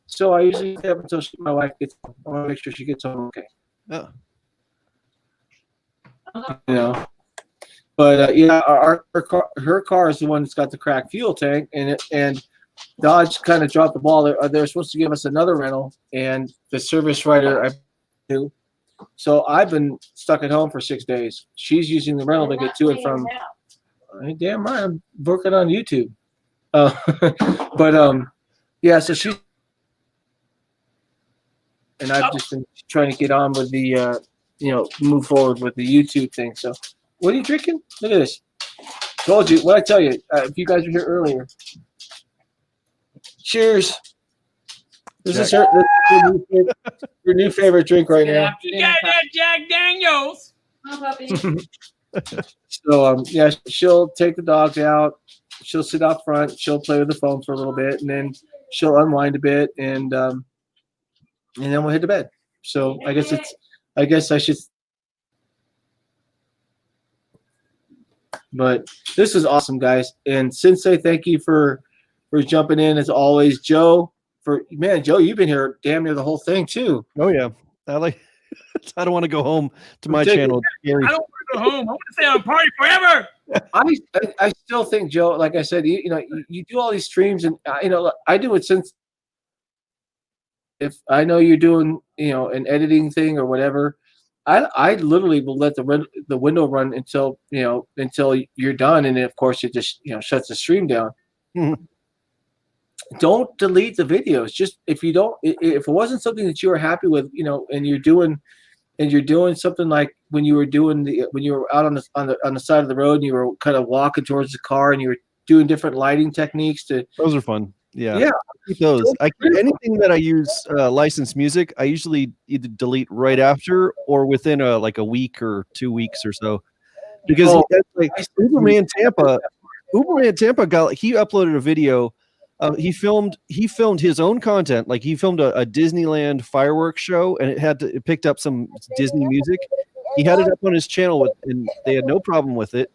so I usually stay up until my wife gets home. I want to make sure she gets home okay. Oh. You know, but yeah, her car is the one that's got the cracked fuel tank, and Dodge kind of dropped the ball. They're supposed to give us another rental, and the service writer I knew. So I've been stuck at home for 6 days. She's using the rental to get to and from. Damn right, I'm working on YouTube. But yeah, so she and I've just been trying to get on with the move forward with the YouTube thing. So what are you drinking? Look at this. Told you. What I tell you? If you guys were here earlier. Cheers. This is your new favorite drink right now. You got that Jack Daniels. So yeah, she'll take the dogs out. She'll sit out front. She'll play with the phone for a little bit, and then she'll unwind a bit, and then we'll head to bed. So I guess I should. But this is awesome, guys. And Sensei, thank you for jumping in as always. Joe, Joe, you've been here damn near the whole thing too. Oh yeah, I don't want to go home to my channel. I don't want to go home. I want to stay on party forever. I still think, Joe, like I said, you do all these streams, and I do it since. If I know you're doing an editing thing or whatever, I literally will let the window run until you're done, and then of course it just shuts the stream down. Don't delete the videos. Just if it wasn't something that you were happy with, and you're doing something like when you were out on the side of the road and you were kind of walking towards the car and you were doing different lighting techniques those are fun. Yeah. Yeah. Keep those. Anything that I use licensed music, I usually either delete right after or within a week or 2 weeks or so. Because Uberman Tampa he uploaded a video. He filmed his own content. Like he filmed a Disneyland fireworks show, and it picked up some Disney music. He had it up on his channel and they had no problem with it.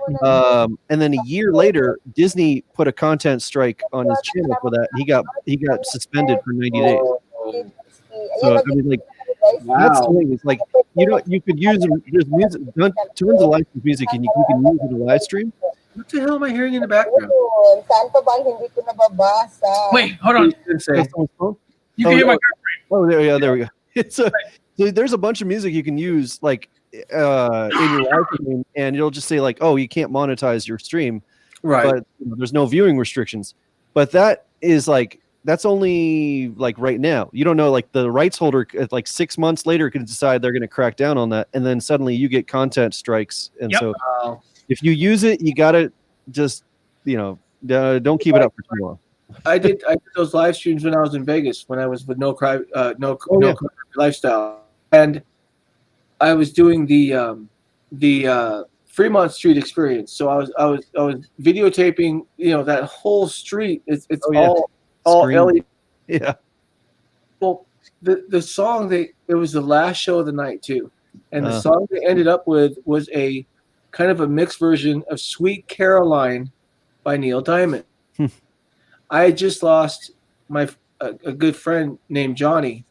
And then a year later, Disney put a content strike on his channel for that. He got suspended for 90 days. So I mean, that's the thing. It's like you could use there's music, tons of licensed music, and you can use it in a live stream. What the hell am I hearing in the background? Wait, hold on. You can hear my girlfriend. Oh, there we go. There's a bunch of music you can use in your live stream, and it'll just say oh, you can't monetize your stream, right? But there's no viewing restrictions. But that is that's only right now. You don't know the rights holder 6 months later could decide they're going to crack down on that, and then suddenly you get content strikes. And so if you use it, you gotta just don't keep it up for too long. I did those live streams when I was in Vegas when I was with No Cry Lifestyle, and I was doing the Fremont Street experience. So I was videotaping that whole street. It's all LED. Yeah. Well, the song it was the last show of the night too, and the song they ended up with was a kind of a mixed version of Sweet Caroline by Neil Diamond. I had just lost a good friend named Johnny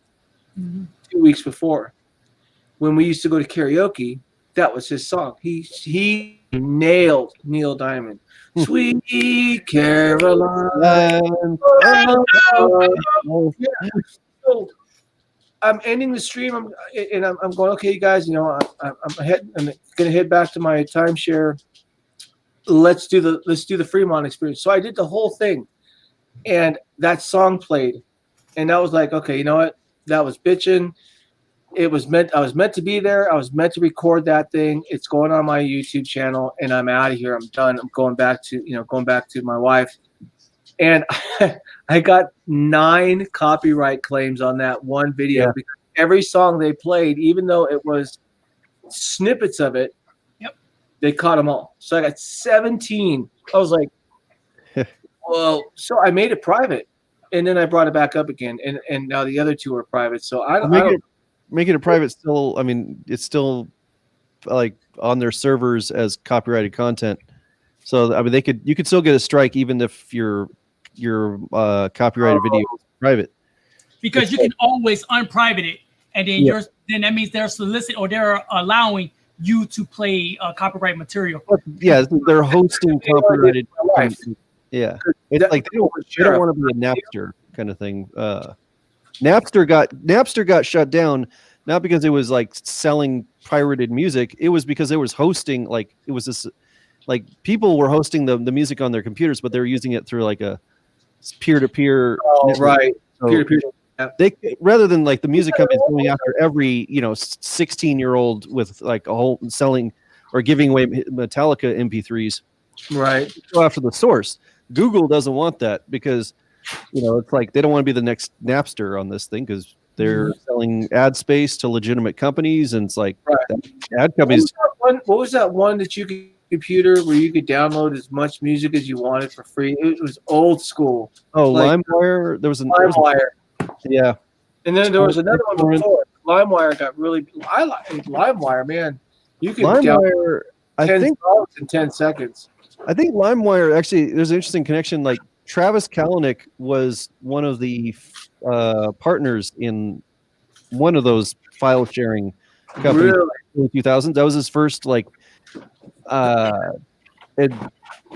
2 weeks before. When we used to go to karaoke, that was his song. He nailed Neil Diamond. Sweet Caroline. So I'm ending the stream. I'm going, okay, you guys, you know, I'm gonna head back to my timeshare. Let's do the Fremont experience. So I did the whole thing, and that song played, and I was like, okay, you know what? That was bitching. I was meant to be there. I was meant to record that thing. It's going on my YouTube channel, and I'm out of here. I'm done. I'm going back to my wife. And I got 9 copyright claims on that one video because every song they played, even though it was snippets of it, they caught them all. So I got 17. I was like, well, so I made it private, and then I brought it back up again, and now the other 2 are private. So I don't make it a private. Still, I mean, it's still like on their servers as copyrighted content. So I mean, you could still get a strike even if your copyrighted video is private, because you can always unprivate it, and then then that means they're solicit or they're allowing you to play copyright material. Yeah, they're hosting copyrighted content. Yeah, it's like they don't want to be a Napster kind of thing. Napster got shut down not because it was like selling pirated music. It was because it was hosting, like it was this, like people were hosting the music on their computers, but they were using it through like a peer-to-peer. Right. So peer-to-peer. they, rather than like the music companies going after every 16-year-old with like a whole selling or giving away Metallica MP3s, right? Go after the source. Google doesn't want that because it's like they don't want to be the next Napster on this thing because they're selling ad space to legitimate companies, and it's like ad companies. What was that one that you could computer where you could download as much music as you wanted for free? It was old school. Oh, like, LimeWire. There was LimeWire. Yeah. And then there was another one before. LimeWire got really. I like LimeWire, man. You could LimeWire. I think $10 in 10 seconds. I think LimeWire actually. There's an interesting connection. Like Travis Kalanick was one of the partners in one of those file sharing companies in the 2000s. That was his first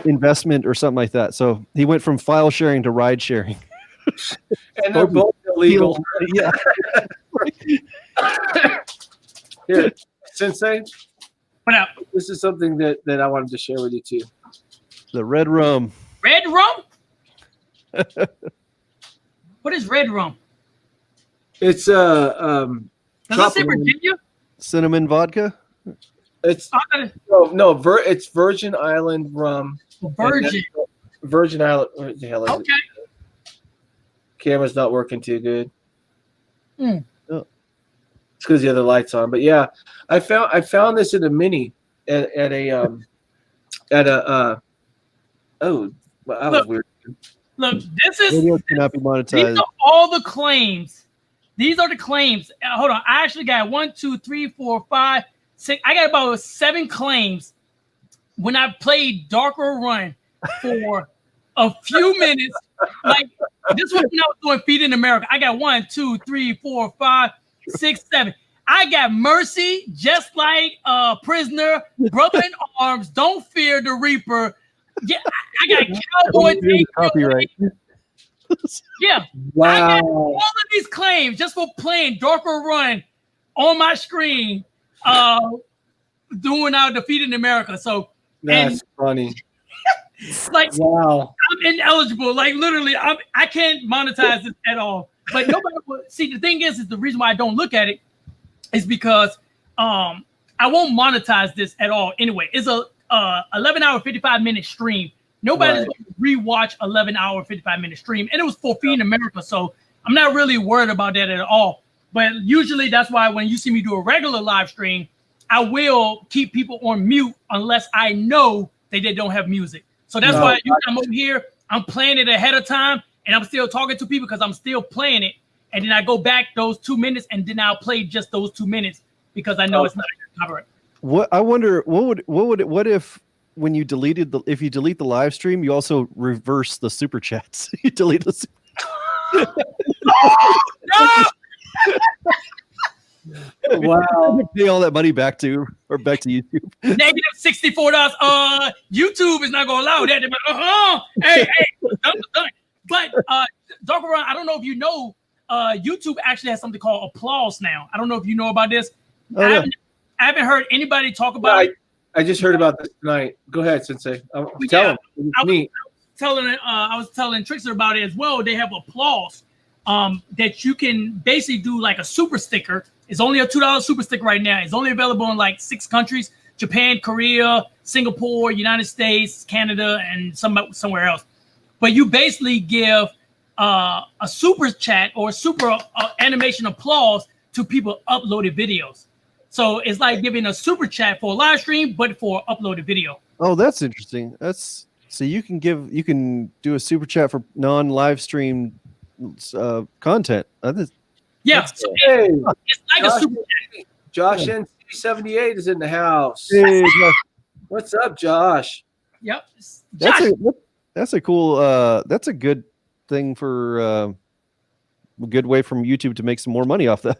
investment or something like that. So he went from file sharing to ride sharing. And they're both illegal. Yeah. Here, Sensei. What up? This is something that I wanted to share with you too. The red rum. Red rum? What is red rum? It's Does it say Virginia? Cinnamon vodka? It's it's Virgin Island rum. Virgin Island. What the hell is it? Camera's not working too good. Oh. It's because the other light's on. But yeah, I found this in a mini that was weird. Look, this is video cannot be monetized. These are all the claims. These are the claims. Hold on, I actually got 1, 2, 3, 4, 5, 6. I got about 7 claims when I played Darker Run for a few minutes. Like this was when I was doing Feed in America. I got 1, 2, 3, 4, 5, 6, 7. I got Mercy, Just Like Prisoner, Brother in Arms, Don't Fear the Reaper. Yeah, I got Cowboy. Copyright. Yeah. Wow. I got all of these claims just for playing Darker Run on my screen, doing our Defeat in America. So that's funny. Like, wow. I'm ineligible. Like literally, I can't monetize this at all. But nobody will see. The thing is the reason why I don't look at it is because I won't monetize this at all. Anyway, it's a 11-hour 55-minute stream. Nobody's going to rewatch 11-hour 55-minute stream, and it was for Feed in America, so I'm not really worried about that at all. But usually that's why when you see me do a regular live stream, I will keep people on mute unless I know that they don't have music. So that's why I'm over here. I'm playing it ahead of time, and I'm still talking to people because I'm still playing it. And then I go back those 2 minutes, and then I'll play just those 2 minutes because I know it's not copyright. What I wonder, what if when you delete the live stream, you also reverse the super chats? You delete the super Wow. Pay all that money back to YouTube. Negative $64. YouTube is not gonna allow that. They're like, hey, done. But Darker Run, I don't know if you know, YouTube actually has something called applause now. I don't know if you know about this. Oh, I, yeah. haven't heard anybody talk about it. I just heard about this tonight. Go ahead, Sensei. Tell him. I was telling Trixter about it as well. They have applause that you can basically do like a super sticker. It's only a $2 super sticker right now. It's only available in like 6 countries: Japan, Korea, Singapore, United States, Canada, and somewhere else. But you basically give a super chat or super animation applause to people uploaded videos. So it's like giving a super chat for a live stream, but for uploaded video. Oh, that's interesting. That's so you can do a super chat for non-live stream content. Yeah, so it's like Josh, a super chat. Josh NC78 is in the house. Hey, what's up, Josh? Yep. That's a cool. That's a good thing for a good way from YouTube to make some more money off that.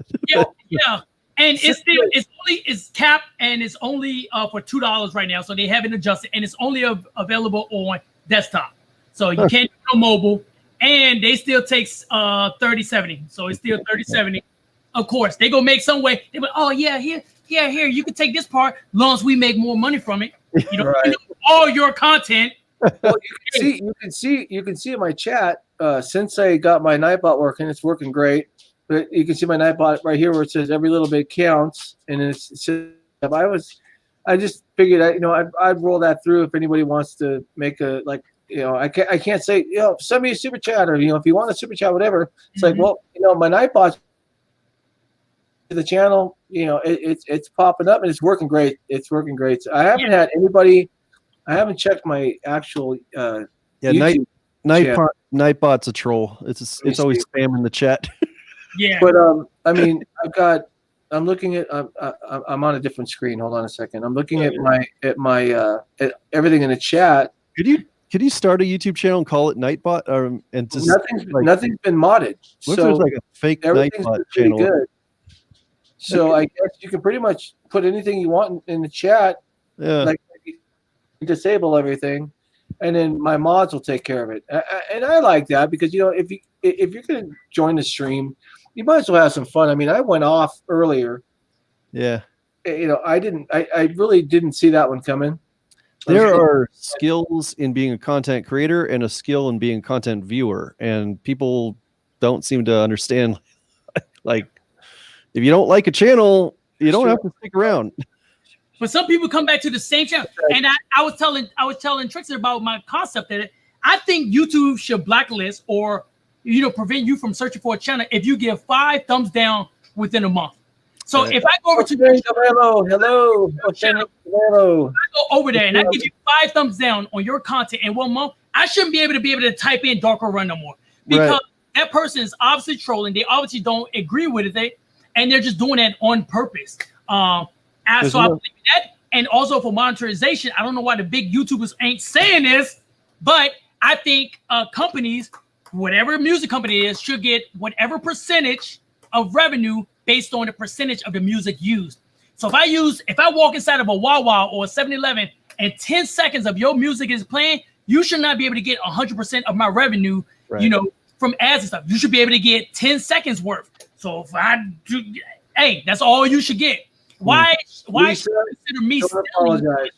Yeah. And it's capped and it's only for $2 right now. So they haven't adjusted and it's only available on desktop. So you can't do no mobile, and they still takes 3070. So it's still 3070. Of course, they gonna make some way. They go, here, you can take this part, long as we make more money from it. You know, all your content. Well, you can see in my chat. Sensei got my Nightbot working. It's working great. But you can see my Nightbot right here where it says every little bit counts, and it says I just figured I'd roll that through if anybody wants to make I can't say send me a super chat, or if you want a super chat, whatever. It's like, well, my Nightbot the channel, it's popping up and it's working great. It's working great. So I haven't had anybody. I haven't checked my actual YouTube Nightbot's a troll. It's always spamming the chat. Yeah. But I mean, I'm looking at I'm on a different screen. Hold on a second. I'm looking at my everything in the chat. Could you start a YouTube channel and call it Nightbot, and just nothing's been modded. What if there's like a fake Nightbot channel? Good. So I guess you can pretty much put anything you want in the chat. Yeah. Like disable everything, and then my mods will take care of it. And I like that because if you're gonna join the stream, you might as well have some fun. I mean, I went off earlier. Yeah. I really didn't see that one coming. There are skills in being a content creator and a skill in being a content viewer, and people don't seem to understand. Like, if you don't like a channel, you don't have to stick around. But some people come back to the same channel, and I was telling Trixter about my concept that I think YouTube should blacklist or prevent you from searching for a channel if you give 5 thumbs down within a month. So if I go over to hello, I go over there and I give you 5 thumbs down on your content in 1 month, I shouldn't be able to type in Darker Run no more, because that person is obviously trolling. They obviously don't agree with it, and they're just doing that on purpose. So I believe that, and also for monetization, I don't know why the big YouTubers ain't saying this, but I think companies, whatever music company it is, should get whatever percentage of revenue based on the percentage of the music used. So if I walk inside of a Wawa or a 7-Eleven and 10 seconds of your music is playing, you should not be able to get 100% of my revenue, from ads and stuff. You should be able to get 10 seconds worth. So if I do, hey, that's all you should get. Why should you consider me stealing content?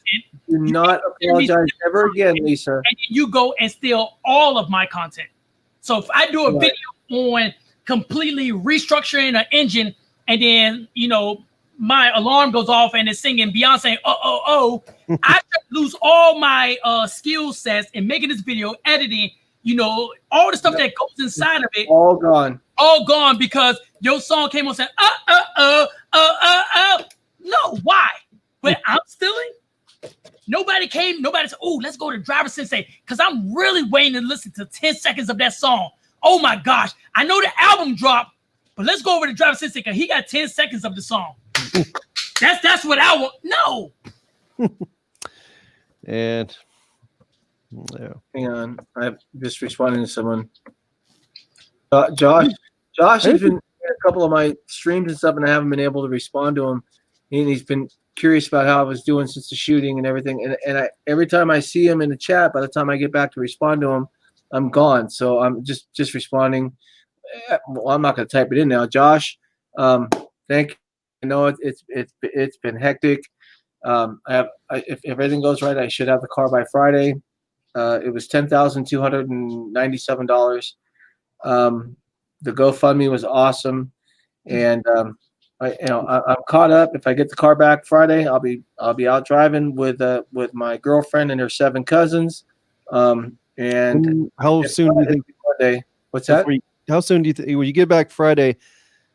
Do not apologize ever again, Lisa. And then you go and steal all of my content. So if I do a video on completely restructuring an engine, and then my alarm goes off and it's singing Beyonce, I should lose all my skill sets in making this video, editing, all the stuff that goes inside of it. All gone because your song came on saying, no, why? But I'm stealing? Nobody said, oh, let's go to Driver Sensei, because I'm really waiting to listen to 10 seconds of that song. Oh my gosh, I know the album dropped, but let's go over to Driver Sensei because he got 10 seconds of the song. That's what I want. No. And hang on, I'm just responding to someone. Josh has been in a couple of my streams and stuff, and I haven't been able to respond to him. And he's been curious about how I was doing since the shooting and everything. And every time I see him in the chat, by the time I get back to respond to him, I'm gone. So I'm just responding. well, I'm not going to type it in now. Josh, thank you. I know it's been hectic. If everything goes right, I should have the car by Friday. It was $10,297. The GoFundMe was awesome, and I'm caught up. If I get the car back Friday, I'll be out driving with my girlfriend and her 7 cousins. And how soon do you think? Monday? What's that? How soon do you think when you get back Friday?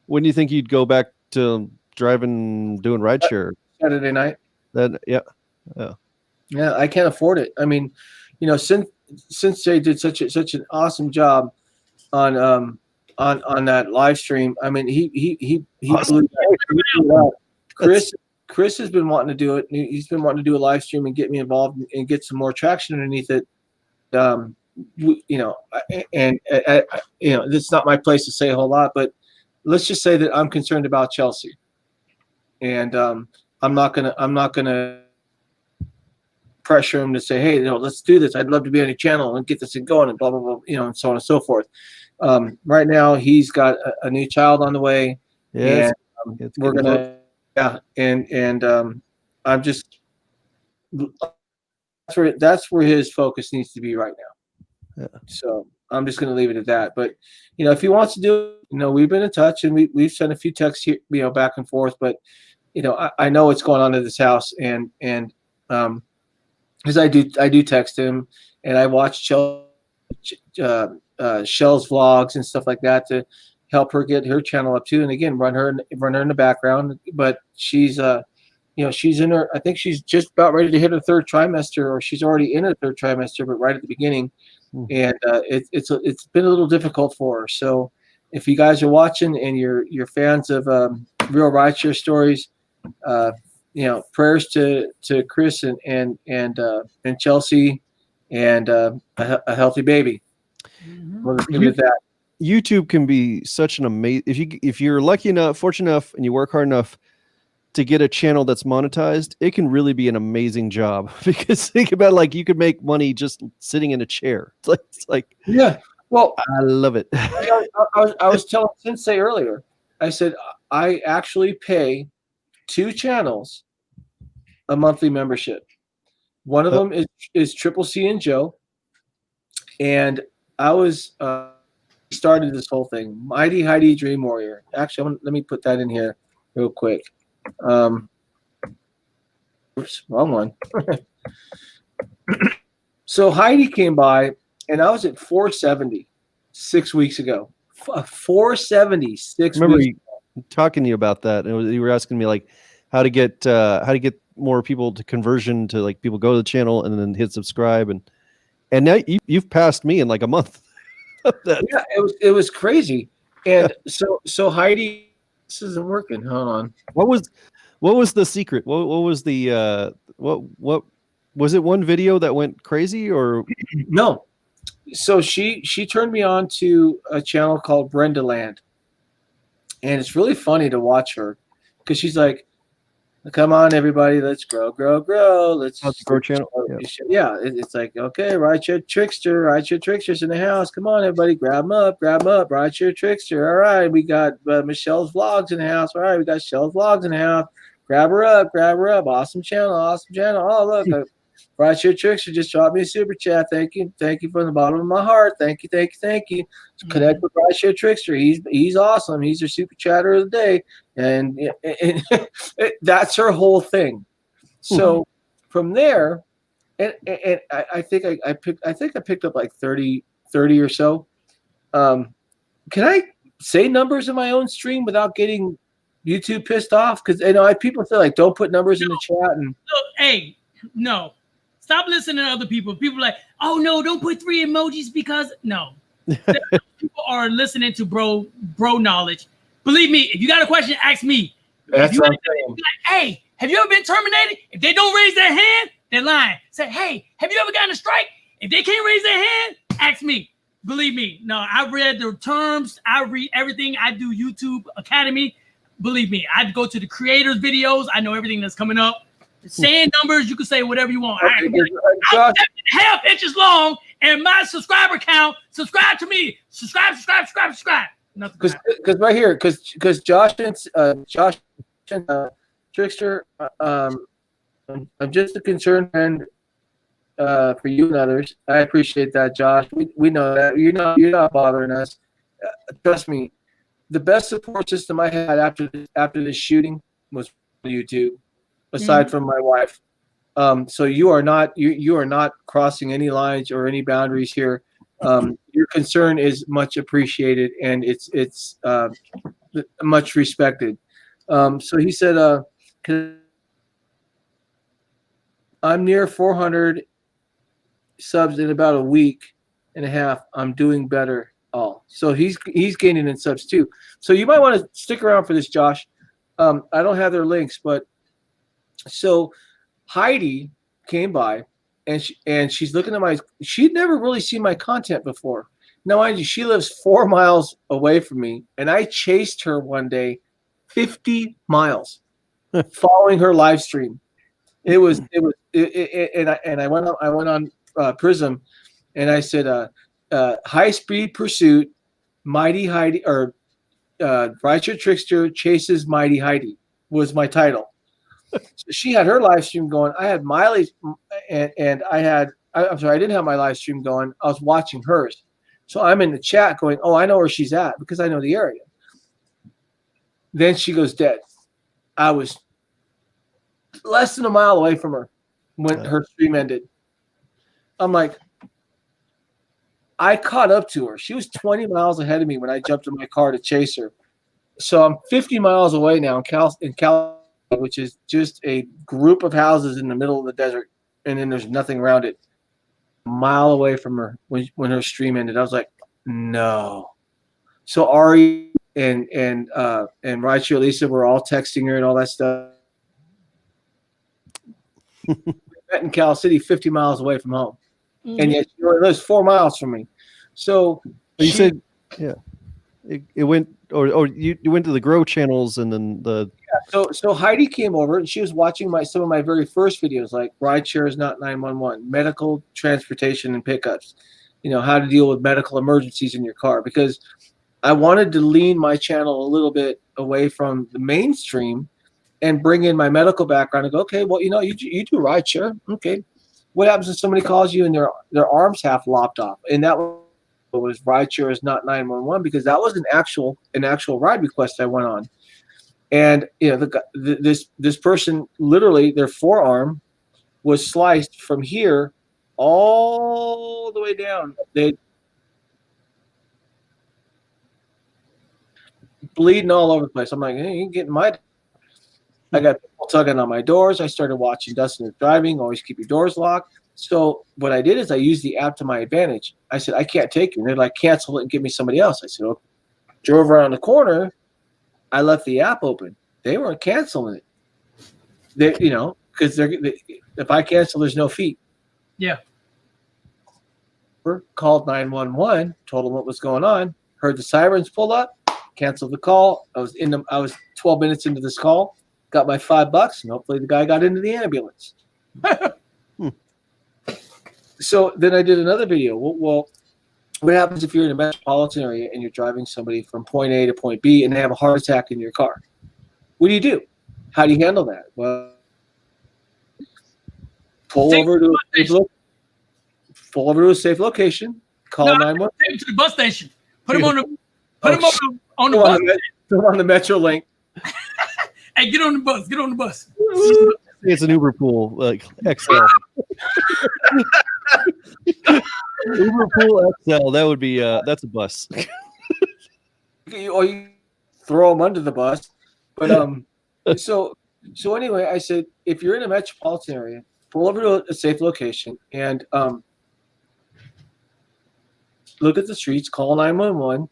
When do you think you'd go back to driving, doing rideshare? Saturday night. Yeah. I can't afford it. I mean, since they did such an awesome job on that live stream. I mean, he awesome. blew out. Chris has been wanting to do it. He's been wanting to do a live stream and get me involved and get some more traction underneath it. It's not my place to say a whole lot, but let's just say that I'm concerned about Chelsea, and I'm not gonna pressure him to say, hey, let's do this. I'd love to be on your channel and get this thing going and blah blah blah, and so on and so forth. Right now he's got a new child on the way. Yeah, and we're gonna I'm just that's where his focus needs to be right now. Yeah. So I'm just going to leave it at that. But if he wants to do it, we've been in touch and we've sent a few texts here, back and forth. But I know what's going on in this house, and because I do text him, and I watch Shell's vlogs and stuff like that to help her get her channel up too. And again, run her in the background. But she's she's in her. I think she's just about ready to hit her 3rd trimester, or she's already in her 3rd trimester, but right at the beginning. And it's been a little difficult for her. So if you guys are watching and you're fans of real rideshare stories, prayers to Chris and Chelsea and a healthy baby. We'll just leave it at that. YouTube can be such an amazing if you're lucky enough, fortunate enough, and you work hard enough to get a channel that's monetized, it can really be an amazing job, because think about you could make money just sitting in a chair. It's like yeah. Well, I love it. I was telling Sensei earlier. I said I actually pay 2 channels a monthly membership. One of them is Triple C and Joe, and I was started this whole thing. Mighty Heidi Dream Warrior. Actually, let me put that in here real quick. Oops, wrong one. So Heidi came by, and I was at 470 6 weeks ago. 476. I remember talking to you about that, and you were asking me how to get more people to conversion to people go to the channel and then hit subscribe, and now you've passed me in a month. Yeah, it was crazy, and so Heidi. This isn't working. Hold on. What was the secret? What was the what was it? One video that went crazy, or no? So she turned me on to a channel called Brenda Land, and it's really funny to watch her because she's like, "Come on, everybody, let's grow. Let's grow channel." Yeah, it's like, okay, Rideshare Trixter's in the house. Come on, everybody, grab them up. Rideshare Trixter. All right, we got Michelle's vlogs in the house. All right, we got Michelle's vlogs in the house. Grab her up. Awesome channel. Oh, look, Rideshare Trixter just dropped me a super chat. Thank you from the bottom of my heart. Thank you. Connect with Rideshare Trixter. He's awesome. He's your super chatter of the day, and that's her whole thing. So from there, and I think I picked up 30 or so. Can I say numbers in my own stream without getting YouTube pissed off? Because people say don't put numbers in the chat. And hey, no, stop listening to other people. People are like, oh no, don't put 3 emojis because no. People are listening to bro knowledge. Believe me, if you got a question, ask me. That's what I'm saying. Hey, have you ever been terminated? If they don't raise their hand, they're lying. Say, hey, have you ever gotten a strike? If they can't raise their hand, ask me. Believe me. No, I read the terms. I read everything. I do YouTube Academy. Believe me, I go to the creators' videos. I know everything that's coming up. Saying numbers, you can say whatever you want. I'm 7.5 inches long, and my subscriber count. Subscribe to me. Subscribe. Nothing. Because right here, because Josh and Trixter, I'm just a concerned friend for you and others. I appreciate that, Josh. We know that you're not bothering us. Trust me, the best support system I had after this shooting was YouTube, aside from my wife. So you are not crossing any lines or any boundaries here. Your concern is much appreciated, and it's much respected. So he said, I'm near 400 subs in about a week and a half. I'm doing better. So he's gaining in subs too. So you might want to stick around for this, Josh. I don't have their links, but so Heidi came by and she's looking at she'd never really seen my content before. Now, mind you, she lives 4 miles away from me, and I chased her one day 50 miles following her live stream. I went on Prism, and I said, high speed pursuit, Mighty Heidi, or Rideshare Trixter chases Mighty Heidi was my title. So she had her live stream going. I had Miley's, and I'm sorry, I didn't have my live stream going. I was watching hers. So I'm in the chat going, oh, I know where she's at because I know the area. Then she goes dead. I was less than a mile away from her when her stream ended. I'm like, I caught up to her. She was 20 miles ahead of me when I jumped in my car to chase her. So I'm 50 miles away now in California, which is just a group of houses in the middle of the desert, and then there's nothing around it. A mile away from her when her stream ended. I was like, no. So Ari and Rideshare Lisa were all texting her and all that stuff. We met in Cal City, 50 miles away from home. And yet she only lives 4 miles from me. So you said, yeah, it went, or you went to the Grow channels, and then the. Yeah, so Heidi came over and she was watching some of my very first videos, like Rideshare is not 911, medical transportation and pickups, how to deal with medical emergencies in your car, because I wanted to lean my channel a little bit away from the mainstream and bring in my medical background and go, okay, well, you do Rideshare, okay. What happens if somebody calls you and their arms half lopped off? And that was Rideshare is not 911, because that was an actual ride request I went on. And this person, literally their forearm was sliced from here all the way down. They bleeding all over the place. I'm like, hey, you getting my. I got people tugging on my doors. I started watching Dustin is Driving. Always keep your doors locked. So what I did is I used the app to my advantage. I said, I can't take you. And they're like, cancel it and give me somebody else. I said, okay. Drove around the corner. I left the app open. They weren't canceling it. Because if I cancel, there's no fee. Yeah. Called 911, told them what was going on. Heard the sirens pull up, canceled the call. I was 12 minutes into this call. Got my $5, and hopefully the guy got into the ambulance. So then I did another video. Well, what happens if you're in a metropolitan area and you're driving somebody from point A to point B and they have a heart attack in your car? What do? How do you handle that? Well, pull over to a safe location. Call 911. Take him to the bus station. Put him on the bus. Put him on the Metro Link. Hey, get on the bus. Get on the bus. It's an Uber pool, like XL. Uber pool XL. That would be that's a bus. Or you throw them under the bus. But so anyway, I said, if you're in a metropolitan area, pull over to a safe location and look at the streets, call 911,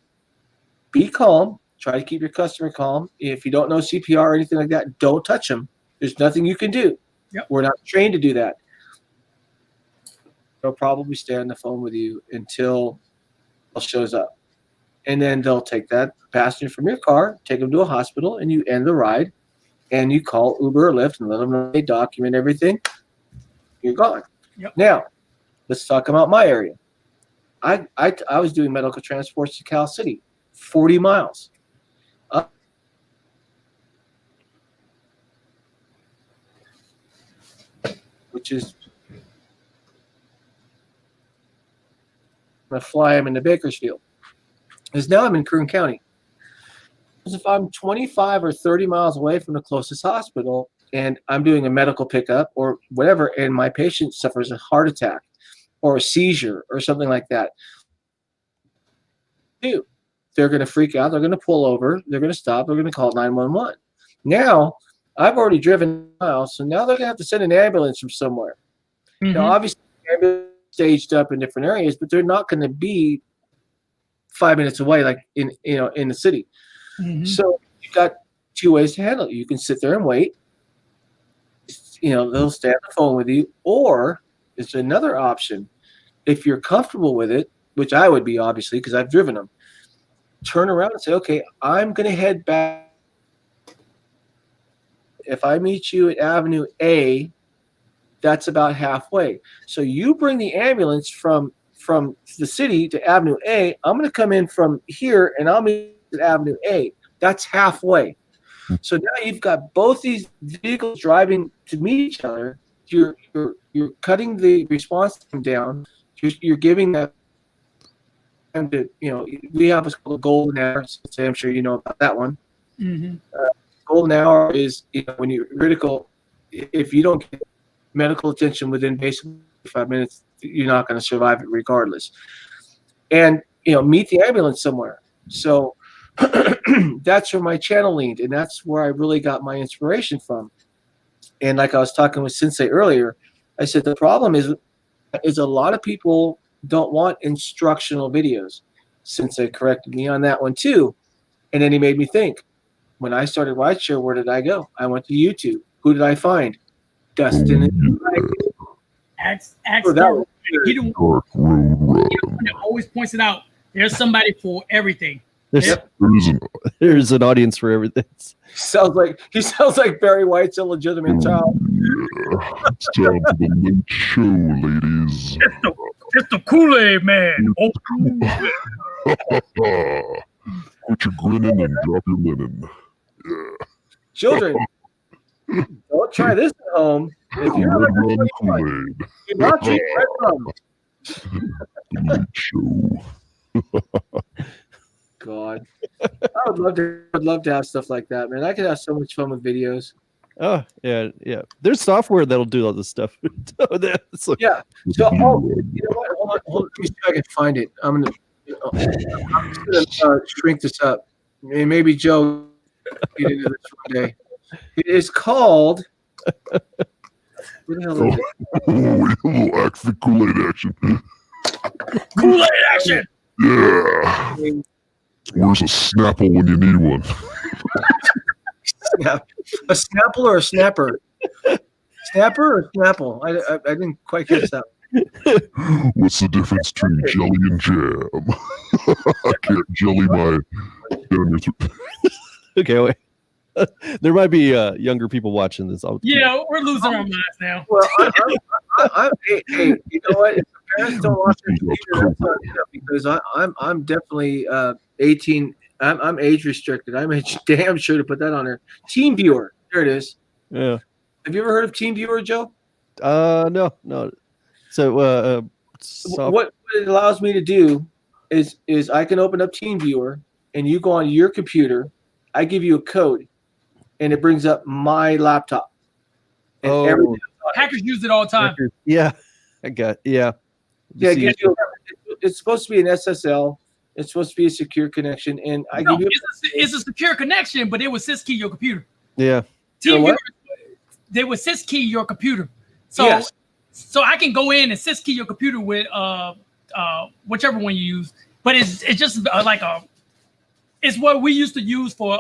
be calm, try to keep your customer calm. If you don't know CPR or anything like that, don't touch them. There's nothing you can do. Yep. We're not trained to do that. They'll probably stay on the phone with you until it shows up. And then they'll take that passenger from your car, take them to a hospital, and you end the ride, and you call Uber or Lyft and let them know they document everything. You're gone. Yep. Now, let's talk about my area. I was doing medical transports to Cal City. 40 miles. Which is I'm going to fly him into Bakersfield. Because now I'm in Kern County. Because if I'm 25 or 30 miles away from the closest hospital and I'm doing a medical pickup or whatever, and my patient suffers a heart attack or a seizure or something like that, they're going to freak out. They're going to pull over. They're going to stop. They're going to call 911. Now, I've already driven miles, so now they're going to have to send an ambulance from somewhere. Mm-hmm. Now, obviously, ambulance staged up in different areas, but they're not going to be 5 minutes away, like in the city. Mm-hmm. So you've got two ways to handle it. You can sit there and wait. They'll stay on the phone with you, or it's another option. If you're comfortable with it, which I would be, obviously, because I've driven them, turn around and say, okay, I'm going to head back. If I meet you at Avenue A, that's about halfway. So you bring the ambulance from the city to Avenue A. I'm going to come in from here, and I'll meet at Avenue A. That's halfway. So now you've got both these vehicles driving to meet each other. You're cutting the response time down. You're giving that time to, we have what's called a golden hour. So I'm sure you know about that one. Mm-hmm. Golden hour is when you're critical. If you don't get medical attention within basically 5 minutes, you're not going to survive it regardless. And meet the ambulance somewhere. So that's where my channel leaned, and that's where I really got my inspiration from. And like I was talking with Sensei earlier, I said the problem is a lot of people don't want instructional videos. Sensei corrected me on that one too, and then he made me think. When I started Rideshare, where did I go? I went to YouTube. Who did I find? Dustin. He always points it out. There's somebody for everything. There's an audience for everything. He sounds like Barry White's illegitimate child. It's time for the late show, ladies. It's the Kool-Aid man. Quit your grinning and drop your linen. Yeah. Children, don't try this at home. If you're Red Rum Kool-Aid. do not drink red rum. The late show. God, I would love to have stuff like that, man. I could have so much fun with videos. Oh yeah. There's software that'll do all this stuff. Yeah. So, you know what? Hold on. Let me see if I can find it. I'm just gonna shrink this up. Maybe Joe get into this one day. It is called. What the hell is it? A little action, Kool-Aid action. Kool-Aid action. Yeah. Where's a Snapple when you need one? A Snapple or a Snapper? Snapper or Snapple? I didn't quite catch that. What's the difference between jelly and jam? I can't jelly my down your throat. Okay, wait. There might be younger people watching this. Yeah, we're losing our minds now. Well, hey, you know what? If the parents don't watch it, that's not enough, because I'm definitely 18. I'm age restricted. I'm damn sure to put that on there. Team Viewer, there it is. Yeah. Have you ever heard of Team Viewer, Joe? No. So what it allows me to do is I can open up Team Viewer, and you go on your computer. I give you a code, and it brings up my laptop. And hackers use it all the time. Yeah, I got Yeah, it's supposed to be an SSL. It's supposed to be a secure connection, and give you. It's a secure connection, but it will syskey your computer. Yeah. They will syskey your computer. So, yes. So I can go in and syskey your computer with whichever one you use, but it's just it's what we used to use for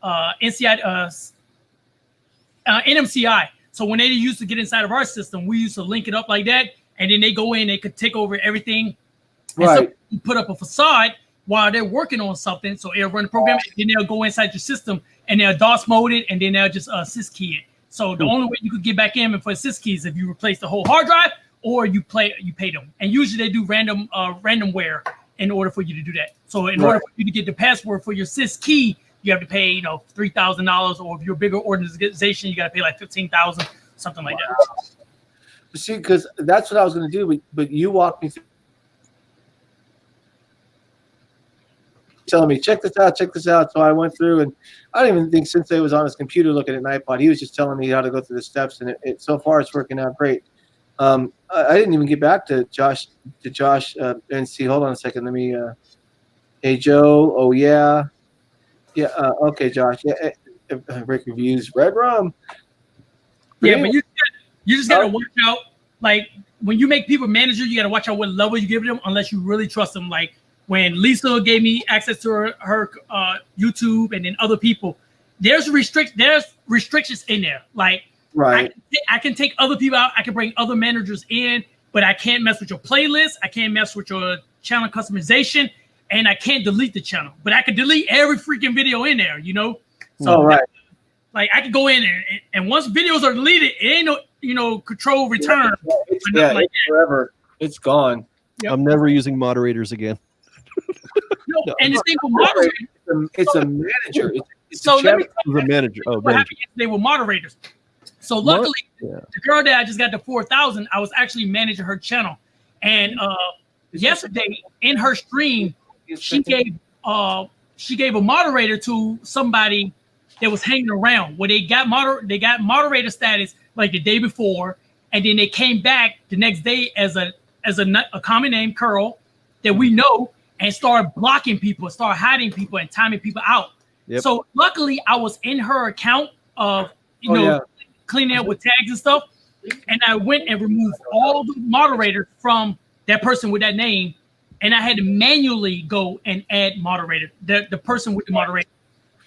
NMCI. So when they used to get inside of our system, we used to link it up like that, and then they go in, they could take over everything. And right. So you put up a facade while they're working on something, so it'll run the program, and then they'll go inside your system and they'll DOS mode it, and then they'll just syskey it. So the only way you could get back in for syskey is if you replace the whole hard drive or you pay them. And usually they do randomware in order for you to do that. So in order for you to get the password for your sys key, you have to pay, $3,000, or if you're a bigger organization, you got to pay like $15,000, something like that. See, because that's what I was going to do, but you walked me through, telling me, check this out. So I went through, and I don't even think Sensei was on his computer looking at an iPod. He was just telling me how to go through the steps, and so far it's working out great. I didn't even get back to Josh. And see, hold on a second. Let me. Hey Joe. Oh yeah. Yeah. Okay, Josh. Yeah. Break reviews. Red rum. Yeah, but you just gotta watch out. Like when you make people manager, you gotta watch out what level you give them, unless you really trust them. Like when Lisa gave me access to her YouTube, and then other people, there's restrictions in there. Like I can take other people out. I can bring other managers in, but I can't mess with your playlist. I can't mess with your channel customization, and I can't delete the channel. But I can delete every freaking video in there. So like I can go in and once videos are deleted, it ain't no control return. It's forever. It's gone. Yep. I'm never using moderators again. And the thing with moderators, it's a manager. So let me tell you a manager. What happened yesterday with moderators. So luckily, the girl that I just got to 4,000, I was actually managing her channel, and yesterday in her stream, she gave a moderator to somebody that was hanging around. Where they got moderator status like the day before, and then they came back the next day as a common name, Curl, that we know, and started blocking people, started hiding people, and timing people out. Yep. So luckily, I was in her account of cleaning up with tags and stuff, and I went and removed all the moderators from that person with that name, and I had to manually go and add moderator, the person with the moderator.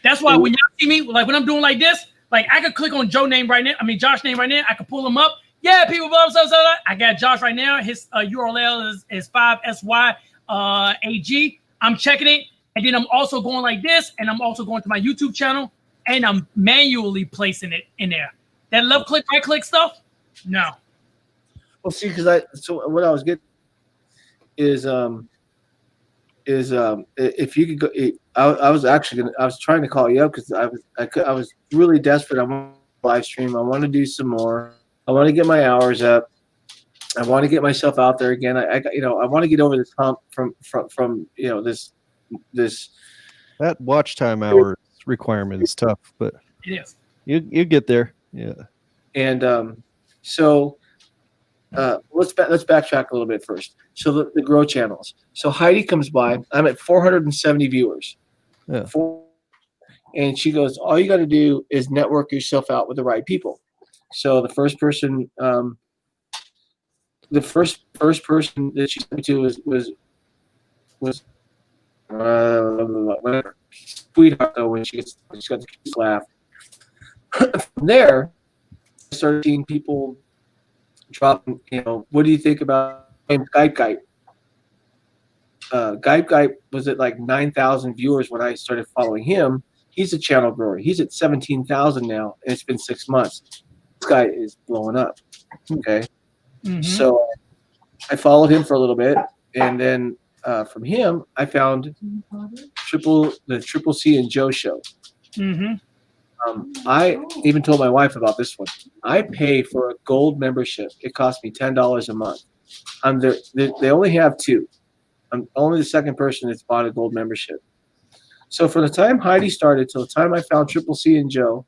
That's why when y'all see me, like when I'm doing like this, like I could click on Josh name right now. I could pull him up. Yeah, people, blah, blah, blah, blah. I got Josh right now. His URL is 5SYAG. I'm checking it. And then I'm also going like this, and I'm also going to my YouTube channel, and I'm manually placing it in there. That left click, right click stuff, no. Well, see, so what I was getting is if you could go, I was trying to call you up because I was really desperate. I want to live stream. I want to do some more. I want to get my hours up. I want to get myself out there again. I want to get over this hump from this. That watch time hour requirement is tough, but it is. You get there, yeah. And so let's backtrack a little bit first. So the grow channels. So Heidi comes by. I'm at 470 viewers. Yeah. And she goes, all you got to do is network yourself out with the right people. So the first person, first person that she sent me to was whatever, sweetheart though, when she got the cutest laugh. From there, I started seeing people dropping, what do you think about Skype? Skype was at like 9,000 viewers when I started following him. He's a channel grower. He's at 17,000 now, and it's been 6 months. This guy is blowing up. Okay. Mm-hmm. So I followed him for a little bit, and then from him, I found the Triple C and Joe show. Mm-hmm. I even told my wife about this one. I pay for a gold membership. It cost me $10 a month. They only have 2. I'm only the second person that's bought a gold membership. So from the time Heidi started till the time I found Triple C and Joe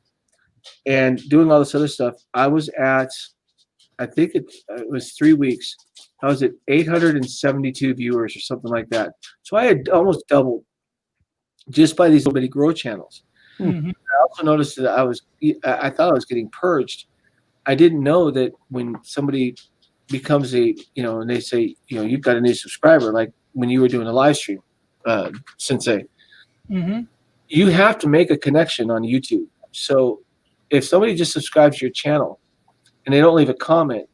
and doing all this other stuff, I was at, I think it was 3 weeks. I was at 872 viewers or something like that. So I had almost doubled just by these little bitty grow channels. Mm-hmm. I also noticed that I thought I was getting purged. I didn't know that when somebody becomes and they say, you've got a new subscriber, like when you were doing a live stream, Sensei, mm-hmm. You have to make a connection on YouTube. So if somebody just subscribes to your channel and they don't leave a comment,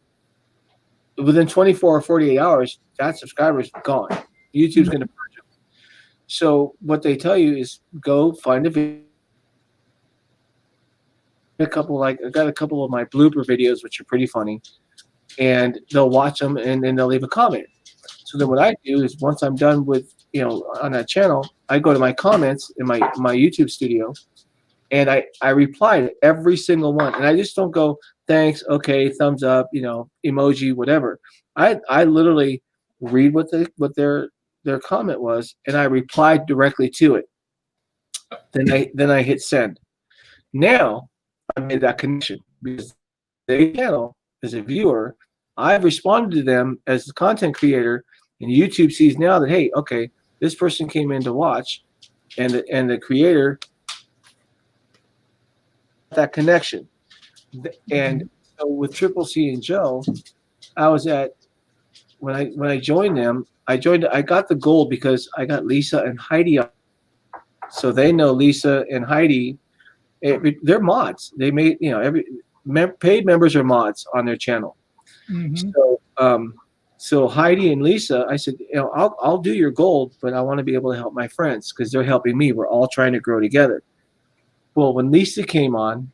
within 24 or 48 hours, that subscriber is gone. YouTube's going to purge them. So what they tell you is go find a video. I got a couple of my blooper videos, which are pretty funny, and they'll watch them and then they'll leave a comment. So then what I do is once I'm done with on that channel, I go to my comments in my YouTube studio, and I reply to every single one, and I just don't go thanks, okay, thumbs up, emoji, whatever. I literally read what their comment was, and I replied directly to it. Then I hit send. Now I made that connection because they channel as a viewer, I've responded to them as a content creator, and YouTube sees now that, hey, okay, this person came in to watch, and the creator, that connection. And so with Triple C and Joe, I was when I joined them, I got the gold because I got Lisa and Heidi on. So they know Lisa and Heidi. They're mods. They made, paid members are mods on their channel. Mm-hmm. So Heidi and Lisa, I said, I'll do your gold, but I want to be able to help my friends because they're helping me. We're all trying to grow together. Well, when Lisa came on,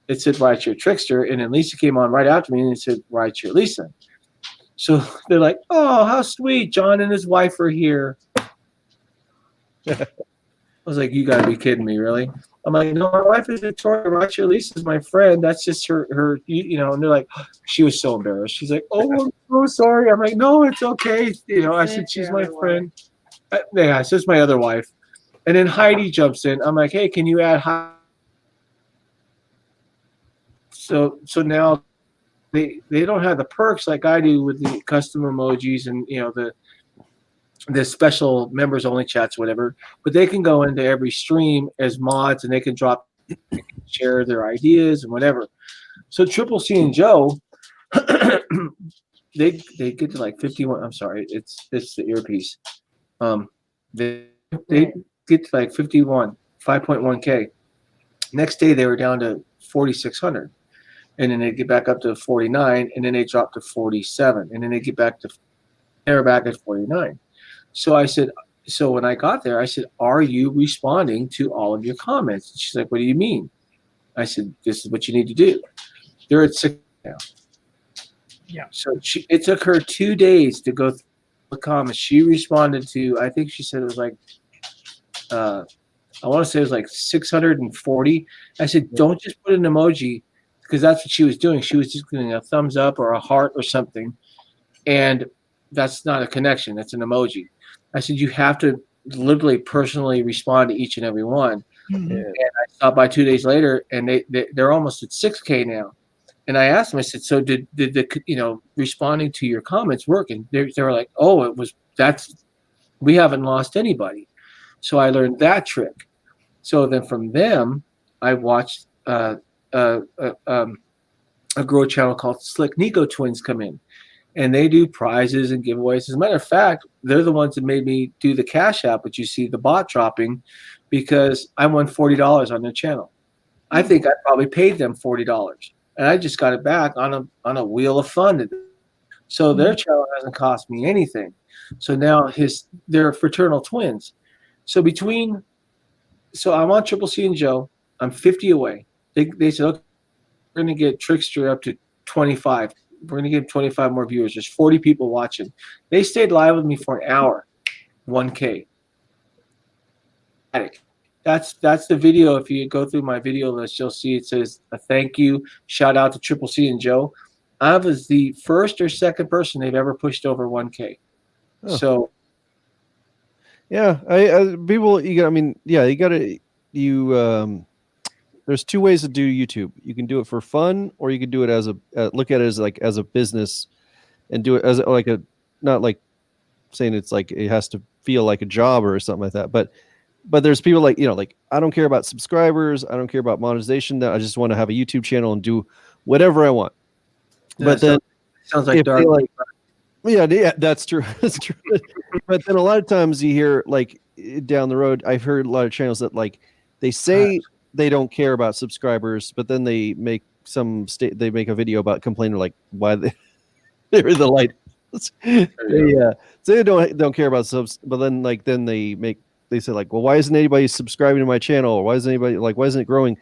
it said Rideshare Trixter, and then Lisa came on right after me and it said Rideshare Lisa. So they're like, oh, how sweet. John and his wife are here. I was like, you gotta be kidding me, really? I'm like, no, my wife is Victoria. Rideshare Lisa's my friend. That's just her, and they're like, she was so embarrassed. She's like, oh, I'm so sorry. I'm like, no, it's okay. I said, she's my friend. Yeah, it's just my other wife. And then Heidi jumps in. I'm like, hey, can you add Heidi? So now they don't have the perks like I do with the custom emojis and the special members only chats, whatever, but they can go into every stream as mods and they can share their ideas and whatever. So Triple C and Joe, they get to like 51. I'm sorry, it's the earpiece. They get to like 5.1K. Next day they were down to 4,600. And then they get back up to 49, and then they drop to 47, and then they get back to, they're back at 49. So I said, so when I got there, I said, are you responding to all of your comments? And she's like, what do you mean? I said, this is what you need to do. They're at 6 now. Yeah. So it took her 2 days to go through the comments. She responded to, I think she said it was like, I want to say it was like 640. I said, don't just put an emoji, because that's what she was doing. She was just doing a thumbs up or a heart or something. And that's not a connection. That's an emoji. I said, you have to literally personally respond to each and every one. Mm-hmm. And I stopped by 2 days later, and they're almost at 6K now. And I asked them, I said, so did the, responding to your comments work? And they were like, oh, we haven't lost anybody. So I learned that trick. So then from them, I watched, a grow channel called Slick Nico Twins come in, and they do prizes and giveaways. As a matter of fact, they're the ones that made me do the Cash App, which you see the bot dropping, because I won $40 on their channel. I think I probably paid them $40, and I just got it back on a wheel of fun. So their channel hasn't cost me anything. So now they're fraternal twins. So I'm on Triple C and Joe. I'm 50 away. They said, okay, we're going to get Trixter up to 25. We're going to give 25 more viewers. There's 40 people watching. They stayed live with me for an hour. 1K. That's the video. If you go through my video list, you'll see it says a thank you. Shout out to Triple C and Joe. I was the first or second person they've ever pushed over 1K. Oh. So. Yeah, people, there's two ways to do YouTube. You can do it for fun, or you can do it as look at it as a business, and do it as not like saying it's like it has to feel like a job or something like that. But there's people like I don't care about subscribers, I don't care about monetization. That I just want to have a YouTube channel and do whatever I want. Yeah, but then sounds like dark. Yeah, that's true. That's true. But then a lot of times you hear down the road, I've heard a lot of channels that they say they don't care about subscribers, but then they make they make a video about complaining why they're the light. They don't care about subs, but then they say well, why isn't anybody subscribing to my channel? Or why isn't anybody why isn't it growing?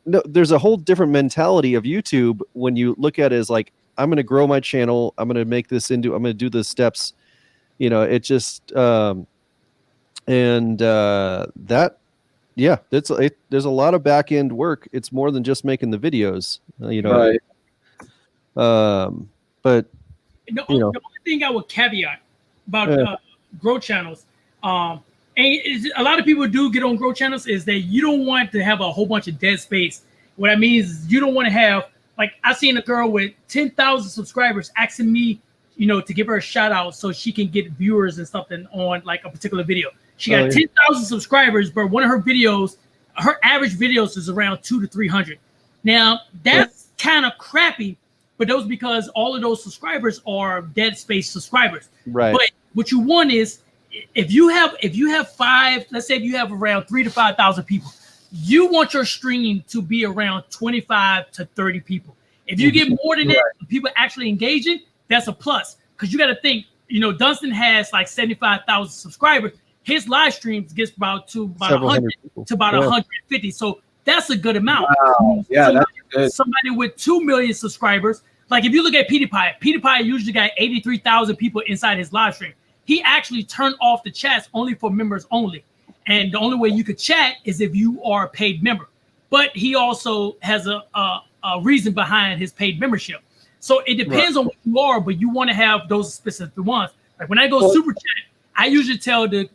No, there's a whole different mentality of YouTube when you look at it as I'm going to grow my channel. I'm going to make this I'm going to do the steps. It just, And there's a lot of back end work. It's more than just making the videos, Right. But the only thing I would caveat about grow channels, and a lot of people do get on grow channels, is that you don't want to have a whole bunch of dead space. What I mean is you don't want to have, like, I seen a girl with 10,000 subscribers asking me, to give her a shout out so she can get viewers and something on like a particular video. She got 10,000 subscribers, but one of her videos, her average videos is around 200 to 300. Now that's kind of crappy, but those because all of those subscribers are dead space subscribers. Right. But what you want is if you have five, let's say if you have around 3,000 to 5,000 people, you want your stream to be around 25 to 30 people. If you get more than that, people actually engaging, that's a plus. Because you got to think, Dunstan has like 75,000 subscribers. His live streams gets about 100 to about 150. So that's a good amount. Wow. Yeah, that's good. Somebody with 2 million subscribers, like if you look at PewDiePie usually got 83,000 people inside his live stream. He actually turned off the chats only for members only. And the only way you could chat is if you are a paid member. But he also has a reason behind his paid membership. So it depends on what you are, but you want to have those specific ones. Like when I go super chat, I usually tell the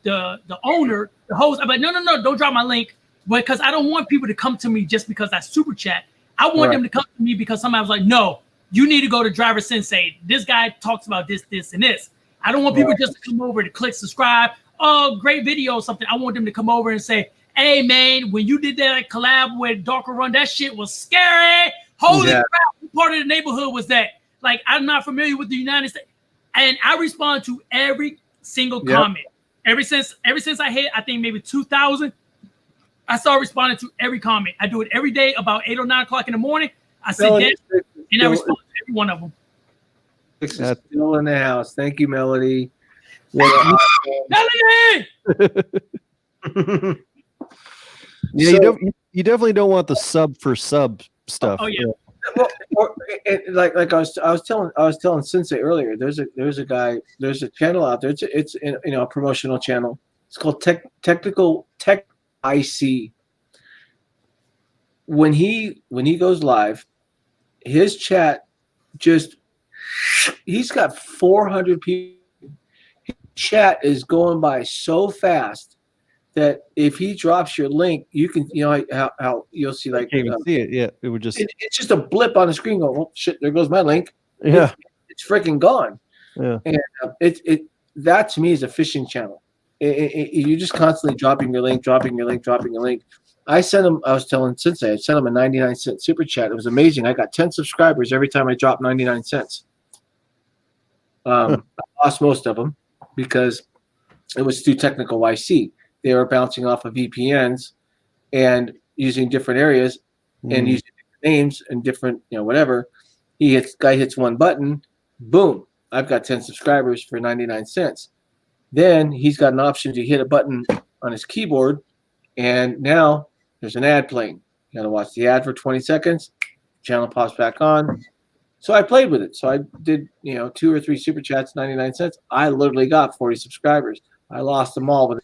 owner, the host, I'm like, no, don't drop my link, because I don't want people to come to me just because I super chat. I want them to come to me because somebody was like, no, you need to go to Driver Sensei. This guy talks about this, this, and this. I don't want people just to come over to click subscribe. Oh, great video or something. I want them to come over and say, hey, man, when you did that collab with Darker Run, that shit was scary. Holy crap, what part of the neighborhood was that? Like, I'm not familiar with the United States. And I respond to every single comment. Ever since I hit, I think maybe 2,000, I started responding to every comment. I do it every day about 8 or 9 o'clock in the morning. I sit down and I respond to every one of them. That's still in the house. Thank you, Melody. Melody! Yeah, you definitely don't want the sub for sub stuff. Oh yeah. Well, like I was telling Sensei earlier. There's a guy. There's a channel out there. It's a promotional channel. It's called Tech IC. When he goes live, his chat he's got 400 people. His chat is going by so fast that if he drops your link, you can, how you'll see, like, can't even see it. Yeah, it would just. It's just a blip on the screen. Going, oh shit, there goes my link. Yeah, it's freaking gone. Yeah, and that to me is a phishing channel. You're just constantly dropping your link. I sent him. I was telling Sensei, I sent him a 99-cent super chat. It was amazing. I got 10 subscribers every time I dropped 99 cents. I lost most of them because it was through Technical YC. They were bouncing off of VPNs and using different areas and using different names and different, whatever. Guy hits one button, boom, I've got 10 subscribers for 99 cents. Then he's got an option to hit a button on his keyboard, and now there's an ad playing. You got to watch the ad for 20 seconds. Channel pops back on. So I played with it. So I did, 2 or 3 super chats, 99 cents. I literally got 40 subscribers. I lost them all with it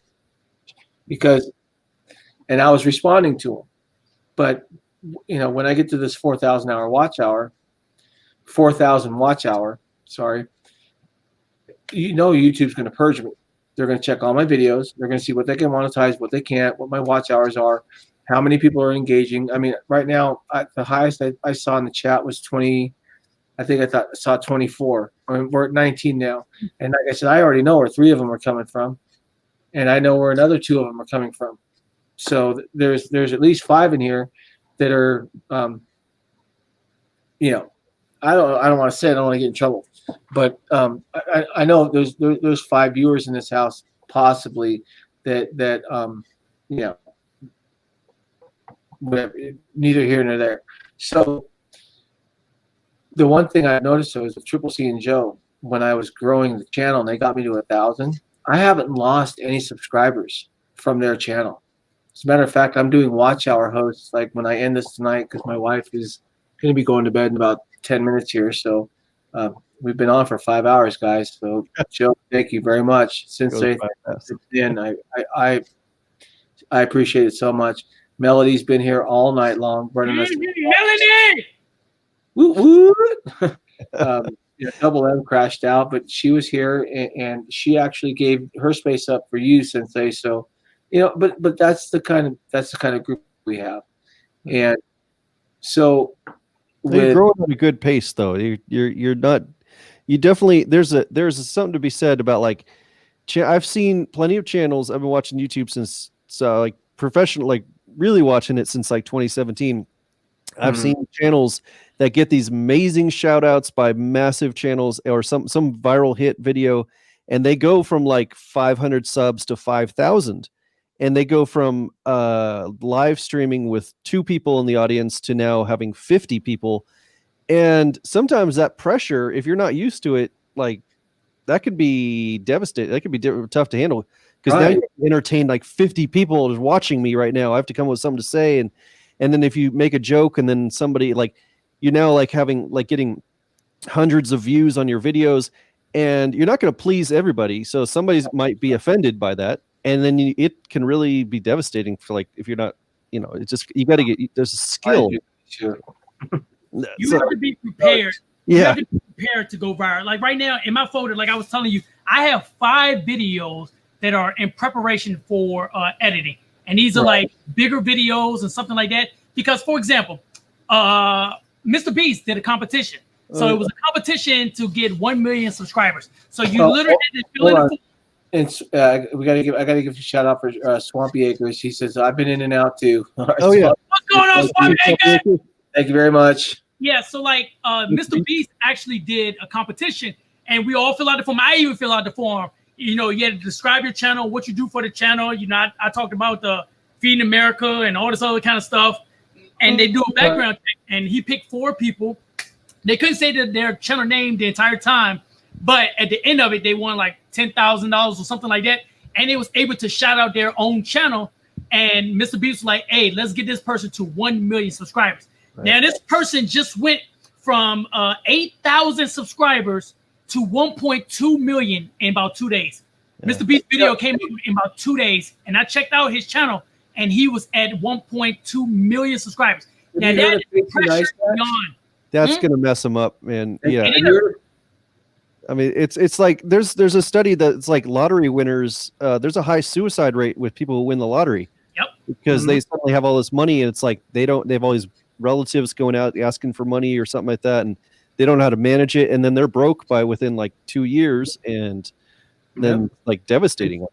and I was responding to them. But, when I get to this 4,000 watch hour, sorry, YouTube's going to purge me. They're going to check all my videos. They're going to see what they can monetize, what they can't, what my watch hours are, how many people are engaging. I mean, right now, the highest I saw in the chat was 20. I think I saw 24. I mean, we're at 19 now. And like I said, I already know where 3 of them are coming from. And I know where another 2 of them are coming from. So there's at least 5 in here that are, I don't want to say it, I don't want to get in trouble. But I know there's 5 viewers in this house possibly that whatever, neither here nor there. So the one thing I noticed was with Triple C and Joe, when I was growing the channel and they got me to 1,000, I haven't lost any subscribers from their channel. As a matter of fact, I'm doing watch hour hosts like when I end this tonight because my wife is going to be going to bed in about 10 minutes here. So We've been on for 5 hours, guys. So, Joe, thank you very much. Sensei, I appreciate it so much. Melody's been here all night long, burning us. Melody! Woo woo! Double M crashed out, but she was here, and she actually gave her space up for you, Sensei. So, but that's the kind of group we have, and so you're growing at a good pace, though. You're not. You definitely there's something to be said about like. I've seen plenty of channels. I've been watching YouTube since like professional, like really watching it since like 2017. I've seen channels that get these amazing shout outs by massive channels or some viral hit video, and they go from like 500 subs to 5,000, and they go from live streaming with 2 people in the audience to now having 50 people. And sometimes that pressure, if you're not used to it, like that could be devastating. That could be tough to handle, because now you entertain like 50 people just watching me right now. I have to come up with something to say, and then if you make a joke and then somebody like you're now like having like getting hundreds of views on your videos, and you're not going to please everybody, so somebody might be offended by that, and then it can really be devastating for like if you're not, it's just you got to get there's a skill. You have to be prepared. You have to be prepared to go viral. Like right now in my folder, like I was telling you, I have 5 videos that are in preparation for editing. And these are like bigger videos and something like that. Because, for example, Mr. Beast did a competition. So it was a competition to get 1 million subscribers. So you literally had to fill in the I gotta give a shout out for Swampy Acres. He says I've been in and out too. What's going on, Swampy Acres? Thank you very much. Yeah, so like Mr. Beast actually did a competition, and we all fill out the form. I even fill out the form. You had to describe your channel, what you do for the channel. I talked about the Feeding America and all this other kind of stuff. And they do a background check, and he picked 4 people. They couldn't say their channel name the entire time, but at the end of it, they won like $10,000 or something like that. And they was able to shout out their own channel. And Mr. Beast was like, hey, let's get this person to 1 million subscribers. Right. Now, this person just went from 8,000 subscribers to 1.2 million in about 2 days. Yeah. Mr. Beast's video came in about 2 days, and I checked out his channel, and he was at 1.2 million subscribers. Now, that is pressure beyond. That's going to mess him up, man. Yeah. I mean, it's like there's a study that's like lottery winners. There's a high suicide rate with people who win the lottery. Yep. Because they suddenly have all this money, and it's like they have all these relatives going out asking for money or something like that, and they don't know how to manage it, and then they're broke by within like 2 years, and then like devastating.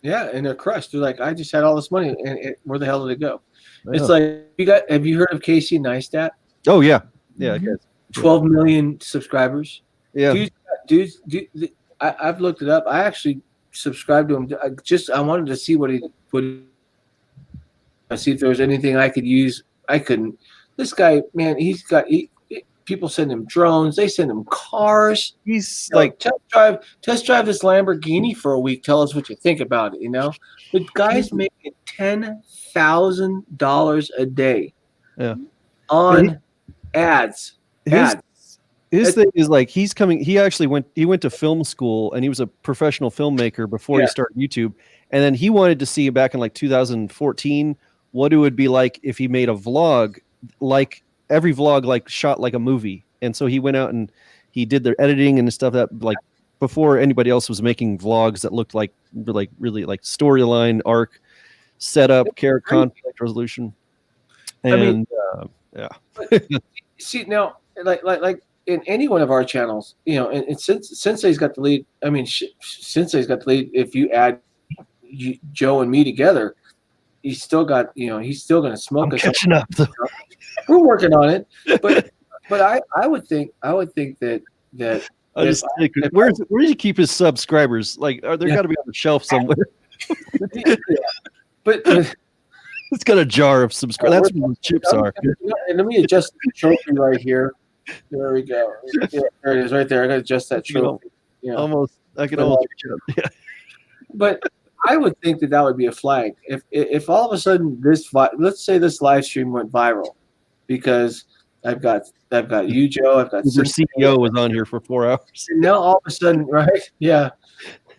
Yeah, and they're crushed. They're like, I just had all this money, and where the hell did it go? It's like have you heard of Casey Neistat? Oh yeah, 12 million subscribers. Yeah, dude, I've looked it up. I actually subscribed to him. I wanted to see what he would. See if there was anything I could use. I couldn't. This guy, man, people send him drones. They send him cars. He's like test drive this Lamborghini for a week. Tell us what you think about it. The guy's making $10,000 a day. Yeah. On ads. His thing is like he actually went to film school, and he was a professional filmmaker before he started YouTube. And then he wanted to see back in like 2014 what it would be like if he made a vlog, like every vlog like shot like a movie. And so he went out and he did the editing and stuff that like before anybody else was making vlogs that looked like really like storyline arc, setup, character conflict resolution. And see now, like in any one of our channels, and Sensei's got the lead. I mean, Sensei's got the lead. If you add Joe and me together, he's still got, he's still going to smoke us. Catching up. We're working on it, but I would think that where does he keep his subscribers? Like, they're got to be on the shelf somewhere. But it's got a jar of subscribers. That's where the chips are. And let me adjust the trophy right here. There we go. Yeah, there it is, right there. I got to adjust that trophy. Almost. I can almost reach it up. Yeah. But I would think that would be a flag. If all of a sudden let's say this live stream went viral because I've got you, Joe. I've got your CEO was on here for 4 hours. And now all of a sudden, right? Yeah.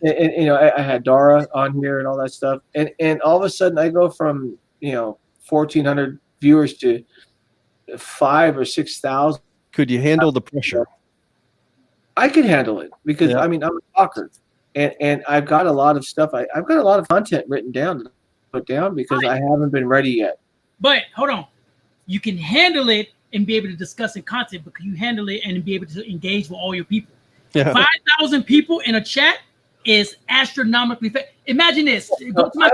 And you know, I had Dara on here and all that stuff. And all of a sudden I go from, you know, 1,400 viewers to 5,000 or 6,000. Could you handle the pressure? I could handle it because I mean, I'm a talker. And I've got a lot of stuff. I've got a lot of content written down to put down because I haven't been ready yet. But hold on. You can handle it and be able to discuss in content because you handle it and be able to engage with all your people. Yeah. 5,000 people in a chat is astronomically fast. Imagine this. Go to my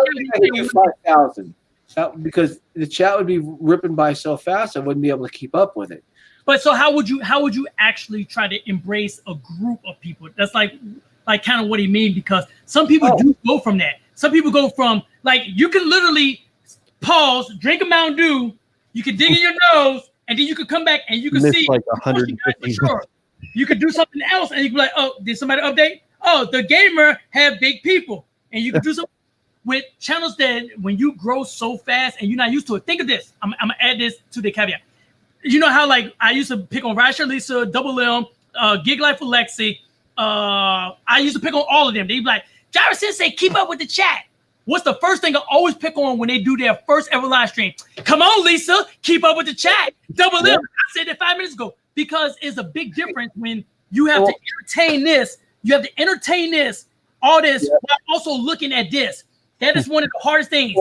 5,000 because the chat would be ripping by so fast I wouldn't be able to keep up with it. But so how would you actually try to embrace a group of people? That's like kind of what he mean, because some people do go from that. Some people go from, like, you can literally pause, drink a Mountain Dew, you can dig in your nose, and then you could come back and you can see like 150. Sure. You could do something else and you can be like, oh, did somebody update? Oh, the gamer have big people. And you can do something with channels that when you grow so fast and you're not used to it. Think of this. I'm gonna add this to the caveat. You know how, like, I used to pick on Rideshare Lisa, Double M, Gig Life with Lexi. I used to pick on all of them. They'd be like, Gyra Sensei, keep up with the chat. What's the first thing I always pick on when they do their first ever live stream? Come on, Lisa, keep up with the chat. Double M. I said that 5 minutes ago, because it's a big difference when you have to entertain this. You have to entertain this, all this, while also looking at this. That is one of the hardest things.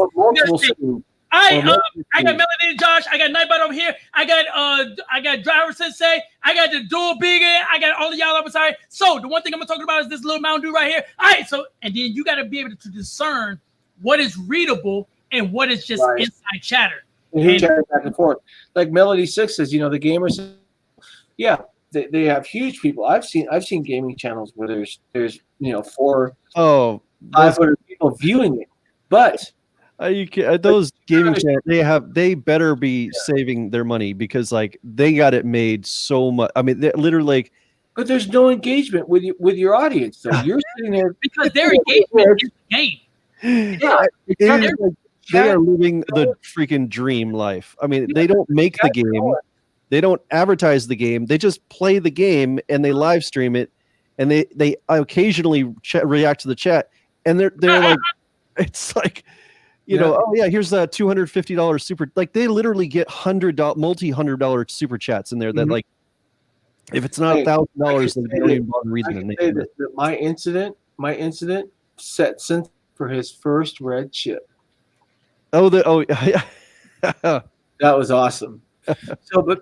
I got Melody Josh. I got Nightbot over here. I got Driver Sensei. I got the Dual Big. I got all of y'all up side. So the one thing I'm gonna talk about is this little Mountain Dew right here. All right. So and then you got to be able to discern what is readable and what is just inside chatter. And chatter back and forth. Like Melody 6 says, you know, the gamers. Yeah, they have huge people. I've seen gaming channels where there's you know 500 people viewing it, but. Those gaming channels, they better be saving their money because, like, they got it made so much. I mean, they're literally like. But there's no engagement with your audience, though. You're sitting there because their engagement is the game. Yeah, they are living the freaking dream life. I mean, they don't make the game, they don't advertise the game. They just play the game and they live stream it, and they occasionally react to the chat, and they're like, it's like. You know, oh yeah, here's a $250 super. Like, they literally get multi-$100 super chats in there that, like, if it's not $1,000, then they don't even bother reading them. My incident set Sensei for his first red chip. Yeah. That was awesome. So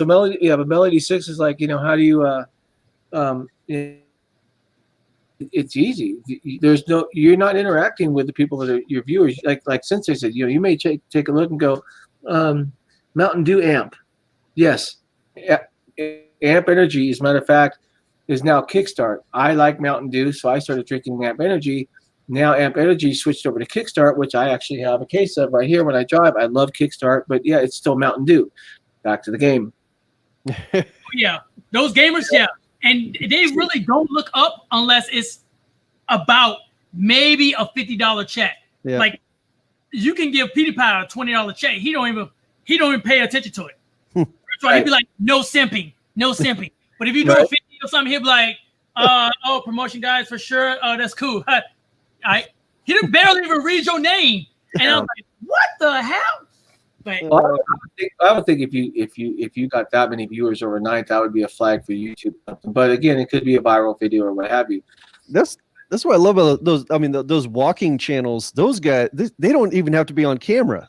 Melody 6 is like, you know, how do you it's easy. You're not interacting with the people that are your viewers. Like Sensei said, you know, you may take a look and go, Mountain Dew amp. Yes. Amp Energy, as a matter of fact, is now Kickstart. I like Mountain Dew, so I started drinking Amp Energy. Now Amp Energy switched over to Kickstart, which I actually have a case of right here when I drive. I love Kickstart, but yeah, it's still Mountain Dew. Back to the game. Yeah. Those gamers, yeah. And they really don't look up unless it's about maybe a $50 check. Yeah. Like, you can give PewDiePie a $20 check. He don't even pay attention to it. That's why he'd be like, no simping. But if you do a 50 or something, he'll be like, oh, promotion guys for sure. That's cool. He didn't barely even read your name. And I'm like, what the hell? Well, I would think if you got that many viewers overnight, that would be a flag for YouTube. But again, it could be a viral video or what have you. That's what I love about those. I mean, those walking channels. Those guys, they don't even have to be on camera.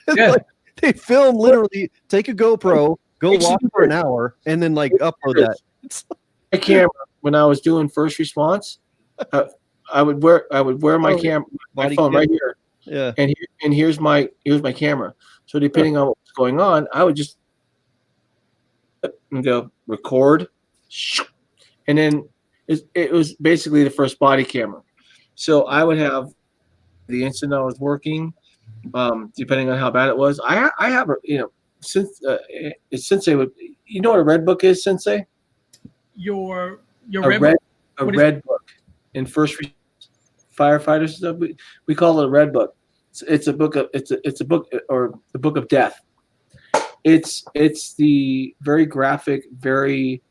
Like, they film literally. Take a GoPro, go walk for an hour, and then like upload that. My camera. When I was doing first response, I would wear my camera, my phone right here. Yeah, and here's my camera. So depending on what's going on, I would just go record, and then it was basically the first body camera. So I would have the instant I was working, depending on how bad it was. I have since Sensei would, you know what a red book is, Sensei? Your red book in first firefighters stuff. We call it a red book. It's a book of it's a book or the book of death. it's the very graphic, very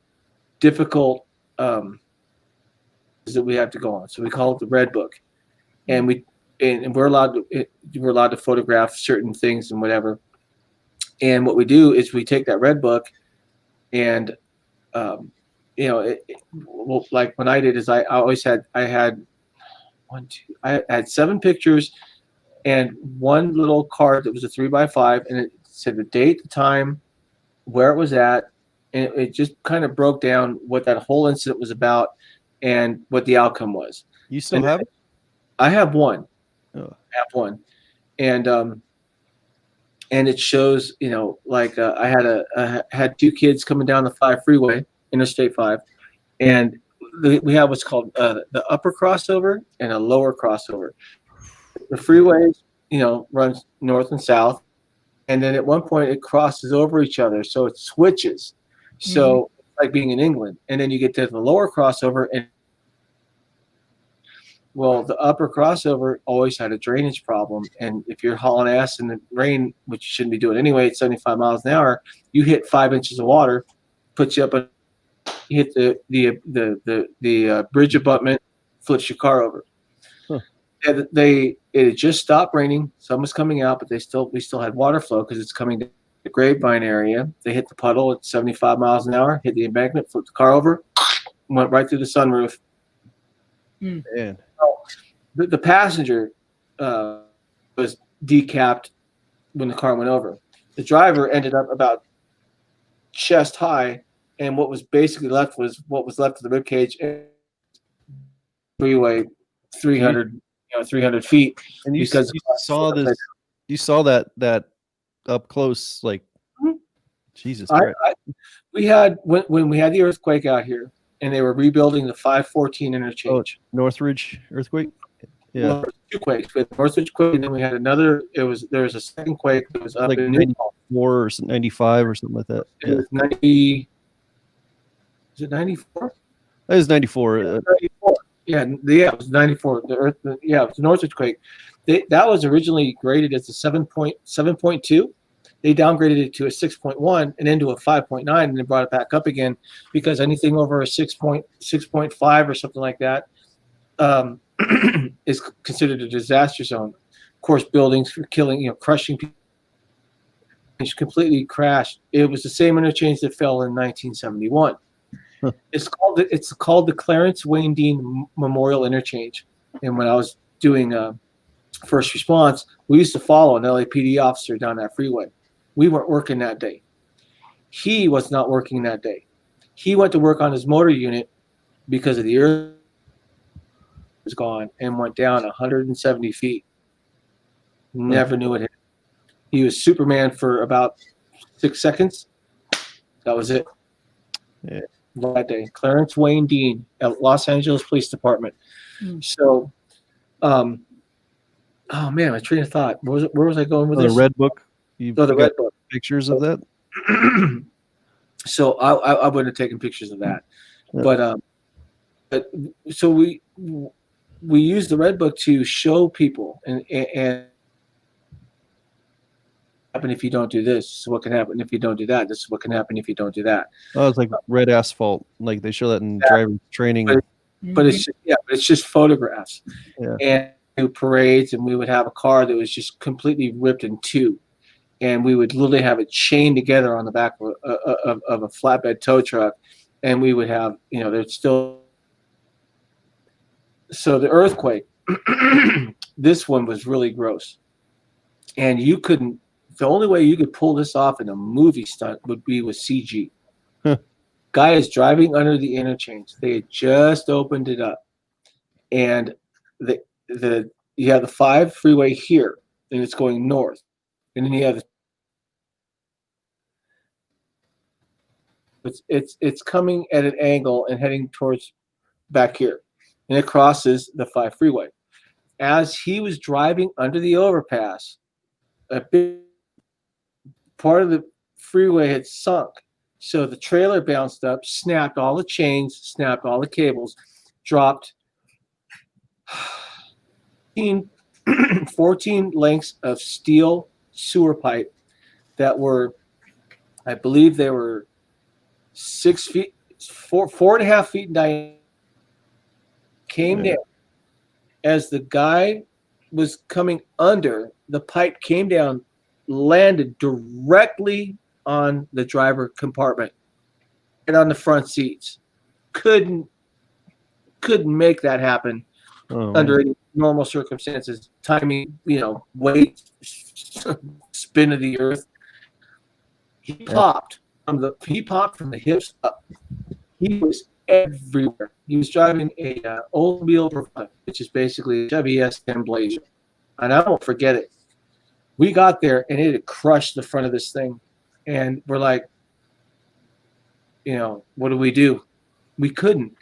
difficult that we have to go on. So we call it the Red Book, and we're allowed to photograph certain things and whatever. And what we do is we take that Red Book, and well, like when I did is I had 7 pictures and one little card that was a 3x5, and it said the date, the time, where it was at, and it just kind of broke down what that whole incident was about and what the outcome was. You still have it? I have one. Oh. I have one, and it shows, like I had 2 kids coming down the 5 freeway, Interstate 5, and we have what's called the upper crossover and a lower crossover. The freeway, runs north and south, and then at one point it crosses over each other, so it switches. So like being in England, and then you get to the lower crossover, and well, the upper crossover always had a drainage problem, and if you're hauling ass in the rain, which you shouldn't be doing anyway, at 75 miles an hour, you hit 5 inches of water, puts you up, you hit the bridge abutment, flips your car over. Huh. And it had just stopped raining, sun was coming out, but we still had water flow because it's coming down the Grapevine area. They hit the puddle at 75 miles an hour, hit the embankment, flipped the car over, went right through the sunroof. Man. The passenger was decapped when the car went over. The driver ended up about chest high, and what was basically left was what was left of the ribcage. Freeway, 300 feet. And you saw that up close, like Jesus Christ. We had when we had the earthquake out here, and they were rebuilding the 514 interchange. Oh, Northridge earthquake. Yeah, well, 2 quakes. With Northridge quake, and then we had another. There was a second quake that was up like in 94 or 95 or something like that. It was 90. Is it 94? That was 94. 94. Yeah, it was 94. It was the Northridge quake. That was originally graded as a 7.2. They downgraded it to a 6.1 and then to a 5.9, and then brought it back up again because anything over a 6.5 or something like that is considered a disaster zone. Of course, buildings for killing, crushing people. It's completely crashed. It was the same interchange that fell in 1971. Huh. It's called the Clarence Wayne Dean Memorial Interchange. And when I was doing first response, we used to follow an LAPD officer down that freeway. We weren't working that day. He was not working that day. He went to work on his motor unit because of the earth was gone and went down 170 feet. Never knew it hit. He was Superman for about 6 seconds. That was it. Yeah. That day. Clarence Wayne Dean at Los Angeles Police Department. So, oh man, my train of thought. Where was I going with this? The Red Book. The Red Book. Pictures of that. So I wouldn't have taken pictures of that, yeah. But so we use the Red Book to show people and happen if you don't do this. This is what can happen if you don't do that. This is what can happen if you don't do that. Oh, it's like red asphalt. Like they show that in driver training. But it's just photographs. Yeah. And do parades, and we would have a car that was just completely ripped in two, and we would literally have it chained together on the back of a flatbed tow truck, and we would have, there's still. So the earthquake, this one was really gross, and you couldn't. The only way you could pull this off in a movie stunt would be with CG. Guy is driving under the interchange. They had just opened it up, and you have the 5 freeway here, and it's going north, and then you have it's coming at an angle and heading towards back here, and it crosses the 5 freeway. As he was driving under the overpass, a big part of the freeway had sunk, so the trailer bounced up, snapped all the chains, snapped all the cables, dropped 14 lengths of steel sewer pipe that were I believe they were 6 feet, 4.5 feet in diameter. Came down as the guy was coming under. The pipe came down, landed directly on the driver compartment and on the front seats. Couldn't make that happen under any normal circumstances. Timing, weight, spin of the earth. He popped from the hips up. He was everywhere. He was driving a Oldsmobile Bravada, which is basically a Chevy S10 Blazer, and I won't forget it. We got there and it had crushed the front of this thing, and we're like, what do? We couldn't.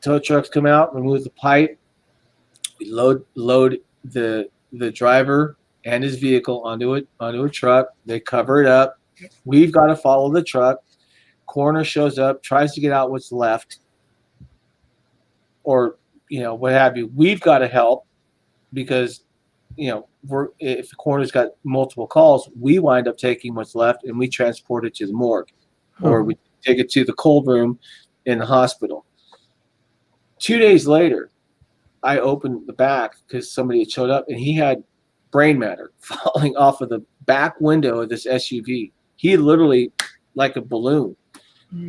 Tow trucks come out, remove the pipe. We load the driver and his vehicle onto a truck. They cover it up. We've got to follow the truck. Coroner shows up, tries to get out what's left, or what have you. We've got to help because if the coroner's got multiple calls, we wind up taking what's left and we transport it to the morgue, or we take it to the cold room in the hospital. 2 days later, I opened the back because somebody had showed up and he had brain matter falling off of the back window of this SUV. He literally like a balloon.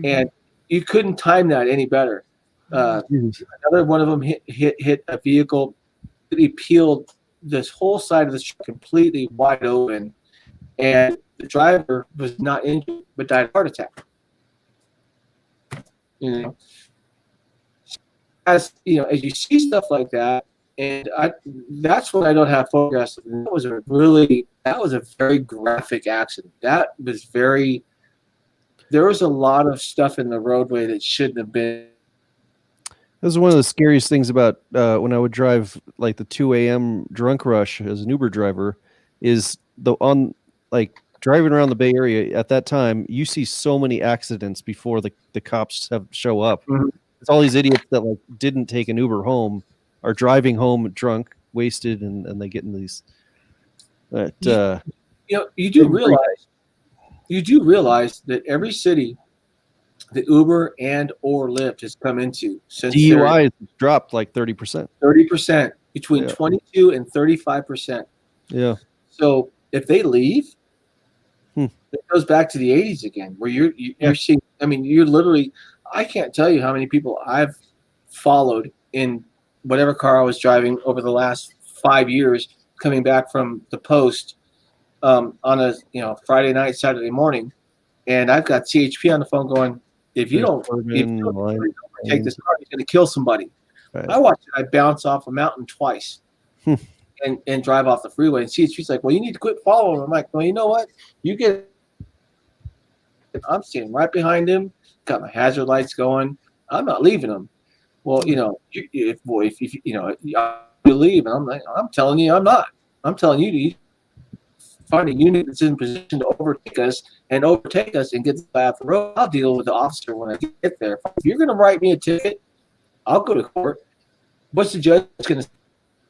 And you couldn't time that any better. Another one of them hit a vehicle. He peeled this whole side of the truck completely wide open, and the driver was not injured but died of a heart attack. As you see stuff like that, and that's when I don't have photographs. That was a very graphic accident. There was a lot of stuff in the roadway that shouldn't have been. This is one of the scariest things about when I would drive like the 2 a.m. drunk rush as an Uber driver is driving around the Bay Area at that time. You see so many accidents before the cops show up. Mm-hmm. It's all these idiots that didn't take an Uber home, are driving home drunk, wasted, and they get into these. You do realize that every city that Uber and or Lyft has come into since DUI dropped like 30%. 30%, between 22 and 35%. Yeah. So if they leave, it goes back to the 80s again, where you're seeing. I mean, you're literally. I can't tell you how many people I've followed in whatever car I was driving over the last 5 years, coming back from the post. On a Friday night, Saturday morning, and I've got CHP on the phone going, if you don't take this car, he's going to kill somebody. Right. I watched it. I bounce off a mountain twice and drive off the freeway. And CHP's like, well, you need to quit following him. I'm like, well, you know what? I'm standing right behind him, got my hazard lights going. I'm not leaving him. Well, if you leave, and I'm like, I'm telling you, I'm not. I'm telling you to find a unit that's in position to overtake us and get off the road. I'll deal with the officer when I get there. If you're going to write me a ticket, I'll go to court. What's the judge going to say?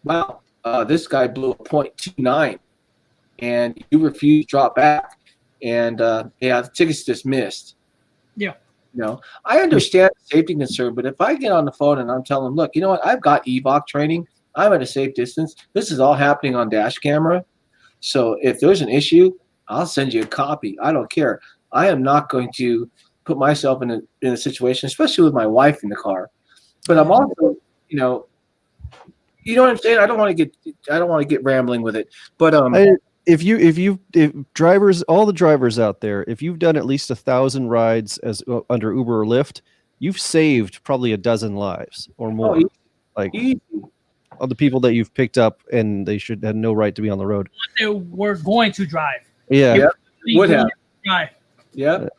Wow, this guy blew a .29, and you refused to drop back, and the ticket's dismissed. Yeah. I understand the safety concern, but if I get on the phone and I'm telling them, look, you know what? I've got EVOC training. I'm at a safe distance. This is all happening on dash camera. So if there's an issue, I'll send you a copy. I don't care. I am not going to put myself in a situation, especially with my wife in the car. But I'm also, you know what I'm saying? I don't want to get rambling with it. But if drivers, all the drivers out there, if you've done at least 1,000 rides as under Uber or Lyft, you've saved probably a dozen lives or more. Easy. All the people that you've picked up, and they should have no right to be on the road. They were going to drive. Yeah, would have. Drive. Yeah,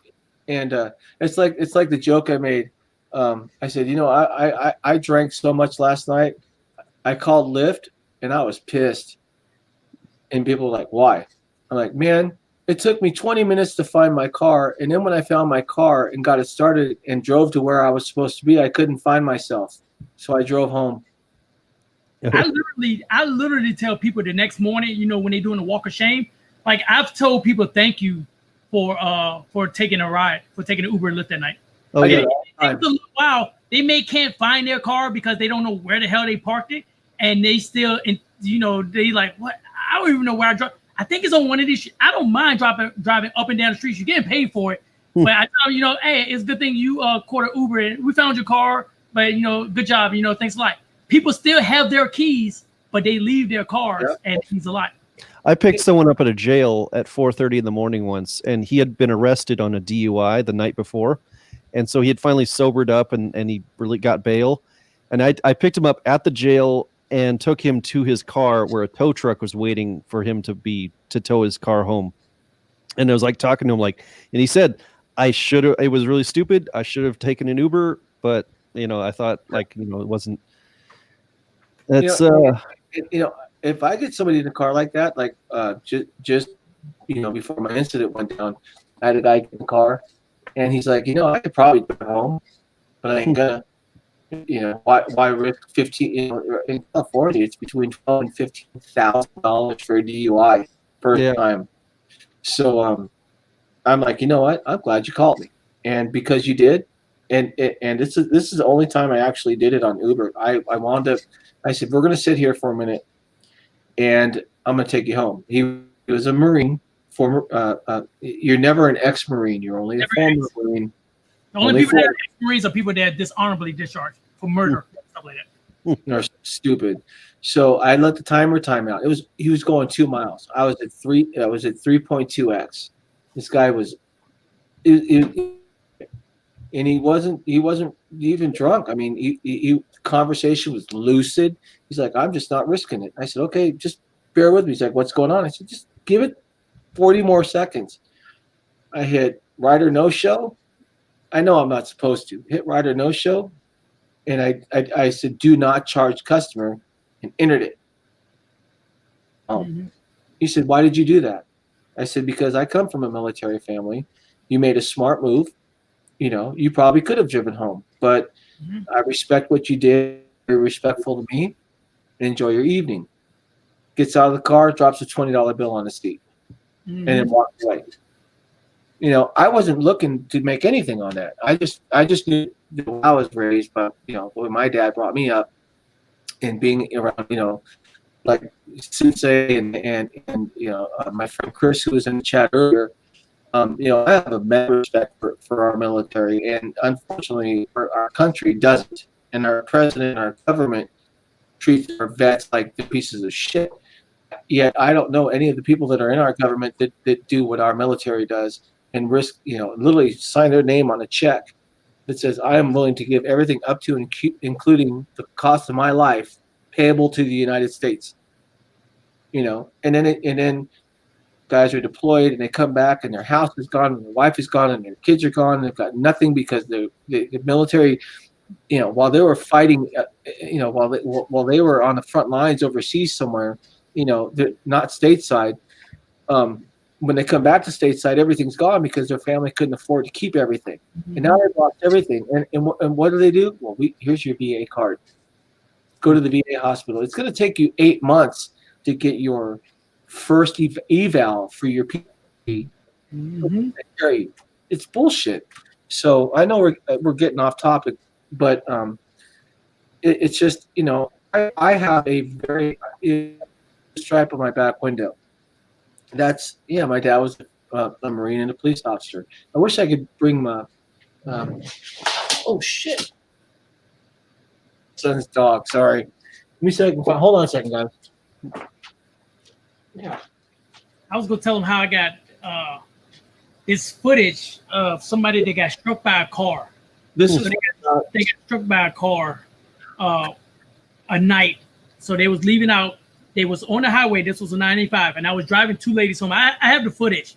and it's like the joke I made. I said, I drank so much last night. I called Lyft, and I was pissed. And people were like, "Why?" I'm like, "Man, it took me 20 minutes to find my car, and then when I found my car and got it started and drove to where I was supposed to be, I couldn't find myself, so I drove home." I literally tell people the next morning, when they're doing the walk of shame, like I've told people thank you for taking a ride, for taking an Uber and Lyft that night. Oh yeah. Wow, they can't find their car because they don't know where the hell they parked it, and they still, they like, what? I don't even know where I drove. I think it's on one of these. I don't mind driving up and down the streets. You're getting paid for it, but I tell them, hey, it's a good thing you caught an Uber and we found your car, but good job, thanks a lot. People still have their keys, but they leave their cars and keys a lot. I picked someone up at a jail at 4:30 in the morning once, and he had been arrested on a DUI the night before. And so he had finally sobered up and he really got bail. And I picked him up at the jail and took him to his car where a tow truck was waiting for him to tow his car home. And I was like talking to him and he said, it was really stupid. I should have taken an Uber, but I thought it wasn't. That's if I get somebody in a car like that, just before my incident went down, I had a guy get in the car. And he's like, I could probably drive home, but I ain't gonna. Why risk 15? In California, it's between $12,000 and $15,000 for a DUI first time. So I'm like, you know what? I'm glad you called me, and because you did, and this is the only time I actually did it on Uber. I wound up. I said, we're gonna sit here for a minute, and I'm gonna take you home. He was a Marine. You're never an ex-Marine. You're only a former Marine. The only people that are ex-Marines are people that are dishonorably discharged for murder, stuff like that. They're stupid. So I let the timer time out. He was going 2 miles. I was at 3.2x. This guy was, and he wasn't even drunk. I mean, conversation was lucid. He's like, I'm just not risking it. I said, okay, just bear with me. He's like, what's going on? I said, just give it 40 more seconds. I hit ride or no show. I know I'm not supposed to hit ride or no show. And I said, do not charge customer, and entered it. He said, why did you do that? I said, because I come from a military family. You made a smart move. You probably could have driven home, but I respect what you did. You're respectful to me. Enjoy your evening. Gets out of the car, drops a $20 bill on the seat. And then walked away. I wasn't looking to make anything on that. I just knew that I was raised by, when my dad brought me up, and being around, like Sensei and my friend Chris, who was in the chat earlier. I have a mad respect for our military, and unfortunately, our country doesn't. And our president, our government treats our vets like they're pieces of shit. Yet I don't know any of the people that are in our government that do what our military does and risk, literally sign their name on a check that says, I am willing to give everything up to and including the cost of my life payable to the United States. And then guys are deployed and they come back and their house is gone and their wife is gone and their kids are gone and they've got nothing because the military, while they were fighting, while they were on the front lines overseas somewhere, they're not stateside. When they come back to stateside, everything's gone because their family couldn't afford to keep everything. And now they've lost everything. And what do? Well, here's your VA card. Go to the VA hospital. It's going to take you 8 months to get your first eval for your PPE. It's bullshit. So I know we're getting off topic, but it's just, I have a very stripe on my back window. That's my dad was a Marine and a police officer. I wish I could bring my oh shit, son's dog. Sorry, let me see if I can find. Hold on a second, guys. Yeah, I was gonna tell him how I got this footage of somebody that got struck by a car. They got struck by a car a night. So they was leaving out. They was on the highway. This was a 95, and I was driving two ladies home. I have the footage.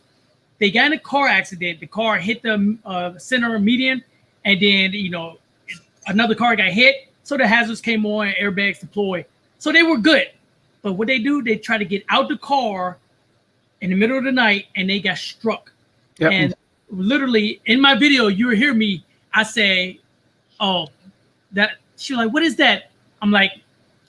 They got in a car accident. The car hit the center median, and then another car got hit. So the hazards came on, airbags deployed. So they were good. But what they do, they try to get out the car in the middle of the night, and they got struck. Yep. And literally in my video, you will hear me. I say, "Oh, that." She's like, "What is that?" I'm like,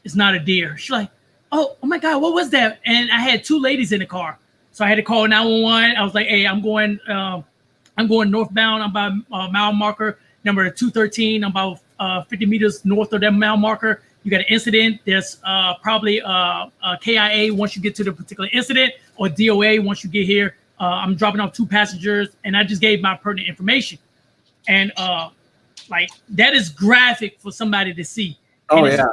"It's not a deer." She's like, "Oh my God, what was that?" And I had two ladies in the car. So I had to call 911. I was like, hey, I'm going northbound. I'm by mile marker number 213. I'm about 50 meters north of that mile marker. You got an incident. There's probably a KIA once you get to the particular incident, or DOA once you get here. I'm dropping off 2 passengers, and I just gave my pertinent information. And like that is graphic for somebody to see. Oh yeah.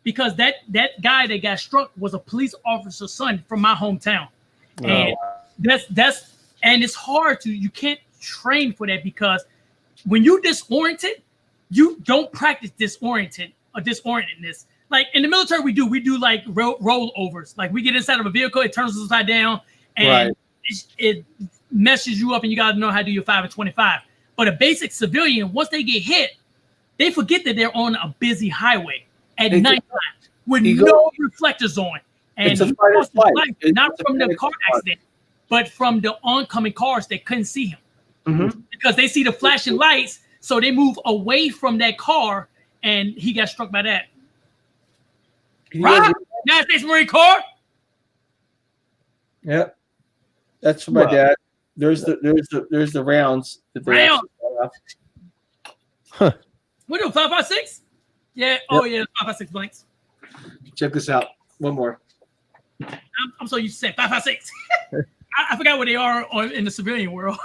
Because that guy that got struck was a police officer's son from my hometown. And that's and it's hard you can't train for that, because when you disoriented, you don't practice disorientedness. Like in the military, we do like rollovers. Like we get inside of a vehicle, it turns us upside down, and it messes you up, and you got to know how to do your 5 and 25. But a basic civilian, once they get hit, they forget that they're on a busy highway at nighttime with no reflectors on. And it's a fight or flight. Not from the car accident, but from the oncoming cars that couldn't see him. Mm-hmm. Because they see the flashing lights, so they move away from that car, and he got struck by that. Right? United States Marine Corps? Yep. That's for my dad. There's the rounds. Rounds. Huh. What do 5.56? Yeah. Oh yeah, 5.56 blanks. Check this out. One more. I'm so used to saying 5.56. I forgot what they are in the civilian world.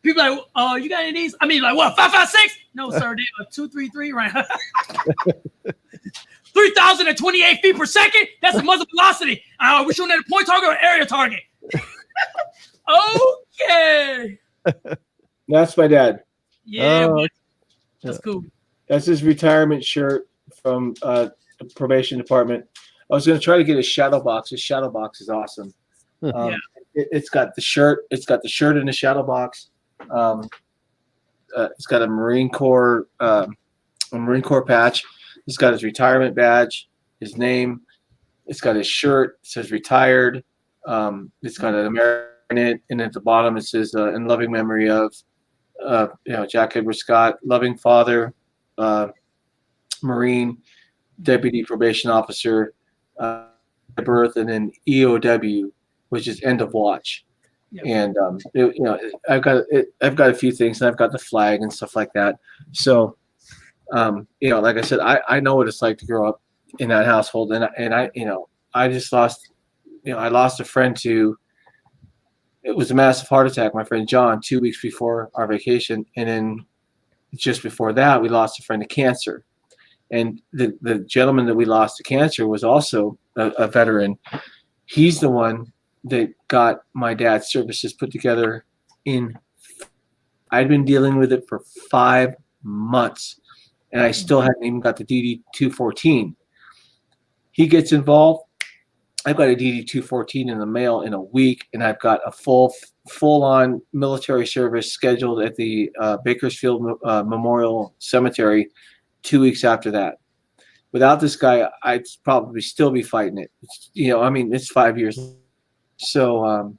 People are like, you got any of these? I mean, like what? 5.56? No, sir. They are 233 right. 3,028 feet per second. That's a muzzle velocity. We're shooting at a point target or area target. Okay. That's my dad. Yeah, that's cool. That's his retirement shirt from the probation department. I was going to try to get his shadow box. His shadow box is awesome. It's got the shirt. It's got the shirt in the shadow box. It's got a Marine Corps patch. It's got his retirement badge, his name. It's got his shirt. It says retired. It's got an American in it, and at the bottom it says in loving memory of Jack Edward Scott, loving father, Marine, deputy probation officer, birth, and then EOW, which is end of watch. Yep. And I've got a few things, and I've got the flag and stuff like that. So, like I said, I know what it's like to grow up in that household, and I just lost, I lost a friend to. It was a massive heart attack. My friend John, 2 weeks before our vacation, and then just before that, we lost a friend to cancer. And the gentleman that we lost to cancer was also a veteran. He's the one that got my dad's services put together I'd been dealing with it for 5 months, and I still hadn't even got the DD-214. He gets involved. I've got a DD-214 in the mail in a week, and I've got a full-on military service scheduled at the Bakersfield Memorial Cemetery 2 weeks after that. Without this guy, I'd probably still be fighting it. It's 5 years. So,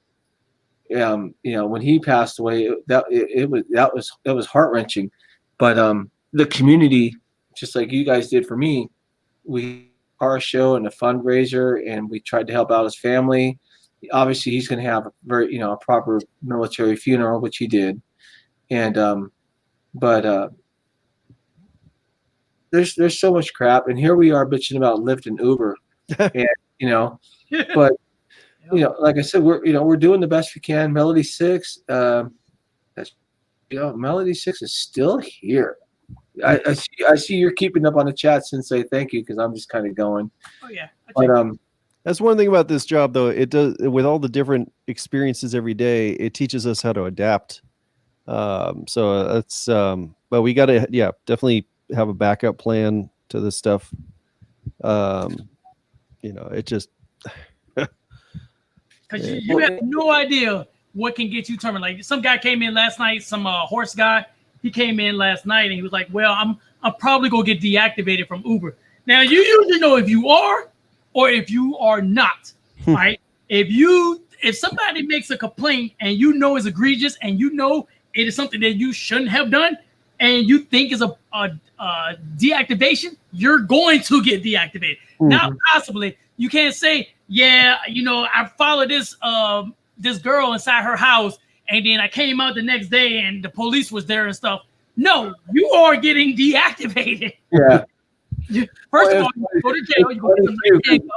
when he passed away, that was heart-wrenching. But the community, just like you guys did for me, we car show and a fundraiser, and we tried to help out his family. Obviously, he's going to have a very a proper military funeral, which he did. And there's so much crap, and here we are bitching about Lyft and Uber, and but like I said, we're doing the best we can. Melody 6, Melody 6 is still here. I see you're keeping up on the chat, Sensei. Thank you, because I'm just kind of going. Oh yeah. But that's one thing about this job, though. It does, with all the different experiences every day, it teaches us how to adapt. So that's but we got to definitely have a backup plan to this stuff. It just because you have no idea what can get you terminated. Like some guy came in last night, some horse guy. He came in last night and he was like, "Well, I'm probably gonna get deactivated from Uber." Now you usually know if you are or if you are not, right? If somebody makes a complaint and you know it's egregious and you know it is something that you shouldn't have done and you think is a deactivation, you're going to get deactivated. Now, possibly you can't say yeah, I followed this this girl inside her house, and then I came out the next day and the police was there and stuff. No, you are getting deactivated. Yeah. First of all, you go to jail. You go get some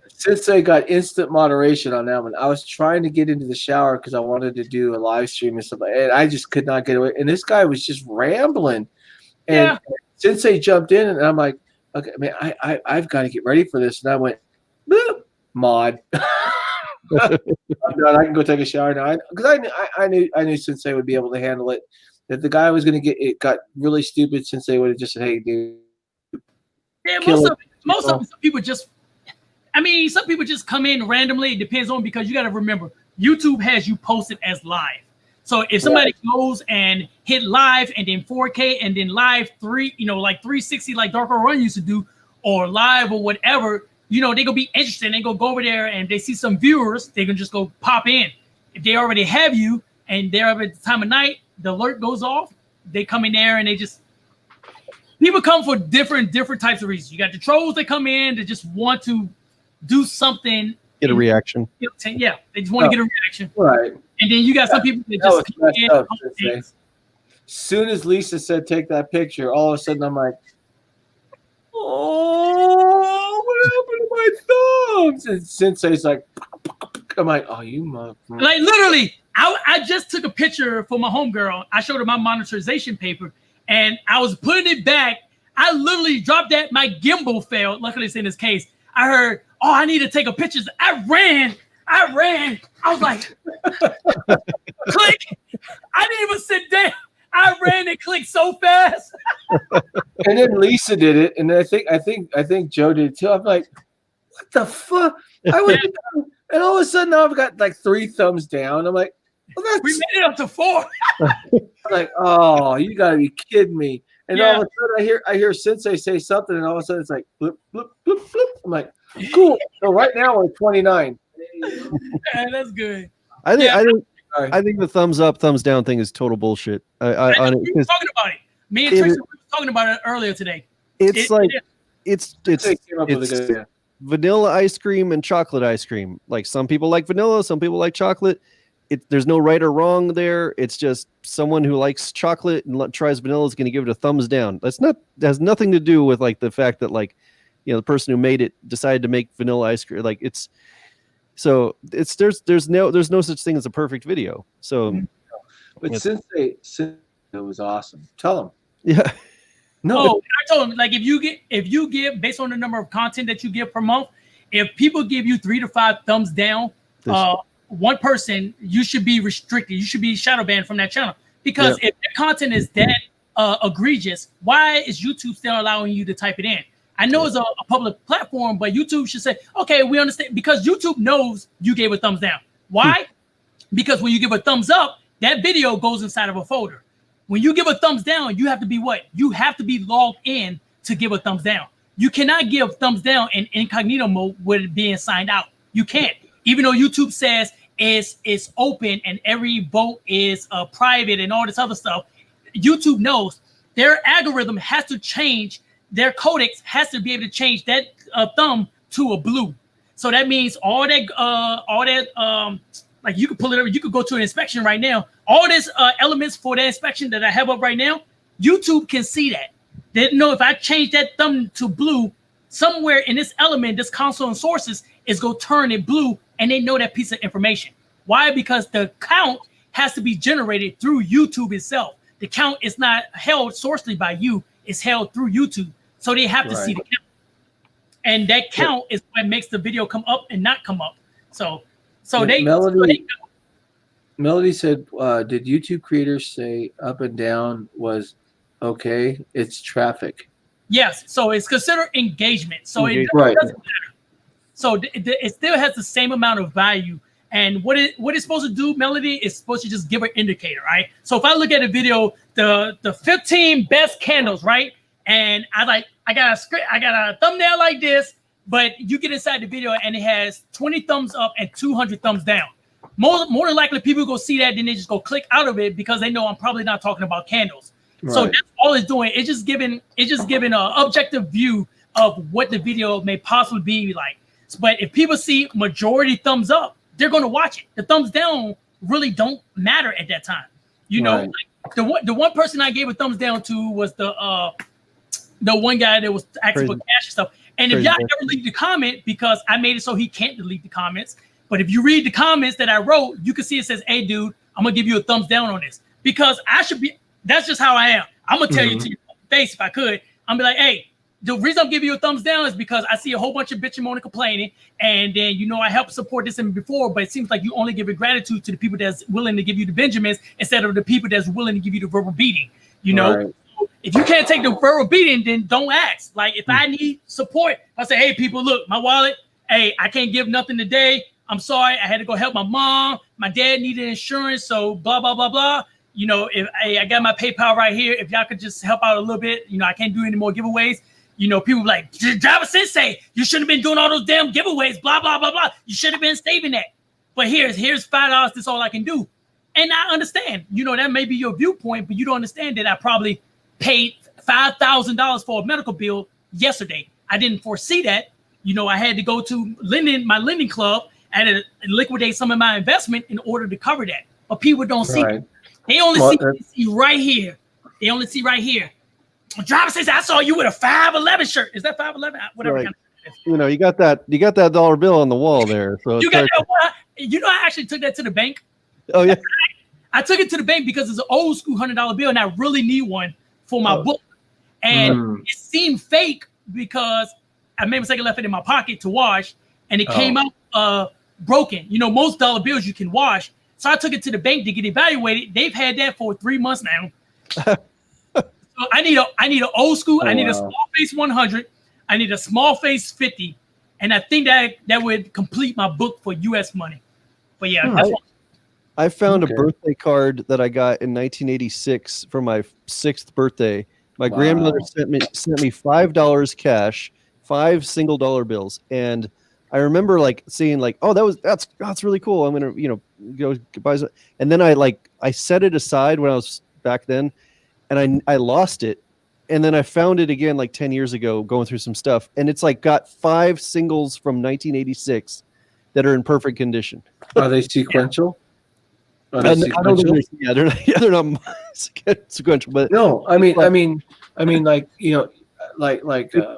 Sensei got instant moderation on that one. I was trying to get into the shower because I wanted to do a live stream and stuff, and I just could not get away. And this guy was just rambling, and Sensei jumped in, and I'm like, okay, man, I've got to get ready for this. And I went, boop, mod. I'm done. I can go take a shower now because I knew Sensei would be able to handle it. If the guy was going to get it got really stupid, Sensei would have just said, "Hey, dude." Yeah, most of some people just. I mean, some people just come in randomly. It depends on, because you got to remember, YouTube has you posted as live. So if somebody goes and hit live and then 4K and then live like 360 like Darker Run used to do, or live or whatever, they gonna be interested. They go over there and they see some viewers. They can just go pop in. If they already have you and they're up at the time of night, the alert goes off. They come in there and they just. People come for different types of reasons. You got the trolls that come in that just want to do something, get a reaction. Yeah, they just want to get a reaction. Right. And then you got some people that just come in. As soon as Lisa said take that picture, all of a sudden I'm like, oh, what happened to my thumbs? And Sensei's like, I'm like, oh, you mother. Like literally, I just took a picture for my homegirl. I showed her my monetization paper, and I was putting it back. I literally dropped that. My gimbal failed. Luckily, it's in this case. I heard, oh, I need to take a picture. I ran. I was like, click. I didn't even sit down. I ran and clicked so fast. And then Lisa did it, and I think Joe did it too. I'm like, what the fuck? I was, and all of a sudden now I've got like 3 thumbs down. I'm like, well, we made it up to 4. I'm like, oh, you gotta be kidding me. And all of a sudden I hear Sensei say something, and all of a sudden it's like blip, blip, blip, blip. I'm like, cool. So right now we're at 29. Yeah, that's good. I think the thumbs up, thumbs down thing is total bullshit. We were talking about it. Me and Trixter were talking about it earlier today. It's vanilla ice cream and chocolate ice cream. Like, some people like vanilla, some people like chocolate. There's no right or wrong there. It's just someone who likes chocolate and tries vanilla is going to give it a thumbs down. That has nothing to do with like the fact that like, the person who made it decided to make vanilla ice cream. Like there's no such thing as a perfect video. So, but Sensei was awesome. Tell him. Yeah. No, I told him, like, if you give based on the number of content that you give per month, if people give you 3 to 5 thumbs down, one person, you should be restricted. You should be shadow banned from that channel, because if the content is that egregious, why is YouTube still allowing you to type it in? I know it's a public platform, but YouTube should say, okay, we understand, because YouTube knows you gave a thumbs down. Why? Because when you give a thumbs up, that video goes inside of a folder. When you give a thumbs down, you have to be what? You have to be logged in to give a thumbs down. You cannot give thumbs down in incognito mode with it being signed out. You can't. Even though YouTube says it's open and every vote is private and all this other stuff, YouTube knows their algorithm has to change. Their codex has to be able to change that thumb to a blue. So that means all that like, you could pull it over, you could go to an inspection right now. All this elements for that inspection that I have up right now, YouTube can see that. They know if I change that thumb to blue, somewhere in this element, this console and sources is going to turn it blue, and they know that piece of information. Why? Because the count has to be generated through YouTube itself. The count is not held sourcely by you, it's held through YouTube. So they have to see the count. And that count is what makes the video come up and not come up. So Melody said, did YouTube creators say up and down was okay? It's traffic. Yes, so it's considered engagement. So it doesn't matter. So it still has the same amount of value. And what it's supposed to do, Melody, is supposed to just give an indicator, right? So if I look at a video, the 15 best candles, right? And I got a thumbnail like this, but you get inside the video and it has 20 thumbs up and 200 thumbs down. More than likely, people go see that, then they just go click out of it because they know I'm probably not talking about candles. Right. So that's all it's doing. It's just giving an objective view of what the video may possibly be like. But if people see majority thumbs up, they're going to watch it. The thumbs down really don't matter at that time. You know, like the one person I gave a thumbs down to was the one guy that was asking for cash and stuff. And if y'all ever leave the comment, because I made it so he can't delete the comments, but if you read the comments that I wrote, you can see it says, "Hey, dude, I'm gonna give you a thumbs down on this," because that's just how I am. I'm gonna tell you to your face if I could. I'm be like, "Hey, the reason I'm giving you a thumbs down is because I see a whole bunch of bitching, moaning, complaining, and then I helped support this before, but it seems like you only give it gratitude to the people that's willing to give you the Benjamins instead of the people that's willing to give you the verbal beating. So if you can't take the verbal beating, then don't ask. Like if I need support, I say, "Hey, people, look, my wallet. Hey, I can't give nothing today. I'm sorry, I had to go help my mom. My dad needed insurance, so blah blah blah blah. If I got my PayPal right here, if y'all could just help out a little bit, I can't do any more giveaways." People like, "Driver Sensei, you shouldn't have been doing all those damn giveaways, blah, blah, blah, blah. You should have been saving that. But here's $5. That's all I can do." And I understand, that may be your viewpoint, but you don't understand that I probably paid $5,000 for a medical bill yesterday. I didn't foresee that. I had to go to my lending club and liquidate some of my investment in order to cover that. But people don't see it. They only see right here. They only see right here. Driver says, "I saw you with a 511 shirt." Is that 511? Whatever. Right. You got that dollar bill on the wall there. So you got that. I actually took that to the bank. Oh yeah. I took it to the bank because it's an old school $100 bill, and I really need one for my book. And it seemed fake because I made a mistake and left it in my pocket to wash, and it came out broken. Most dollar bills you can wash. So I took it to the bank to get evaluated. They've had that for 3 months now. So I need an old school. I need a small face 100. I need a small face 50, and I think that would complete my book for U.S. money. But yeah, I found a birthday card that I got in 1986 for my 6th birthday. My grandmother sent me $5 cash, 5 single dollar bills, and I remember seeing that's really cool. I'm gonna go buy some, and then I set it aside when I was back then. And I lost it, and then I found it again 10 years ago going through some stuff, and it's got 5 singles from 1986 that are in perfect condition. Are they sequential? I don't think they're not sequential, but no, I mean it's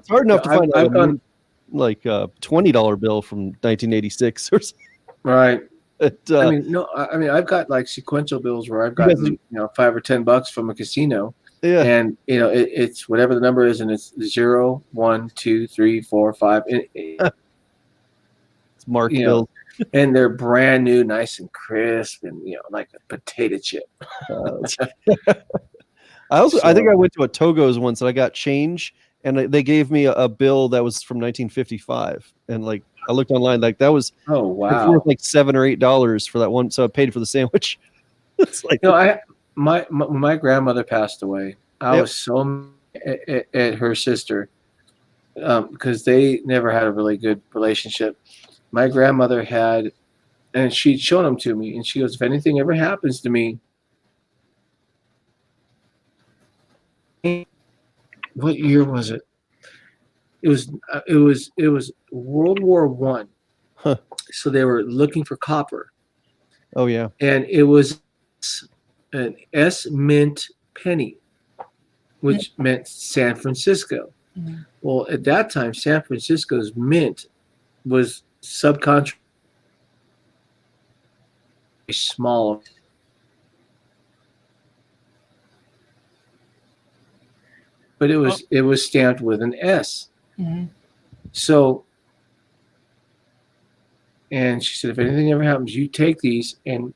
hard enough to find a $20 bill from 1986 or something. Right. I've got sequential bills where I've got $5 or $10 from a casino. Yeah. And it's whatever the number is, and it's 0, 1, 2, 3, 4, 5. It's marked bills. And they're brand new, nice and crisp, and like a potato chip. I think I went to a Togo's once and I got change, and they gave me a bill that was from 1955, and I looked online, that was worth $7 or $8 for that one, so I paid for the sandwich. It's my grandmother passed away. I was so at her sister because they never had a really good relationship. My grandmother had, and she'd shown them to me, and she goes, "If anything ever happens to me," what year was it? It was World War One. Huh. So they were looking for copper. Oh yeah. And it was an S mint penny, which meant San Francisco. Mm-hmm. Well, at that time, San Francisco's mint was subcontract small. But it was stamped with an S. Mm-hmm. So, and she said, "If anything ever happens, you take these and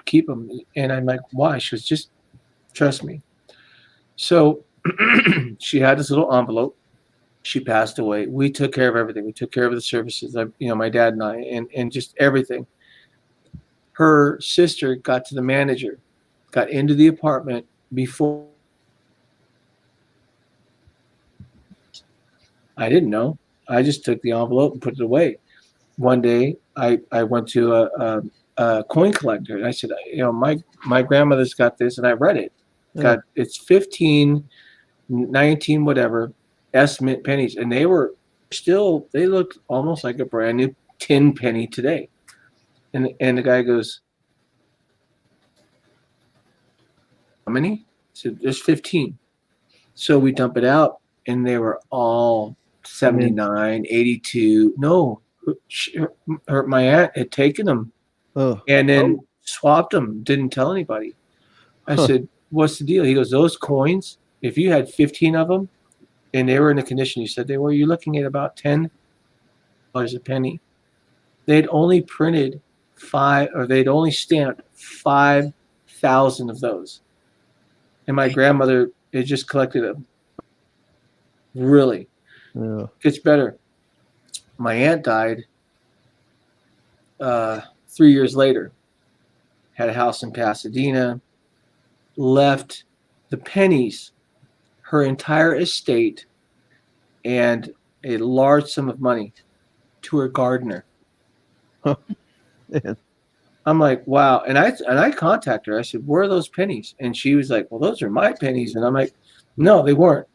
keep them." And I'm like, "Why?" She was, "Just trust me." So she had this little envelope. She passed away. We took care of everything. We took care of the services. My dad and I, and just everything. Her sister got to the manager, got into the apartment before. I didn't know. I just took the envelope and put it away. One day, I went to a coin collector, and I said, my grandmother's got this, and I read it. It's 15, 19, whatever, S mint pennies, and they were still, they look almost like a brand new 10 penny today. And the guy goes, how many? I said, there's 15. So we dump it out, and they were all 79, 82. No, my aunt had taken them and then swapped them, didn't tell anybody. I said, what's the deal? He goes, those coins, if you had 15 of them and they were in the condition you said they were, you're looking at about $10 a penny. They'd only printed they'd only stamped 5,000 of those. And my grandmother had just collected them. Really? Yeah. Gets better. My aunt died 3 years later. Had a house in Pasadena. Left the pennies, her entire estate, and a large sum of money to her gardener. I'm like, wow. And I contacted her. I said, where are those pennies? And she was like, well, those are my pennies. And I'm like, no, they weren't.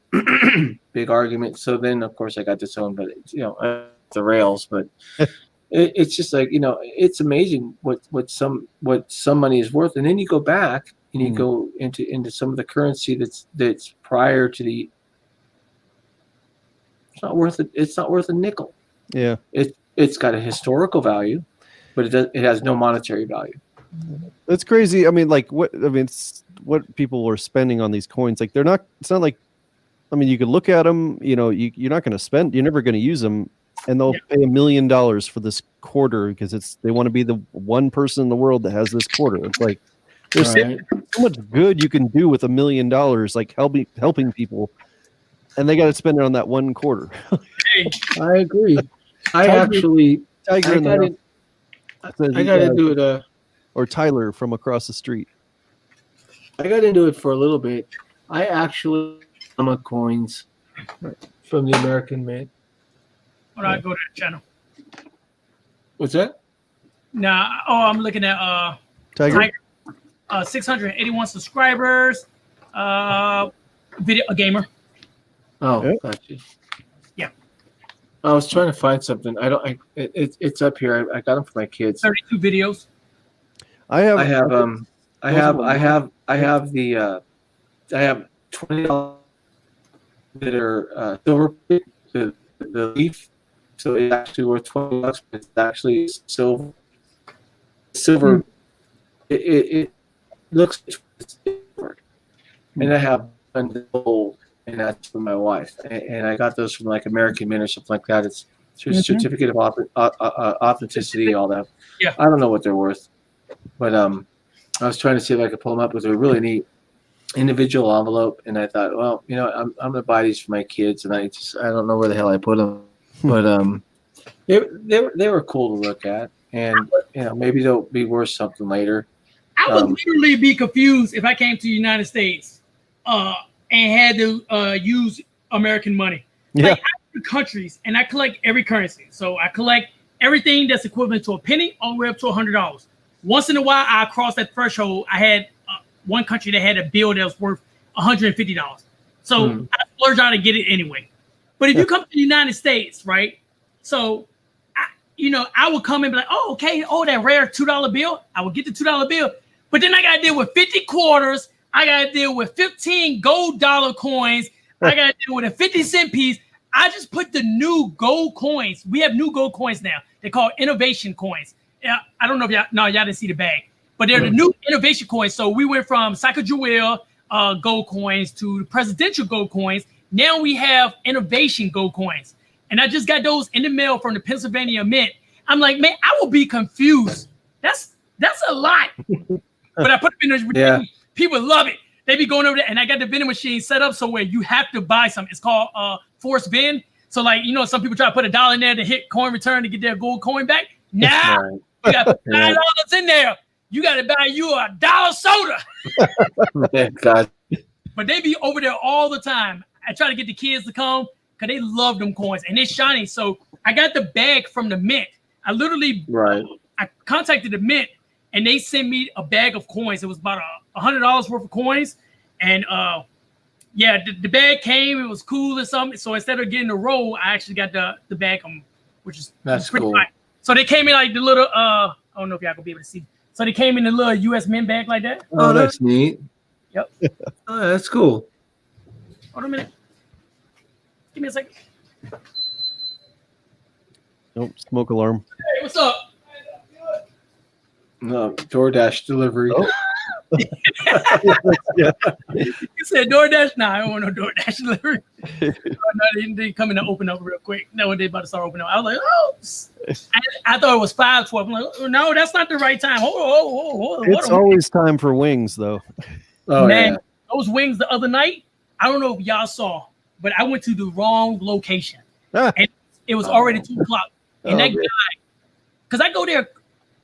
Big argument. So then, of course, I got disowned, but the rails. But it's just like, it's amazing what some money is worth. And then you go back and you go into some of the currency that's prior to the. It's not worth it. It's not worth a nickel. Yeah. It's got a historical value, but it has no monetary value. That's crazy. I mean, it's what people were spending on these coins. Like it's not like, I mean, you could look at them, you're not going to spend, you're never going to use them, and they'll pay $1 million for this quarter because they want to be the one person in the world that has this quarter. It's like, there's so much good you can do with $1 million, like helping people, and they got to spend it on that one quarter. I agree. I got to do it. Or Tyler from across the street. I got into it for a little bit. I actually coins from the American Mint. When I go to that channel. What's that? Nah. Oh, I'm looking at Tiger. 681 subscribers. Video a gamer. Oh, gotcha. Yeah. I was trying to find something. It's up here. I got them for my kids. 32 videos. I have $20 that are silver, the leaf. So it's actually worth $20, but it's actually silver. Silver. It looks silver. And I have gold, and that's for my wife. And I got those from like American Mint or something like that. It's certificate of authenticity, all that. Yeah. I don't know what they're worth, but I was trying to see if I could pull them up with a really neat individual envelope, and I thought, well, I'm gonna buy these for my kids, and I don't know where the hell I put them, but they were cool to look at, and maybe they'll be worth something later. I would literally be confused if I came to the United States and had to use American money. Yeah. Like, I go to countries and I collect every currency, so I collect everything that's equivalent to a penny all the way up to $100. Once in a while, I cross that threshold. I had one country that had a bill that was worth $150. So I splurge out and get it anyway. But if you come to the United States, right? So, I would come and be like, oh, okay. Oh, that rare $2 bill. I would get the $2 bill. But then I got to deal with 50 quarters. I got to deal with 15 gold dollar coins. I got to deal with a 50-cent piece. I just put the new gold coins. We have new gold coins now. They're called innovation coins. I don't know if y'all didn't see the bag, but they're the new innovation coins. So we went from Sacagawea gold coins to presidential gold coins. Now we have innovation gold coins. And I just got those in the mail from the Pennsylvania Mint. I'm like, man, I will be confused. That's a lot. But I put them in there. Yeah. People love it. They be going over there, and I got the vending machine set up so where you have to buy some. It's called forced vend. So like, some people try to put $1 in there to hit coin return to get their gold coin back. Now you got to put $9 in there. You got to buy you $1 soda. God. But they be over there all the time. I try to get the kids to come because they love them coins and they're shiny. So I got the bag from the Mint. I literally I contacted the Mint and they sent me a bag of coins. It was about $100 worth of coins. And Yeah, the bag came. It was cool or something. So instead of getting the roll, I actually got the bag, which is that's pretty cool. fine. So they came in like the little I don't know if y'all gonna be able to see. So they came in the little U.S. mint bag like that. Oh, that's neat. Yep. Oh, that's cool. Hold on a minute. Give me a second. Nope, smoke alarm. Hey, what's up? No, DoorDash delivery. Oh. Yeah. You said DoorDash? Nah, I don't want no DoorDash delivery. No, they come in and open up real quick. No, they about to start opening up. I was like, oh, I thought it was 5:12. I'm like, oh, no, that's not the right time. Hold on. It's always time for wings, though. Oh, man, yeah. Those wings the other night, I don't know if y'all saw, but I went to the wrong location. And it was already 2 o'clock. And that guy, because I go there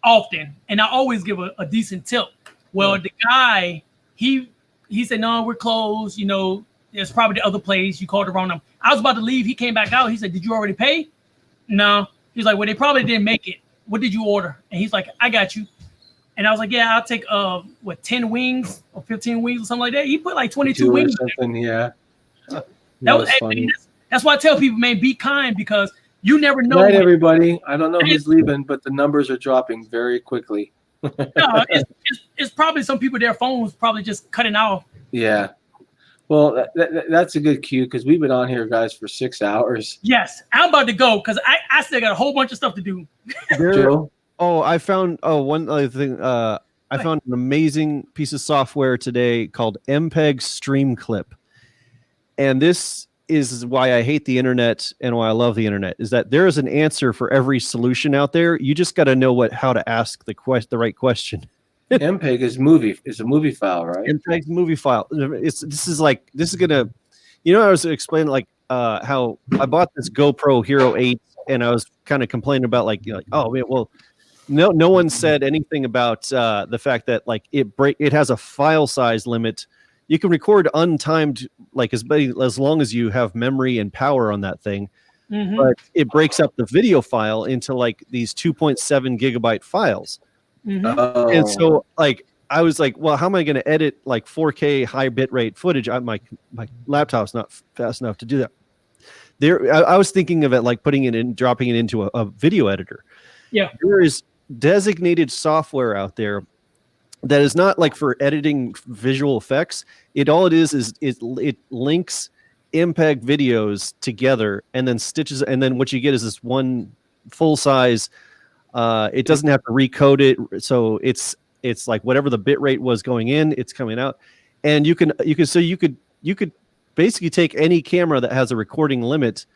often, and I always give a decent tip. Well, the guy, he said, no, we're closed. You know, there's probably the other place. You called the wrong number. I was about to leave. He came back out. He said, did you already pay? No. He's like, well, they probably didn't make it. What did you order? And he's like, I got you. And I was like, yeah, I'll take 10 wings or 15 wings or something like that. He put like 22 wings. Yeah. That's why I tell people, man, be kind, because you never know. Night, everybody. I don't know who's leaving, but the numbers are dropping very quickly. No, it's probably some people, their phones probably just cutting off. Yeah. Well, that's a good cue, because we've been on here, guys, for 6 hours. Yes, I'm about to go because I still got a whole bunch of stuff to do. Joe? I found one other thing. I found an amazing piece of software today called MPEG Stream Clip, and this is why I hate the internet and why I love the internet. Is that there is an answer for every solution out there. You just got to know how to ask the right question. MPEG is a movie file, right? MPEG movie file. This is gonna, I was explaining like how I bought this GoPro Hero 8, and I was kind of complaining about oh man, well, no one said anything about the fact that like it has a file size limit. You can record untimed like as long as you have memory and power on that thing. Mm-hmm. But it breaks up the video file into like these 2.7 gigabyte files. Mm-hmm. Oh. And so like I was like, well, how am I going to edit like 4K high bitrate footage? My laptop's not fast enough to do that. I was thinking of it like dropping it into a video editor. Yeah. There is designated software out there that is not like for editing visual effects. All it is it links MPEG videos together and then stitches, and then what you get is this one full size. It doesn't have to recode it, so it's like whatever the bit rate was going in, it's coming out, and you could basically take any camera that has a recording limit,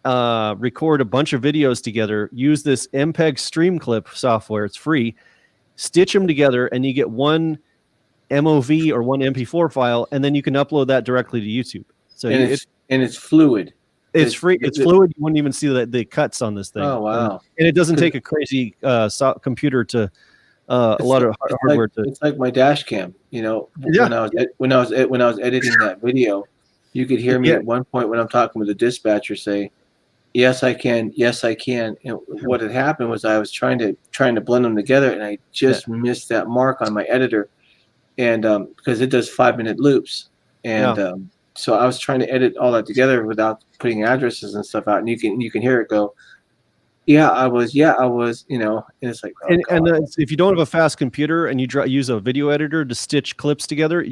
record a bunch of videos together, use this MPEG Stream Clip software. It's free. Stitch them together, and you get one MOV or one MP4 file, and then you can upload that directly to YouTube. So it's fluid. It's free. It's fluid. You wouldn't even see the cuts on this thing. Oh wow! And it doesn't take a crazy computer to a lot of hardware. It's like my dash cam. Yeah. When I was editing that video, you could hear me at one point when I'm talking with the dispatcher say, "Yes, I can. Yes, I can." And what had happened was I was trying to blend them together, and I just missed that mark on my editor, and because it does 5-minute loops, and so I was trying to edit all that together without putting addresses and stuff out, and you can hear it go, "Yeah, I was," and it's like, if you don't have a fast computer and you use a video editor to stitch clips together,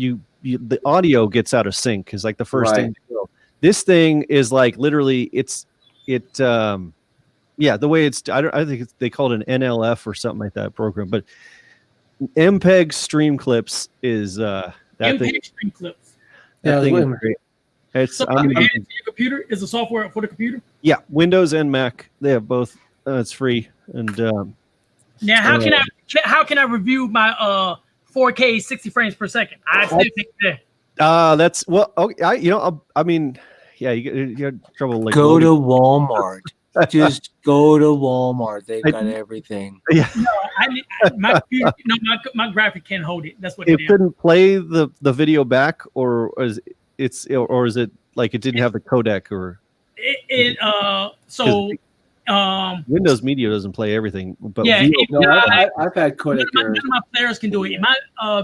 the audio gets out of sync is like the first thing to go. This thing is like literally the way it's I think they call it an NLF or something like that program, but MPEG Stream Clips is that MPEG thing. Stream Clips. That thing is great. It's so your computer is a software for the computer. Yeah, Windows and Mac, they have both. It's free. And now, how can I review my 4K 60 frames per second? I still think that. That's well. Okay, you got trouble. Like go to Walmart. Just go to Walmart. They got everything. Yeah. No, my computer, my graphic can't hold it. That's what it couldn't play the video back, or is it like it didn't have the codec, or Windows Media doesn't play everything, but yeah, I've had codec. None of my players can do it. My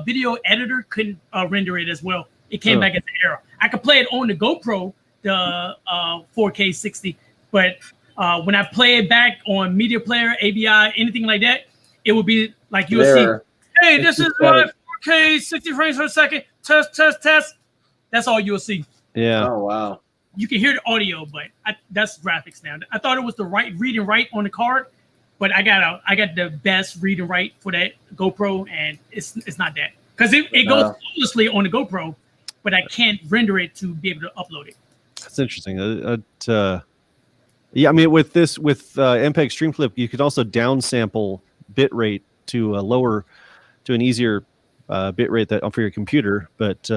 video editor couldn't render it as well. it came back as an error. I could play it on the GoPro, the 4K 60, but when I play it back on Media Player, AVI, anything like that, it would be like you'll see, hey, this is my 4K 60 frames per second, test. That's all you'll see. Yeah. Oh, wow. You can hear the audio, but that's graphics now. I thought it was the read and write on the card, but I got the best read and write for that GoPro, and it's not that. Because it goes flawlessly on the GoPro, but I can't render it to be able to upload it. That's interesting. Yeah, I mean, with MPEG Streamclip, you could also downsample bitrate to an easier bitrate for your computer. But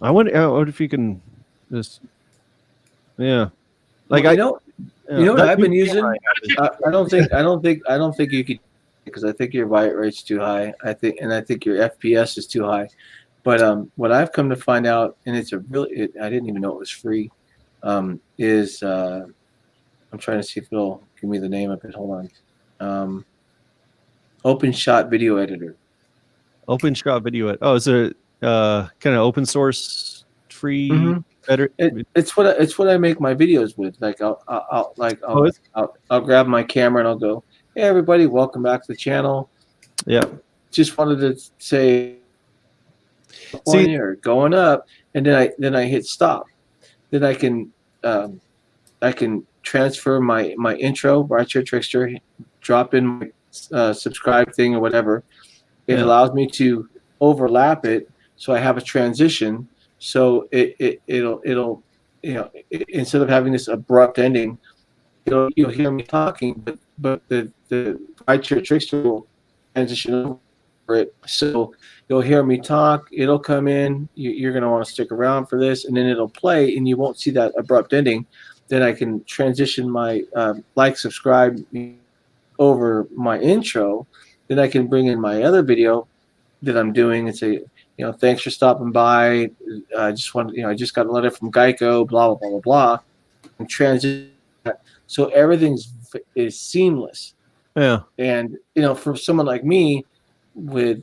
I wonder if you can just, like well, you know what I've been using. I don't think you could, because I think your bite rate's too high. I think your FPS is too high. But what I've come to find out, and it's I didn't even know it was free, is I'm trying to see if it'll give me the name of it. Hold on. OpenShot Video Editor. OpenShot Video Editor. Oh, is it kind of open source free? Better. It's what I make my videos with. Like I'll grab my camera and I'll go, hey everybody, welcome back to the channel. Yeah. Just wanted to say here, going up, and then I hit stop. Then I can transfer my intro, Rideshare Trixter, drop in my subscribe thing or whatever. It allows me to overlap it, so I have a transition. So it'll instead of having this abrupt ending, you'll hear me talking, but the Rideshare Trixter will transition over it. So you'll hear me talk, it'll come in, you're going to want to stick around for this, and then it'll play, and you won't see that abrupt ending. Then I can transition my subscribe over my intro. Then I can bring in my other video that I'm doing and say, thanks for stopping by. I just got a letter from Geico, blah, blah, blah, blah, blah, and transition. So everything is seamless. Yeah. And, for someone like me, with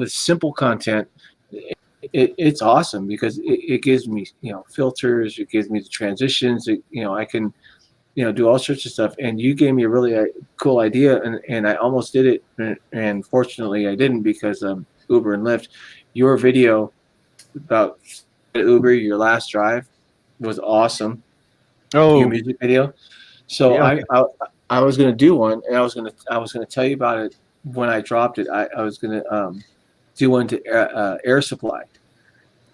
simple content, it's awesome because it gives me filters, it gives me the transitions, I can do all sorts of stuff. And you gave me a really cool idea, and I almost did it, and fortunately I didn't because Uber and Lyft. Your video about Uber, your last drive, was awesome. Oh, your music video. So yeah. I was gonna do one, and I was gonna tell you about it when I dropped it. I was gonna do one to Air Supply.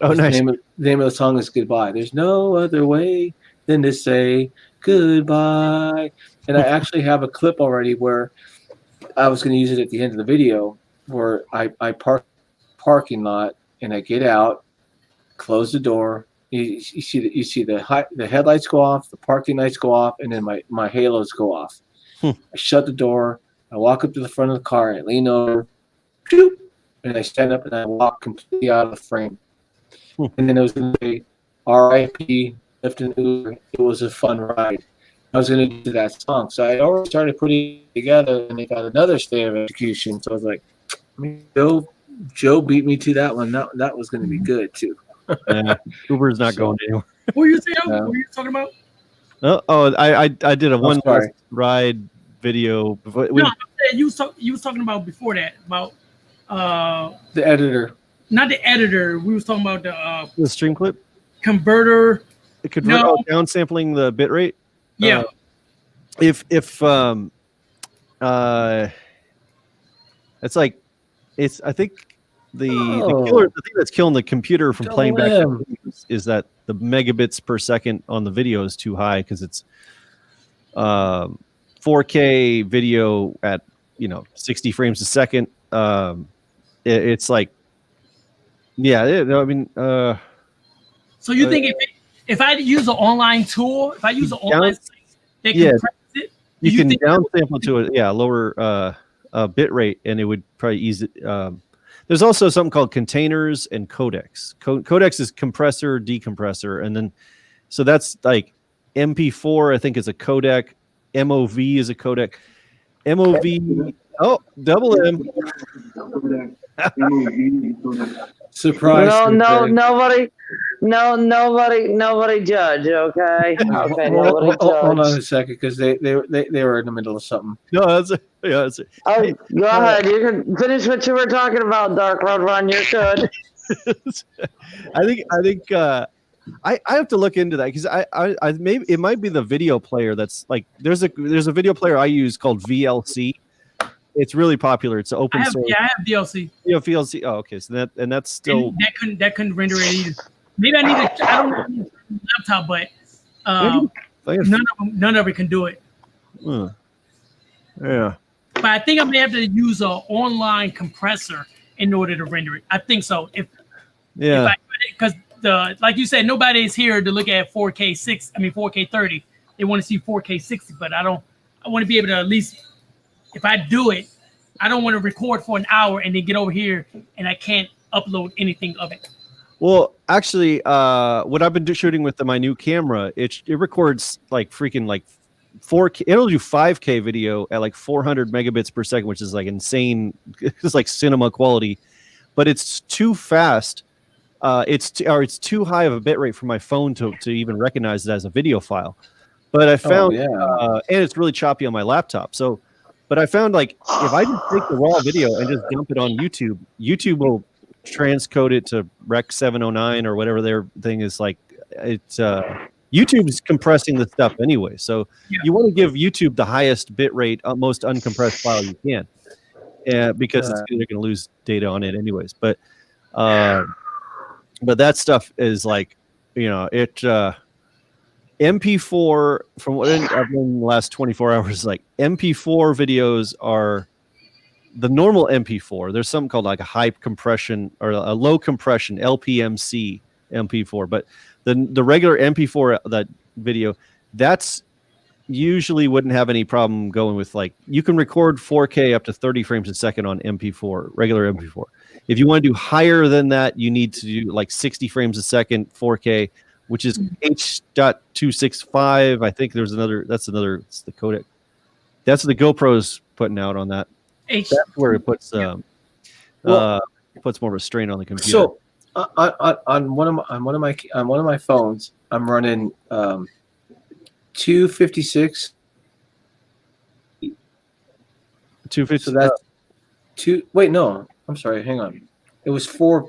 Oh, nice. The name of the song is Goodbye. There's no other way than to say goodbye. And I actually have a clip already where I was gonna use it at the end of the video, where I park parking lot and I get out, close the door. You see the headlights go off, the parking lights go off, and then my halos go off. I shut the door. I walk up to the front of the car. I lean over, and I stand up and I walk completely out of the frame. And then it was going to say, R.I.P. Lyft and Uber. It was a fun ride. I was going to do that song. So I already started putting it together, and they got another stay of execution. So I was like, Joe beat me to that one. That was going to be good too. Uber's not going anywhere. What were you saying? What were you talking about? I did a one ride video. You was talking about before that about the editor. Not the editor. We was talking about the stream clip converter. The converter downsampling the bit rate. Yeah. It's like I think the killer, the thing that's killing the computer from playing back is that the megabits per second on the video is too high because it's 4K video at 60 frames a second. It's like, I mean. So you think if I use an online tool, if I use an online site that compresses it, you can downsample to a lower bit rate, and it would probably ease it. There's also something called containers and codecs. Codecs is compressor, decompressor, and then so that's like MP4. I think is a codec. MOV is a codec. MOV. Oh, double M. Surprise. Nobody judge. Okay. Okay. Nobody judge. Hold on a second, because they were in the middle of something. No, that's it. Yeah, that's it. Oh, go ahead. You can finish what you were talking about, Dark Road Run. You're good. I think I have to look into that, because I maybe it might be the video player that's like there's a video player I use called VLC. It's really popular. It's open source. Yeah, I have VLC. You have VLC. Oh, okay. So that's still that couldn't render it either. Maybe I need I don't need a laptop, but none of it can do it. Yeah. But I think I may have to use an online compressor in order to render it. I think so. Because like you said, nobody's here to look at 4K 30. They want to see 4K 60, but I want to be able to at least, if I do it, I don't want to record for an hour and then get over here and I can't upload anything of it. Well, actually, what I've been shooting with my new camera, it records like freaking like 4K. It'll do 5K video at like 400 megabits per second, which is like insane. It's like cinema quality, but it's too fast. It's too high of a bit rate for my phone to even recognize it as a video file. But I found, and it's really choppy on my laptop. So, but I found like if I just take the raw video and just dump it on YouTube, YouTube will transcode it to Rec 709 or whatever their thing is. Like it's YouTube's compressing the stuff anyway. So you want to give YouTube the highest bit rate, most uncompressed file you can, because they're going to lose data on it anyways. But that stuff is like, MP4, from what I've learned in the last 24 hours, like MP4 videos are the normal MP4. There's something called like a high compression or a low compression LPMC MP4, but the regular MP4 that video, that's usually wouldn't have any problem going with, like, you can record 4K up to 30 frames a second on MP4, regular MP4. If you want to do higher than that, you need to do like 60 frames a second 4K, which is H.265. I think there's it's the codec. That's what the GoPro's putting out on that. That's where it puts puts more of a strain on the computer. So on one of my phones, I'm running 256. 250. So that's two. Wait, no. I'm sorry. Hang on. It was 40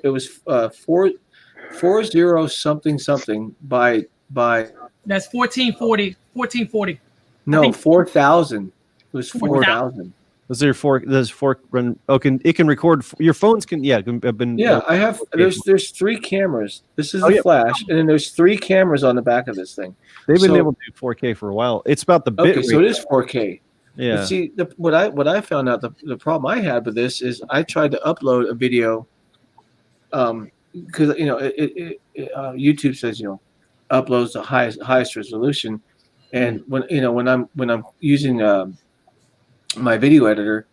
something by. That's 1440. 1440. No, 4,000. It was 4,000. Was there does fork run? Oh, it can record. Your phones can. Yeah, have been. Yeah, I have. There's 3 cameras. This is the flash, and then there's 3 cameras on the back of this thing. They've been able to do 4K for a while. It's about the bit rate. So it is 4K. Yeah. But see, what I found out, the problem I had with this is I tried to upload a video, because YouTube says uploads the highest resolution, and when I'm using my video editor,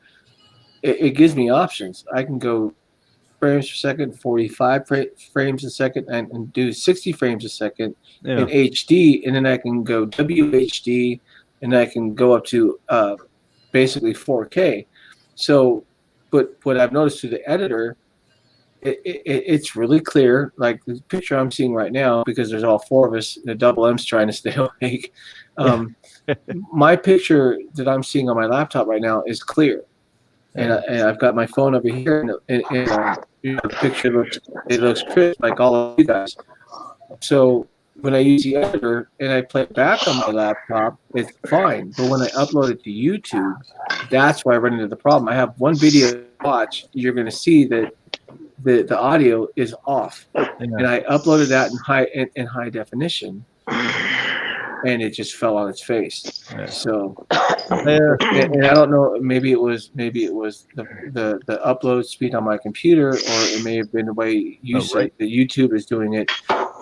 it gives me options. I can go frames per second, 45 frames a second, and do 60 frames a second in HD, and then I can go WHD, and I can go up to basically 4K. So, but what I've noticed through the editor, it's really clear. Like the picture I'm seeing right now, because there's all 4 of us, the double M's trying to stay awake. My picture that I'm seeing on my laptop right now is clear, and I've got my phone over here, and the picture looks crisp, like all of you guys. So when I use the editor and I play it back on my laptop, it's fine. But when I upload it to YouTube, that's where I run into the problem. I have one video to watch. You're going to see that the audio is off, and I uploaded that in high definition, and it just fell on its face. So, and I don't know. Maybe it was the upload speed on my computer, or it may have been the way you said that YouTube is doing it.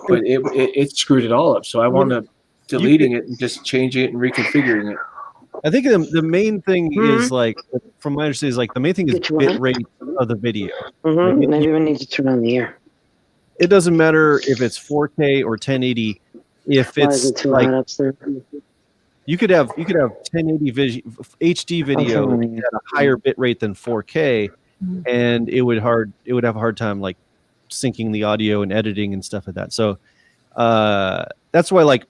But it screwed it all up. So I wound up deleting it and just changing it and reconfiguring it. I think the main thing is, like, from my understanding, is like the main thing is bit rate of the video. Maybe we need to turn on the air. It doesn't matter if it's 4K or 1080. If it's like, you could have 1080 HD video at a higher bit rate than 4K, and it would have a hard time like syncing the audio and editing and stuff like that. So that's why, like,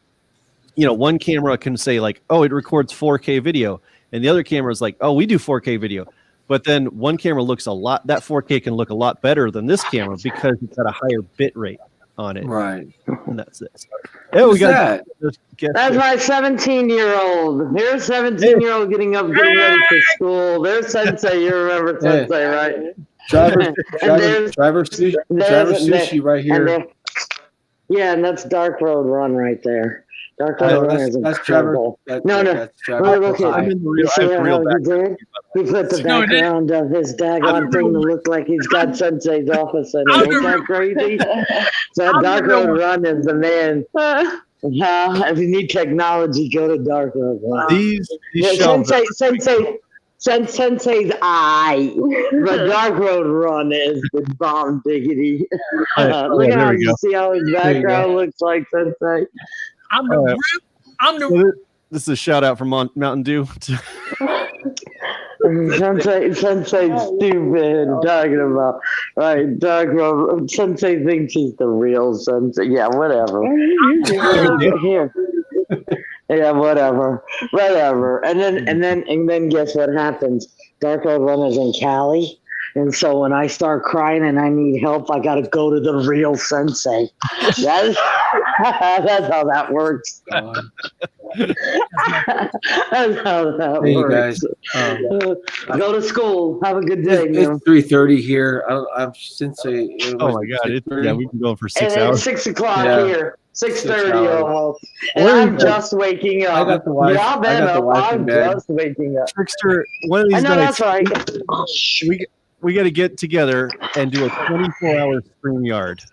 you know, one camera can say like, oh, it records 4K video, and the other camera is like, oh, we do 4K video. But then one camera looks that 4K can look a lot better than this camera because it's got a higher bit rate on it. Right. And that's it. Oh, we got that? That's my 17-year-old. Here's 17-year-old getting up, getting ready for school. There's Sensei. You remember Sensei, right? Driver sushi right here. Yeah, and that's Dark Road Run right there. Dark Road Run is incredible. No. Look at him. You see how he did? He put the background of his daggone thing to look like he's got Sensei's office in it. Ain't that crazy? So Dark Road Run is the man. If you need technology, go to Dark Road Run. Sensei's eye. The Dark Road Run is the bomb diggity. Look at how you see how his background looks like, Sensei. This is a shout out from Mountain Dew. Sensei's stupid. Talking about right, Dark Road. Sensei thinks he's the real Sensei. Yeah, whatever. Here. Yeah, whatever. And then guess what happens? Dark Road Run is in Cali. And so when I start crying and I need help, I got to go to the real Sensei. That's how that works. That's how that works. Guys, go to school. Have a good day. It's 3:30 here. I'm Sensei. Oh my God! We've been going for 6 hours. It's 6 o'clock here. 6:30 almost. And I'm just waking up. I got the wife. I'm just waking up. Trixter, one of these nights. That's right. We got to get together and do a 24-hour StreamYard.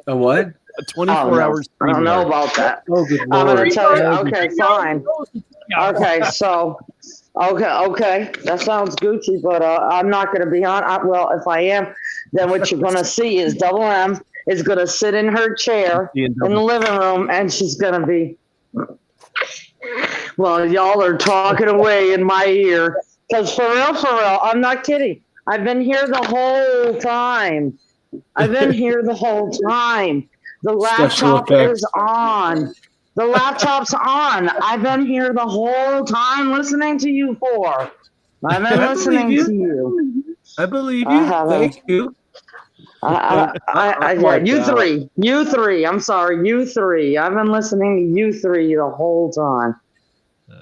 A what? A 24-hour StreamYard. I don't know about that. Oh, good I'm Lord. going to tell you. Okay, fine. Okay, so, okay. That sounds Gucci, but I'm not going to be on. Well, if I am, then what you're going to see is Double M is going to sit in her chair in the living room, and she's going to be, well, y'all are talking away in my ear. Because for real, I'm not kidding. I've been here the whole time. The laptop is on. The laptop's on. I've been here the whole time listening to you four. I've been listening to you. I believe you. Thank you. You three. I'm sorry, you three. I've been listening to you three the whole time.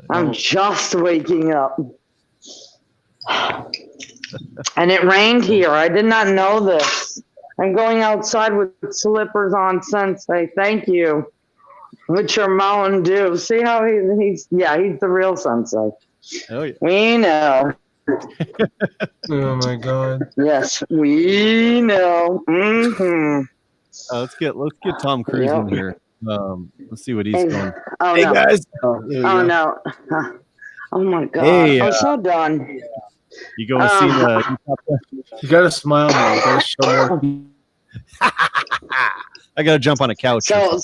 I'm just waking up. And it rained here. I did not know this. I'm going outside with slippers on, Sensei. Thank you. With your Mountain Dew. See how he's the real Sensei. Oh yeah. We know. Oh my God. Yes, we know. Mm-hmm. Let's get Tom Cruise in here. Let's see what he's doing. Oh, hey no. Guys. No. Oh my God. Hey, I'm so done. You go and see the. You gotta smile now. You gotta show more. I gotta jump on a couch. So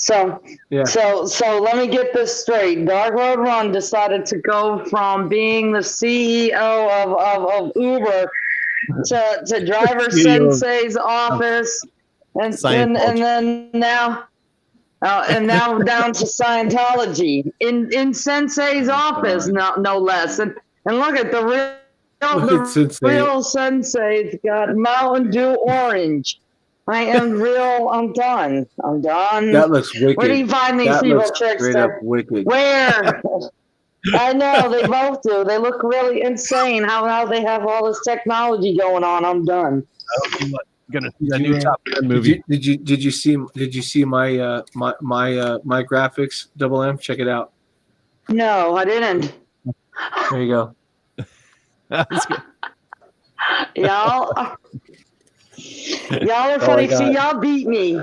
let me get this straight. Dark Road Run decided to go from being the CEO of Uber to Driver Sensei's office, and then now down to Scientology in Sensei's office, no less. And look at the real Sensei's got Mountain Dew Orange. I am real. I'm done. That looks wicked. Where do you find these people, Trixter? Where? I know, they both do. They look really insane how they have all this technology going on. I'm done. I'm gonna see that new Top Gun movie. Did you see my my graphics, Double M? Check it out. No, I didn't. There you go. That's good. Y'all are funny. See, y'all beat me.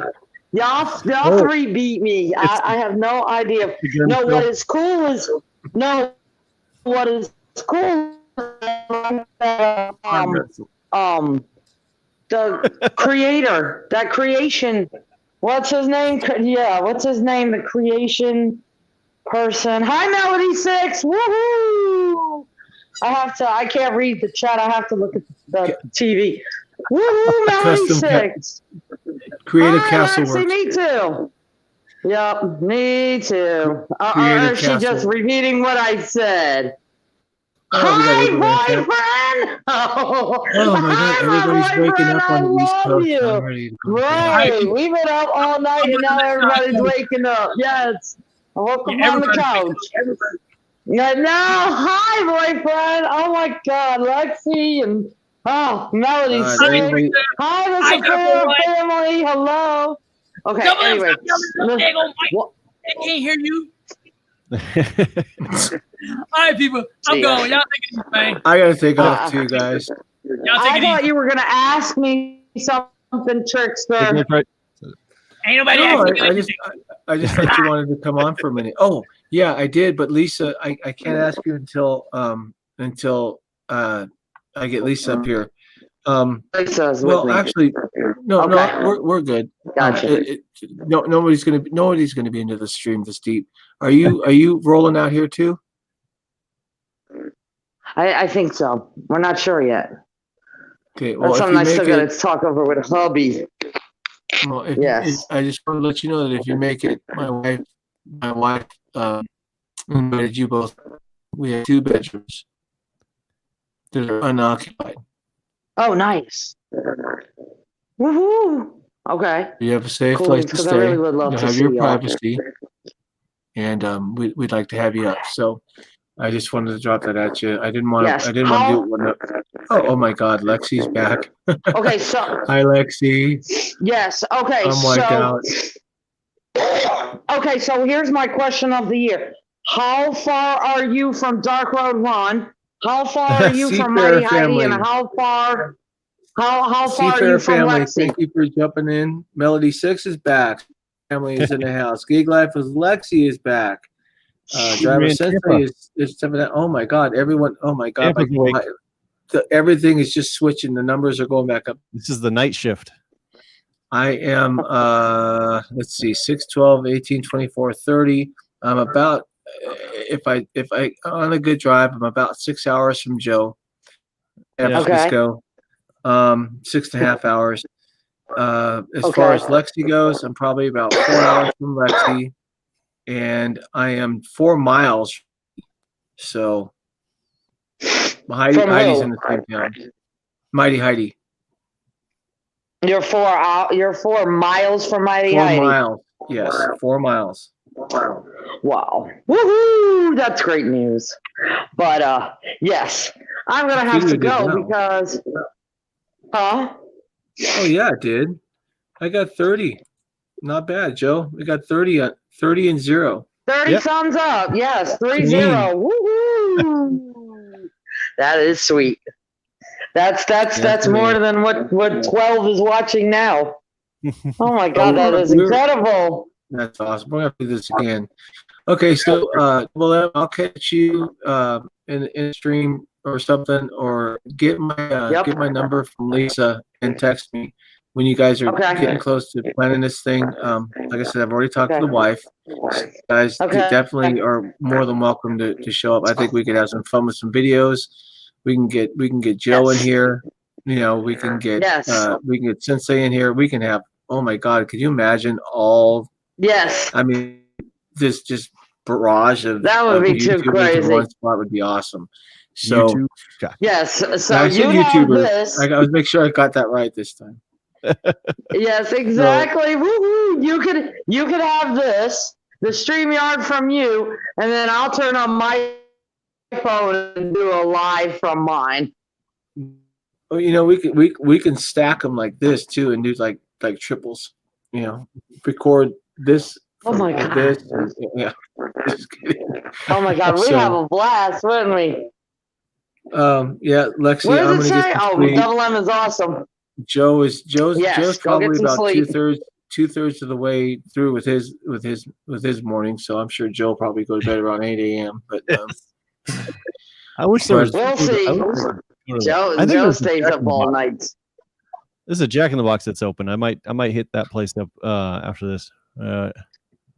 Y'all three beat me. I have no idea. No, what is cool is the creator, that creation. What's his name? Yeah, what's his name? The creation person. Hi, Melody 6. Woohoo! I can't read the chat. I have to look at the TV. Woohoo, Melody 6. Creative Hi, Castle Lexi, Works. me too. Yep, me too. Or is she just repeating what I said? Hi, boyfriend! Oh my God, everybody's waking up on the East Coast. I'm ready to go. Right, we've been up all night and now everybody's waking up. Yes, I woke up on the couch. Yeah, no, hi, boyfriend. Oh my God, Lexi and Melody. Hi, the Sophia family. Hello. Okay, anyway. They can't hear you. All right, people. I'm going. Y'all take it easy, man. I gotta take off too, guys. I thought you were gonna ask me something, Trixter. Ain't nobody asking. I just thought you wanted to come on for a minute. Oh, yeah, I did, but Lisa, I can't ask you until I get Lisa up here. Lisa's well, with me. Actually, no, we're good. Gotcha. Nobody's gonna be into the stream this deep. Are you rolling out here too? I think so. We're not sure yet. Okay, well, that's something I still gotta talk over with hubby. Well, yes. I just want to let you know that if you make it, my wife invited you both. We have 2 bedrooms that are unoccupied. Oh, nice. Woohoo! Okay. You have a safe place to stay. Really would love to have your privacy, and we'd like to have you up. So I just wanted to drop that at you. I didn't want to. Yes. I didn't want to do it when. Oh my God, Lexi's back. Okay, so. Hi, Lexi. Yes. Okay. I'm wiped out. Okay, so here's my question of the year: how far are you from Dark Road Ron? How far are you from Mighty Heidi? And how far? How far are you from Lexi? Thank you for jumping in. Melody 6 is back. Family is in the house. Gig Life with Lexi is back. Driver Sensei is 7. Oh my God, everyone! Oh my God, everything is just switching. The numbers are going back up. This is the night shift. I am. Let's see, 6, 12, 18, 24, 30. I'm about. If I on a good drive, I'm about 6 hours from Joe. San Francisco. 6.5 hours. As far as Lexi goes, I'm probably about 4 hours from Lexi, and I am 4 miles. So Heidi's in the same town. Mighty Heidi. You're 4 miles from Mighty Heidi. 4 miles. Yes, 4 miles. Wow. Woohoo! That's great news. But yes, I'm gonna have to go because. Huh? Oh yeah, I did. I got 30. Not bad, Joe. We got 30 and 0. 30 thumbs up. Yes, 30. Woohoo! That is sweet. That's more than what 12 is watching now. Oh my God, that is incredible. That's awesome. We're gonna do this again. Okay, so I'll catch you in a stream or something, or get my number from Lisa and text me when you guys are getting close to planning this thing. Like I said, I've already talked to the wife. You guys definitely are more than welcome to show up. I think we could have some fun with some videos. We can get Joe in here. You know, we can get Sensei in here. We can have. Oh my God, could you imagine all? Yes. I mean, this just barrage of that would be too crazy. In one spot would be awesome. So YouTube. Yes, so I you YouTubers. have this. I was make sure I got that right this time. Yes, exactly. Woo-hoo. You could have this, the StreamYard from you, and then I'll turn on my phone and do a live from mine. Well, you know, we can stack them like this too, and do like triples. You know, record this. Oh my God. This. Yeah. Just kidding. Oh my God, we have a blast, wouldn't we? Yeah, Lexi. What I'm does it gonna say? get Oh, Double M is awesome. Joe's probably about sleep. two-thirds of the way through with his morning. So I'm sure Joe probably goes to bed around 8 a.m. But I wish there was. We'll see. Joe stays up all night. There's a Jack in the Box that's open. I might hit that place up after this.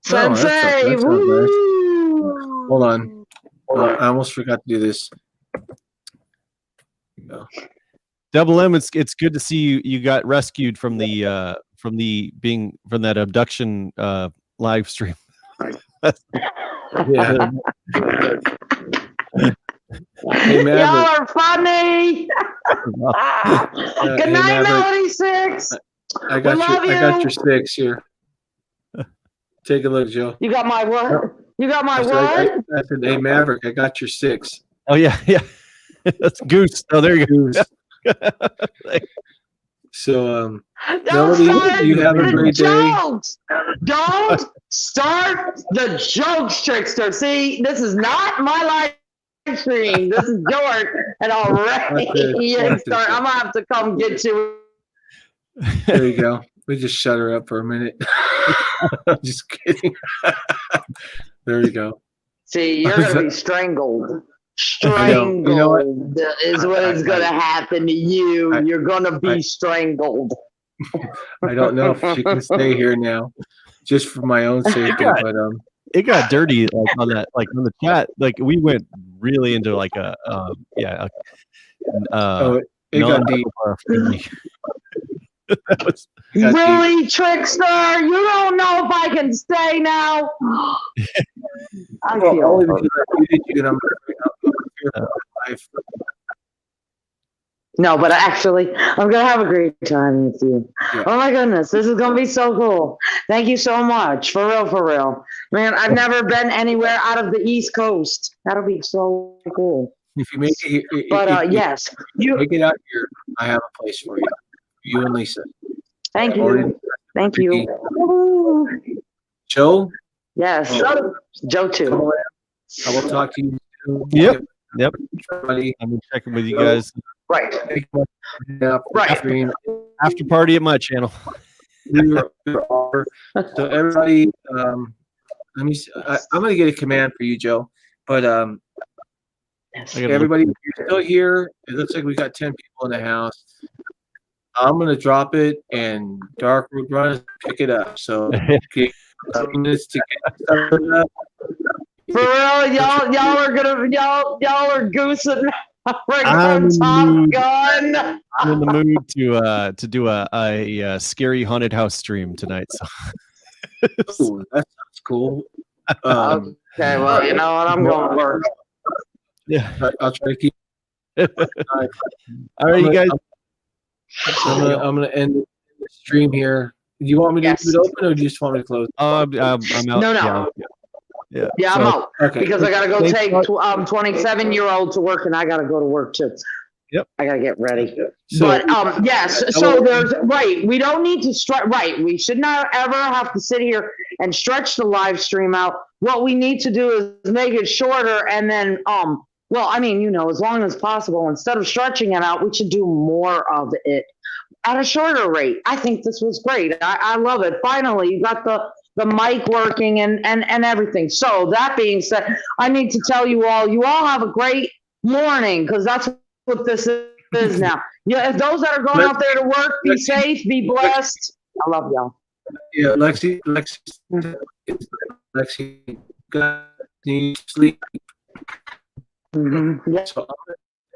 Sensei, that's nice. Hold on. I almost forgot to do this. Double M, it's good to see you got rescued from that abduction live stream. Yeah. Hey, y'all are funny. Good night, Melody 6. I got your 6 here. Take a look, Joe. You got my what? You got my what? I said, hey, Maverick, I got your 6. Oh yeah. That's Goose. Oh, there you go. So, Melody, you have a great day. Don't start the jokes, Trixter. See, this is not my live stream. This is yours, and already I'm gonna have to come get you. There you go. We just shut her up for a minute. I'm just kidding. There you go. See, you're gonna be strangled. Strangled you know what? is what is going to happen to you. You're going to be strangled. I don't know if she can stay here now, just for my own safety. But it got dirty on that, on the chat. We went really into it got deep. Really, Trixter? You don't know if I can stay now? I feel no, but actually, I'm going to have a great time with you. Yeah. Oh my goodness, this is going to be so cool. Thank you so much. For real. Man, I've never been anywhere out of the East Coast. That'll be so cool. If you make it, yes. You make it out here, I have a place for you. You and Lisa. Thank you. Thank you. Joe? Yes. Joe too. I will talk to you soon. Yep. I'm checking with you guys. Right. After party at my channel. So everybody, let me see. I'm going to get a command for you, Joe. But everybody, if you're still here, it looks like we got 10 people in the house. I'm going to drop it, and Dark Road Run pick it up. So, okay, minutes to get started up. For real, y'all are goosing right on Top Gun. I'm in the mood to do a scary haunted house stream tonight. So. Ooh, that sounds cool. Okay, well, you know what? I'm going to work. Yeah, I'll try to keep. All right, you guys. I'm gonna end the stream here. Do you want me to leave it open, or do you just want me to close? I'm out. No. Yeah, I'm out. Okay. Because I gotta go take 27-year-old to work, and I gotta go to work too. Yep. I gotta get ready. So, yes. So there's we don't need to stretch. Right. We should not ever have to sit here and stretch the live stream out. What we need to do is make it shorter, and then well, I mean, as long as possible, instead of stretching it out, we should do more of it at a shorter rate. I think this was great. I love it. Finally, you got the mic working and everything. So that being said, I need to tell you all have a great morning, because that's what this is now. Yeah, if those that are going out there to work, be safe, be blessed. I love y'all. Yeah, Lexi, need to sleep. Mm-hmm. Yeah. So,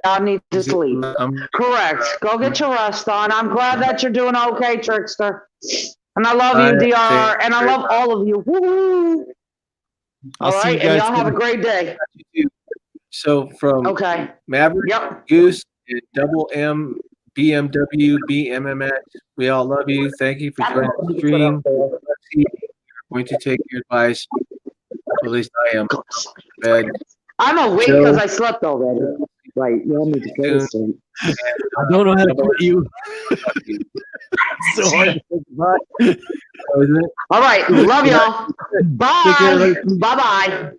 I need to sleep. Correct. Go get your rest on. I'm glad that you're doing okay, Trixter. And I love you, DR, and I love all of you. Woo-hoo. All right, and y'all have a great day. So from Maverick, Goose, Double M, BMW, BMMX, we all love you. Thank you for joining the stream. We're going to take your advice. At least I am. Bed. I'm awake because I slept already. Right, you want me to go to sleep. I don't know how to put you. So hard. All right, love y'all. Bye. Bye-bye.